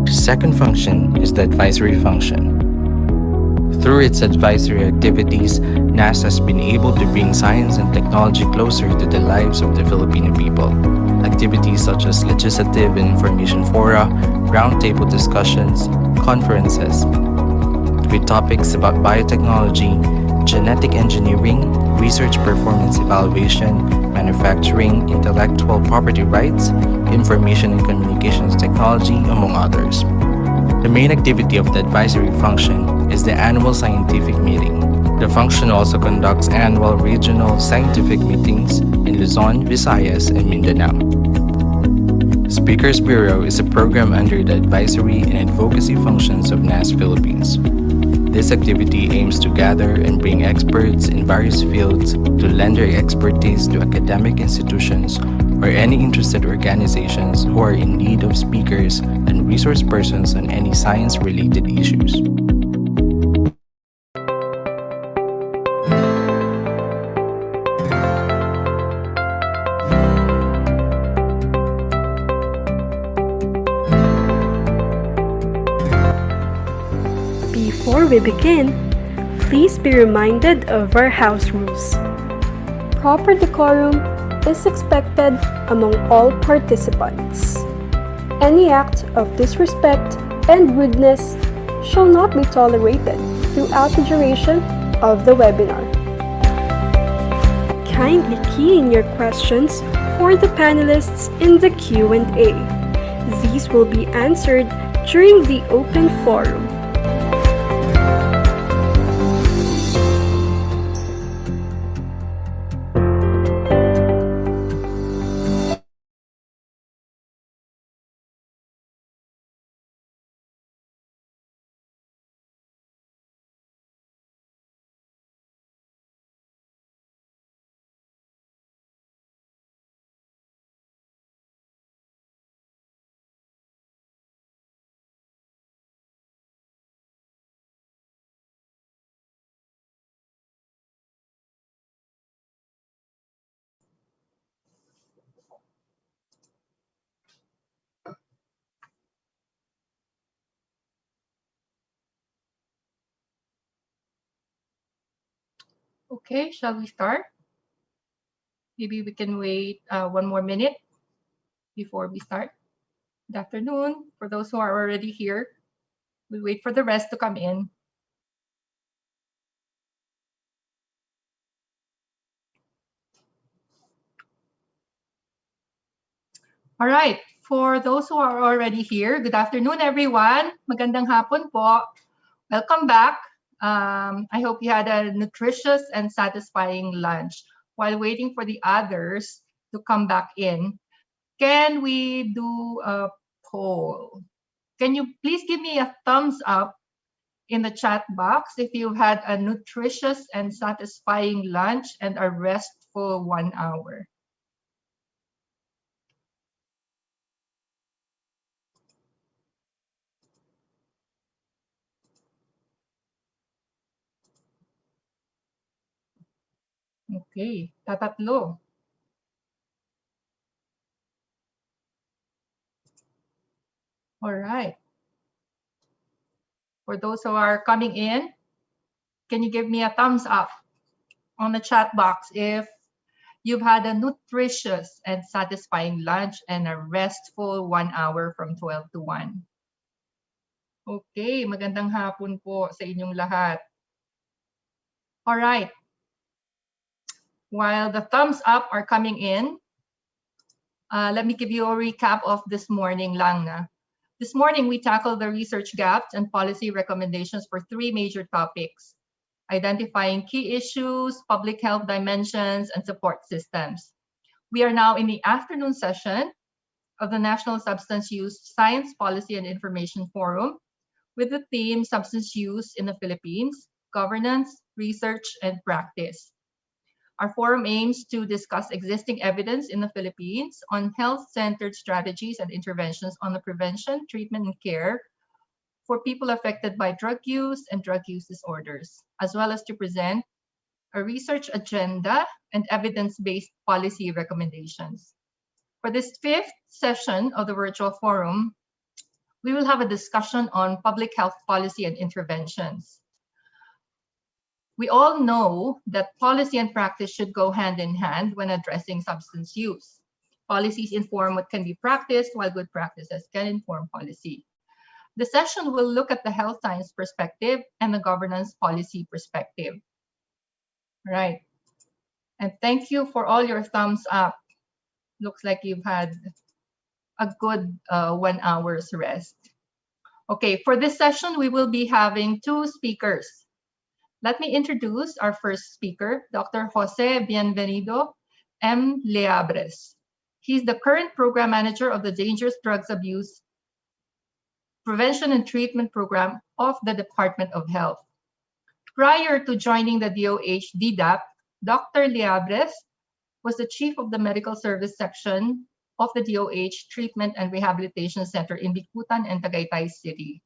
The second function is the advisory function. Through its advisory activities, NAST has been able to bring science and technology closer to the lives of the Filipino people. Activities such as legislative and information fora, roundtable discussions, conferences, with topics about biotechnology, genetic engineering, research performance evaluation, manufacturing, intellectual property rights, information and communications technology, among others. The main activity of the advisory function is the annual scientific meeting. The function also conducts annual regional scientific meetings in Luzon, Visayas, and Mindanao. Speakers Bureau is a program under the advisory and advocacy functions of NAST Philippines. This activity aims to gather and bring experts in various fields to lend their expertise to academic institutions or any interested organizations who are in need of speakers and resource persons on any science-related issues. Before we begin, please be reminded of our house rules. Proper decorum is expected among all participants. Any act of disrespect and rudeness shall not be tolerated throughout the duration of the webinar. Kindly key in your questions for the panelists in the Q&A. These will be answered during the open forum. Okay, shall we start? Maybe we can wait 1 more minute before we start. Good afternoon. For those who are already here, we wait for the rest to come in. All right. For those who are already here, good afternoon, everyone. Magandang hapon po. Welcome back. I hope you had a nutritious and satisfying lunch. While waiting for the others to come back in, can we do a poll? Can you please give me a thumbs up in the chat box if you've had a nutritious and satisfying lunch and a restful 1 hour? Okay, tatatlo. All right. For those who are coming in, can you give me a thumbs up on the chat box if you've had a nutritious and satisfying lunch and a restful 1 hour from 12 to 1? Okay, magandang hapon po sa inyong lahat. All right. While the thumbs up are coming in, let me give you a recap of this morning lang na. This morning, we tackled the research gaps and policy recommendations for 3 major topics: identifying key issues, public health dimensions, and support systems. We are now in the afternoon session of the National Substance Use Science Policy and Information Forum with the theme Substance Use in the Philippines, Governance, Research, and Practice. Our forum aims to discuss existing evidence in the Philippines on health-centered strategies and interventions on the prevention, treatment, and care for people affected by drug use and drug use disorders, as well as to present a research agenda and evidence-based policy recommendations. For this 5th session of the virtual forum, we will have a discussion on public health policy and interventions. We all know that policy and practice should go hand in hand when addressing substance use. Policies inform what can be practiced, while good practices can inform policy. The session will look at the health science perspective and the governance policy perspective. Right. And thank you for all your thumbs up. Looks like you've had a good 1 hour's rest. Okay, for this session, we will be having 2 speakers. Let me introduce our first speaker, Dr. Jose Bienvenido M. Leabres. He's the current program manager of the Dangerous Drugs Abuse Prevention and Treatment Program of the Department of Health. Prior to joining the DOH DDAP, Dr. Leabres was the chief of the medical service section of the DOH Treatment and Rehabilitation Center in Bicutan and Tagaytay City.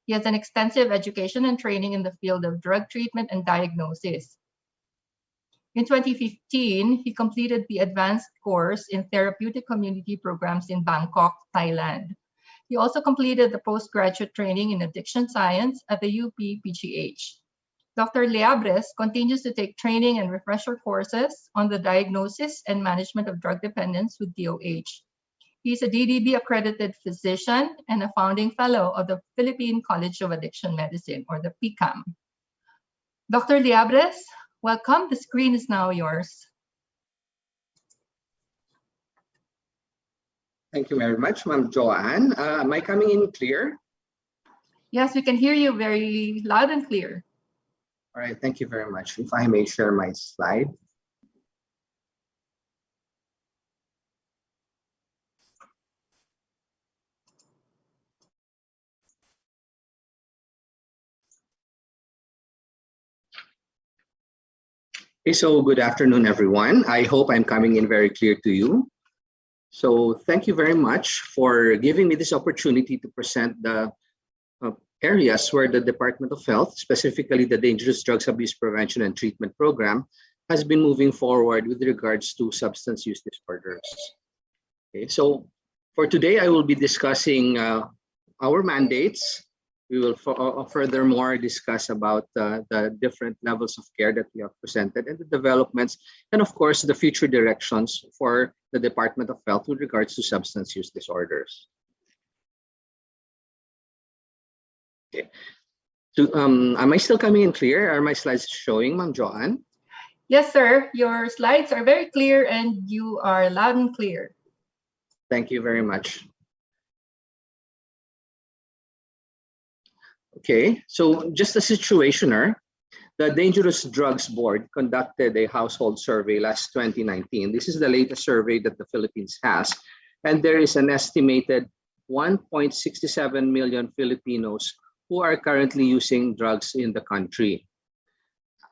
He has an extensive education and training in the field of drug treatment and diagnosis. In 2015, he completed the advanced course in therapeutic community programs in Bangkok, Thailand. He also completed the postgraduate training in addiction science at the UP PGH. Dr. Leabres continues to take training and refresher courses on the diagnosis and management of drug dependence with DOH. He's a DDB accredited physician and a founding fellow of the Philippine College of Addiction Medicine, or the PCAM. Dr. Leabres, welcome. The screen is now yours. Thank you very much, Ma'am Joanne. Am I coming in clear? Yes, we can hear you very loud and clear. All right, thank you very much. If I may share my slide. Okay, so good afternoon, everyone. I hope I'm coming in very clear to you. So thank you very much for giving me this opportunity to present the areas where the Department of Health, specifically the Dangerous Drugs Abuse Prevention and Treatment Program, has been moving forward with regards to substance use disorders. Okay, so for today, I will be discussing our mandates. We will furthermore discuss about the different levels of care that we have presented and the developments, and of course, the future directions for the Department of Health with regards to substance use disorders. Okay. So, am I still coming in clear? Are my slides showing, Ma'am Joanne? Yes, sir. Your slides are very clear and you are loud and clear. Thank you very much. Okay, so just a situationer, the Dangerous Drugs Board conducted a household survey last 2019. This is the latest survey that the Philippines has, and there is an estimated 1.67 million Filipinos who are currently using drugs in the country.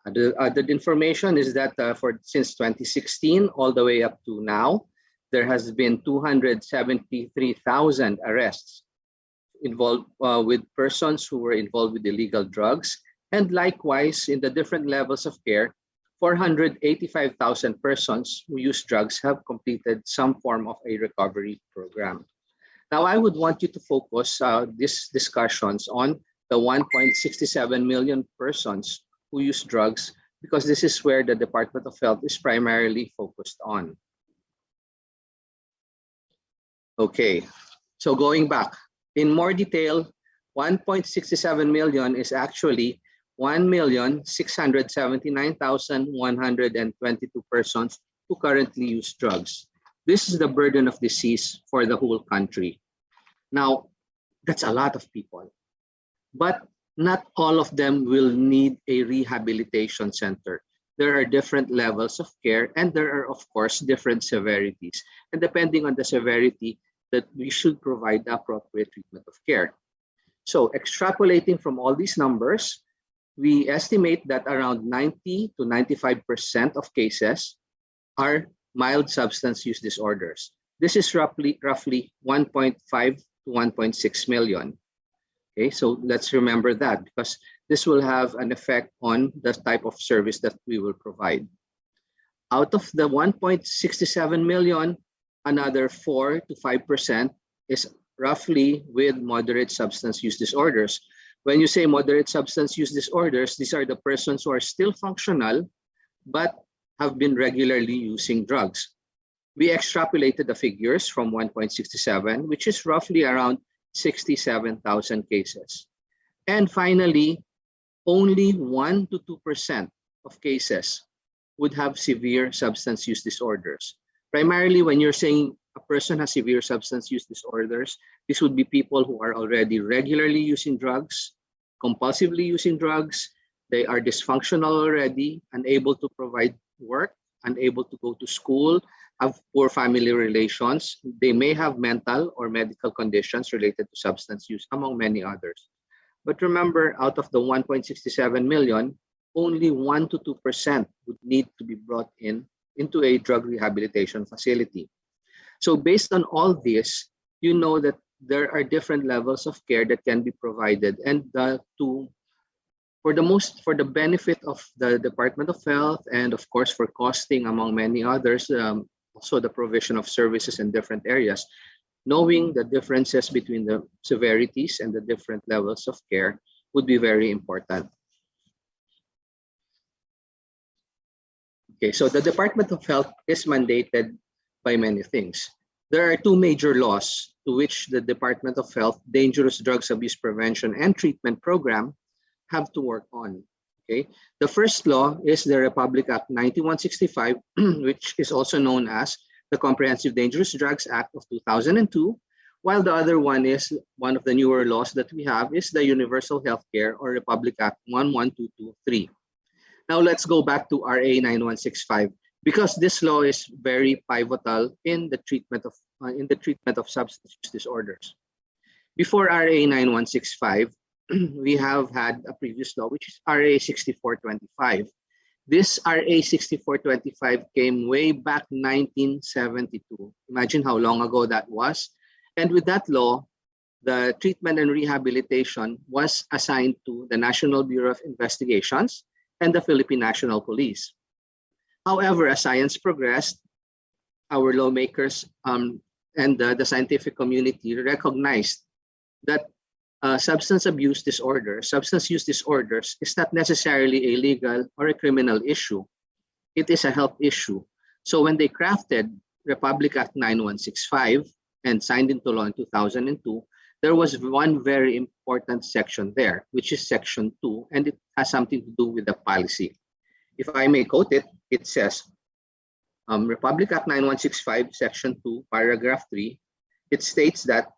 The information is that since 2016 all the way up to now, there has been 273,000 arrests involved with persons who were involved with illegal drugs, and likewise in the different levels of care, 485,000 persons who use drugs have completed some form of a recovery program. Now, I would want you to focus these discussions on the 1.67 million persons who use drugs, because this is where the Department of Health is primarily focused on. Okay, so going back, in more detail, 1.67 million is actually 1,679,122 persons who currently use drugs. This is the burden of disease for the whole country. Now, that's a lot of people, but not all of them will need a rehabilitation center. There are different levels of care, and there are, of course, different severities. And depending on the severity, that we should provide the appropriate treatment of care. So extrapolating from all these numbers, we estimate that around 90 to 95% of cases are mild substance use disorders. This is roughly 1.5 to 1.6 million. Okay, so let's remember that, because this will have an effect on the type of service that we will provide. Out of the 1.67 million, another 4 to 5% is roughly with moderate substance use disorders. When you say moderate substance use disorders, these are the persons who are still functional but have been regularly using drugs. We extrapolated the figures from 1.67, which is roughly around 67,000 cases. And finally, only 1 to 2% of cases would have severe substance use disorders. Primarily, when you're saying a person has severe substance use disorders, this would be people who are already regularly using drugs, compulsively using drugs. They are dysfunctional already, unable to provide work, unable to go to school, have poor family relations. They may have mental or medical conditions related to substance use, among many others. But remember, out of the 1.67 million, only 1 to 2% would need to be brought into a drug rehabilitation facility. So based on all this, you know that there are different levels of care that can be provided, and for the benefit of the Department of Health, and of course for costing, among many others, also the provision of services in different areas, knowing the differences between the severities and the different levels of care would be very important. Okay, so the Department of Health is mandated by many things. There are two major laws to which the Department of Health Dangerous Drugs Abuse Prevention and Treatment Program have to work on. Okay, the first law is the Republic Act 9165, which is also known as the Comprehensive Dangerous Drugs Act of 2002, while the other one is one of the newer laws that we have is the Universal Healthcare, or Republic Act 11223. Now let's go back to RA 9165, because this law is very pivotal in the treatment of substance use disorders. Before RA 9165, we have had a previous law, which is RA 6425. This RA 6425 came way back 1972. Imagine how long ago that was. And with that law, the treatment and rehabilitation was assigned to the National Bureau of Investigations and the Philippine National Police. However, as science progressed, our lawmakers and the scientific community recognized that substance use disorders is not necessarily a legal or a criminal issue. It is a health issue. So when they crafted Republic Act 9165 and signed into law in 2002, there was one very important section there, which is Section 2, and it has something to do with the policy. If I may quote it, it says, Republic Act 9165, Section 2, Paragraph 3, it states that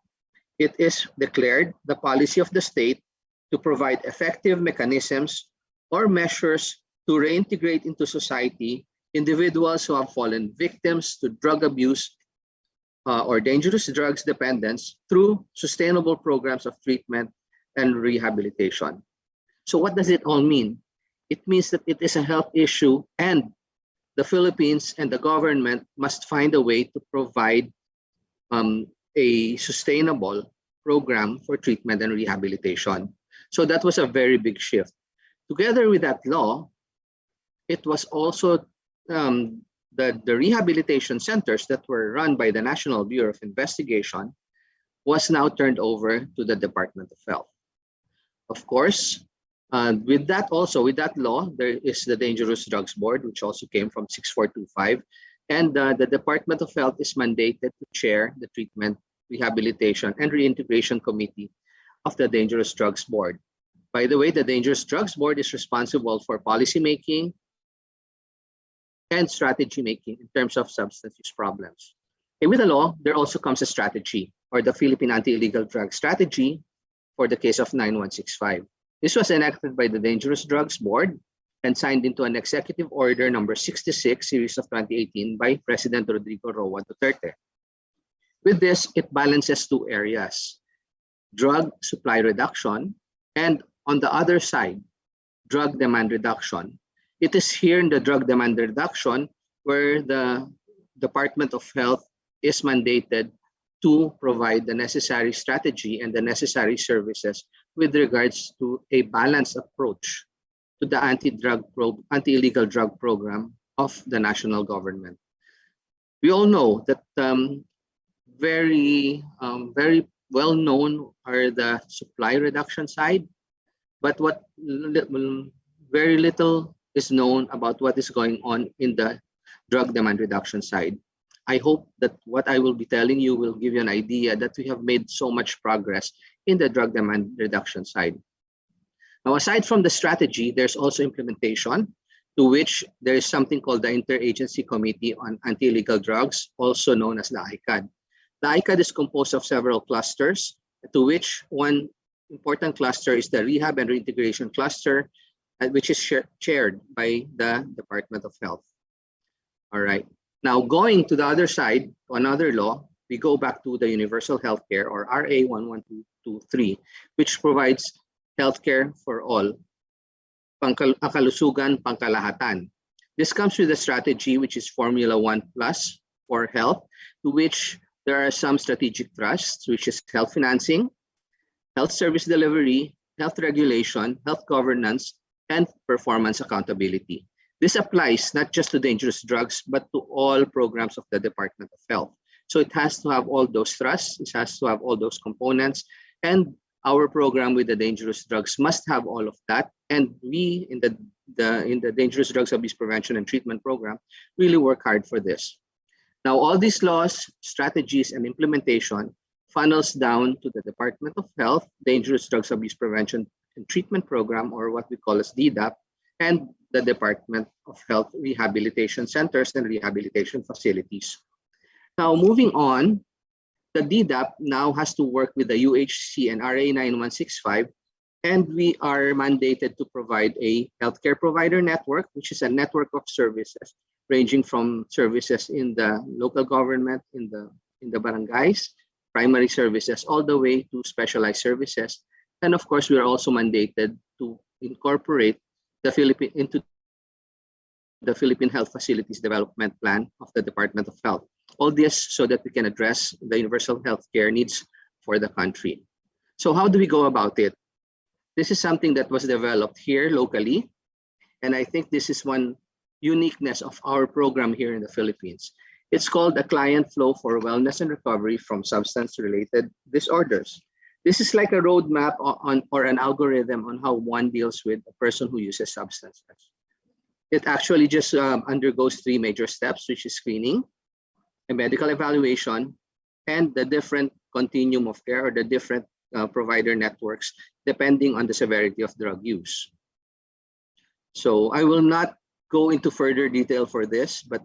it is declared the policy of the state to provide effective mechanisms or measures to reintegrate into society individuals who have fallen victims to drug abuse or dangerous drugs dependence through sustainable programs of treatment and rehabilitation. So what does it all mean? It means that it is a health issue, and the Philippines and the government must find a way to provide a sustainable program for treatment and rehabilitation. So that was a very big shift. Together with that law, it was also the rehabilitation centers that were run by the National Bureau of Investigation was now turned over to the Department of Health. Of course, with that law, there is the Dangerous Drugs Board, which also came from 6425. And the Department of Health is mandated to chair the Treatment, Rehabilitation, and Reintegration Committee of the Dangerous Drugs Board. By the way, the Dangerous Drugs Board is responsible for policy making and strategy making in terms of substance use problems. And with the law, there also comes a strategy, or the Philippine Anti-Illegal Drug Strategy for the case of 9165. This was enacted by the Dangerous Drugs Board and signed into an Executive Order number 66, series of 2018 by President Rodrigo Roa Duterte. With this, it balances two areas: drug supply reduction, and on the other side, drug demand reduction. It is here in the drug demand reduction where the Department of Health is mandated to provide the necessary strategy and the necessary services with regards to a balanced approach to the anti-illegal drug program of the national government. We all know that very well known are the supply reduction side, but what very little is known about what is going on in the drug demand reduction side. I hope that what I will be telling you will give you an idea that we have made so much progress in the drug demand reduction side. Now, aside from the strategy, there's also implementation, to which there is something called the Interagency Committee on Anti-Illegal Drugs, also known as the ICAD. The ICAD is composed of several clusters, to which one important cluster is the Rehab and Reintegration Cluster, which is chaired by the Department of Health. All right. Now, going to the other side, to another law, we go back to the Universal Healthcare, or RA 11223, which provides healthcare for all, pangkalusugan, pangkalahatan. This comes with a strategy which is Formula 1 Plus for health, to which there are some strategic thrusts, which is health financing, health service delivery, health regulation, health governance, and performance accountability. This applies not just to dangerous drugs, but to all programs of the Department of Health. So it has to have all those thrusts, it has to have all those components, and our program with the dangerous drugs must have all of that. And we in the Dangerous Drugs Abuse Prevention and Treatment Program really work hard for this. Now, all these laws, strategies, and implementation funnels down to the Department of Health, Dangerous Drugs Abuse Prevention and Treatment Program, or what we call as DDAP, and the Department of Health Rehabilitation Centers and Rehabilitation Facilities. Now, moving on, the DDAP now has to work with the UHC and RA 9165, and we are mandated to provide a healthcare provider network, which is a network of services ranging from services in the local government, in the barangays, primary services, all the way to specialized services. And of course, we are also mandated to incorporate into the Philippine Health Facilities Development Plan of the Department of Health. All this so that we can address the universal healthcare needs for the country. So how do we go about it? This is something that was developed here locally, and I think this is one uniqueness of our program here in the Philippines. It's called a client flow for wellness and recovery from substance-related disorders. This is like a roadmap or an algorithm on how one deals with a person who uses substances. It actually just undergoes three major steps, which is screening, a medical evaluation, and the different continuum of care, or the different provider networks, depending on the severity of drug use. So I will not go into further detail for this, but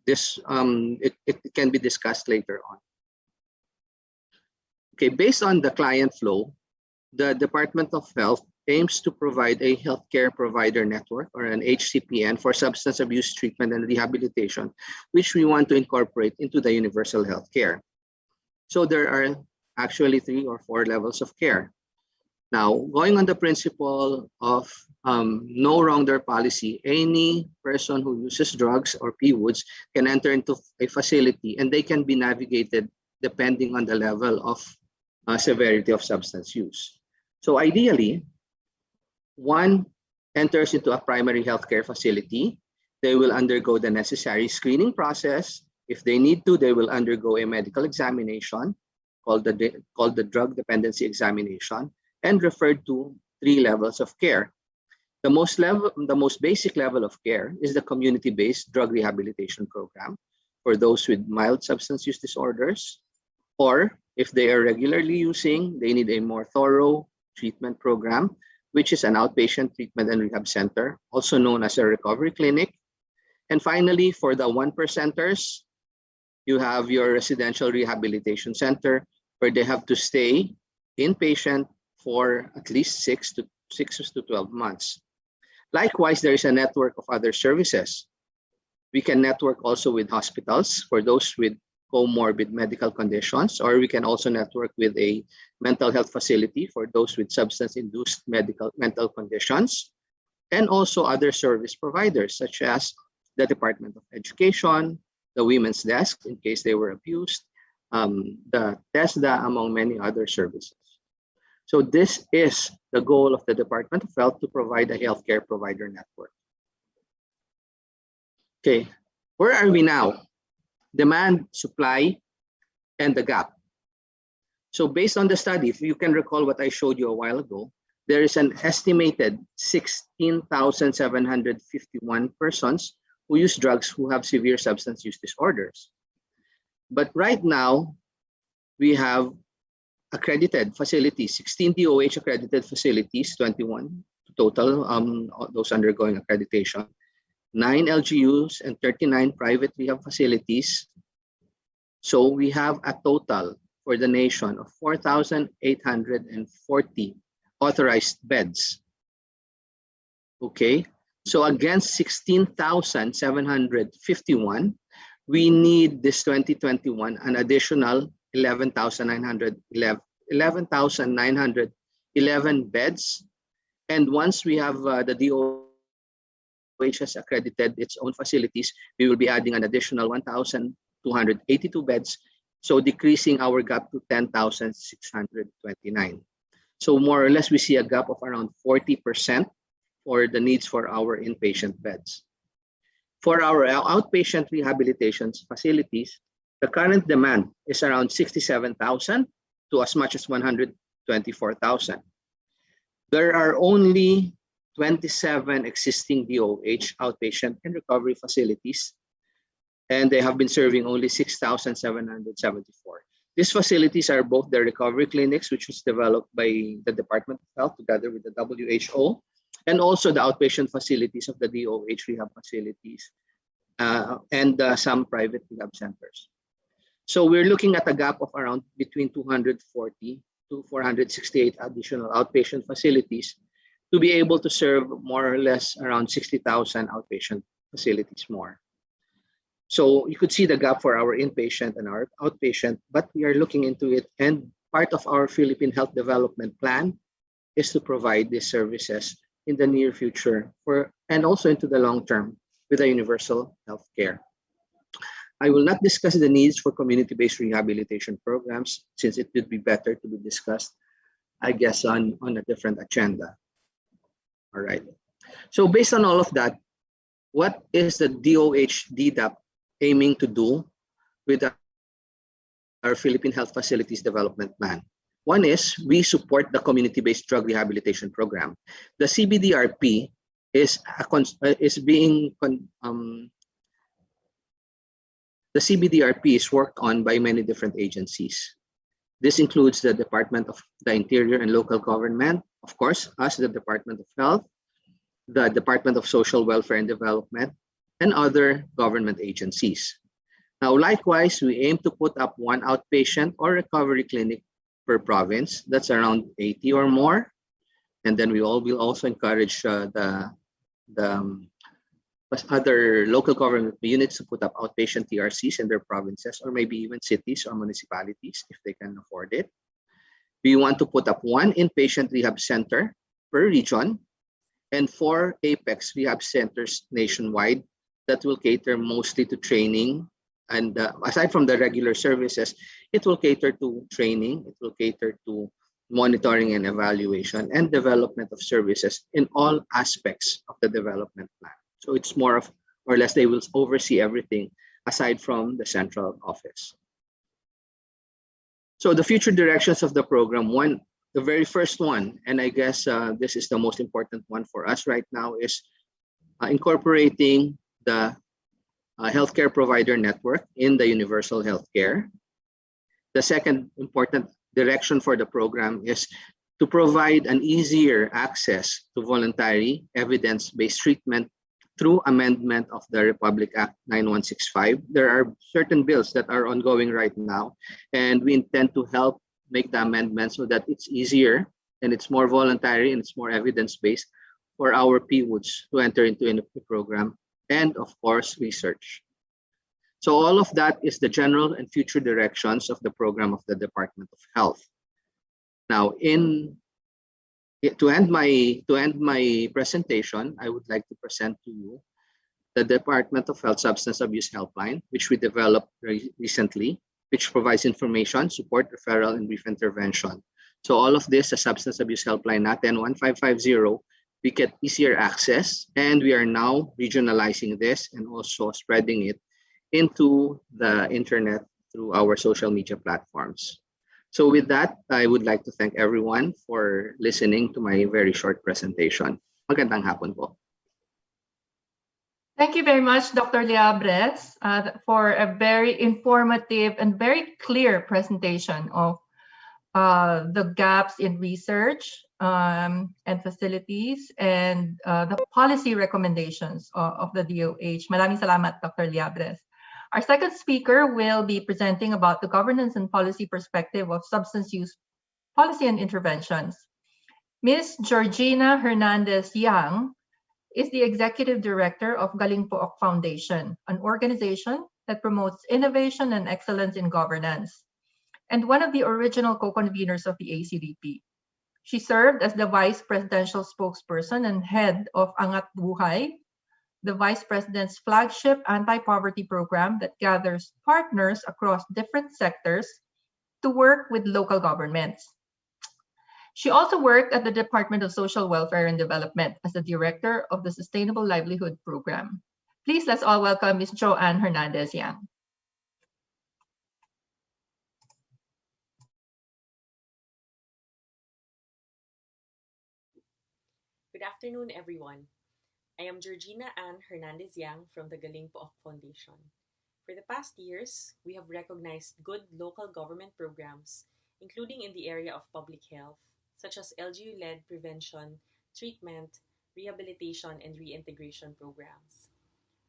it can be discussed later on. Okay, based on the client flow, the Department of Health aims to provide a healthcare provider network, or an HCPN, for substance abuse treatment and rehabilitation, which we want to incorporate into the universal healthcare. So there are actually 3 or 4 levels of care. Now, going on the principle of no wrongdoer policy, any person who uses drugs or PWOODs can enter into a facility, and they can be navigated depending on the level of severity of substance use. So ideally, one enters into a primary healthcare facility, they will undergo the necessary screening process. If they need to, they will undergo a medical examination called the drug dependency examination and referred to 3 levels of care. The most basic level of care is the community-based drug rehabilitation program for those with mild substance use disorders, or if they are regularly using, they need a more thorough treatment program, which is an outpatient treatment and rehab center, also known as a recovery clinic. And finally, for the 1%ers, you have your residential rehabilitation center, where they have to stay inpatient for at least 6 to 12 months. Likewise, there is a network of other services. We can network also with hospitals for those with comorbid medical conditions, or we can also network with a mental health facility for those with substance-induced mental conditions, and also other service providers such as the Department of Education, the Women's Desk in case they were abused, the TESDA, among many other services. So this is the goal of the Department of Health, to provide a healthcare provider network. Okay, where are we now? Demand, supply, and the gap. So based on the study, if you can recall what I showed you a while ago, there is an estimated 16,751 persons who use drugs who have severe substance use disorders. But right now, we have accredited facilities, 16 DOH accredited facilities, 21 total, those undergoing accreditation, 9 LGUs and 39 private rehab facilities. So we have a total for the nation of 4,840 authorized beds. Okay, so against 16,751, we need this 2021 an additional 11,911 beds. And once we have the DOH has accredited its own facilities, we will be adding an additional 1,282 beds, so decreasing our gap to 10,629. So more or less, we see a gap of around 40% for the needs for our inpatient beds. For our outpatient rehabilitation facilities, the current demand is around 67,000 to as much as 124,000. There are only 27 existing DOH outpatient and recovery facilities, and they have been serving only 6,774. These facilities are both the recovery clinics, which was developed by the Department of Health together with the WHO, and also the outpatient facilities of the DOH rehab facilities and some private rehab centers. So we're looking at a gap of around between 240 to 468 additional outpatient facilities to be able to serve more or less around 60,000 outpatient facilities more. So you could see the gap for our inpatient and our outpatient, but we are looking into it. And part of our Philippine Health Development Plan is to provide these services in the near future and also into the long term with a universal health care. I will not discuss the needs for community-based rehabilitation programs, since it would be better to be discussed, I guess, on a different agenda. All right. So based on all of that, what is the DOH DDAP aiming to do with our Philippine Health Facilities Development Plan? One is we support the community-based drug rehabilitation program. The CBDRP the CBDRP is worked on by many different agencies. This includes the Department of the Interior and Local Government, of course, us, the Department of Health, the Department of Social Welfare and Development, and other government agencies. Now, likewise, we aim to put up one outpatient or recovery clinic per province. That's around 80 or more. And then we will also encourage the other local government units to put up outpatient TRCs in their provinces, or maybe even cities or municipalities if they can afford it. We want to put up one inpatient rehab center per region and 4 Apex rehab centers nationwide that will cater mostly to training. And aside from the regular services, it will cater to training, it will cater to monitoring and evaluation, and development of services in all aspects of the development plan. So it's more of, or less, they will oversee everything aside from the central office. So the future directions of the program, the very first one, and I guess this is the most important one for us right now, is incorporating the healthcare provider network in the universal healthcare. The second important direction for the program is to provide an easier access to voluntary evidence-based treatment through amendment of the Republic Act 9165. There are certain bills that are ongoing right now, and we intend to help make the amendment so that it's easier and it's more voluntary and it's more evidence-based for our PWOODs to enter into the program, and of course, research. So all of that is the general and future directions of the program of the Department of Health. Now, to end my presentation, I would like to present to you the Department of Health Substance Abuse Helpline, which we developed recently, which provides information, support, referral, and brief intervention. So all of this, the Substance Abuse Helpline natin 1550, we get easier access, and we are now regionalizing this and also spreading it into the internet through our social media platforms. So with that, I would like to thank everyone for listening to my very short presentation. Magandang hapon po. Thank you very much, Dr. Liabres, for a very informative and very clear presentation of the gaps in research and facilities and the policy recommendations of the DOH. Maraming salamat, Dr. Liabres. Our second speaker will be presenting about the governance and policy perspective of substance use policy and interventions. Ms. Georgina Hernandez Yang is the Executive Director of Galing Pook Foundation, an organization that promotes innovation and excellence in governance, and one of the original co-conveners of the ACDP. She served as the Vice Presidential Spokesperson and head of Angat Buhay, the Vice President's flagship anti-poverty program that gathers partners across different sectors to work with local governments. She also worked at the Department of Social Welfare and Development as the Director of the Sustainable Livelihood Program. Please, let's all welcome Ms. Joanne Hernandez Yang. Good afternoon, everyone. I am Georgina Ann Hernandez Yang from the Galing Pook Foundation. For the past years, we have recognized good local government programs, including in the area of public health, such as LGU-led prevention, treatment, rehabilitation, and reintegration programs.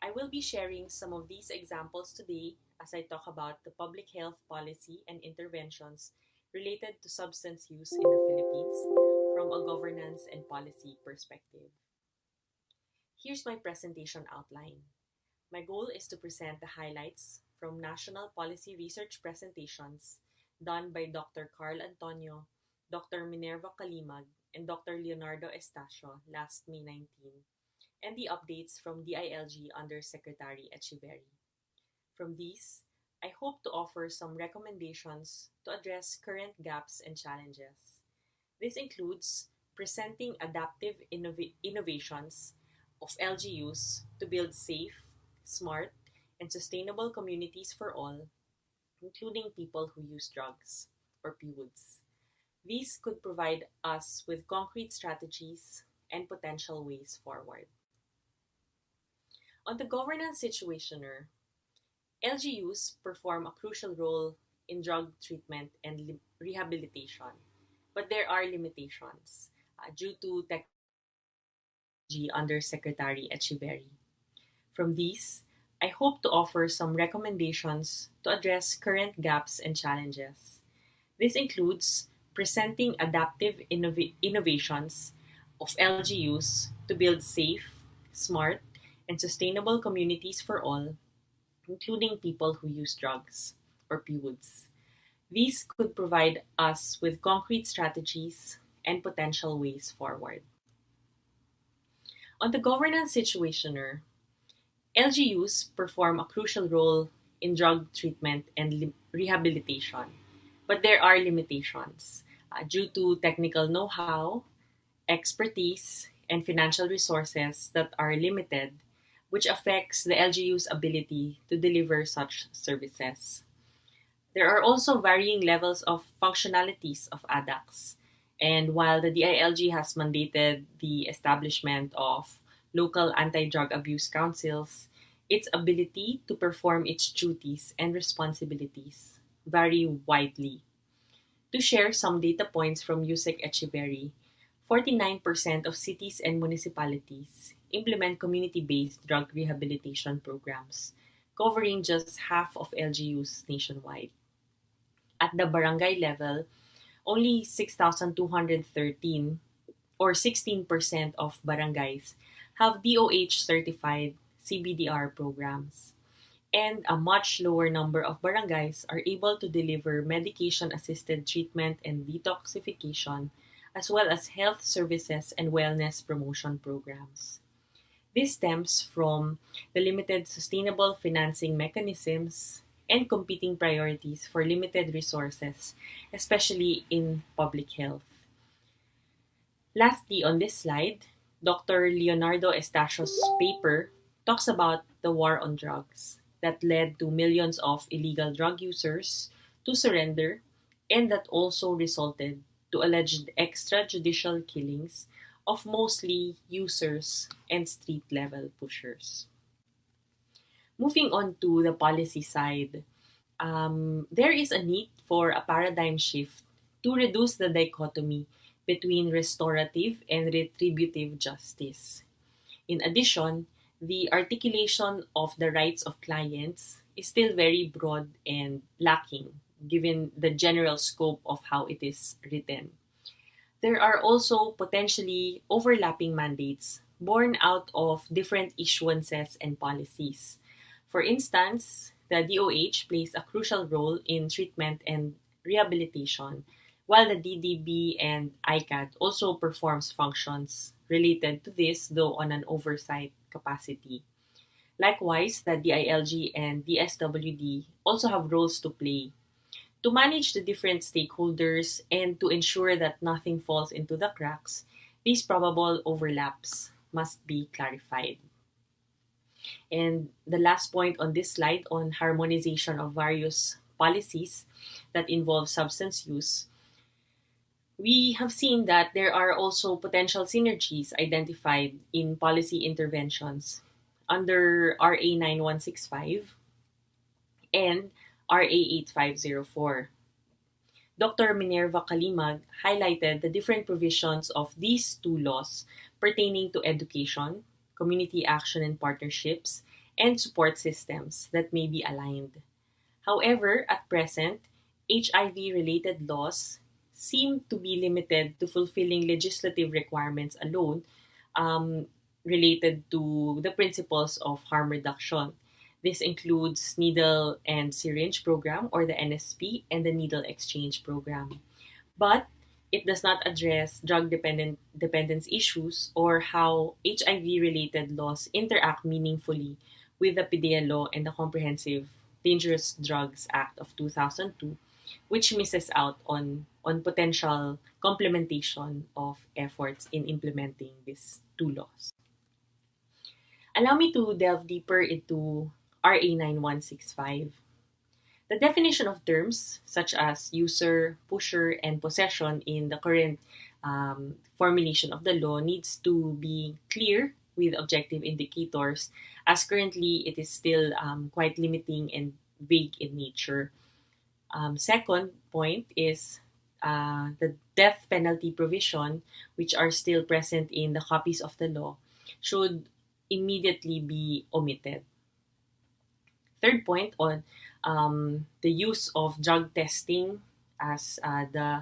I will be sharing some of these examples today as I talk about the public health policy and interventions related to substance use in the Philippines from a governance and policy perspective. Here's my presentation outline. My goal is to present the highlights from national policy research presentations done by Dr. Carl Antonio, Dr. Minerva Kalimag, and Dr. Leonardo Estacio last May 19, and the updates from DILG Under Secretary Echeverry. From these, I hope to offer some recommendations to address current gaps and challenges. This includes presenting adaptive innovations of LGUs to build safe, smart, and sustainable communities for all, including people who use drugs, or PWOODs. These could provide us with concrete strategies and potential ways forward. On the governance situationer, LGUs perform a crucial role in drug treatment and rehabilitation, but there are limitations due to technology under Secretary Echeverry. From these, I hope to offer some recommendations to address current gaps and challenges. This includes presenting adaptive innovations of LGUs to build safe, smart, and sustainable communities for all, including people who use drugs, or PWOODs. These could provide us with concrete strategies and potential ways forward. On the governance situationer, LGUs perform a crucial role in drug treatment and rehabilitation, but there are limitations due to technical know-how, expertise, and financial resources that are limited, which affects the LGU's ability to deliver such services. There are also varying levels of functionalities of ADACs. And while the DILG has mandated the establishment of local anti-drug abuse councils, its ability to perform its duties and responsibilities vary widely. To share some data points from USEC Echeverry, 49% of cities and municipalities implement community-based drug rehabilitation programs, covering just half of LGUs nationwide. At the barangay level, only 6,213 or 16% of barangays have DOH certified CBDR programs. And a much lower number of barangays are able to deliver medication-assisted treatment and detoxification, as well as health services and wellness promotion programs. This stems from the limited sustainable financing mechanisms and competing priorities for limited resources, especially in public health. Lastly, on this slide, Dr. Leonardo Estacio's paper talks about the war on drugs that led to millions of illegal drug users to surrender and that also resulted to alleged extrajudicial killings of mostly users and street-level pushers. Moving on to the policy side, there is a need for a paradigm shift to reduce the dichotomy between restorative and retributive justice. In addition, the articulation of the rights of clients is still very broad and lacking given the general scope of how it is written. There are also potentially overlapping mandates born out of different issuances and policies. For instance, the DOH plays a crucial role in treatment and rehabilitation, while the DDB and ICAD also performs functions related to this, though on an oversight capacity. Likewise, the DILG and DSWD also have roles to play to manage the different stakeholders and to ensure that nothing falls into the cracks. These probable overlaps must be clarified. And the last point on this slide on harmonization of various policies that involve substance use, we have seen that there are also potential synergies identified in policy interventions under RA 9165 and RA 8504. Dr. Minerva Kalimag highlighted the different provisions of these two laws pertaining to education, community action and partnerships, and support systems that may be aligned. However, at present, HIV-related laws seem to be limited to fulfilling legislative requirements alone related to the principles of harm reduction. This includes Needle and Syringe Program, or the NSP, and the Needle Exchange Program. But it does not address drug dependence issues or how HIV-related laws interact meaningfully with the PDEA law and the Comprehensive Dangerous Drugs Act of 2002, which misses out on potential complementation of efforts in implementing these two laws. Allow me to delve deeper into RA 9165. The definition of terms such as user, pusher, and possession in the current formulation of the law needs to be clear with objective indicators, as currently it is still quite limiting and vague in nature. Second point is the death penalty provision, which are still present in the copies of the law, should immediately be omitted. Third point on the use of drug testing as the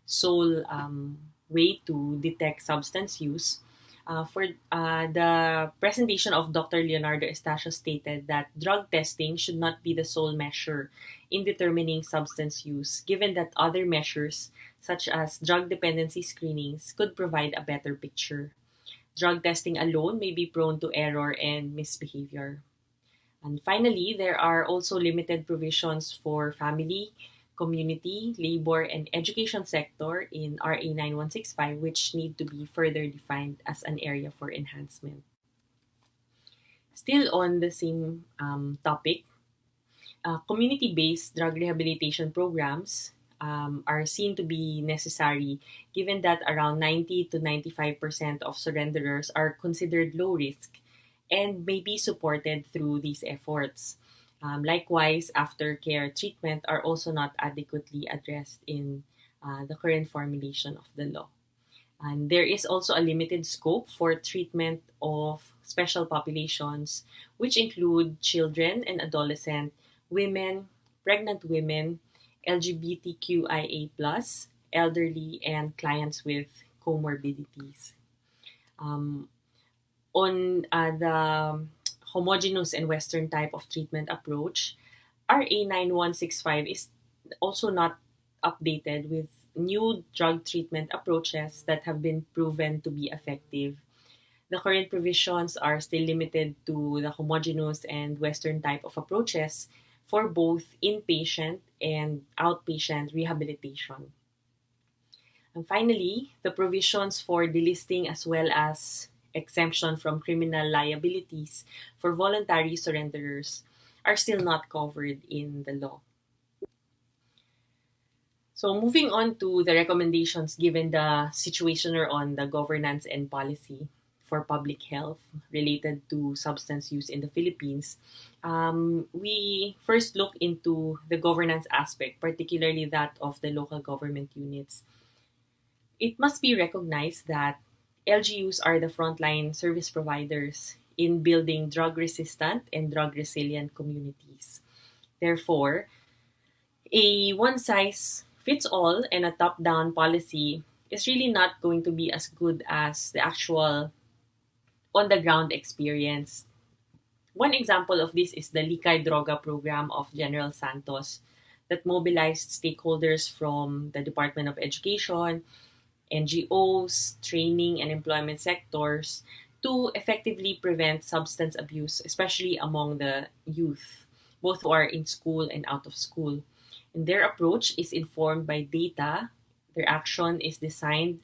sole way to detect substance use. For the presentation of Dr. Leonardo Estacio stated that drug testing should not be the sole measure in determining substance use, given that other measures such as drug dependency screenings could provide a better picture. Drug testing alone may be prone to error and misbehavior. And finally, there are also limited provisions for family, community, labor, and education sector in RA 9165, which need to be further defined as an area for enhancement. Still on the same topic, community-based drug rehabilitation programs are seen to be necessary given that around 90 to 95% of surrenderers are considered low risk and may be supported through these efforts. Likewise, aftercare treatment are also not adequately addressed in the current formulation of the law. And there is also a limited scope for treatment of special populations, which include children and adolescent, women, pregnant women, LGBTQIA+, elderly, and clients with comorbidities. On the homogeneous and Western type of treatment approach, RA 9165 is also not updated with new drug treatment approaches that have been proven to be effective. The current provisions are still limited to the homogeneous and Western type of approaches for both inpatient and outpatient rehabilitation. And finally, the provisions for delisting as well as exemption from criminal liabilities for voluntary surrenderers are still not covered in the law. So moving on to the recommendations given the situation or on the governance and policy for public health related to substance use in the Philippines, we first look into the governance aspect, particularly that of the local government units. It must be recognized that LGUs are the frontline service providers in building drug-resistant and drug-resilient communities. Therefore, a one-size-fits-all and a top-down policy is really not going to be as good as the actual on-the-ground experience. One example of this is the Likay Droga program of General Santos that mobilized stakeholders from the Department of Education, NGOs, training and employment sectors to effectively prevent substance abuse, especially among the youth, both who are in school and out of school. And their approach is informed by data. Their action is designed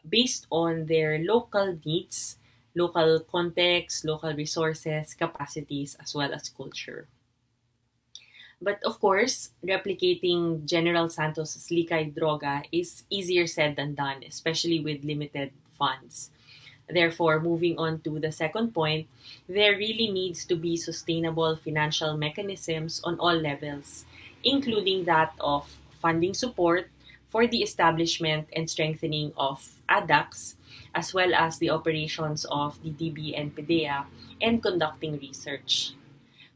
based on their local needs, local context, local resources, capacities, as well as culture. But of course, replicating General Santos' Likay Droga is easier said than done, especially with limited funds. Therefore, moving on to the second point, there really needs to be sustainable financial mechanisms on all levels, including that of funding support for the establishment and strengthening of ADACs, as well as the operations of DTB and PDEA, and conducting research.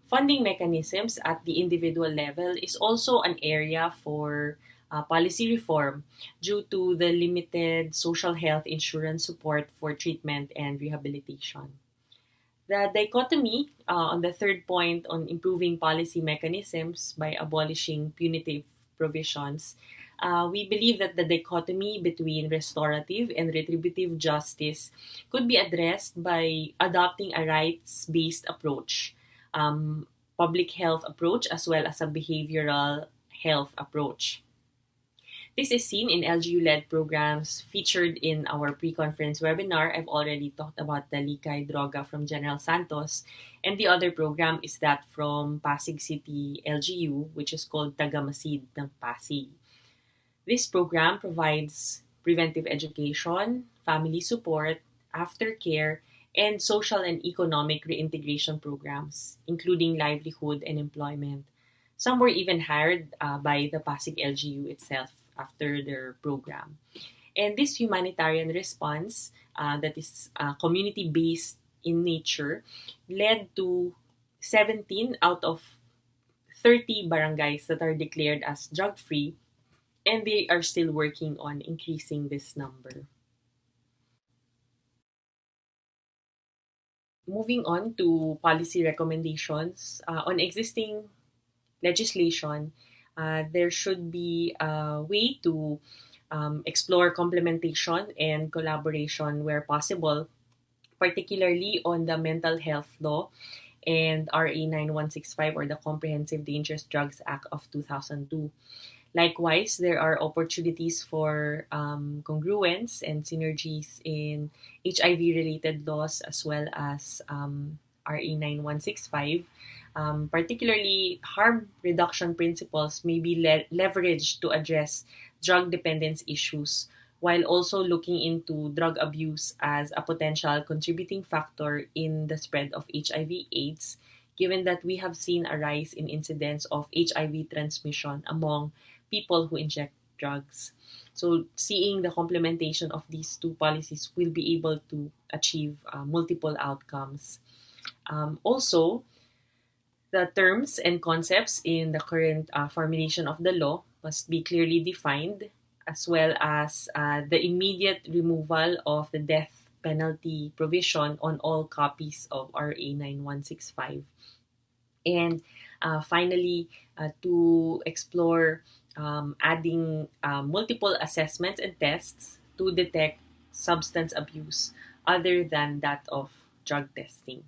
Funding mechanisms at the individual level is also an area for policy reform due to the limited social health insurance support for treatment and rehabilitation. The dichotomy on the third point on improving policy mechanisms by abolishing punitive provisions, we believe that the dichotomy between restorative and retributive justice could be addressed by adopting a rights-based approach, public health approach, as well as a behavioral health approach. This is seen in LGU-led programs featured in our pre-conference webinar. I've already talked about the Likay Droga from General Santos, and the other program is that from Pasig City LGU, which is called Tagamasid ng Pasig. This program provides preventive education, family support, aftercare, and social and economic reintegration programs, including livelihood and employment. Some were even hired by the Pasig LGU itself after their program. And this humanitarian response that is community-based in nature led to 17 out of 30 barangays that are declared as drug-free, and they are still working on increasing this number. Moving on to policy recommendations, on existing legislation, there should be a way to explore complementation and collaboration where possible, particularly on the mental health law and RA 9165, or the Comprehensive Dangerous Drugs Act of 2002. Likewise, there are opportunities for congruence and synergies in HIV-related laws as well as RA 9165. Particularly, harm reduction principles may be leveraged to address drug dependence issues while also looking into drug abuse as a potential contributing factor in the spread of HIV/AIDS, given that we have seen a rise in incidence of HIV transmission among people who inject drugs. So seeing the complementation of these two policies will be able to achieve multiple outcomes. Also, the terms and concepts in the current formulation of the law must be clearly defined, as well as the immediate removal of the death penalty provision on all copies of RA 9165. And finally, to explore adding multiple assessments and tests to detect substance abuse other than that of drug testing.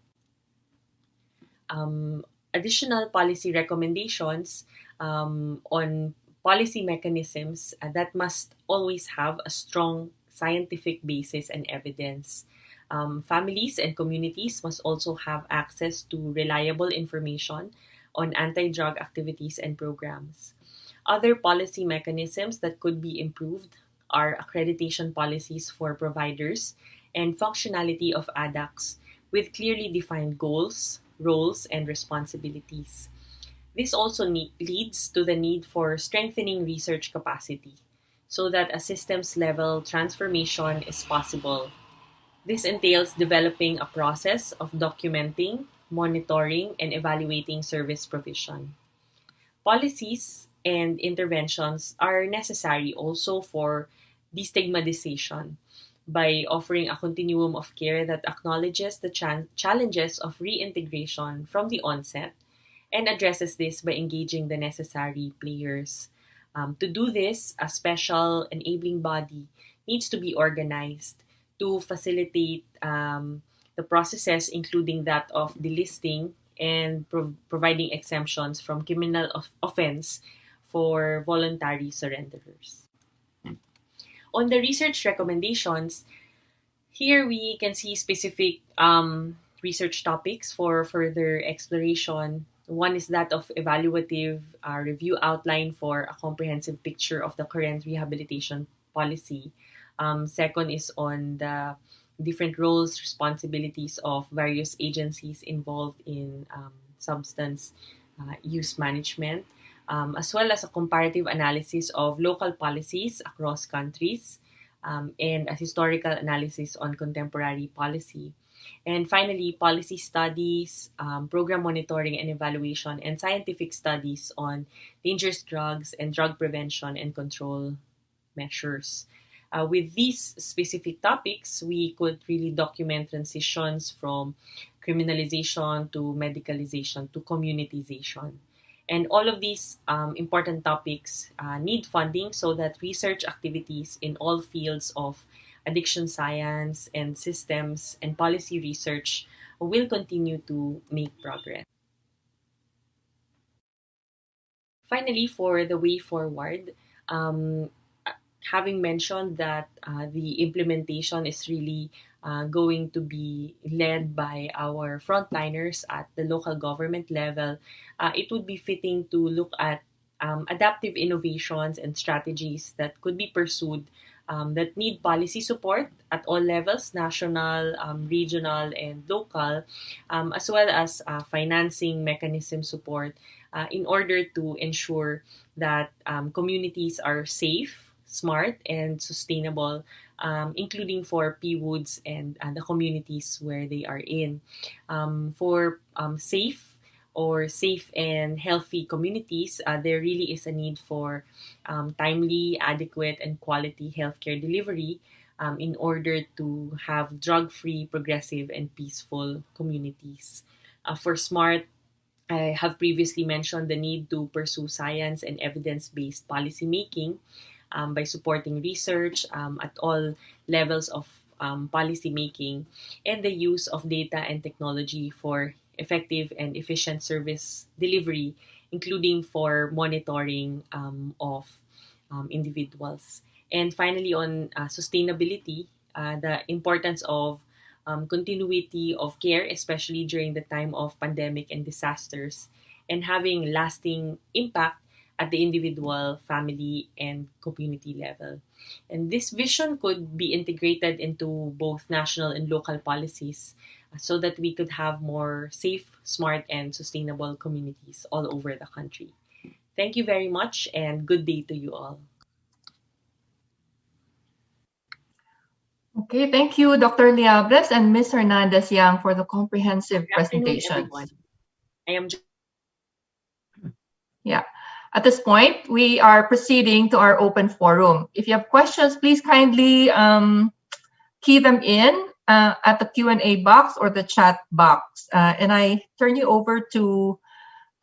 Additional policy recommendations on policy mechanisms that must always have a strong scientific basis and evidence. Families and communities must also have access to reliable information on anti-drug activities and programs. Other policy mechanisms that could be improved are accreditation policies for providers and functionality of ADACs with clearly defined goals, roles, and responsibilities. This also leads to the need for strengthening research capacity so that a systems level transformation is possible. This entails developing a process of documenting, monitoring, and evaluating service provision. Policies and interventions are necessary also for destigmatization by offering a continuum of care that acknowledges the challenges of reintegration from the onset and addresses this by engaging the necessary players. To do this, a special enabling body needs to be organized to facilitate the processes, including that of delisting and providing exemptions from criminal offense for voluntary surrenderers. On the research recommendations, here we can see specific research topics for further exploration. One is that of evaluative review outline for a comprehensive picture of the current rehabilitation policy. Second is on the different roles, responsibilities of various agencies involved in substance use management, as well as a comparative analysis of local policies across countries, and a historical analysis on contemporary policy. And finally, policy studies, program monitoring and evaluation, and scientific studies on dangerous drugs and drug prevention and control measures. With these specific topics, we could really document transitions from criminalization to medicalization to communitization. And all of these important topics need funding so that research activities in all fields of addiction science and systems and policy research will continue to make progress. Finally, for the way forward, having mentioned that the implementation is really going to be led by our frontliners at the local government level, it would be fitting to look at adaptive innovations and strategies that could be pursued that need policy support at all levels, national, regional, and local, as well as financing mechanism support in order to ensure that communities are safe, smart, and sustainable, including for PWOODs and the communities where they are in. For safe and healthy communities, there really is a need for timely, adequate, and quality healthcare delivery in order to have drug-free, progressive, and peaceful communities. For SMART, I have previously mentioned the need to pursue science and evidence-based policymaking by supporting research at all levels of policymaking and the use of data and technology for effective and efficient service delivery including for monitoring of individuals. And finally, on sustainability, the importance of continuity of care, especially during the time of pandemic and disasters, and having lasting impact at the individual, family, and community level. And this vision could be integrated into both national and local policies so that we could have more safe, smart, and sustainable communities all over the country. Thank you very much and good day to you all. Okay, thank you, Dr. Liabres and Ms. Hernandez-Yang for the comprehensive Good afternoon, presentation. everyone. I am Yeah. At this point, we are proceeding to our open forum. If you have questions, please kindly key them in at the Q&A box or the chat box. And I turn you over to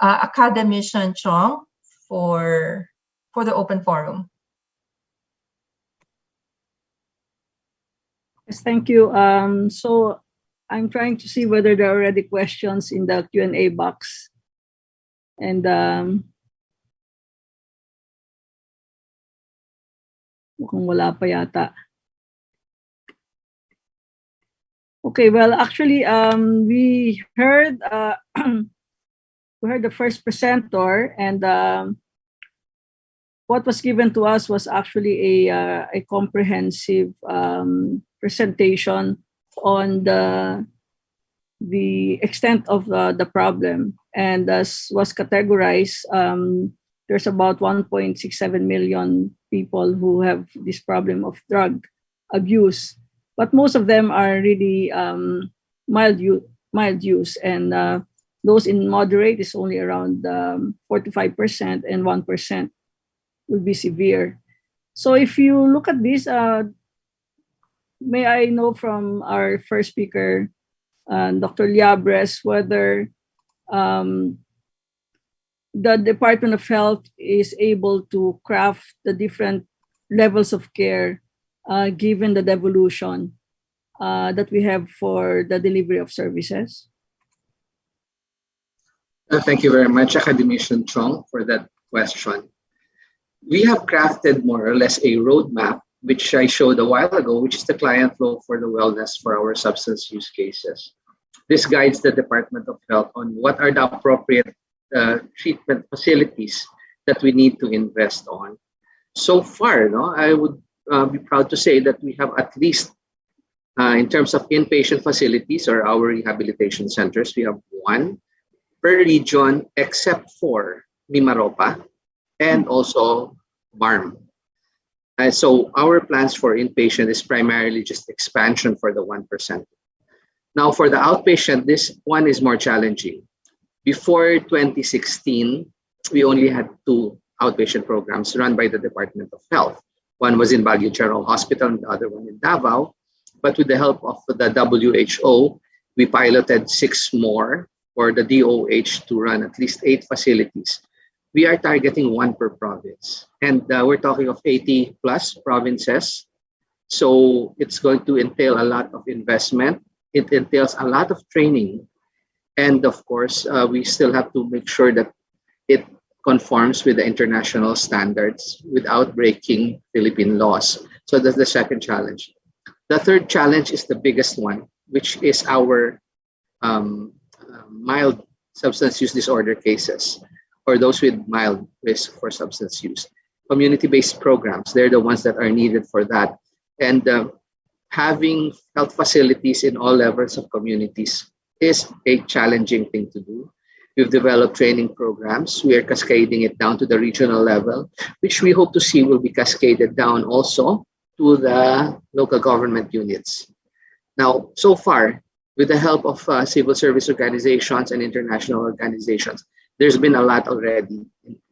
Academician Chong for the open forum. Yes, thank you. So I'm trying to see whether there are already questions in the Q&A box. And mukhang wala pa yata. Okay, well, actually, we heard the first presenter, and what was given to us was actually a comprehensive presentation on the extent of the problem, and as was categorized, there's about 1.67 million people who have this problem of drug abuse, but most of them are really mild use, and those in moderate is only around 45%, and 1% will be severe. So if you look at this, may I know from our first speaker, Dr. Liabres, whether the Department of Health is able to craft the different levels of care given the devolution that we have for the delivery of services? Thank you very much, Academician Chong, for that question. We have crafted more or less a roadmap, which I showed a while ago, which is the client flow for the wellness for our substance use cases. This guides the Department of Health on what are the appropriate treatment facilities that we need to invest on. So far, I would be proud to say that we have at least, in terms of inpatient facilities or our rehabilitation centers, we have one per region except for Mimaropa and also BARM. So our plans for inpatient is primarily just expansion for the 1%. Now for the outpatient, this one is more challenging. Before 2016, we only had 2 outpatient programs run by the Department of Health. One was in Baguio General Hospital and the other one in Davao. But with the help of the WHO, we piloted 6 more for the DOH to run at least 8 facilities. We are targeting 1 per province. And we're talking of 80 plus provinces. So it's going to entail a lot of investment. It entails a lot of training. And of course, we still have to make sure that it conforms with the international standards without breaking Philippine laws. So that's the second challenge. The third challenge is the biggest one, which is our mild substance use disorder cases, or those with mild risk for substance use. Community-based programs, they're the ones that are needed for that. And having health facilities in all levels of communities is a challenging thing to do. We've developed training programs. We are cascading it down to the regional level, which we hope to see will be cascaded down also to the local government units. Now, so far, with the help of civil service organizations and international organizations, there's been a lot already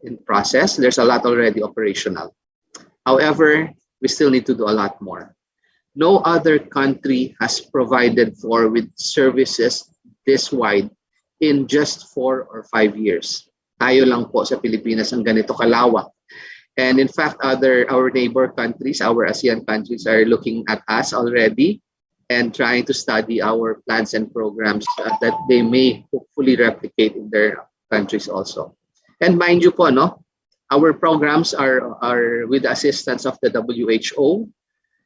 in process. There's a lot already operational. However, we still need to do a lot more. No other country has provided for with services this wide in just 4 or 5 years. Tayo lang po sa Pilipinas ang ganito kalawak. And in fact, our neighbor countries, our ASEAN countries are looking at us already and trying to study our plans and programs that they may hopefully replicate in their countries also. And mind you po, no, our programs are with the assistance of the WHO,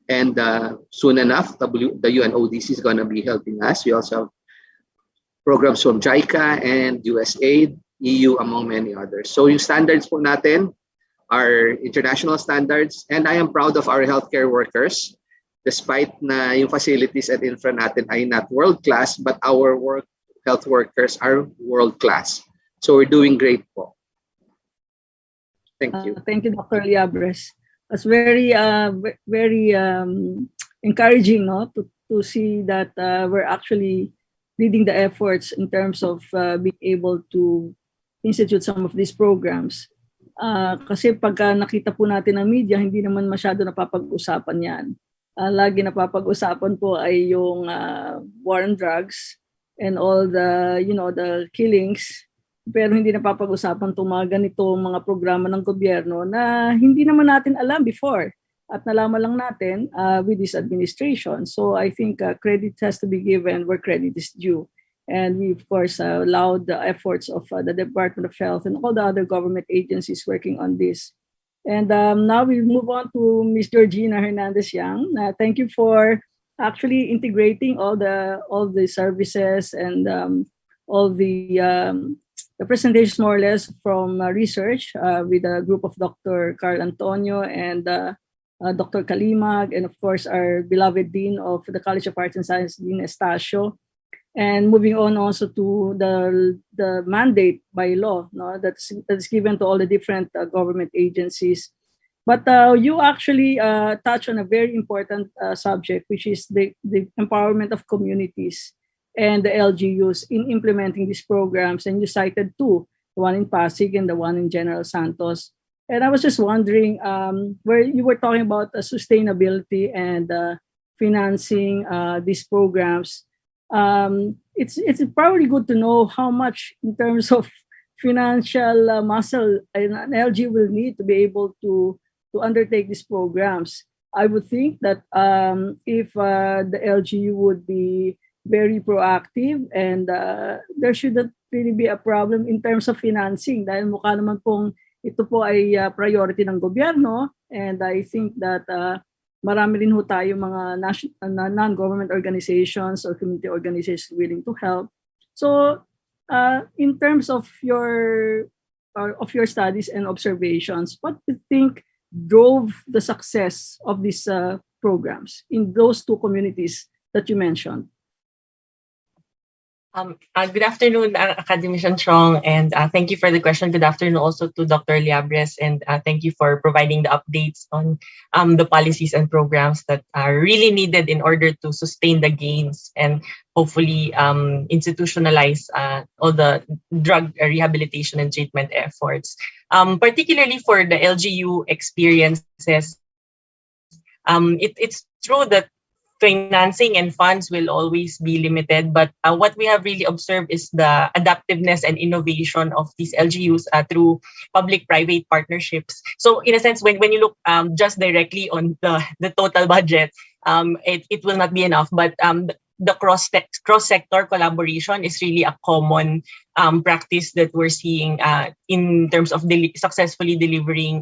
and soon enough, the UNODC is going to be helping us. We also have programs from JICA and USAID, EU, among many others. So yung standards po natin are international standards, and I am proud of our healthcare workers. Despite na yung facilities at infra natin ay not world-class, but our health workers are world-class. So we're doing great po. Thank you. Thank you, Dr. Liabres. It's very, very encouraging, no, to see that we're actually leading the efforts in terms of being able to institute some of these programs. Kasi pagka nakita po natin ng media, hindi naman masyado napapag-usapan yan. Lagi napapag-usapan po ay yung war on drugs and all the, the killings. Pero hindi napapag-usapan itong mga ganito, mga programa ng gobyerno na hindi naman natin alam before. At nalaman lang natin with this administration. So I think credit has to be given where credit is due. And we, of course, allowed the efforts of the Department of Health and all the other government agencies working on this. And now we move on to Ms. Georgina Hernandez-Yang. Thank you for actually integrating all the services and all the presentations, more or less, from research with a group of Dr. Carl Antonio and Dr. Kalimag, and of course our beloved Dean of the College of Arts and Sciences, Dean Estacio. And moving on also to the mandate by law, no, that's given to all the different government agencies. But you actually touch on a very important subject, which is the empowerment of communities and the LGUs in implementing these programs. And you cited two, the one in Pasig and the one in General Santos. And I was just wondering, where you were talking about sustainability and financing these programs. It's probably good to know how much in terms of financial muscle an LG will need to be able to undertake these programs. I would think that if the LGU would be very proactive and there shouldn't really be a problem in terms of financing dahil mukha naman pong ito po ay priority ng gobyerno, and I think that marami rin ho tayo mga non-government organizations or community organizations willing to help. So in terms of your studies and observations, what do you think drove the success of these programs in those two communities that you mentioned? Good afternoon, Academician Chong, and thank you for the question. Good afternoon also to Dr. Liabres, and thank you for providing the updates on the policies and programs that are really needed in order to sustain the gains and hopefully institutionalize all the drug rehabilitation and treatment efforts. Particularly for the LGU experiences, it's true that financing and funds will always be limited, but what we have really observed is the adaptiveness and innovation of these LGUs through public-private partnerships. So in a sense, when you look just directly on the total budget, it will not be enough, but the cross-sector collaboration is really a common practice that we're seeing in terms of successfully delivering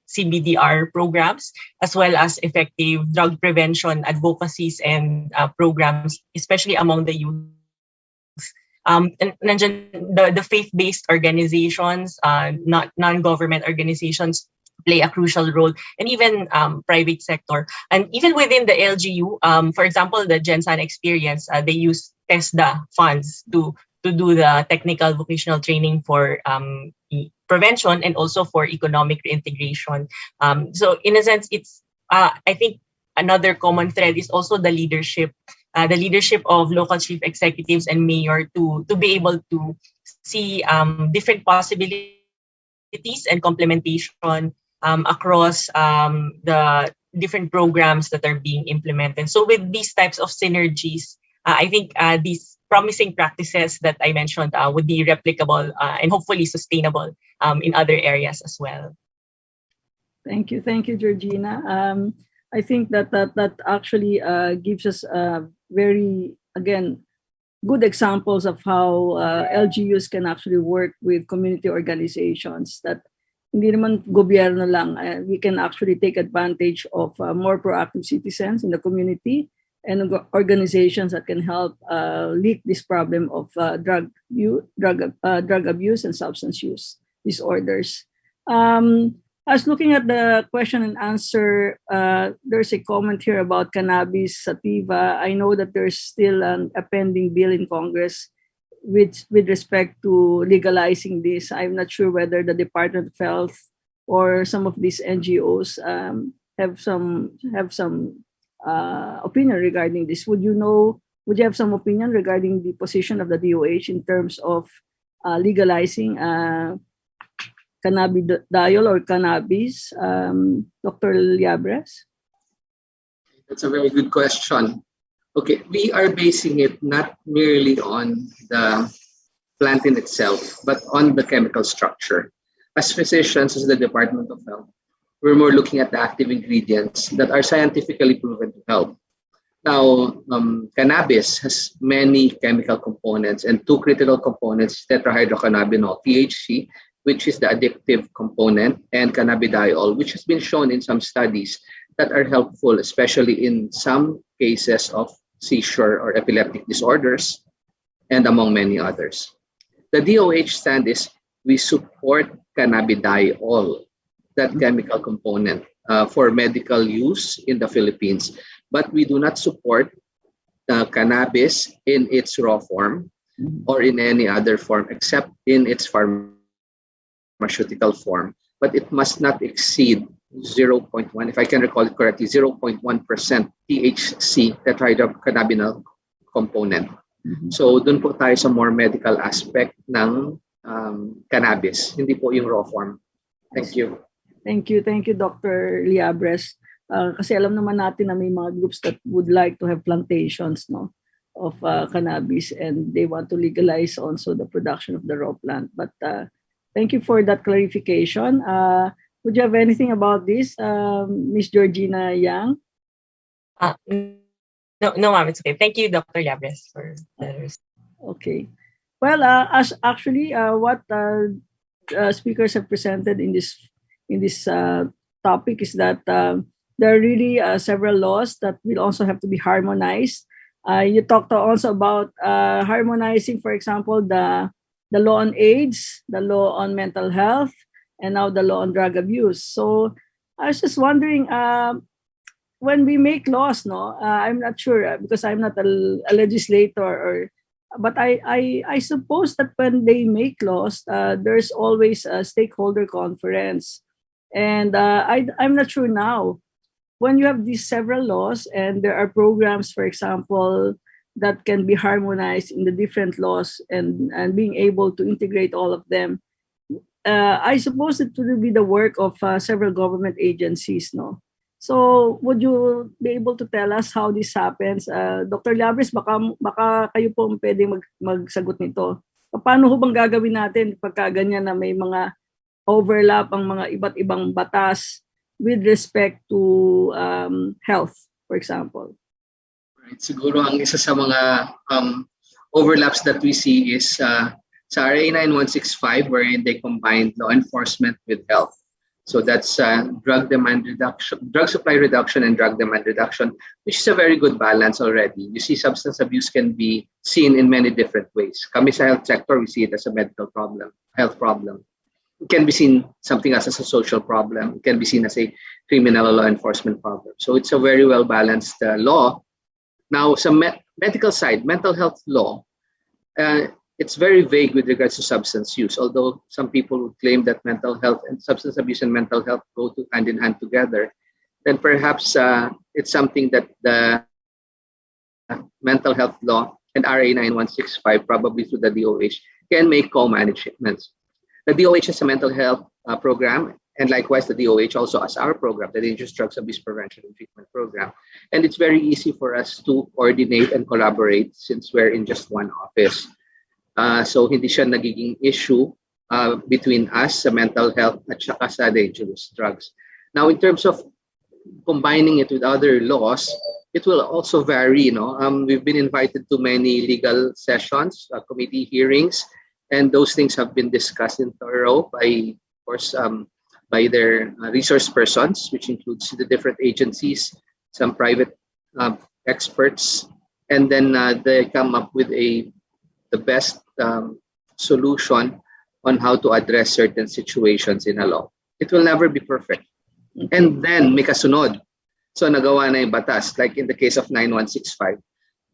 CBDR programs, as well as effective drug prevention advocacies and programs, especially among the youth. And the faith-based organizations, non-government organizations play a crucial role, and even private sector. And even within the LGU, for example, the Gensan experience, they use TESDA funds to do the technical vocational training for prevention and also for economic reintegration. So in a sense, it's I think another common thread is also the leadership of local chief executives and mayor to be able to see different possibilities and complementation across the different programs that are being implemented. So with these types of synergies, I think these promising practices that I mentioned would be replicable and hopefully sustainable in other areas as well. Thank you, Georgina. I think that actually gives us very, again, good examples of how LGUs can actually work with community organizations that hindi naman gobyerno lang. We can actually take advantage of more proactive citizens in the community and organizations that can help lead this problem of drug abuse and substance use disorders. I was looking at the question and answer. There's a comment here about cannabis sativa. I know that there's still a pending bill in Congress with respect to legalizing this. I'm not sure whether the Department of Health or some of these NGOs have some opinion regarding this. Would you have some opinion regarding the position of the DOH in terms of legalizing cannabidiol or cannabis? Dr. Liabres? That's a very good question. Okay, we are basing it not merely on the plant in itself, but on the chemical structure. As physicians, as the Department of Health, we're more looking at the active ingredients that are scientifically proven to help. Now, cannabis has many chemical components, and two critical components, tetrahydrocannabinol, THC, which is the addictive component, and cannabidiol, which has been shown in some studies that are helpful, especially in some cases of seizure or epileptic disorders, and among many others. The DOH stand is we support cannabidiol, that chemical component, for medical use in the Philippines, but we do not support cannabis in its raw form or in any other form except in its pharmaceutical form, but it must not exceed 0.1, if I can recall it correctly, 0.1% THC, tetrahydrocannabinol component. So dun po tayo sa more medical aspect ng cannabis, hindi po yung raw form. Thank you. Thank you, Dr. Liabres. Kasi alam naman natin na may mga groups that would like to have plantations, no, of cannabis, and they want to legalize also the production of the raw plant. But thank you for that clarification. Would you have anything about this, Ms. Georgina Yang? No, ma'am, it's okay. Thank you, Dr. Liabres, for the Okay. Well, as actually what speakers have presented in this topic is that there are really several laws that will also have to be harmonized. You talked also about harmonizing, for example, the law on AIDS, the law on mental health, and now the law on drug abuse. So I was just wondering, when we make laws, I'm not sure because I'm not a legislator, but I suppose that when they make laws, there's always a stakeholder conference. And I'm not sure now, when you have these several laws and there are programs, for example, that can be harmonized in the different laws and being able to integrate all of them, I suppose it will be the work of several government agencies, no? So would you be able to tell us how this happens? Dr. Liabres, baka kayo po pwedeng magsagot nito. Paano ho bang gagawin natin pagka ganyan na may mga overlap ang mga iba't ibang batas with respect to health, for example? Right. Siguro ang isa sa mga overlaps that we see is sa RA 9165, wherein they combine law enforcement with health. So that's drug supply reduction and drug demand reduction, which is a very good balance already. You see, substance abuse can be seen in many different ways. Kami sa health sector, we see it as a medical problem, health problem. It can be seen something as a social problem. It can be seen as a criminal law enforcement problem. So it's a very well balanced law. Now, some medical side, mental health law, it's very vague with regards to substance use, although some people would claim that mental health and substance abuse and mental health go hand in hand together. Then perhaps it's something that the mental health law and RA 9165, probably through the DOH, can make co-managements. The DOH has a mental health program, and likewise the DOH also has our program, the Dangerous Drugs Abuse Prevention and Treatment Program. And it's very easy for us to coordinate and collaborate since we're in just one office. So hindi siya nagiging issue between us sa mental health at saka sa dangerous drugs. Now, in terms of combining it with other laws, it will also vary. We've been invited to many legal sessions, committee hearings, and those things have been discussed in thorough by, of course, by their resource persons, which includes the different agencies, some private experts, and then they come up with the best solution on how to address certain situations in a law. It will never be perfect. And then may kasunod. So nagawa na yung batas, like in the case of 9165.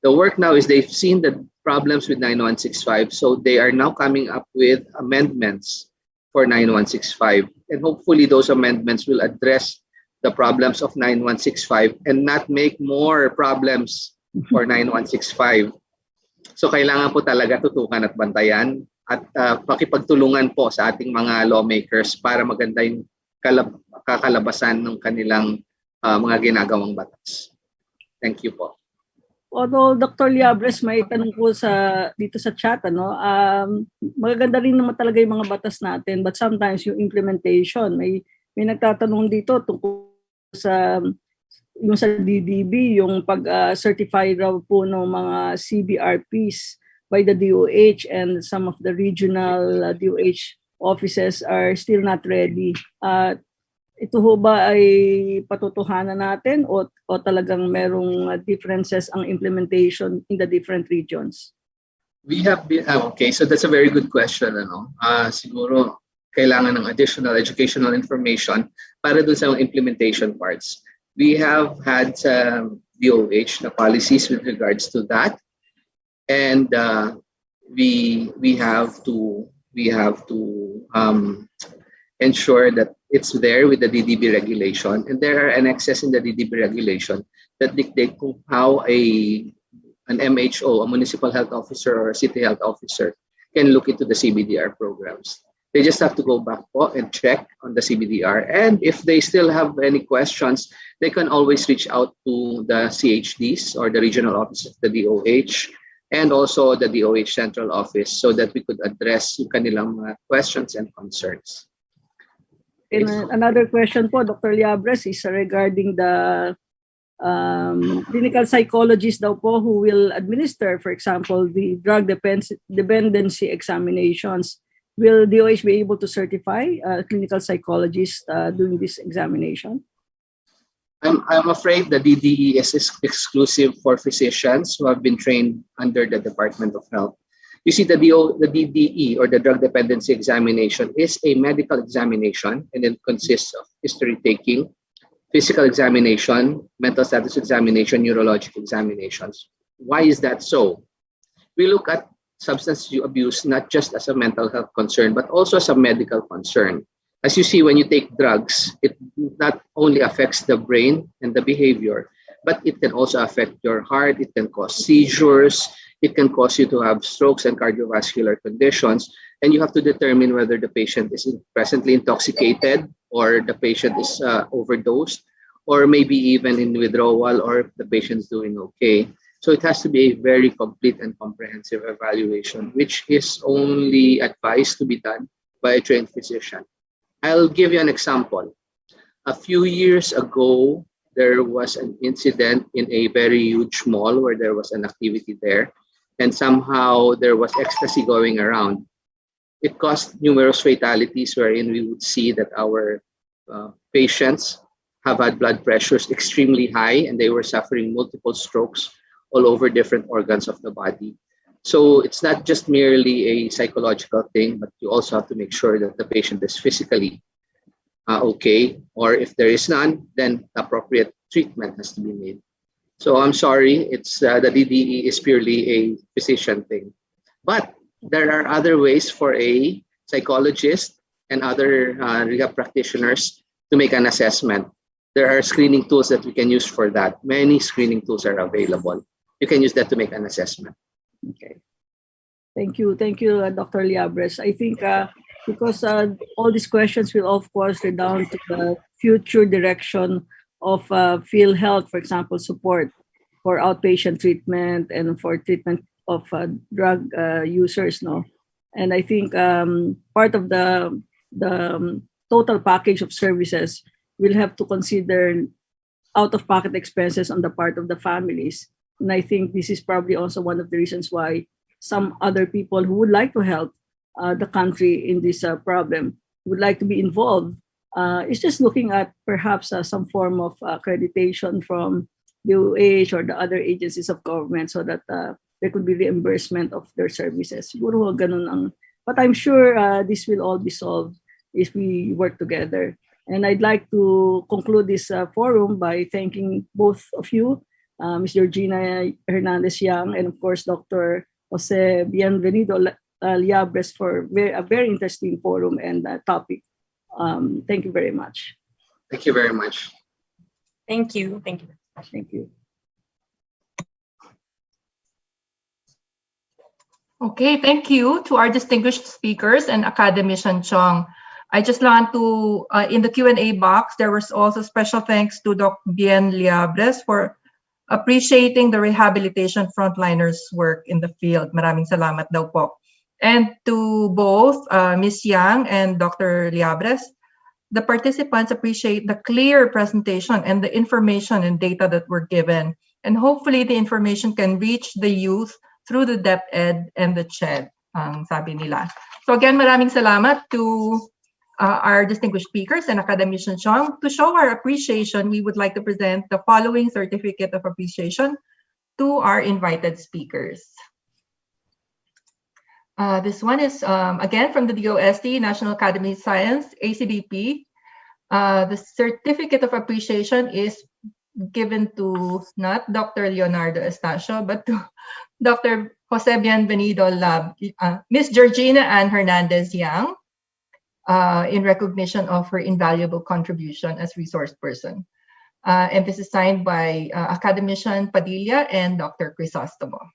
The work now is they've seen the problems with 9165, so they are now coming up with amendments for 9165. And hopefully those amendments will address the problems of 9165 and not make more problems for 9165. So kailangan po talaga tutukan at bantayan at pakipagtulungan po sa ating mga lawmakers para maganda yung kakalabasan ng kanilang mga ginagawang batas. Thank you po. Although Dr. Liabres, may tanong po dito sa chat, magaganda rin naman talaga yung mga batas natin, but sometimes yung implementation, may nagtatanong dito tungkol sa DDB, yung pag-certify raw po ng mga CBRPs by the DOH, and some of the regional DOH offices are still not ready. Ito ho ba ay patutuhanan natin o talagang merong differences ang implementation in the different regions? We have been, okay, so that's a very good question. Siguro kailangan ng additional educational information para dun sa implementation parts. We have had DOH na policies with regards to that, and we have to ensure that it's there with the DDB regulation, and there are annexes in the DDB regulation that dictate how an MHO, a municipal health officer or a city health officer, can look into the CBDR programs. They just have to go back and check on the CBDR, and if they still have any questions, they can always reach out to the CHDs or the regional office of the DOH and also the DOH central office so that we could address yung kanilang questions and concerns. And another question po, Dr. Liabres, is regarding the clinical psychologists daw po who will administer, for example, the drug dependency examinations. Will DOH be able to certify clinical psychologists doing this examination? I'm afraid the DDE is exclusive for physicians who have been trained under the Department of Health. You see, the DDE, or the drug dependency examination, is a medical examination, and it consists of history taking, physical examination, mental status examination, neurologic examinations. Why is that so? We look at substance abuse not just as a mental health concern, but also as a medical concern. As you see, when you take drugs, it not only affects the brain and the behavior, but it can also affect your heart. It can cause seizures. It can cause you to have strokes and cardiovascular conditions. And you have to determine whether the patient is presently intoxicated, or the patient is overdosed, or maybe even in withdrawal, or if the patient is doing okay. So it has to be a very complete and comprehensive evaluation, which is only advised to be done by a trained physician. I'll give you an example. A few years ago, there was an incident in a very huge mall where there was an activity there, and somehow there was ecstasy going around. It caused numerous fatalities, wherein we would see that our patients have had blood pressures extremely high, and they were suffering multiple strokes all over different organs of the body. So it's not just merely a psychological thing, but you also have to make sure that the patient is physically okay, or if there is none, then appropriate treatment has to be made. So I'm sorry, it's the DDE is purely a physician thing. But there are other ways for a psychologist and other rehab practitioners to make an assessment. There are screening tools that we can use for that. Many screening tools are available. You can use that to make an assessment. Okay. Thank you, Dr. Liabres. I think because all these questions will, of course, redound to the future direction of PhilHealth, for example, support for outpatient treatment and for treatment of drug users, no? And I think part of the total package of services will have to consider out-of-pocket expenses on the part of the families. And I think this is probably also one of the reasons why some other people who would like to help the country in this problem would like to be involved. It's just looking at perhaps some form of accreditation from the UH or the other agencies of government so that there could be reimbursement of their services. Siguro ganun ang, but I'm sure this will all be solved if we work together. And I'd like to conclude this forum by thanking both of you, Ms. Georgina Hernandez-Yang, and of course, Dr. Jose Bienvenido Liabres for a very interesting forum and topic. Thank you very much. Thank you very much. Thank you. Thank you. Thank you. Okay, thank you to our distinguished speakers and Academician Chong. I just want to, in the Q&A box, there was also special thanks to Dr. Bien Liabres for appreciating the rehabilitation frontliners' work in the field. Maraming salamat daw po. And to both Ms. Yang and Dr. Liabres, the participants appreciate the clear presentation and the information and data that were given. And hopefully the information can reach the youth through the DepEd and the CHED, ang sabi nila. So again, maraming salamat to our distinguished speakers and Academician Chong. To show our appreciation, we would like to present the following certificate of appreciation to our invited speakers. This one is, again, from the DOST, National Academy of Science, ACDP. The certificate of appreciation is given to not Dr. Leonardo Estacio, but to Dr. Jose Bienvenido Lab, Ms. Georgina Ann Hernandez-Yang, in recognition of her invaluable contribution as resource person. And this is signed by Academician Padilla and Dr. Crisostomo.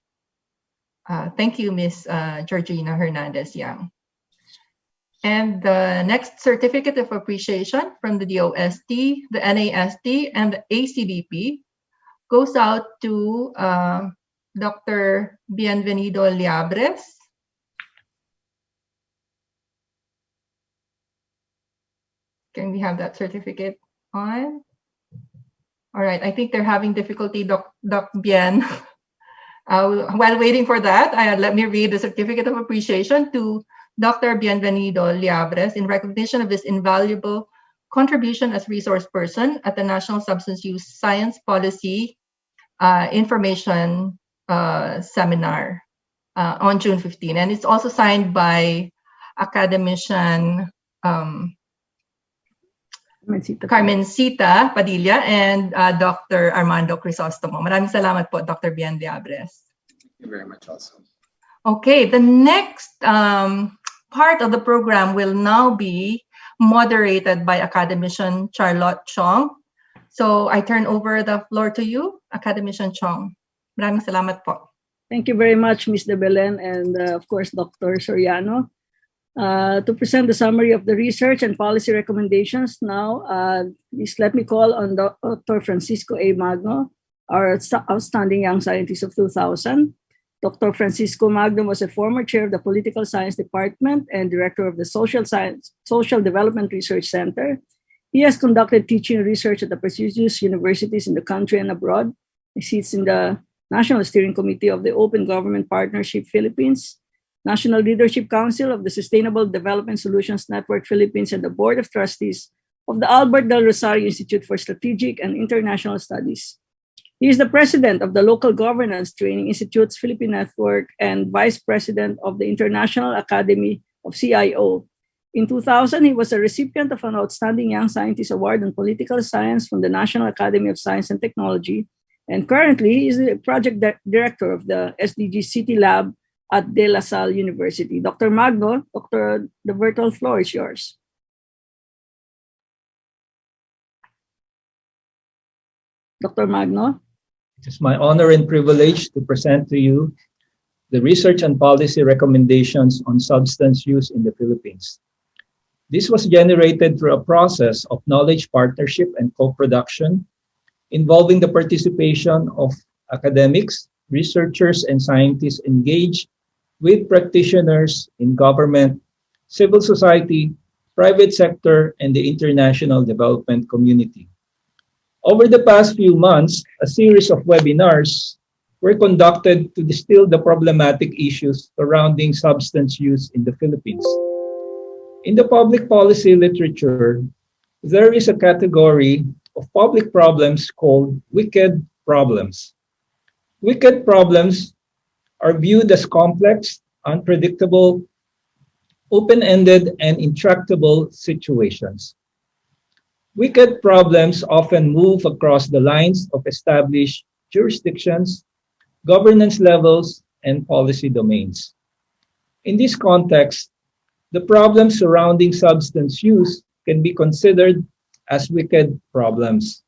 Thank you, Ms. Georgina Hernandez-Yang. And the next certificate of appreciation from the DOST, the NAST, and the ACDP goes out to Dr. Bienvenido Liabres. Can we have that certificate on? All right, I think they're having difficulty, Doc Bien. While waiting for that, let me read the certificate of appreciation to Dr. Bienvenido Liabres in recognition of his invaluable contribution as resource person at the National Substance Use Science Policy Information Seminar on June 15. And it's also signed by Academician Carmencita Padilla and Dr. Armando Crisostomo. Maraming salamat po, Dr. Bien Liabres. Thank you very much also. Okay, the next part of the program will now be moderated by Academician Charlotte Chong. So I turn over the floor to you, Academician Chong. Maraming salamat po. Thank you very much, Ms. De Belen, and of course, Dr. Soriano. To present the summary of the research and policy recommendations now, please let me call on Dr. Francisco A. Magno, our outstanding young scientist of 2000. Dr. Francisco Magno was a former chair of the Political Science Department and director of the Social Development Research Center. He has conducted teaching research at the prestigious universities in the country and abroad. He sits in the National Steering Committee of the Open Government Partnership Philippines, National Leadership Council of the Sustainable Development Solutions Network Philippines, and the Board of Trustees of the Albert Del Rosario Institute for Strategic and International Studies. He is the president of the Local Governance Training Institute's Philippine Network and vice president of the International Academy of CIO. In 2000, he was a recipient of an Outstanding Young Scientist Award in Political Science from the National Academy of Science and Technology, and currently he is the project director of the SDG City Lab at De La Salle University. Dr. Magno, the virtual floor is yours. Dr. Magno. It's my honor and privilege to present to you the research and policy recommendations on substance use in the Philippines. This was generated through a process of knowledge partnership and co-production involving the participation of academics, researchers, and scientists engaged with practitioners in government, civil society, private sector, and the international development community. Over the past few months, a series of webinars were conducted to distill the problematic issues surrounding substance use in the Philippines. In the public policy literature, there is a category of public problems called wicked problems. Wicked problems are viewed as complex, unpredictable, open-ended, and intractable situations. Wicked problems often move across the lines of established jurisdictions, governance levels, and policy domains. In this context, the problems surrounding substance use can be considered as wicked problems.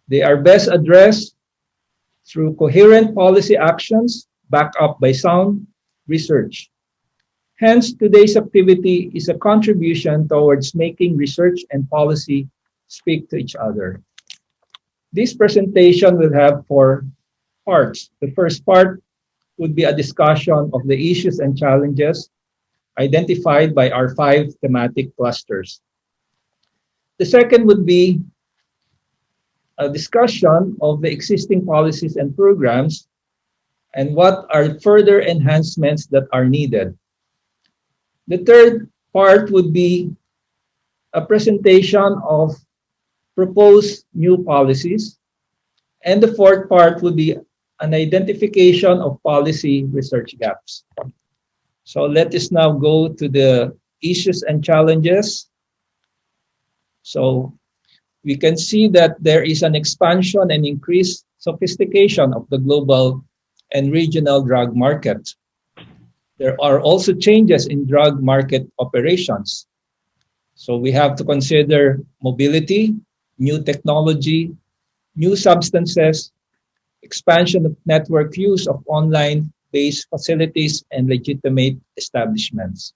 They are best addressed through coherent policy actions backed up by sound research. Hence, today's activity is a contribution towards making research and policy speak to each other. This presentation will have 4 parts. The first part would be a discussion of the issues and challenges identified by our 5 thematic clusters. The second would be a discussion of the existing policies and programs and what are further enhancements that are needed. The third part would be a presentation of proposed new policies. And the fourth part would be an identification of policy research gaps. So let us now go to the issues and challenges. So we can see that there is an expansion and increased sophistication of the global and regional drug market. There are also changes in drug market operations. So we have to consider mobility, new technology, new substances, expansion of network use of online-based facilities and legitimate establishments.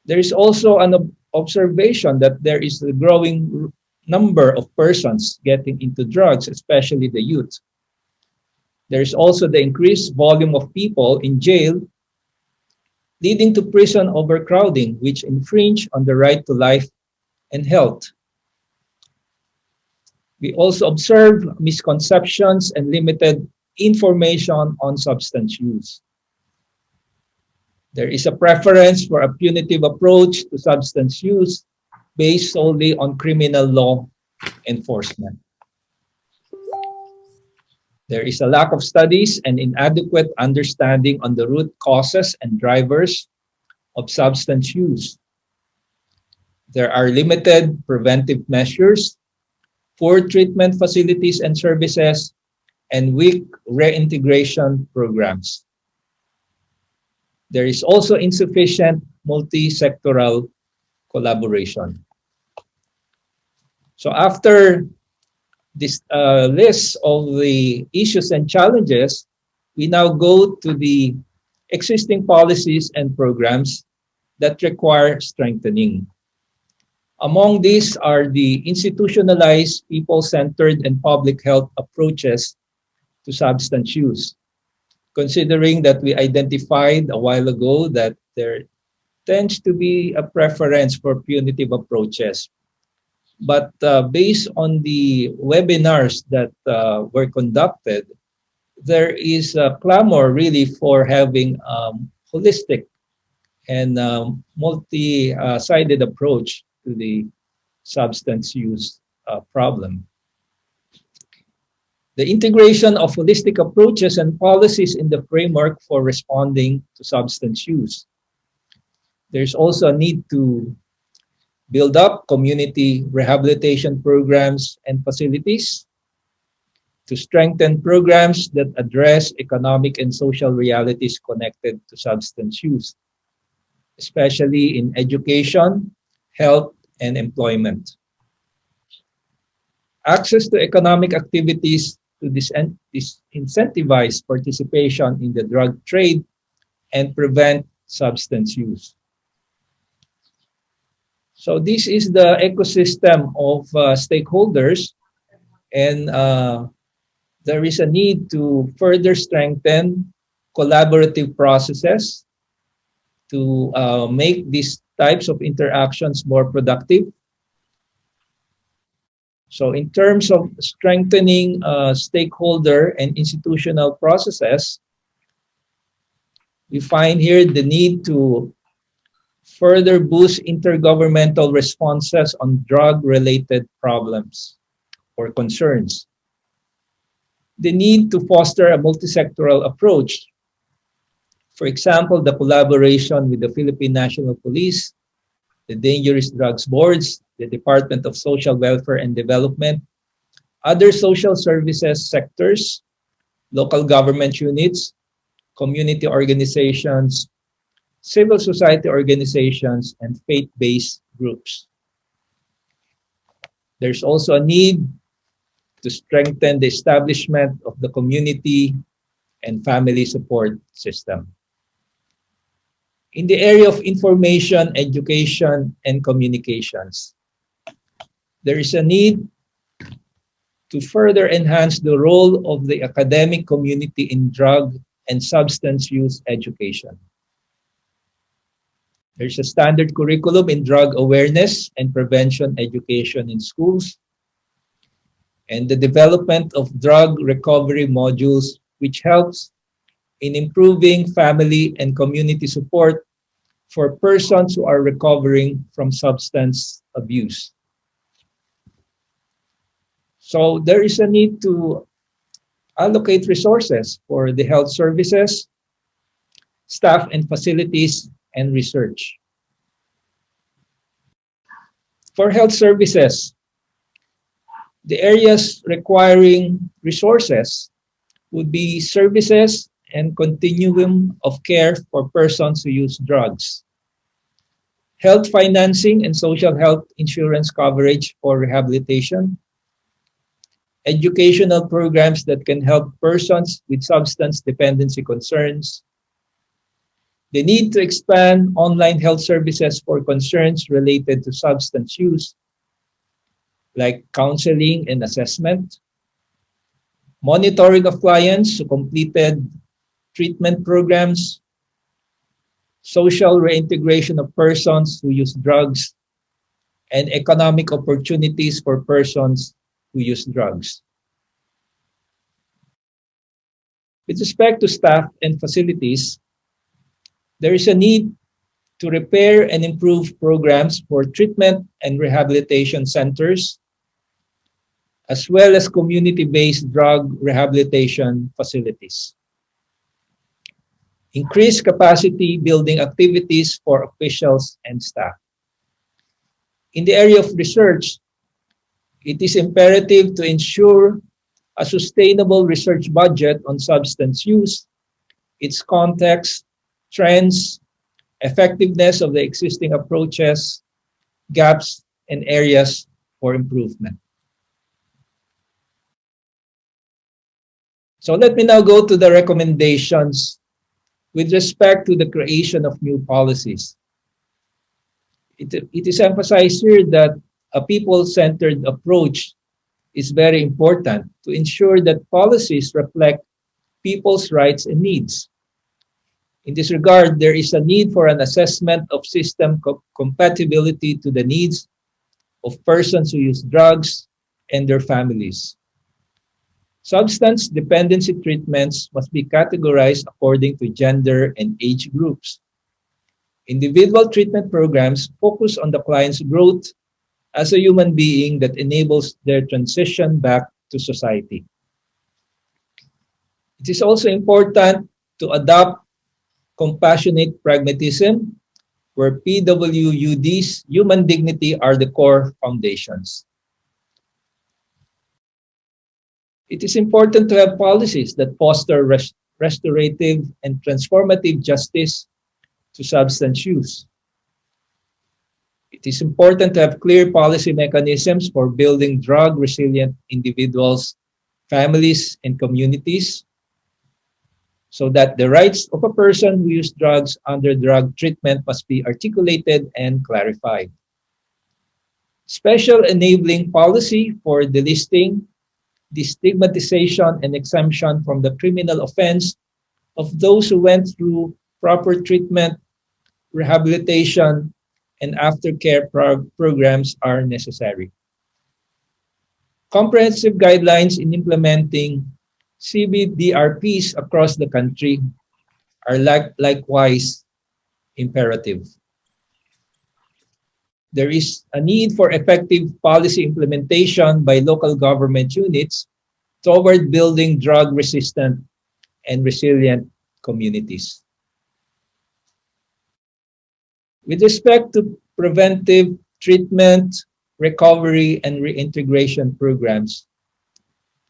There is also an observation that there is a growing number of persons getting into drugs, especially the youth. There is also the increased volume of people in jail, leading to prison overcrowding, which infringe on the right to life and health. We also observe misconceptions and limited information on substance use. There is a preference for a punitive approach to substance use based solely on criminal law enforcement. There is a lack of studies and inadequate understanding on the root causes and drivers of substance use. There are limited preventive measures, poor treatment facilities and services, and weak reintegration programs. There is also insufficient multi-sectoral collaboration. So after this list of the issues and challenges, we now go to the existing policies and programs that require strengthening. Among these are the institutionalized, people-centered, and public health approaches to substance use. Considering that we identified a while ago that there tends to be a preference for punitive approaches. But based on the webinars that were conducted, there is a clamor really for having holistic and multi-sided approach to the substance use problem. The integration of holistic approaches and policies in the framework for responding to substance use. There's also a need to build up community rehabilitation programs and facilities, to strengthen programs that address economic and social realities connected to substance use, especially in education, health, and employment. Access to economic activities to incentivize participation in the drug trade and prevent substance use. So this is the ecosystem of stakeholders, and there is a need to further strengthen collaborative processes to make these types of interactions more productive. So in terms of strengthening stakeholder and institutional processes, we find here the need to further boost intergovernmental responses on drug-related problems or concerns. The need to foster a multisectoral approach. For example, the collaboration with the Philippine National Police, the Dangerous Drugs Boards, the Department of Social Welfare and Development, other social services sectors, local government units, community organizations, civil society organizations, and faith-based groups. There's also a need to strengthen the establishment of the community and family support system. In the area of information, education, and communications, there is a need to further enhance the role of the academic community in drug and substance use education. There's a standard curriculum in drug awareness and prevention education in schools, and the development of drug recovery modules, which helps in improving family and community support for persons who are recovering from substance abuse. So there is a need to allocate resources for the health services, staff and facilities, and research. For health services, the areas requiring resources would be services and continuum of care for persons who use drugs, health financing and social health insurance coverage for rehabilitation, educational programs that can help persons with substance dependency concerns, the need to expand online health services for concerns related to substance use, like counseling and assessment, monitoring of clients who completed treatment programs, social reintegration of persons who use drugs, and economic opportunities for persons who use drugs. With respect to staff and facilities, there is a need to repair and improve programs for treatment and rehabilitation centers, as well as community-based drug rehabilitation facilities. Increase capacity building activities for officials and staff. In the area of research, it is imperative to ensure a sustainable research budget on substance use, its context, trends, effectiveness of the existing approaches, gaps, and areas for improvement. So let me now go to the recommendations with respect to the creation of new policies. It is emphasized here that a people-centered approach is very important to ensure that policies reflect people's rights and needs. In this regard, there is a need for an assessment of system compatibility to the needs of persons who use drugs and their families. Substance dependency treatments must be categorized according to gender and age groups. Individual treatment programs focus on the client's growth as a human being that enables their transition back to society. It is also important to adopt compassionate pragmatism, where PWUD's human dignity are the core foundations. It is important to have policies that foster restorative and transformative justice to substance use. It is important to have clear policy mechanisms for building drug-resilient individuals, families, and communities, so that the rights of a person who uses drugs under drug treatment must be articulated and clarified. Special enabling policy for delisting, destigmatization, and exemption from the criminal offense of those who went through proper treatment, rehabilitation, and aftercare programs are necessary. Comprehensive guidelines in implementing CBDRPs across the country are likewise imperative. There is a need for effective policy implementation by local government units toward building drug-resistant and resilient communities. With respect to preventive treatment, recovery, and reintegration programs,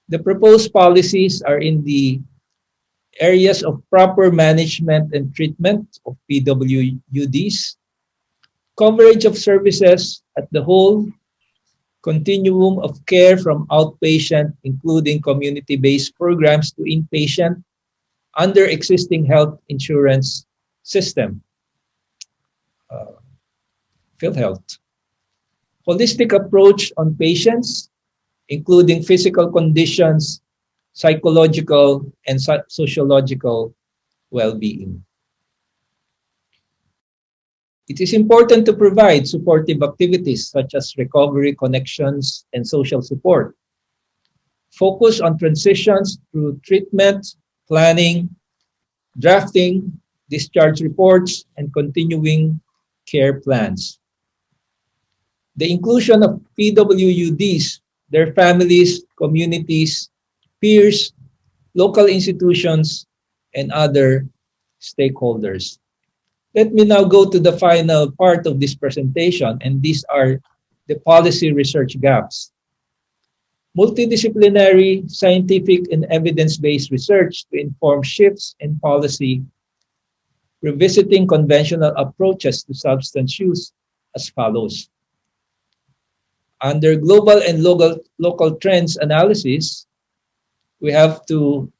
the proposed policies are in the areas of proper management and treatment of PWUDs, coverage of services at the whole continuum of care from outpatient, including community-based programs, to inpatient under existing health insurance system, PhilHealth. Holistic approach on patients, including physical conditions, psychological, and sociological well-being. It is important to provide supportive activities such as recovery connections and social support. Focus on transitions through treatment, planning, drafting, discharge reports, and continuing care plans. The inclusion of PWUDs, their families, communities, peers, local institutions, and other stakeholders. Let me now go to the final part of this presentation, and these are the policy research gaps. Multidisciplinary, scientific, and evidence-based research to inform shifts in policy, revisiting conventional approaches to substance use as follows. Under global and local trends analysis, we have to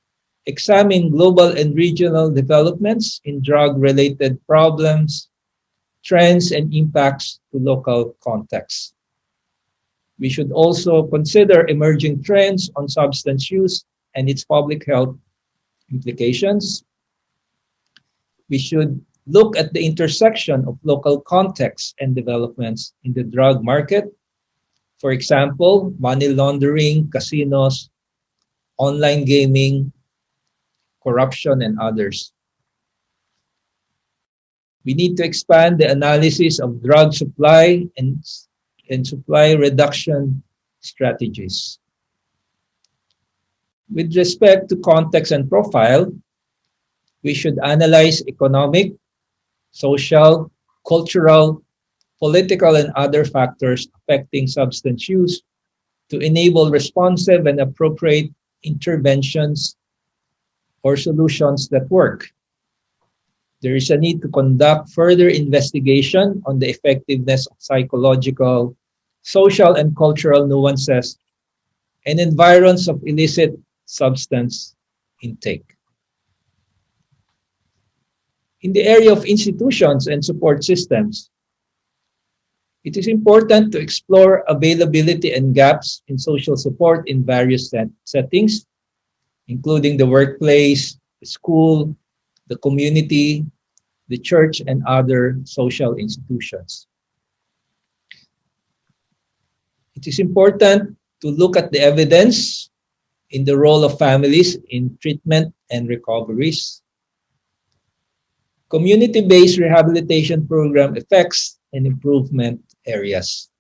examine global and regional developments in drug-related problems, trends, and impacts to local contexts. We should also consider emerging trends on substance use and its public health implications. We should look at the intersection of local contexts and developments in the drug market. For example, money laundering, casinos, online gaming, corruption, and others. We need to expand the analysis of drug supply and supply reduction strategies. With respect to context and profile, we should analyze economic, social, cultural, political, and other factors affecting substance use to enable responsive and appropriate interventions or solutions that work. There is a need to conduct further investigation on the effectiveness of psychological, social, and cultural nuances and environs of illicit substance intake. In the area of institutions and support systems, it is important to explore availability and gaps in social support in various settings, including the workplace, the school, the community, the church, and other social institutions. It is important to look at the evidence in the role of families in treatment and recoveries, community-based rehabilitation program effects and improvement areas.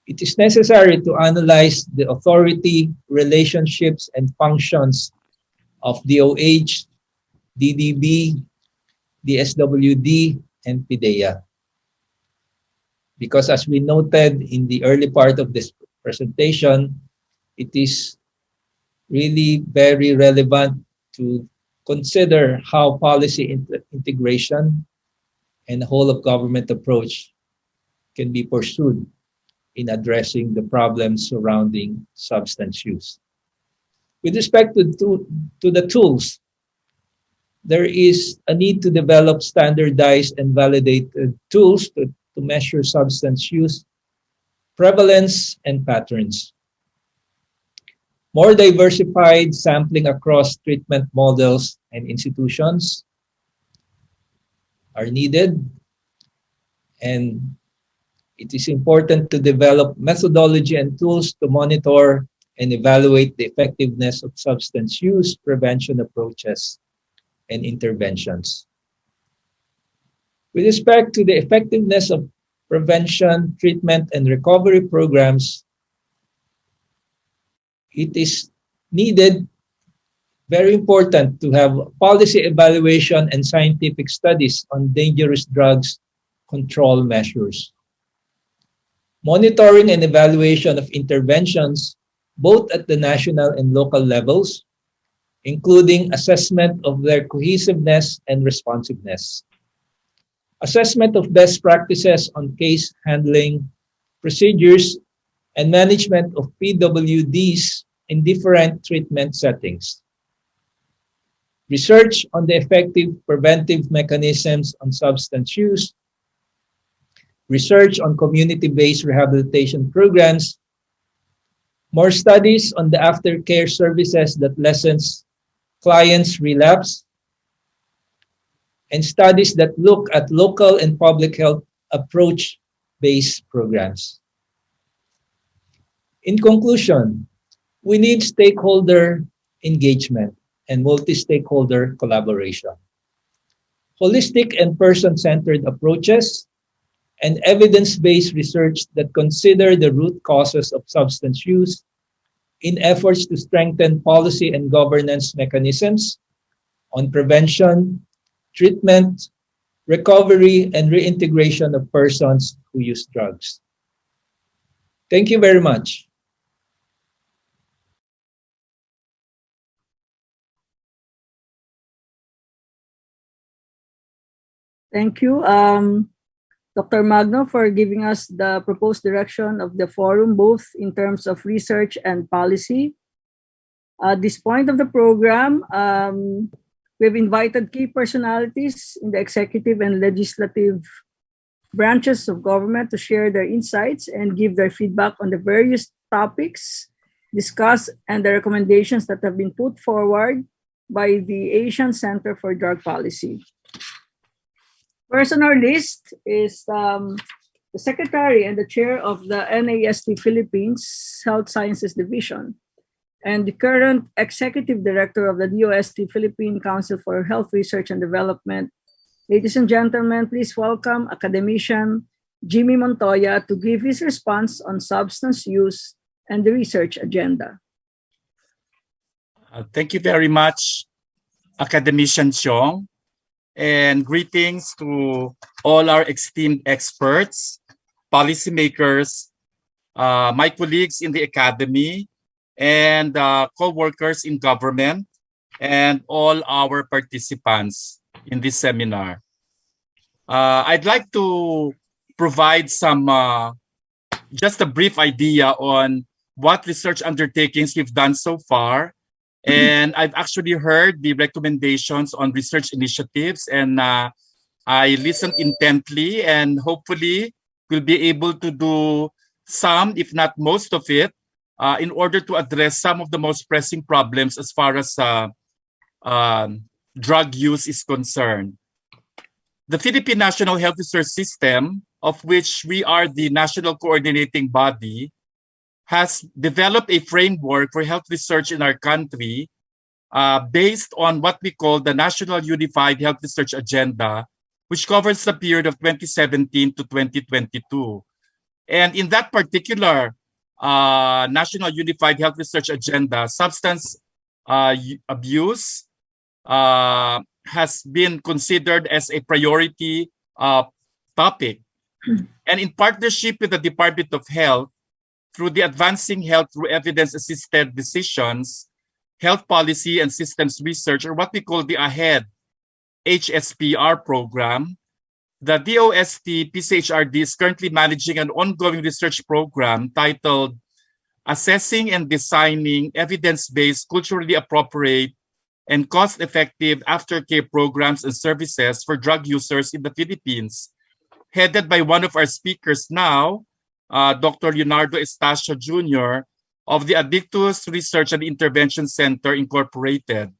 It is necessary to analyze the authority, relationships, and functions of DOH, DDB, DSWD, and PIDEA. Because as we noted in the early part of this presentation, it is really very relevant to consider how policy integration and the whole of government approach can be pursued in addressing the problems surrounding substance use. With respect to the tools, there is a need to develop standardized and validated tools to measure substance use, prevalence, and patterns. More diversified sampling across treatment models and institutions are needed, and It is important to develop methodology and tools to monitor and evaluate the effectiveness of substance use prevention approaches and interventions. With respect to the effectiveness of prevention, treatment, and recovery programs, it is needed, very important, to have policy evaluation and scientific studies on dangerous drugs control measures. Monitoring and evaluation of interventions, both at the national and local levels, including assessment of their cohesiveness and responsiveness. Assessment of best practices on case handling, procedures, and management of PWDs in different treatment settings. Research on the effective preventive mechanisms on substance use. Research on community-based rehabilitation programs. More studies on the aftercare services that lessens clients' relapse. And studies that look at local and public health approach-based programs. In conclusion, we need stakeholder engagement and multi-stakeholder collaboration. Holistic and person-centered approaches and evidence-based research that consider the root causes of substance use in efforts to strengthen policy and governance mechanisms on prevention, treatment, recovery, and reintegration of persons who use drugs. Thank you very much. Thank you, Dr. Magno, for giving us the proposed direction of the forum, both in terms of research and policy. At this point of the program, we've invited key personalities in the executive and legislative branches of government to share their insights and give their feedback on the various topics discussed and the recommendations that have been put forward by the Asian Center for Drug Policy. First on our list is the Secretary and the Chair of the NAST Philippines Health Sciences Division and the current Executive Director of the DOST Philippine Council for Health Research and Development. Ladies and gentlemen, please welcome academician Jimmy Montoya to give his response on substance use and the research agenda. Thank you very much, Academician Xiong, and greetings to all our esteemed experts, policymakers, my colleagues in the academy, and co-workers in government, and all our participants in this seminar. I'd like to provide some, just a brief idea on what research undertakings we've done so far. And I've actually heard the recommendations on research initiatives, and I listened intently, and hopefully we'll be able to do some, if not most of it, in order to address some of the most pressing problems as far as drug use is concerned. The Philippine National Health Research System, of which we are the national coordinating body, has developed a framework for health research in our country based on what we call the National Unified Health Research Agenda, which covers the period of 2017 to 2022. And in that particular National Unified Health Research Agenda, substance abuse has been considered as a priority topic. And in partnership with the Department of Health, through the Advancing Health Through Evidence-Assisted Decisions, Health Policy and Systems Research, or what we call the AHEAD HSPR program, the DOST PCHRD is currently managing an ongoing research program titled Assessing and Designing Evidence-Based, Culturally Appropriate, and Cost-Effective Aftercare Programs and Services for Drug Users in the Philippines, headed by one of our speakers now, Dr. Leonardo Estacio Jr. of the Addictus Research and Intervention Center, Incorporated.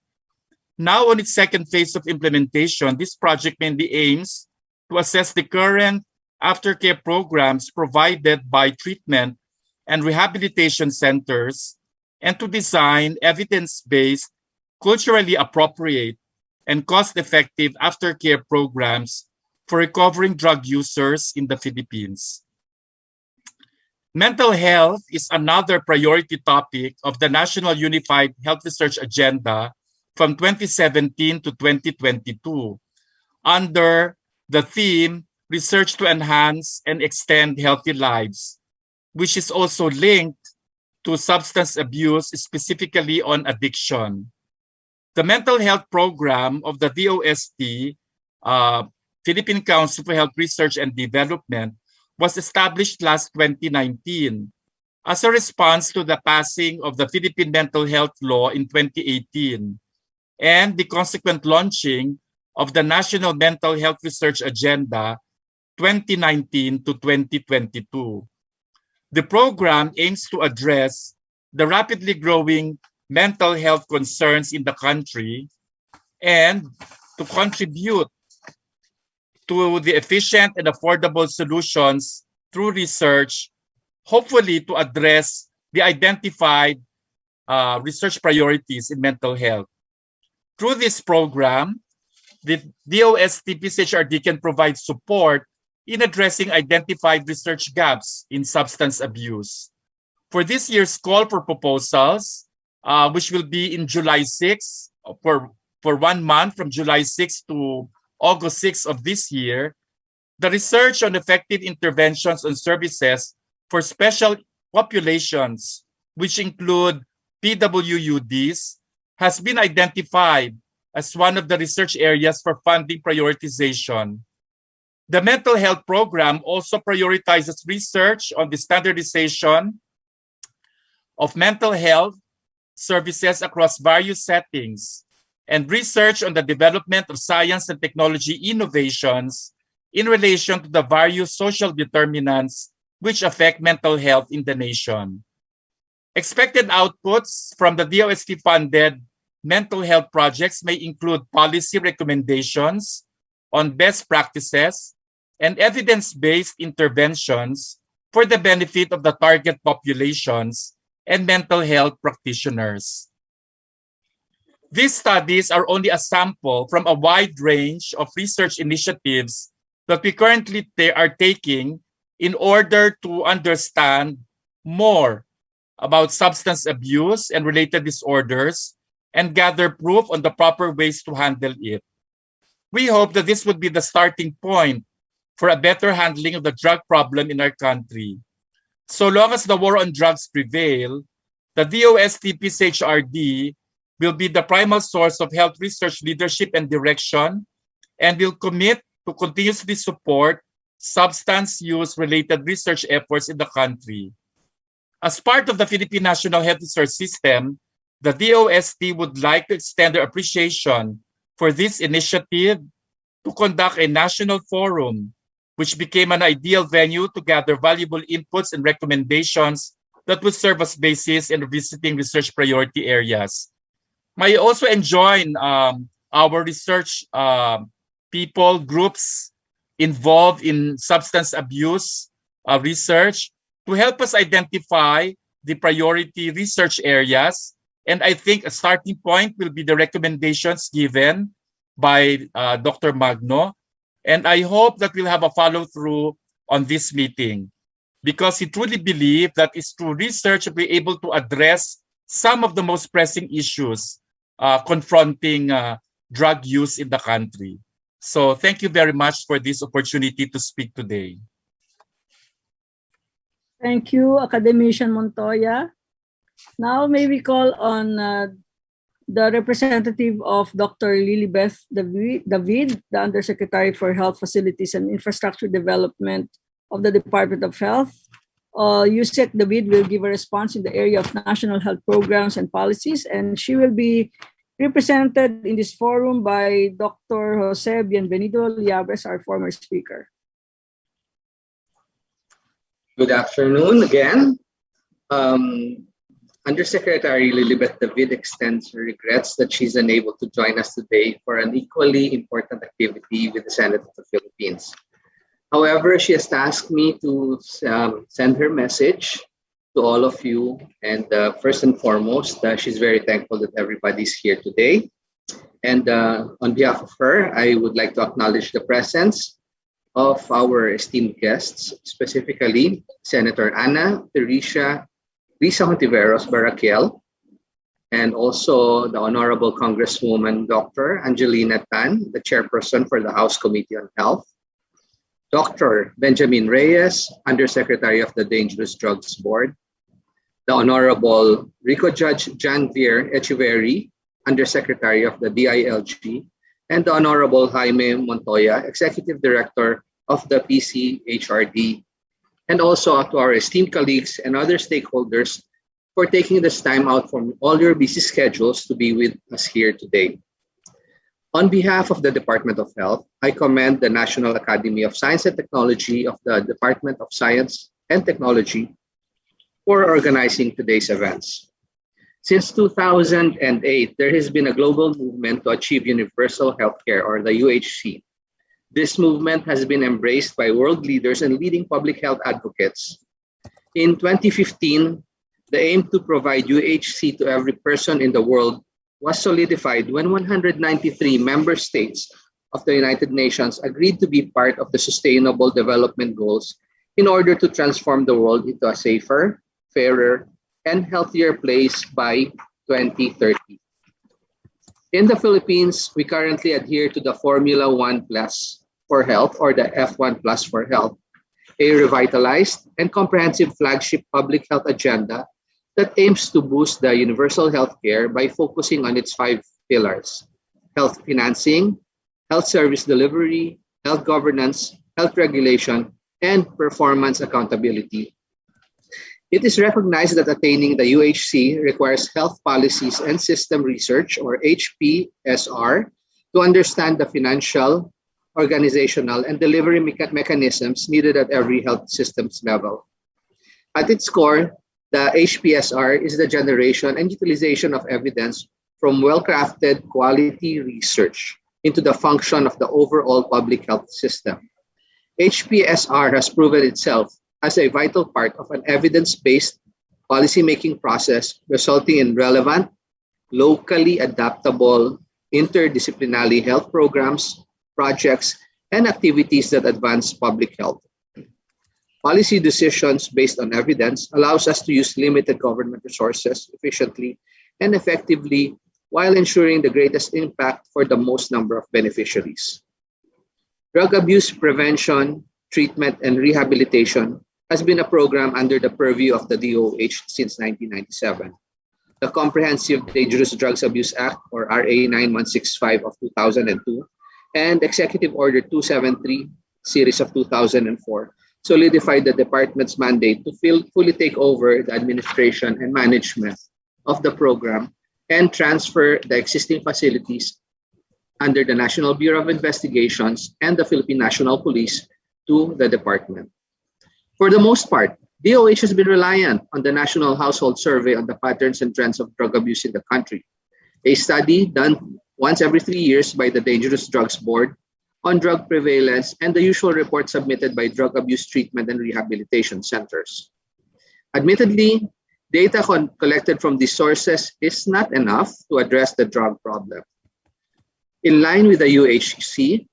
Now on its second phase of implementation, this project mainly aims to assess the current aftercare programs provided by treatment and rehabilitation centers, and to design evidence-based, culturally appropriate, and cost-effective aftercare programs for recovering drug users in the Philippines. Mental health is another priority topic of the National Unified Health Research Agenda from 2017 to 2022, under the theme Research to Enhance and Extend Healthy Lives, which is also linked to substance abuse, specifically on addiction. The mental health program of the DOST, Philippine Council for Health Research and Development, was established last 2019 as a response to the passing of the Philippine Mental Health Law in 2018 and the consequent launching of the National Mental Health Research Agenda 2019 to 2022. The program aims to address the rapidly growing mental health concerns in the country and to contribute to the efficient and affordable solutions through research, hopefully to address the identified research priorities in mental health. Through this program, the DOST-PCHRD can provide support in addressing identified research gaps in substance abuse. For this year's call for proposals, which will be in July 6, for 1 month from July 6 to August 6 of this year, the research on effective interventions and services for special populations, which include PWUDs, has been identified as one of the research areas for funding prioritization. The mental health program also prioritizes research on the standardization of mental health services across various settings and research on the development of science and technology innovations in relation to the various social determinants which affect mental health in the nation. Expected outputs from the DOST-funded mental health projects may include policy recommendations on best practices and evidence-based interventions for the benefit of the target populations and mental health practitioners. These studies are only a sample from a wide range of research initiatives that we currently are taking in order to understand more about substance abuse and related disorders and gather proof on the proper ways to handle it. We hope that this would be the starting point for a better handling of the drug problem in our country. So long as the war on drugs prevail, the DOST-PCHRD will be the primal source of health research leadership and direction, and will commit to continuously support substance use-related research efforts in the country. As part of the Philippine National Health Research System, the DOST would like to extend their appreciation for this initiative to conduct a national forum, which became an ideal venue to gather valuable inputs and recommendations that would serve as basis in revisiting research priority areas. May also join our research people, groups involved in substance abuse research to help us identify the priority research areas. And I think a starting point will be the recommendations given by Dr. Magno. And I hope that we'll have a follow-through on this meeting, because he truly believes that it's through research we'll be able to address some of the most pressing issues confronting drug use in the country. So thank you very much for this opportunity to speak today. Thank you, Academician Montoya. Now may we call on the representative of Dr. Lilibeth David, the Undersecretary for Health Facilities and Infrastructure Development of the Department of Health. Yusek David will give a response in the area of national health programs and policies, and she will be represented in this forum by Dr. Jose Bienvenido Liabres, our former speaker. Good afternoon again. Undersecretary Lilibeth David extends her regrets that she's unable to join us today for an equally important activity with the Senate of the Philippines. However, she has tasked me to send her message to all of you. And first and foremost, she's very thankful that everybody's here today. And on behalf of her, I would like to acknowledge the presence of our esteemed guests, specifically Senator Ana Teresa Hontiveros Baraquiel, and also the Honorable Congresswoman Dr. Angelina Tan, the chairperson for the House Committee on Health, Dr. Benjamin Reyes, Undersecretary of the Dangerous Drugs Board, the Honorable Rico Judge Janvier Echeverry, Undersecretary of the DILG, and the Honorable Jaime Montoya, Executive Director of the PCHRD, and also to our esteemed colleagues and other stakeholders for taking this time out from all your busy schedules to be with us here today. On behalf of the Department of Health, I commend the National Academy of Science and Technology of the Department of Science and Technology for organizing today's events. Since 2008, there has been a global movement to achieve universal healthcare, or the UHC. This movement has been embraced by world leaders and leading public health advocates. In 2015, the aim to provide UHC to every person in the world was solidified when 193 member states of the United Nations agreed to be part of the Sustainable Development Goals in order to transform the world into a safer, fairer, and healthier place by 2030. In the Philippines, we currently adhere to the Formula 1 Plus for Health, or the F1 Plus for Health, a revitalized and comprehensive flagship public health agenda that aims to boost the universal health care by focusing on its 5 pillars: health financing, health service delivery, health governance, health regulation, and performance accountability. It is recognized that attaining the UHC requires health policies and system research, or HPSR, to understand the financial, organizational, and delivery mechanisms needed at every health systems level. At its core, the HPSR is the generation and utilization of evidence from well-crafted quality research into the function of the overall public health system. HPSR has proven itself as a vital part of an evidence-based policymaking process, resulting in relevant, locally adaptable, interdisciplinary health programs, projects, and activities that advance public health. Policy decisions based on evidence allows us to use limited government resources efficiently and effectively while ensuring the greatest impact for the most number of beneficiaries. Drug abuse prevention, treatment, and rehabilitation has been a program under the purview of the DOH since 1997. The Comprehensive Dangerous Drugs Abuse Act, or RA 9165 of 2002, and Executive Order 273 series of 2004 solidified the department's mandate to fully take over the administration and management of the program and transfer the existing facilities under the National Bureau of Investigations and the Philippine National Police to the department. For the most part, DOH has been reliant on the National Household Survey on the patterns and trends of drug abuse in the country, a study done once every 3 years by the Dangerous Drugs Board on drug prevalence, and the usual report submitted by drug abuse treatment and rehabilitation centers. Admittedly, data collected from these sources is not enough to address the drug problem. In line with the UHC,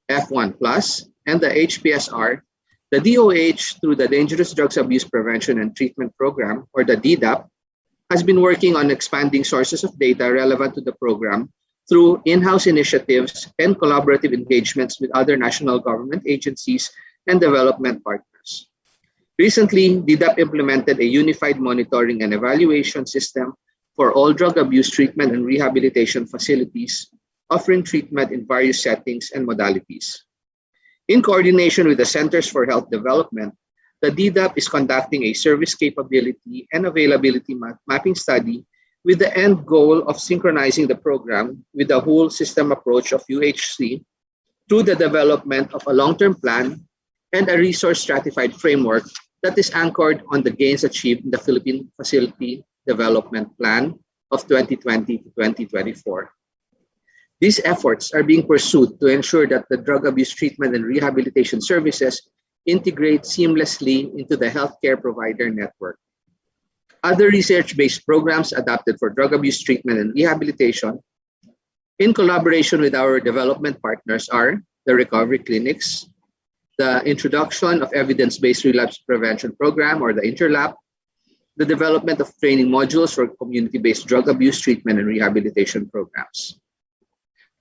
F1 Plus, and the HPSR, the DOH, through the Dangerous Drugs Abuse Prevention and Treatment Program, or the DDAP, has been working on expanding sources of data relevant to the program through in-house initiatives and collaborative engagements with other national government agencies and development partners. Recently, DDAP implemented a unified monitoring and evaluation system for all drug abuse treatment and rehabilitation facilities, offering treatment in various settings and modalities. In coordination with the Centers for Health Development, the DDAP is conducting a service capability and availability mapping study with the end goal of synchronizing the program with the whole system approach of UHC through the development of a long-term plan and a resource-stratified framework that is anchored on the gains achieved in the Philippine Facility Development Plan of 2020 to 2024. These efforts are being pursued to ensure that the drug abuse treatment and rehabilitation services integrate seamlessly into the healthcare provider network. Other research-based programs adapted for drug abuse treatment and rehabilitation in collaboration with our development partners are the recovery clinics, the introduction of evidence-based relapse prevention program or the INTERLAP, the development of training modules for community-based drug abuse treatment and rehabilitation programs.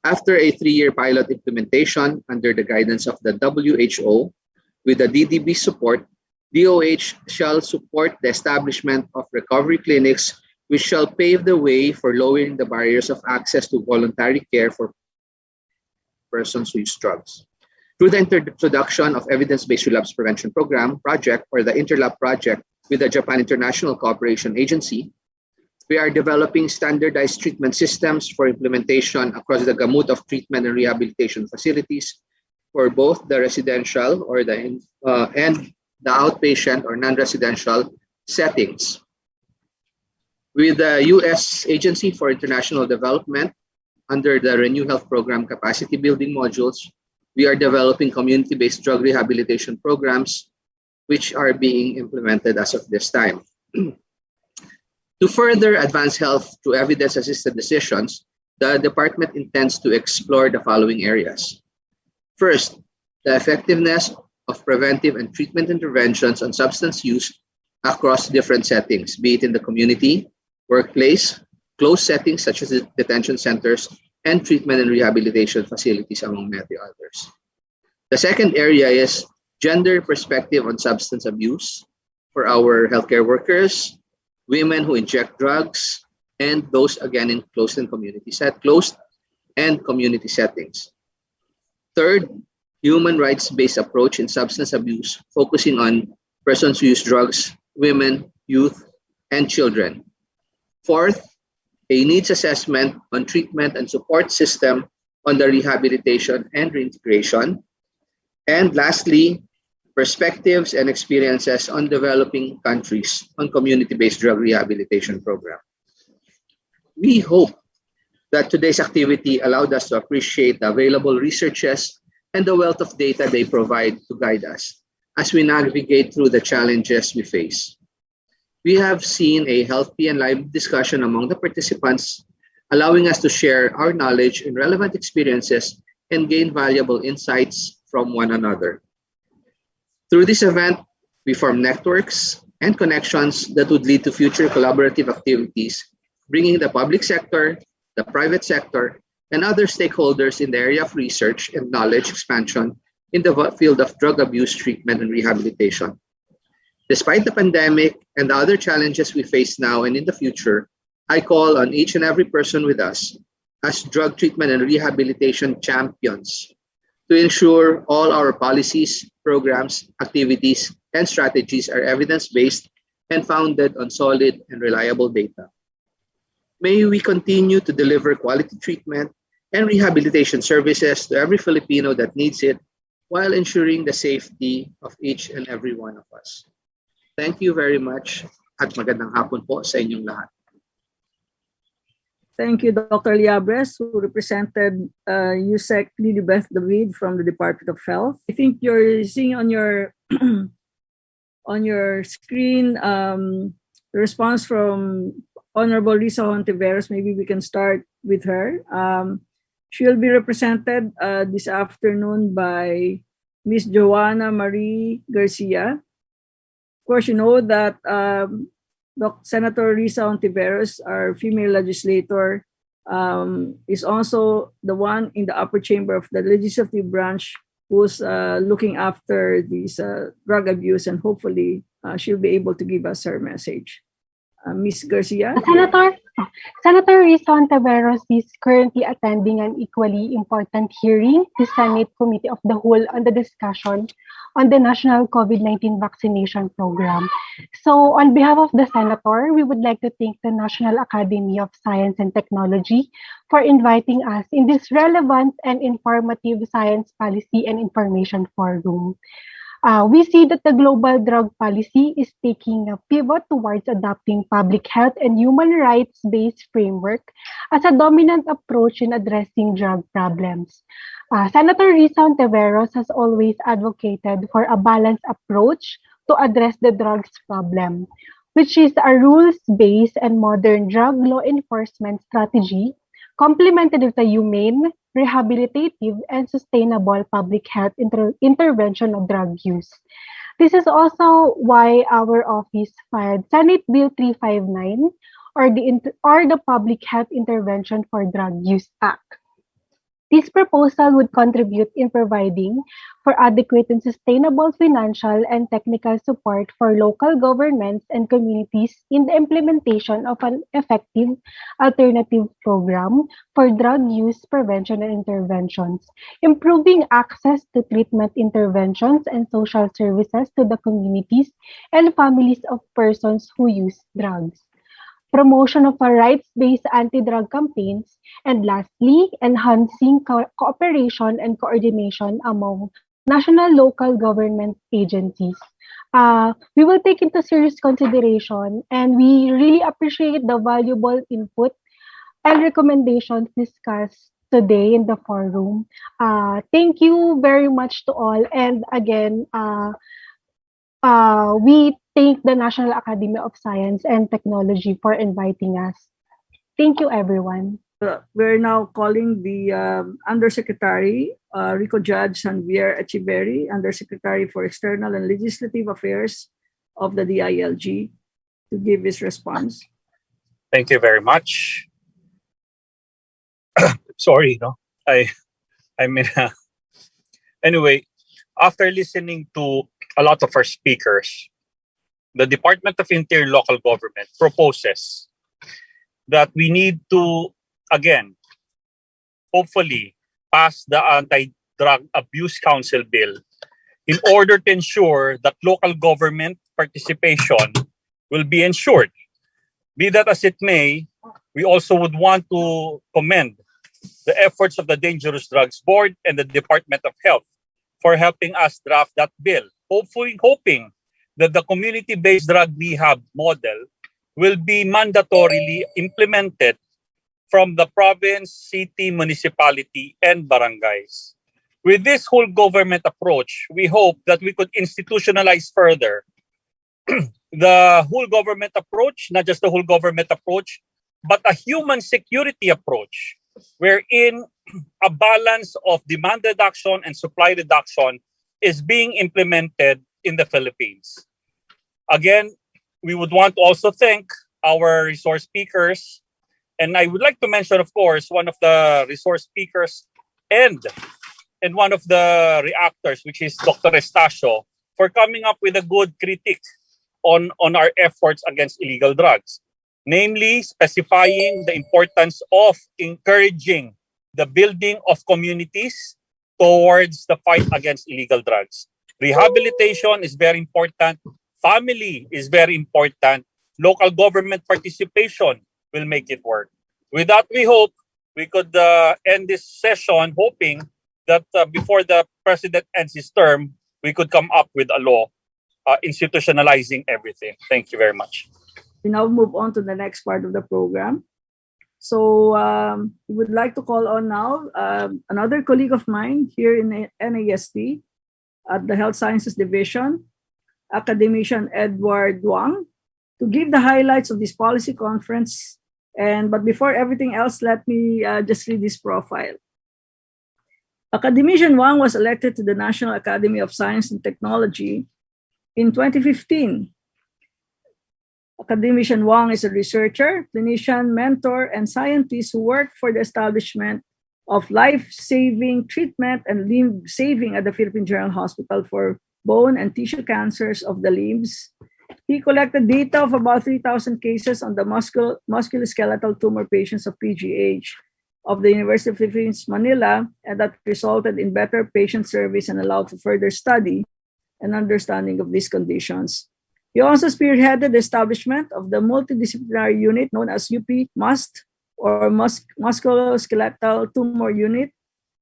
After a 3-year pilot implementation under the guidance of the WHO, with the DDB support, DOH shall support the establishment of recovery clinics which shall pave the way for lowering the barriers of access to voluntary care for persons who use drugs. Through the introduction of evidence-based relapse prevention program project or the INTERLAP project with the Japan International Cooperation Agency, we are developing standardized treatment systems for implementation across the gamut of treatment and rehabilitation facilities for both the residential or and the outpatient or non-residential settings. With the U.S. Agency for International Development, under the Renew Health Program capacity building modules, we are developing community-based drug rehabilitation programs which are being implemented as of this time. To further advance health through evidence-assisted decisions, the department intends to explore the following areas. First, the effectiveness of preventive and treatment interventions on substance use across different settings, be it in the community, workplace, closed settings such as detention centers, and treatment and rehabilitation facilities, among many others. The second area is gender perspective on substance abuse for our healthcare workers, women who inject drugs, and those again in closed and community settings. Third, human rights-based approach in substance abuse, focusing on persons who use drugs, women, youth, and children. Fourth, a needs assessment on treatment and support system on the rehabilitation and reintegration. And lastly, perspectives and experiences on developing countries on community-based drug rehabilitation program. We hope that today's activity allowed us to appreciate the available researches and the wealth of data they provide to guide us as we navigate through the challenges we face. We have seen a healthy and lively discussion among the participants, allowing us to share our knowledge and relevant experiences and gain valuable insights from one another. Through this event, we form networks and connections that would lead to future collaborative activities, bringing the public sector, the private sector, and other stakeholders in the area of research and knowledge expansion in the field of drug abuse treatment and rehabilitation. Despite the pandemic and the other challenges we face now and in the future, I call on each and every person with us as drug treatment and rehabilitation champions to ensure all our policies, programs, activities, and strategies are evidence-based and founded on solid and reliable data. May we continue to deliver quality treatment and rehabilitation services to every Filipino that needs it while ensuring the safety of each and every one of us. Thank you very much at magandang hapon po sa inyong lahat. Thank you, Dr. Liabres, who represented USEC Lilibeth David from the Department of Health. I think you're seeing on your on your screen the response from Honorable Risa Hontiveros. Maybe we can start with her. She'll be represented this afternoon by Ms. Joanna Marie Garcia. Of course, you know that Senator Risa Hontiveros, our female legislator, is also the one in the upper chamber of the legislative branch who's looking after this drug abuse, and hopefully she'll be able to give us her message. Ms. Garcia? Senator Risa Hontiveros is currently attending an equally important hearing, the Senate Committee of the Whole, on the discussion on the National COVID-19 Vaccination Program. So on behalf of the Senator, we would like to thank the National Academy of Science and Technology for inviting us in this relevant and informative science policy and information forum. We see that the global drug policy is taking a pivot towards adopting public health and human rights-based framework as a dominant approach in addressing drug problems. Senator Risa Ontiveros has always advocated for a balanced approach to address the drugs problem, which is a rules-based and modern drug law enforcement strategy complemented with a humane, rehabilitative, and sustainable public health intervention of drug use. This is also why our office filed Senate Bill 359 or the Public Health Intervention for Drug Use Act. This proposal would contribute in providing for adequate and sustainable financial and technical support for local governments and communities in the implementation of an effective alternative program for drug use prevention and interventions, improving access to treatment interventions and social services to the communities and families of persons who use drugs, promotion of a rights-based anti-drug campaigns, and lastly, enhancing cooperation and coordination among national local government agencies. We will take into serious consideration and we really appreciate the valuable input and recommendations discussed today in the forum. Thank you very much to all. And again, we thank the National Academy of Science and Technology for inviting us. Thank you, everyone. We're now calling the Undersecretary, Rico Judge Sanvier Echeverry, Undersecretary for External and Legislative Affairs of the DILG, to give his response. Thank you very much. Sorry, no, I mean, anyway, after listening to a lot of our speakers, the Department of Interior and Local Government proposes that we need to, again, hopefully pass the Anti-Drug Abuse Council Bill in order to ensure that local government participation will be ensured. Be that as it may, we also would want to commend the efforts of the Dangerous Drugs Board and the Department of Health for helping us draft that bill, hoping that the community-based drug rehab model will be mandatorily implemented from the province, city, municipality, and barangays. With this whole government approach, we hope that we could institutionalize further the whole government approach, not just the whole government approach, but a human security approach, wherein a balance of demand reduction and supply reduction is being implemented in the Philippines. Again, we would want to also thank our resource speakers. And I would like to mention, of course, one of the resource speakers and one of the reactors, which is Dr. Estacio, for coming up with a good critique on our efforts against illegal drugs. Namely, specifying the importance of encouraging the building of communities towards the fight against illegal drugs. Rehabilitation is very important. Family is very important. Local government participation will make it work. With that, we hope we could end this session hoping that before the president ends his term, we could come up with a law institutionalizing everything. Thank you very much. We now move on to the next part of the program. So we would like to call on now another colleague of mine here in NAST at the Health Sciences Division, academician Edward Wang, to give the highlights of this policy conference. But before everything else, let me just read this profile. Academician Wang was elected to the National Academy of Science and Technology in 2015. Academician Wang is a researcher, clinician, mentor, and scientist who worked for the establishment of life-saving treatment and limb saving at the Philippine General Hospital for bone and tissue cancers of the limbs. He collected data of about 3,000 cases on the musculoskeletal tumor patients of PGH of the University of the Philippines, Manila, and that resulted in better patient service and allowed for further study and understanding of these conditions. He also spearheaded the establishment of the multidisciplinary unit known as UP-MUST, or Musculoskeletal Tumor Unit,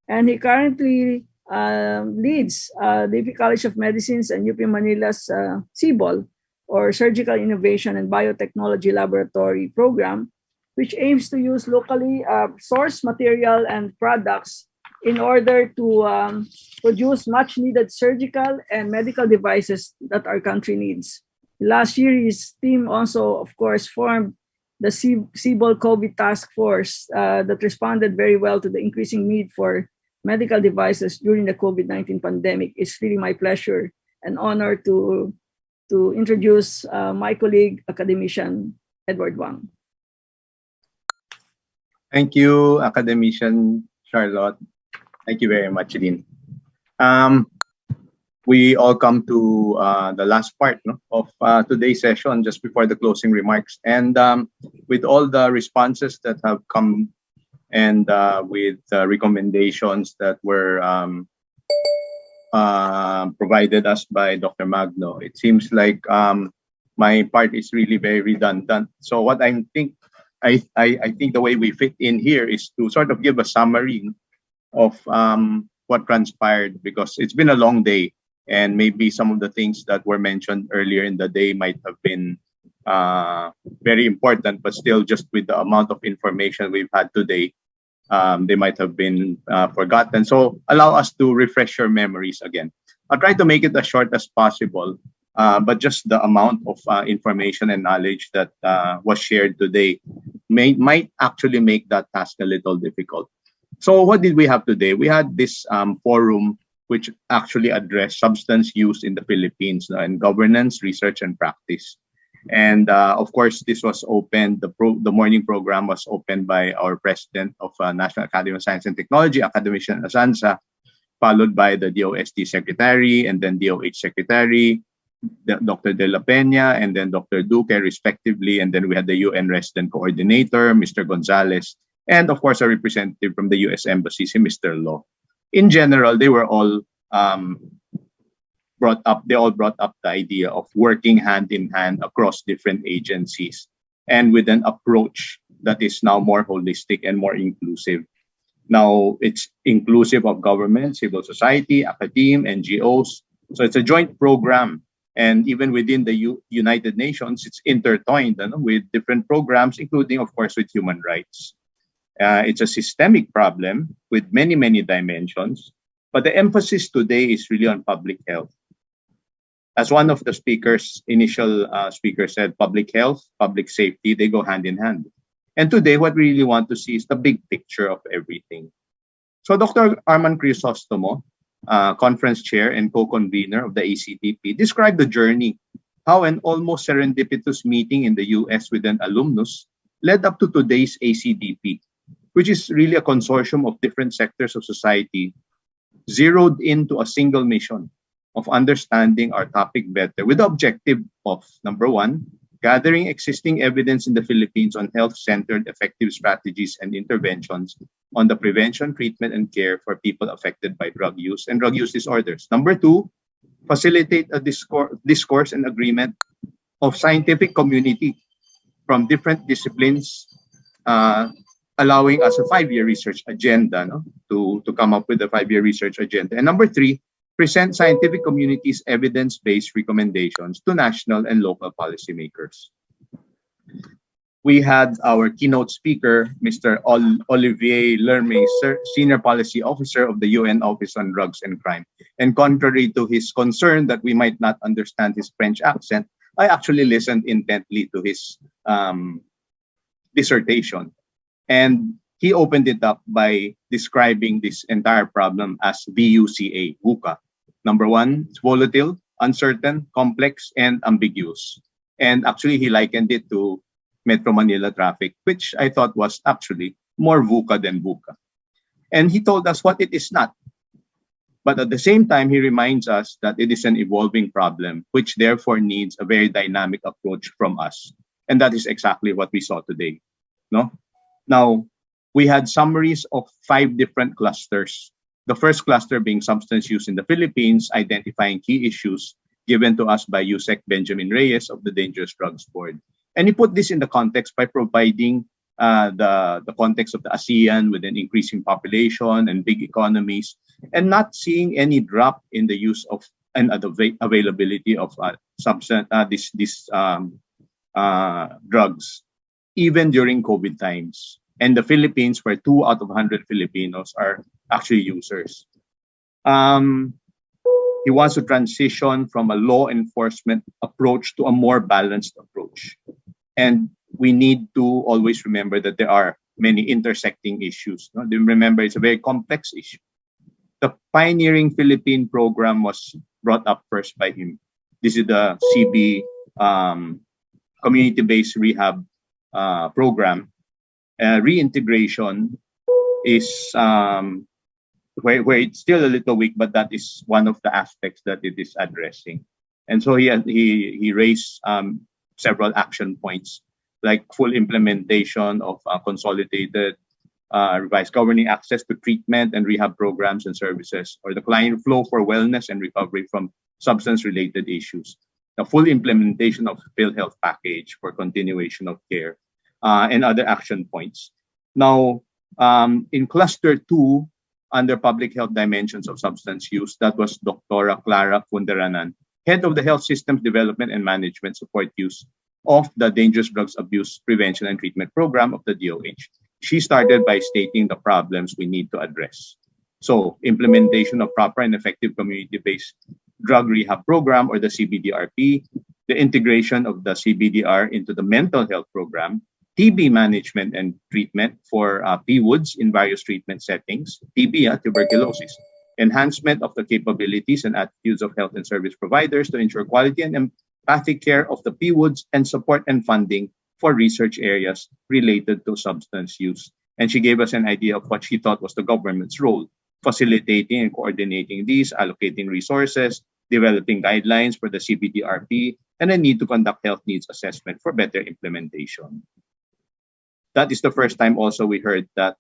and he currently leads the UP College of Medicines and UP Manila's CIBOL, or Surgical Innovation and Biotechnology Laboratory program, which aims to use locally sourced material and products in order to produce much needed surgical and medical devices that our country needs. Last year, his team also, of course, formed the CIBOL COVID Task Force that responded very well to the increasing need for medical devices during the COVID-19 pandemic. It's really my pleasure and honor to introduce my colleague, academician Edward Wang. Thank you, academician Charlotte. Thank you very much, Dean. We all come to the last part of today's session, just before the closing remarks. And with all the responses that have come and with recommendations that were provided us by Dr. Magno, it seems like my part is really very redundant. So what I think the way we fit in here is to sort of give a summary of what transpired, because it's been a long day, and maybe some of the things that were mentioned earlier in the day might have been very important, but still, just with the amount of information we've had today, they might have been forgotten. So allow us to refresh your memories again. I'll try to make it as short as possible, but just the amount of information and knowledge that was shared today might actually make that task a little difficult. So what did we have today? We had this forum which actually addressed substance use in the Philippines and governance, research, and practice. And of course, this was opened, the morning program was opened by our president of National Academy of Science and Technology, Academician Asanza, followed by the DOST secretary, and then DOH secretary, Dr. De La Peña, and then Dr. Duque, respectively. And then we had the UN resident coordinator, Mr. Gonzalez, and of course, a representative from the US Embassy, Mr. Law. In general, they were all brought up the idea of working hand in hand across different agencies, and with an approach that is now more holistic and more inclusive. Now it's inclusive of government, civil society, academia, NGOs. So it's a joint program. And even within the United Nations, it's intertwined with different programs, including, of course, with human rights. It's a systemic problem with many, many dimensions. But the emphasis today is really on public health. As one of the initial speakers said, public health, public safety, they go hand in hand. And today, what we really want to see is the big picture of everything. So Dr. Arman Crisostomo, conference chair and co-convener of the ACDP, described the journey, how an almost serendipitous meeting in the US with an alumnus led up to today's ACDP, which is really a consortium of different sectors of society, zeroed into a single mission of understanding our topic better, with the objective of, number one, gathering existing evidence in the Philippines on health-centered effective strategies and interventions on the prevention, treatment, and care for people affected by drug use and drug use disorders. Number two, facilitate a discourse and agreement of scientific community from different disciplines, allowing us a 5-year research agenda, to come up with a 5-year research agenda. And number three, present scientific community's evidence-based recommendations to national and local policymakers. We had our keynote speaker, Mr. Olivier Lemay, Senior Policy Officer of the UN Office on Drugs and Crime. And contrary to his concern that we might not understand his French accent, I actually listened intently to his dissertation. And he opened it up by describing this entire problem as VUCA, VUCA. Number one, it's volatile, uncertain, complex, and ambiguous. And actually, he likened it to Metro Manila traffic, which I thought was actually more VUCA than VUCA. And he told us what it is not. But at the same time, he reminds us that it is an evolving problem, which therefore needs a very dynamic approach from us. And that is exactly what we saw today. No? Now, we had summaries of 5 different clusters. The first cluster being substance use in the Philippines, identifying key issues given to us by USEC Benjamin Reyes of the Dangerous Drugs Board. And he put this in the context by providing the context of the ASEAN with an increasing population and big economies, and not seeing any drop in the use of and the availability of drugs, even during COVID times. And the Philippines, where 2 out of 100 Filipinos are actually users. He wants to transition from a law enforcement approach to a more balanced approach. And we need to always remember that there are many intersecting issues. No? Remember, it's a very complex issue. The pioneering Philippine program was brought up first by him. This is the CB community-based rehab program. Reintegration is where it's still a little weak, but that is one of the aspects that it is addressing. And so he raised several action points, like full implementation of consolidated revised governing access to treatment and rehab programs and services, or the client flow for wellness and recovery from substance-related issues, the full implementation of PhilHealth package for continuation of care, and other action points. Now, in cluster 2, under public health dimensions of substance use, that was Dr. Clara Fundaranan, head of the Health Systems Development and Management Support Use of the Dangerous Drugs Abuse Prevention and Treatment Program of the DOH. She started by stating the problems we need to address. So, implementation of proper and effective community-based drug rehab program, or the CBDRP, the integration of the CBDR into the mental health program, TB management and treatment for PWOODs in various treatment settings, TB, tuberculosis, enhancement of the capabilities and attitudes of health and service providers to ensure quality and empathic care of the PWOODs, and support and funding for research areas related to substance use. And she gave us an idea of what she thought was the government's role, facilitating and coordinating these, allocating resources, developing guidelines for the CBDRP, and a need to conduct health needs assessment for better implementation. That is the first time also we heard that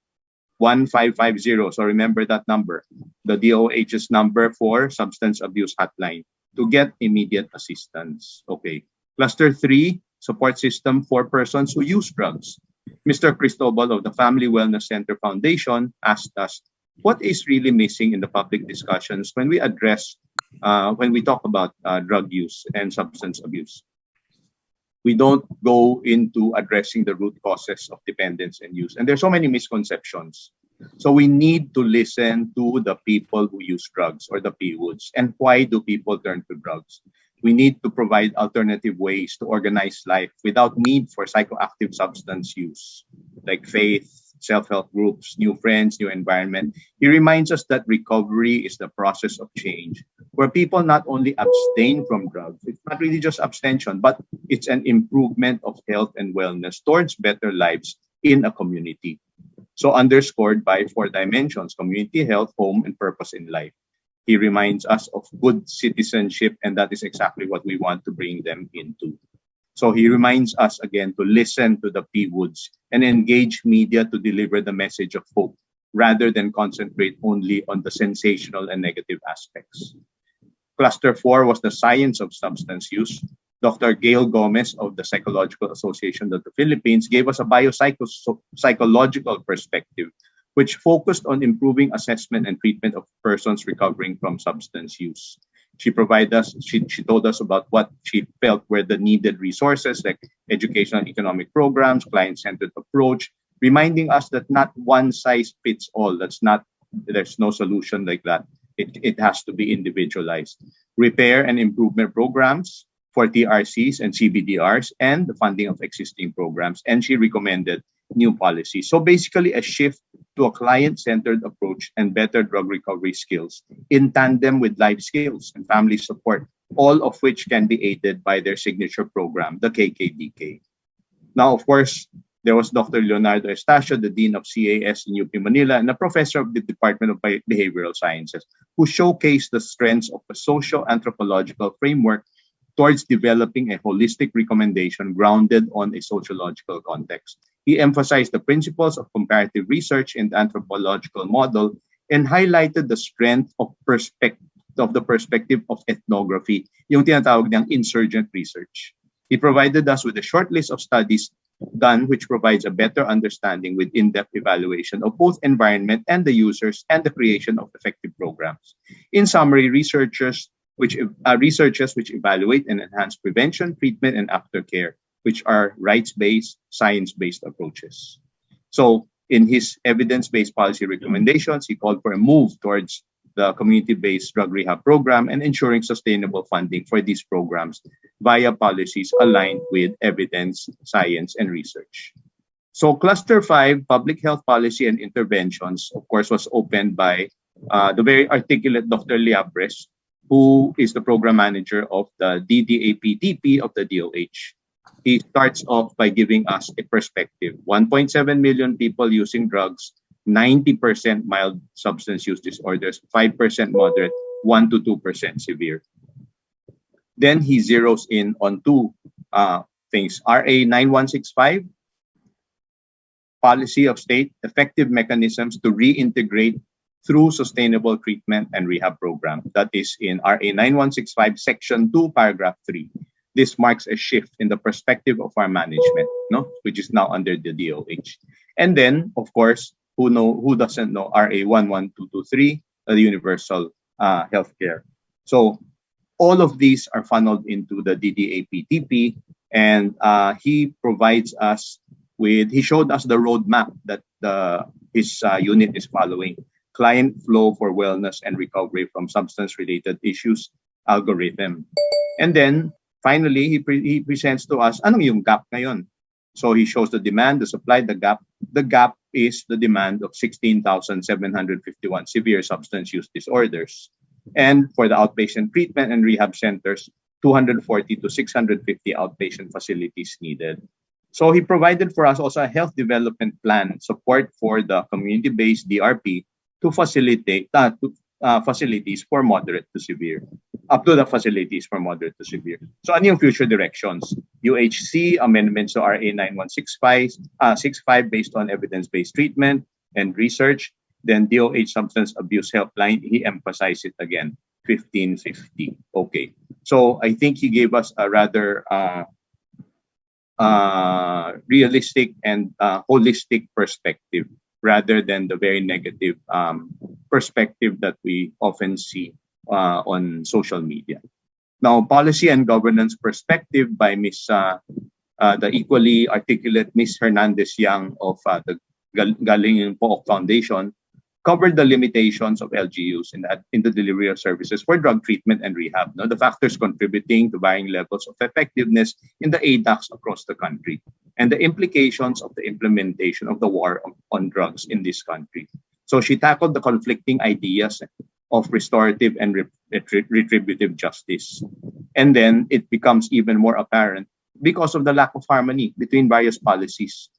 1550, so remember that number, the DOH's number for substance abuse hotline, to get immediate assistance. Okay. Cluster 3, support system for persons who use drugs. Mr. Cristobal of the Family Wellness Center Foundation asked us, what is really missing in the public discussions when we talk about drug use and substance abuse? We don't go into addressing the root causes of dependence and use. And there's so many misconceptions. So we need to listen to the people who use drugs, or the PWOODs. And why do people turn to drugs? We need to provide alternative ways to organize life without need for psychoactive substance use, like faith, self-help groups, new friends, new environment. He reminds us that recovery is the process of change, where people not only abstain from drugs, it's not really just abstention, but it's an improvement of health and wellness towards better lives in a community. So underscored by 4 dimensions: community, health, home, and purpose in life. He reminds us of good citizenship, and that is exactly what we want to bring them into. So he reminds us again to listen to the PWOODs and engage media to deliver the message of hope, rather than concentrate only on the sensational and negative aspects. Cluster 4 was the science of substance use. Dr. Gail Gomez of the Psychological Association of the Philippines gave us a biopsychological perspective, which focused on improving assessment and treatment of persons recovering from substance use. She told us about what she felt were the needed resources, like educational and economic programs, client-centered approach, reminding us that not one size fits all. There's no solution like that. It has to be individualized. Repair and improvement programs for TRCs and CBDRs, and the funding of existing programs. And she recommended new policies. So basically a shift to a client-centered approach and better drug recovery skills in tandem with life skills and family support, all of which can be aided by their signature program, the KKDK. Now, of course, there was Dr. Leonardo Estacio, the Dean of CAS in UP Manila and a professor of the Department of Behavioral Sciences, who showcased the strengths of a socio-anthropological framework towards developing a holistic recommendation grounded on a sociological context. He emphasized the principles of comparative research in the anthropological model and highlighted the strength of the perspective of ethnography, yung tinatawag niyang insurgent research. He provided us with a short list of studies done, which provides a better understanding with in-depth evaluation of both environment and the users and the creation of effective programs. In summary, researchers which evaluate and enhance prevention, treatment, and aftercare, which are rights-based, science-based approaches. So in his evidence-based policy recommendations, he called for a move towards the community-based drug rehab program and ensuring sustainable funding for these programs via policies aligned with evidence, science, and research. So Cluster 5, Public Health Policy and Interventions, of course, was opened by the very articulate Dr. Liabres, who is the program manager of the DDAP-TP of the DOH. He starts off by giving us a perspective. 1.7 million people using drugs, 90% mild substance use disorders, 5% moderate, 1 to 2% severe. Then he zeroes in on two things. RA 9165, Policy of State, Effective Mechanisms to Reintegrate through Sustainable Treatment and Rehab Program. That is in RA 9165, Section 2, Paragraph 3. This marks a shift in the perspective of our management, which is now under the DOH. And then, of course, who doesn't know RA 11223, the universal healthcare. So all of these are funneled into the DDAP-TP, and he provides us with, he showed us the roadmap that his unit is following. Client flow for wellness and recovery from substance-related issues algorithm. And then, finally, he presents to us, anong yung gap ngayon? So he shows the demand, the supply, the gap. The gap is the demand of 16,751 severe substance use disorders. And for the outpatient treatment and rehab centers, 240 to 650 outpatient facilities needed. So he provided for us also a health development plan, support for the community-based DRP to facilitate facilities for moderate to severe, up to the facilities for moderate to severe. So ano yung future directions? UHC, amendments to RA 9165 based on evidence-based treatment and research. Then DOH Substance Abuse Helpline, he emphasized it again, 1550. Okay. So I think he gave us a rather realistic and holistic perspective, rather than the very negative perspective that we often see on social media. Now, policy and governance perspective by the equally articulate Ms. Hernandez-Young of the Galing Pook Foundation covered the limitations of LGUs in the delivery of services for drug treatment and rehab, the factors contributing to varying levels of effectiveness in the ADACs across the country, and the implications of the implementation of the war on drugs in this country. So she tackled the conflicting ideas of restorative and retributive justice. And then it becomes even more apparent because of the lack of harmony between various policies.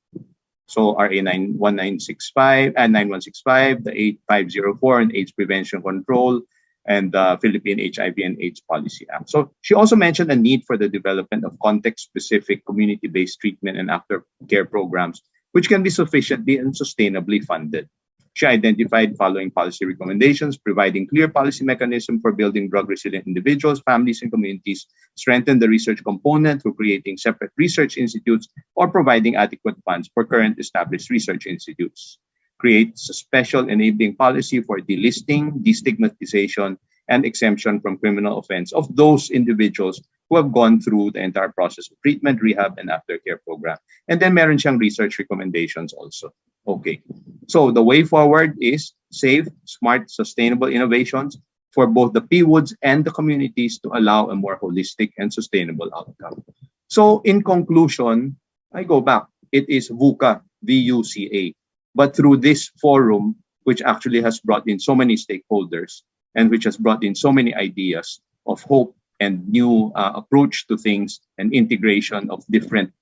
So RA 9165, the 8504 and AIDS Prevention Control, and the Philippine HIV and AIDS Policy Act. So she also mentioned a need for the development of context-specific community-based treatment and aftercare programs, which can be sufficiently and sustainably funded. She identified following policy recommendations: providing clear policy mechanism for building drug-resilient individuals, families, and communities, strengthen the research component through creating separate research institutes or providing adequate funds for current established research institutes, creates a special enabling policy for delisting, destigmatization, and exemption from criminal offense of those individuals who have gone through the entire process of treatment, rehab, and aftercare program. And then meron siyang research recommendations also. Okay. So the way forward is safe, smart, sustainable innovations for both the PWOODs and the communities to allow a more holistic and sustainable outcome. So in conclusion, I go back. It is VUCA, VUCA. But through this forum, which actually has brought in so many stakeholders and which has brought in so many ideas of hope and new approach to things and integration of different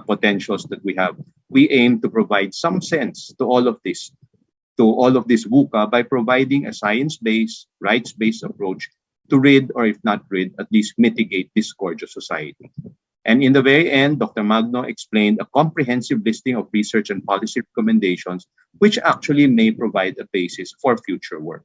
potentials that we have, we aim to provide some sense to all of this VUCA by providing a science-based, rights-based approach to rid, or if not rid, at least mitigate this scourge of society. And in the very end, Dr. Magno explained a comprehensive listing of research and policy recommendations, which actually may provide a basis for future work.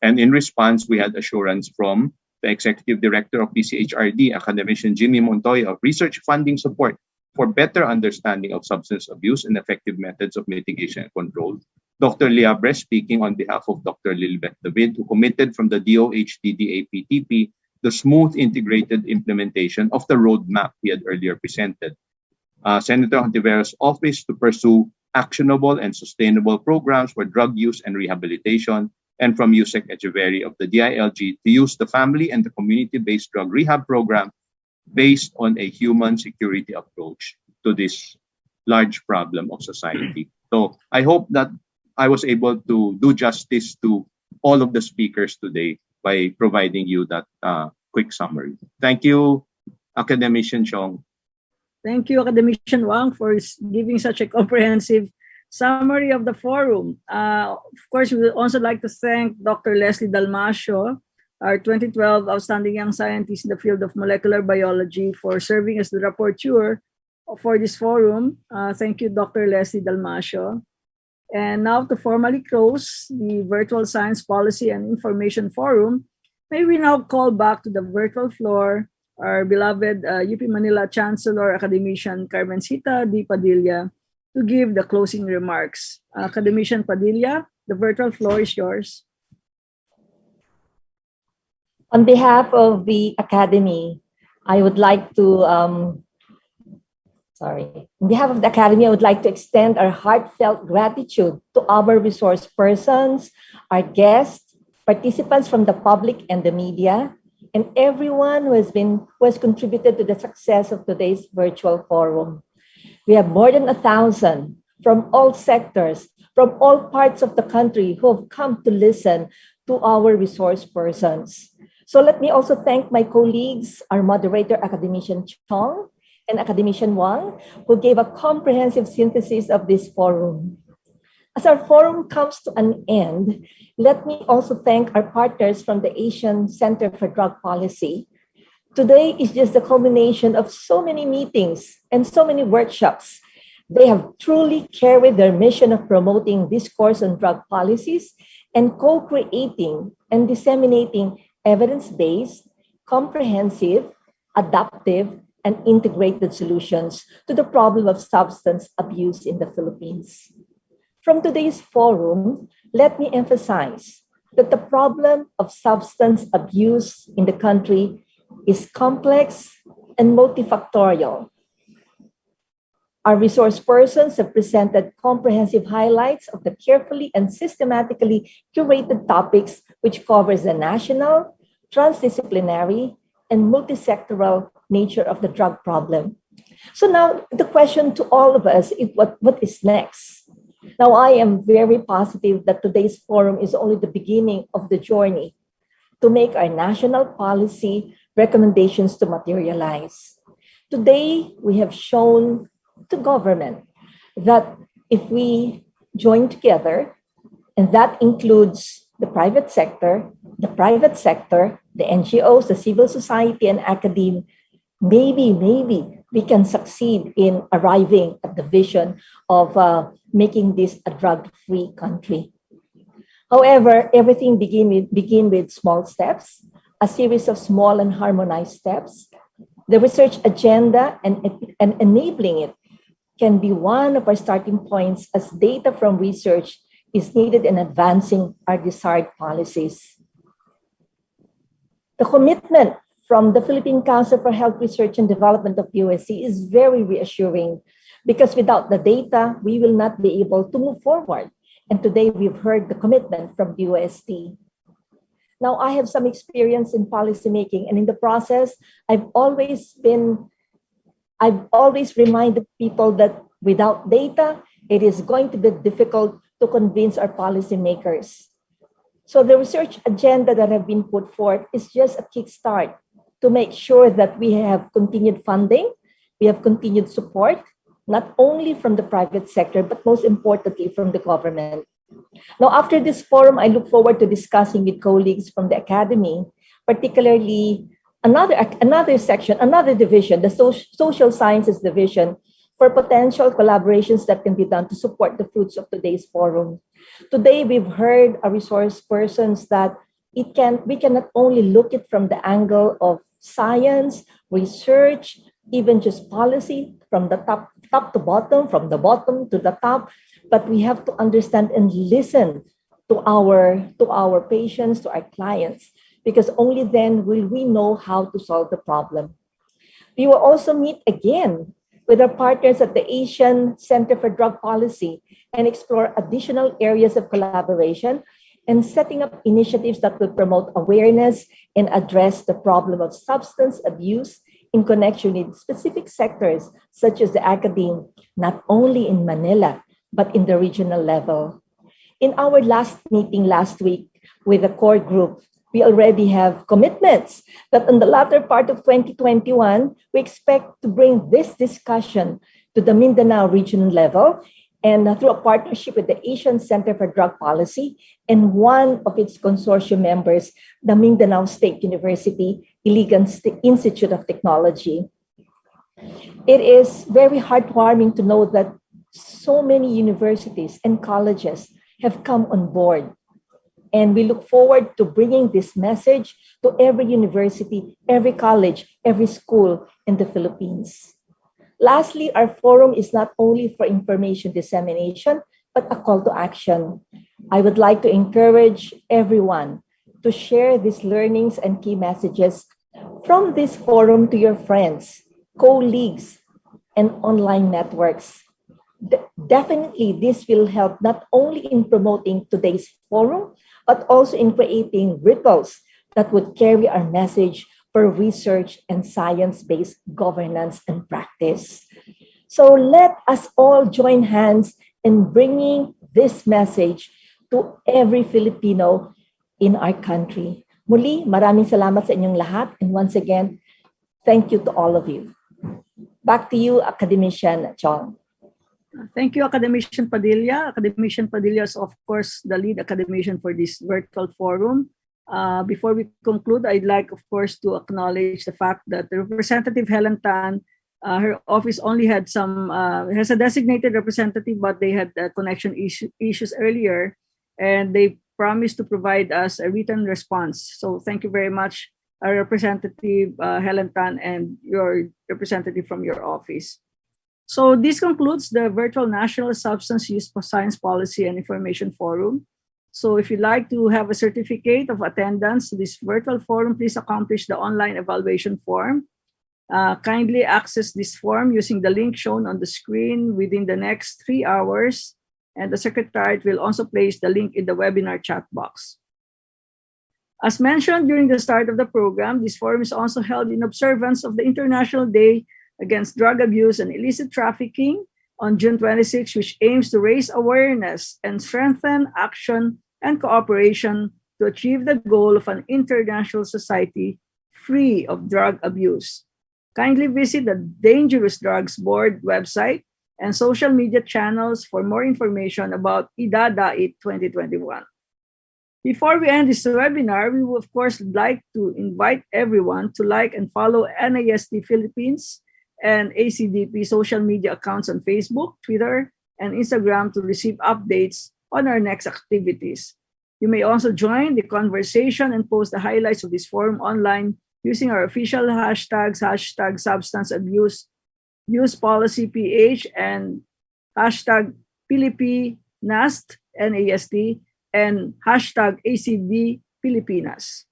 And in response, we had assurance from the Executive Director of DCHRD, Academician Jimmy Montoya, of research funding support for better understanding of substance abuse and effective methods of mitigation and control. Dr. Liabre, speaking on behalf of Dr. Lilbeth David, who committed from the DOHT DAPTP the smooth integrated implementation of the roadmap he had earlier presented. Senator Hontiveros' office to pursue actionable and sustainable programs for drug use and rehabilitation, and from Yusek Echeverry of the DILG to use the family and the community-based drug rehab program based on a human security approach to this large problem of society. So I hope that I was able to do justice to all of the speakers today by providing you that quick summary. Thank you, Academician Chong. Thank you, Academician Wang, for giving such a comprehensive summary of the forum. Of course, we would also like to thank Dr. Leslie Dalmasio, our 2012 Outstanding Young Scientist in the field of molecular biology, for serving as the rapporteur for this forum. Thank you, Dr. Leslie Dalmasio. And now to formally close the Virtual Science Policy and Information Forum, may we now call back to the virtual floor our beloved UP Manila Chancellor Academician Carmencita D. Padilla to give the closing remarks. Academician Padilla, the virtual floor is yours. On behalf of the Academy, I would like to, on behalf of the Academy, I would like to extend our heartfelt gratitude to our resource persons, our guests, participants from the public and the media, and everyone who has contributed to the success of today's virtual forum. We have more than 1,000 from all sectors, from all parts of the country who have come to listen to our resource persons. So let me also thank my colleagues, our moderator, Academician Chong and Academician Wang, who gave a comprehensive synthesis of this forum. As our forum comes to an end, let me also thank our partners from the Asian Center for Drug Policy. Today is just the culmination of so many meetings and so many workshops. They have truly carried their mission of promoting discourse on drug policies and co-creating and disseminating evidence-based, comprehensive, adaptive, and integrated solutions to the problem of substance abuse in the Philippines. From today's forum, let me emphasize that the problem of substance abuse in the country is complex and multifactorial. Our resource persons have presented comprehensive highlights of the carefully and systematically curated topics which covers the national, transdisciplinary, and multisectoral nature of the drug problem. So now the question to all of us is what is next? Now I am very positive that today's forum is only the beginning of the journey to make our national policy recommendations to materialize. Today, we have shown to government that if we join together, and that includes the private sector, the NGOs, the civil society, and academia, maybe we can succeed in arriving at the vision of making this a drug-free country. However, everything begin with small steps, a series of small and harmonized steps. The research agenda and enabling it can be one of our starting points, as data from research is needed in advancing our desired policies. The commitment from the Philippine Council for Health Research and Development of USC is very reassuring, because without the data, we will not be able to move forward. And today we've heard the commitment from UST. Now, I have some experience in policymaking, and in the process, I've always reminded people that without data, it is going to be difficult to convince our policymakers. So the research agenda that have been put forth is just a kickstart to make sure that we have continued funding, we have continued support, not only from the private sector, but most importantly from the government. Now, after this forum, I look forward to discussing with colleagues from the academy, particularly another section, another division, the social sciences division, for potential collaborations that can be done to support the fruits of today's forum. Today, we've heard our resource persons that we can not only look it from the angle of science, research, even just policy from the top to bottom, from the bottom to the top, but we have to understand and listen to our patients, to our clients, because only then will we know how to solve the problem. We will also meet again with our partners at the Asian Center for Drug Policy and explore additional areas of collaboration and setting up initiatives that will promote awareness and address the problem of substance abuse in connection with specific sectors such as the academe, not only in Manila, but in the regional level. In our last meeting last week with the core group, we already have commitments that in the latter part of 2021, we expect to bring this discussion to the Mindanao regional level and through a partnership with the Asian Center for Drug Policy and one of its consortium members, the Mindanao State University Iligan Institute of Technology. It is very heartwarming to know that so many universities and colleges have come on board. And we look forward to bringing this message to every university, every college, every school in the Philippines. Lastly, our forum is not only for information dissemination, but a call to action. I would like to encourage everyone to share these learnings and key messages from this forum to your friends, colleagues, and online networks. Definitely, this will help not only in promoting today's forum, but also in creating ripples that would carry our message for research and science-based governance and practice. So let us all join hands in bringing this message to every Filipino in our country. Muli, maraming salamat sa inyong lahat. And once again, thank you to all of you. Back to you, Academician Chong. Thank you, Academician Padilla. Academician Padilla is, of course, the lead academician for this virtual forum. Before we conclude, I'd like, of course, to acknowledge the fact that the Representative Helen Tan, her office only had has a designated representative, but they had connection issues earlier, and they promised to provide us a written response. So thank you very much, Representative Helen Tan and your representative from your office. So this concludes the virtual National Substance Use for Science Policy and Information Forum. So if you'd like to have a certificate of attendance to this virtual forum, please accomplish the online evaluation form. Kindly access this form using the link shown on the screen within the next 3 hours, and the Secretariat will also place the link in the webinar chat box. As mentioned during the start of the program, this forum is also held in observance of the International Day Against Drug Abuse and Illicit Trafficking on June 26, which aims to raise awareness and strengthen action and cooperation to achieve the goal of an international society free of drug abuse. Kindly visit the Dangerous Drugs Board website and social media channels for more information about IDADAIT 2021. Before we end this webinar, we would of course like to invite everyone to like and follow NAST Philippines and ACDP social media accounts on Facebook, Twitter, and Instagram to receive updates on our next activities. You may also join the conversation and post the highlights of this forum online using our official hashtags, hashtag substance abuse, use policy PH, and hashtag Philippi NAST, NAST, and hashtag ACD Pilipinas.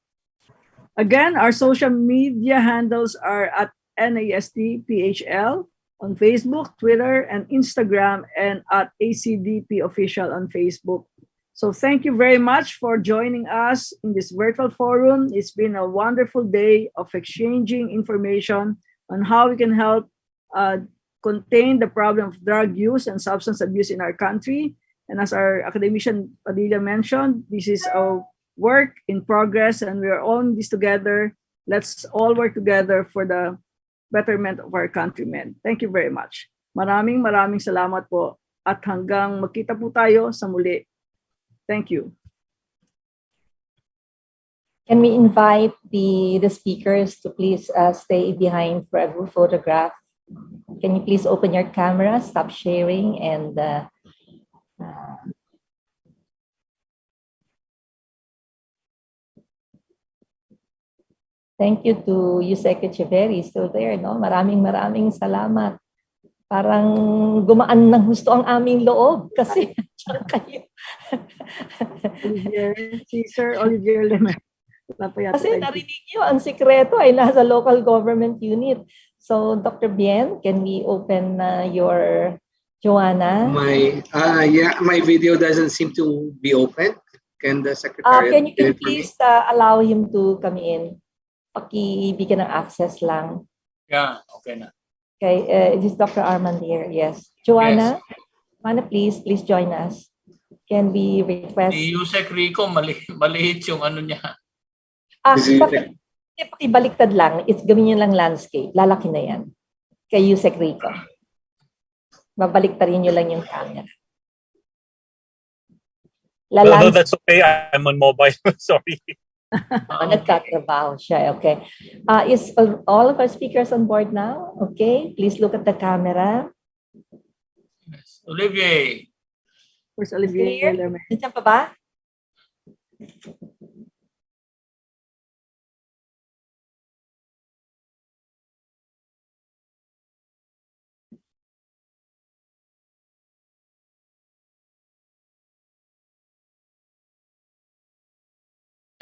Again, our social media handles are at NAST-PHL on Facebook, Twitter, and Instagram, and at ACDP Official on Facebook. So thank you very much for joining us in this virtual forum. It's been a wonderful day of exchanging information on how we can help contain the problem of drug use and substance abuse in our country. And as our academician Padilla mentioned, this is a work in progress and we are all in this together. Let's all work together for the betterment of our countrymen. Thank you very much. Maraming salamat po at hanggang magkita po tayo sa muli. Thank you. Can we invite the speakers to please stay behind for a group photograph? Can you please open your camera, stop sharing, and Thank you to Yusek Echeverry, still there, no? Maraming salamat. Parang gumaan ng husto ang aming loob kasi dyan kayo. Si Sir Olivier Lemay. Kasi narinig nyo, ang sikreto ay nasa local government unit. So, Dr. Bien, can we open your Joanna? My video doesn't seem to be open. Can the secretary? Can you please allow him to come in? Pakibigyan ng access lang. Yeah, okay na. Okay, it is Dr. Armand here. Yes. Joanna, Joanna, please join us. Can we request? Si Yusek Rico, maliit yung ano niya. Pakibaliktad lang. Gawin niyo lang landscape. Lalaki na yan. Kay Yusek Rico. Babaliktarin niyo lang yung camera. No, that's okay. I'm on mobile. Sorry. Nagkatrabaho siya. Okay. Is all of our speakers on board now? Okay. Please look at the camera. Yes. Olivier. Where's Olivier? Nandiyan pa ba?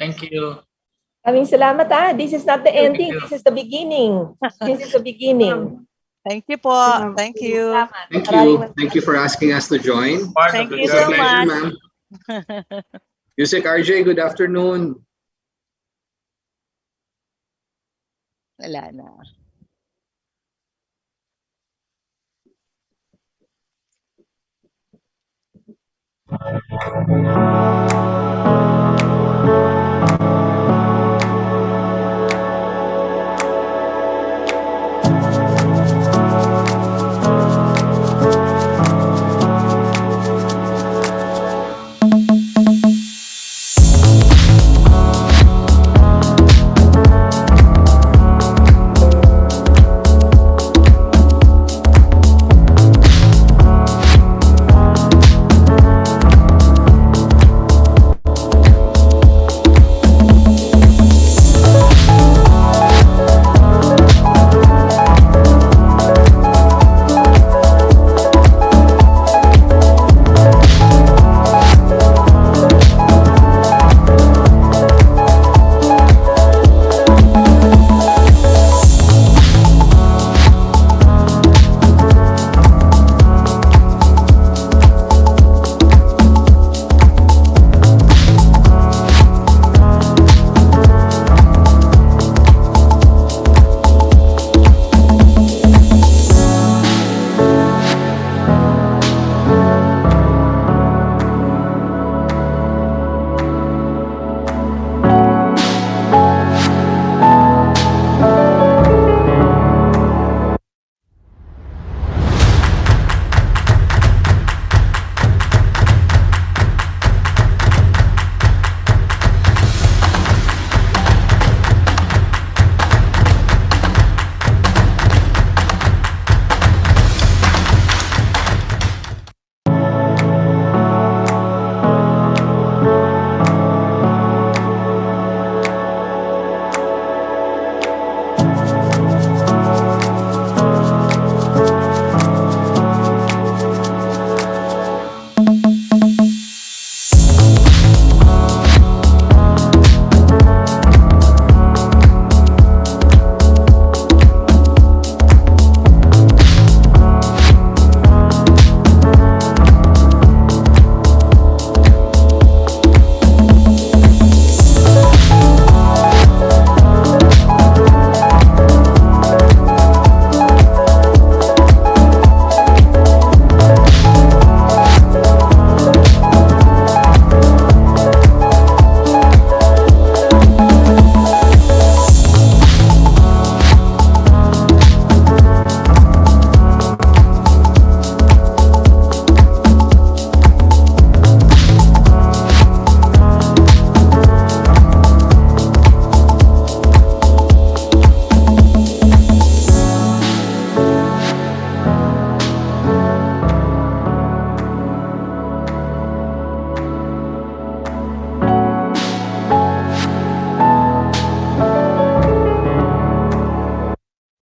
Thank you. Maraming salamat This is not the ending. This is the beginning. This is the beginning. Thank you po. Thank you. Thank you for asking us to join. Thank you so much. Ma'am. Yusek RJ, good afternoon. Wala na.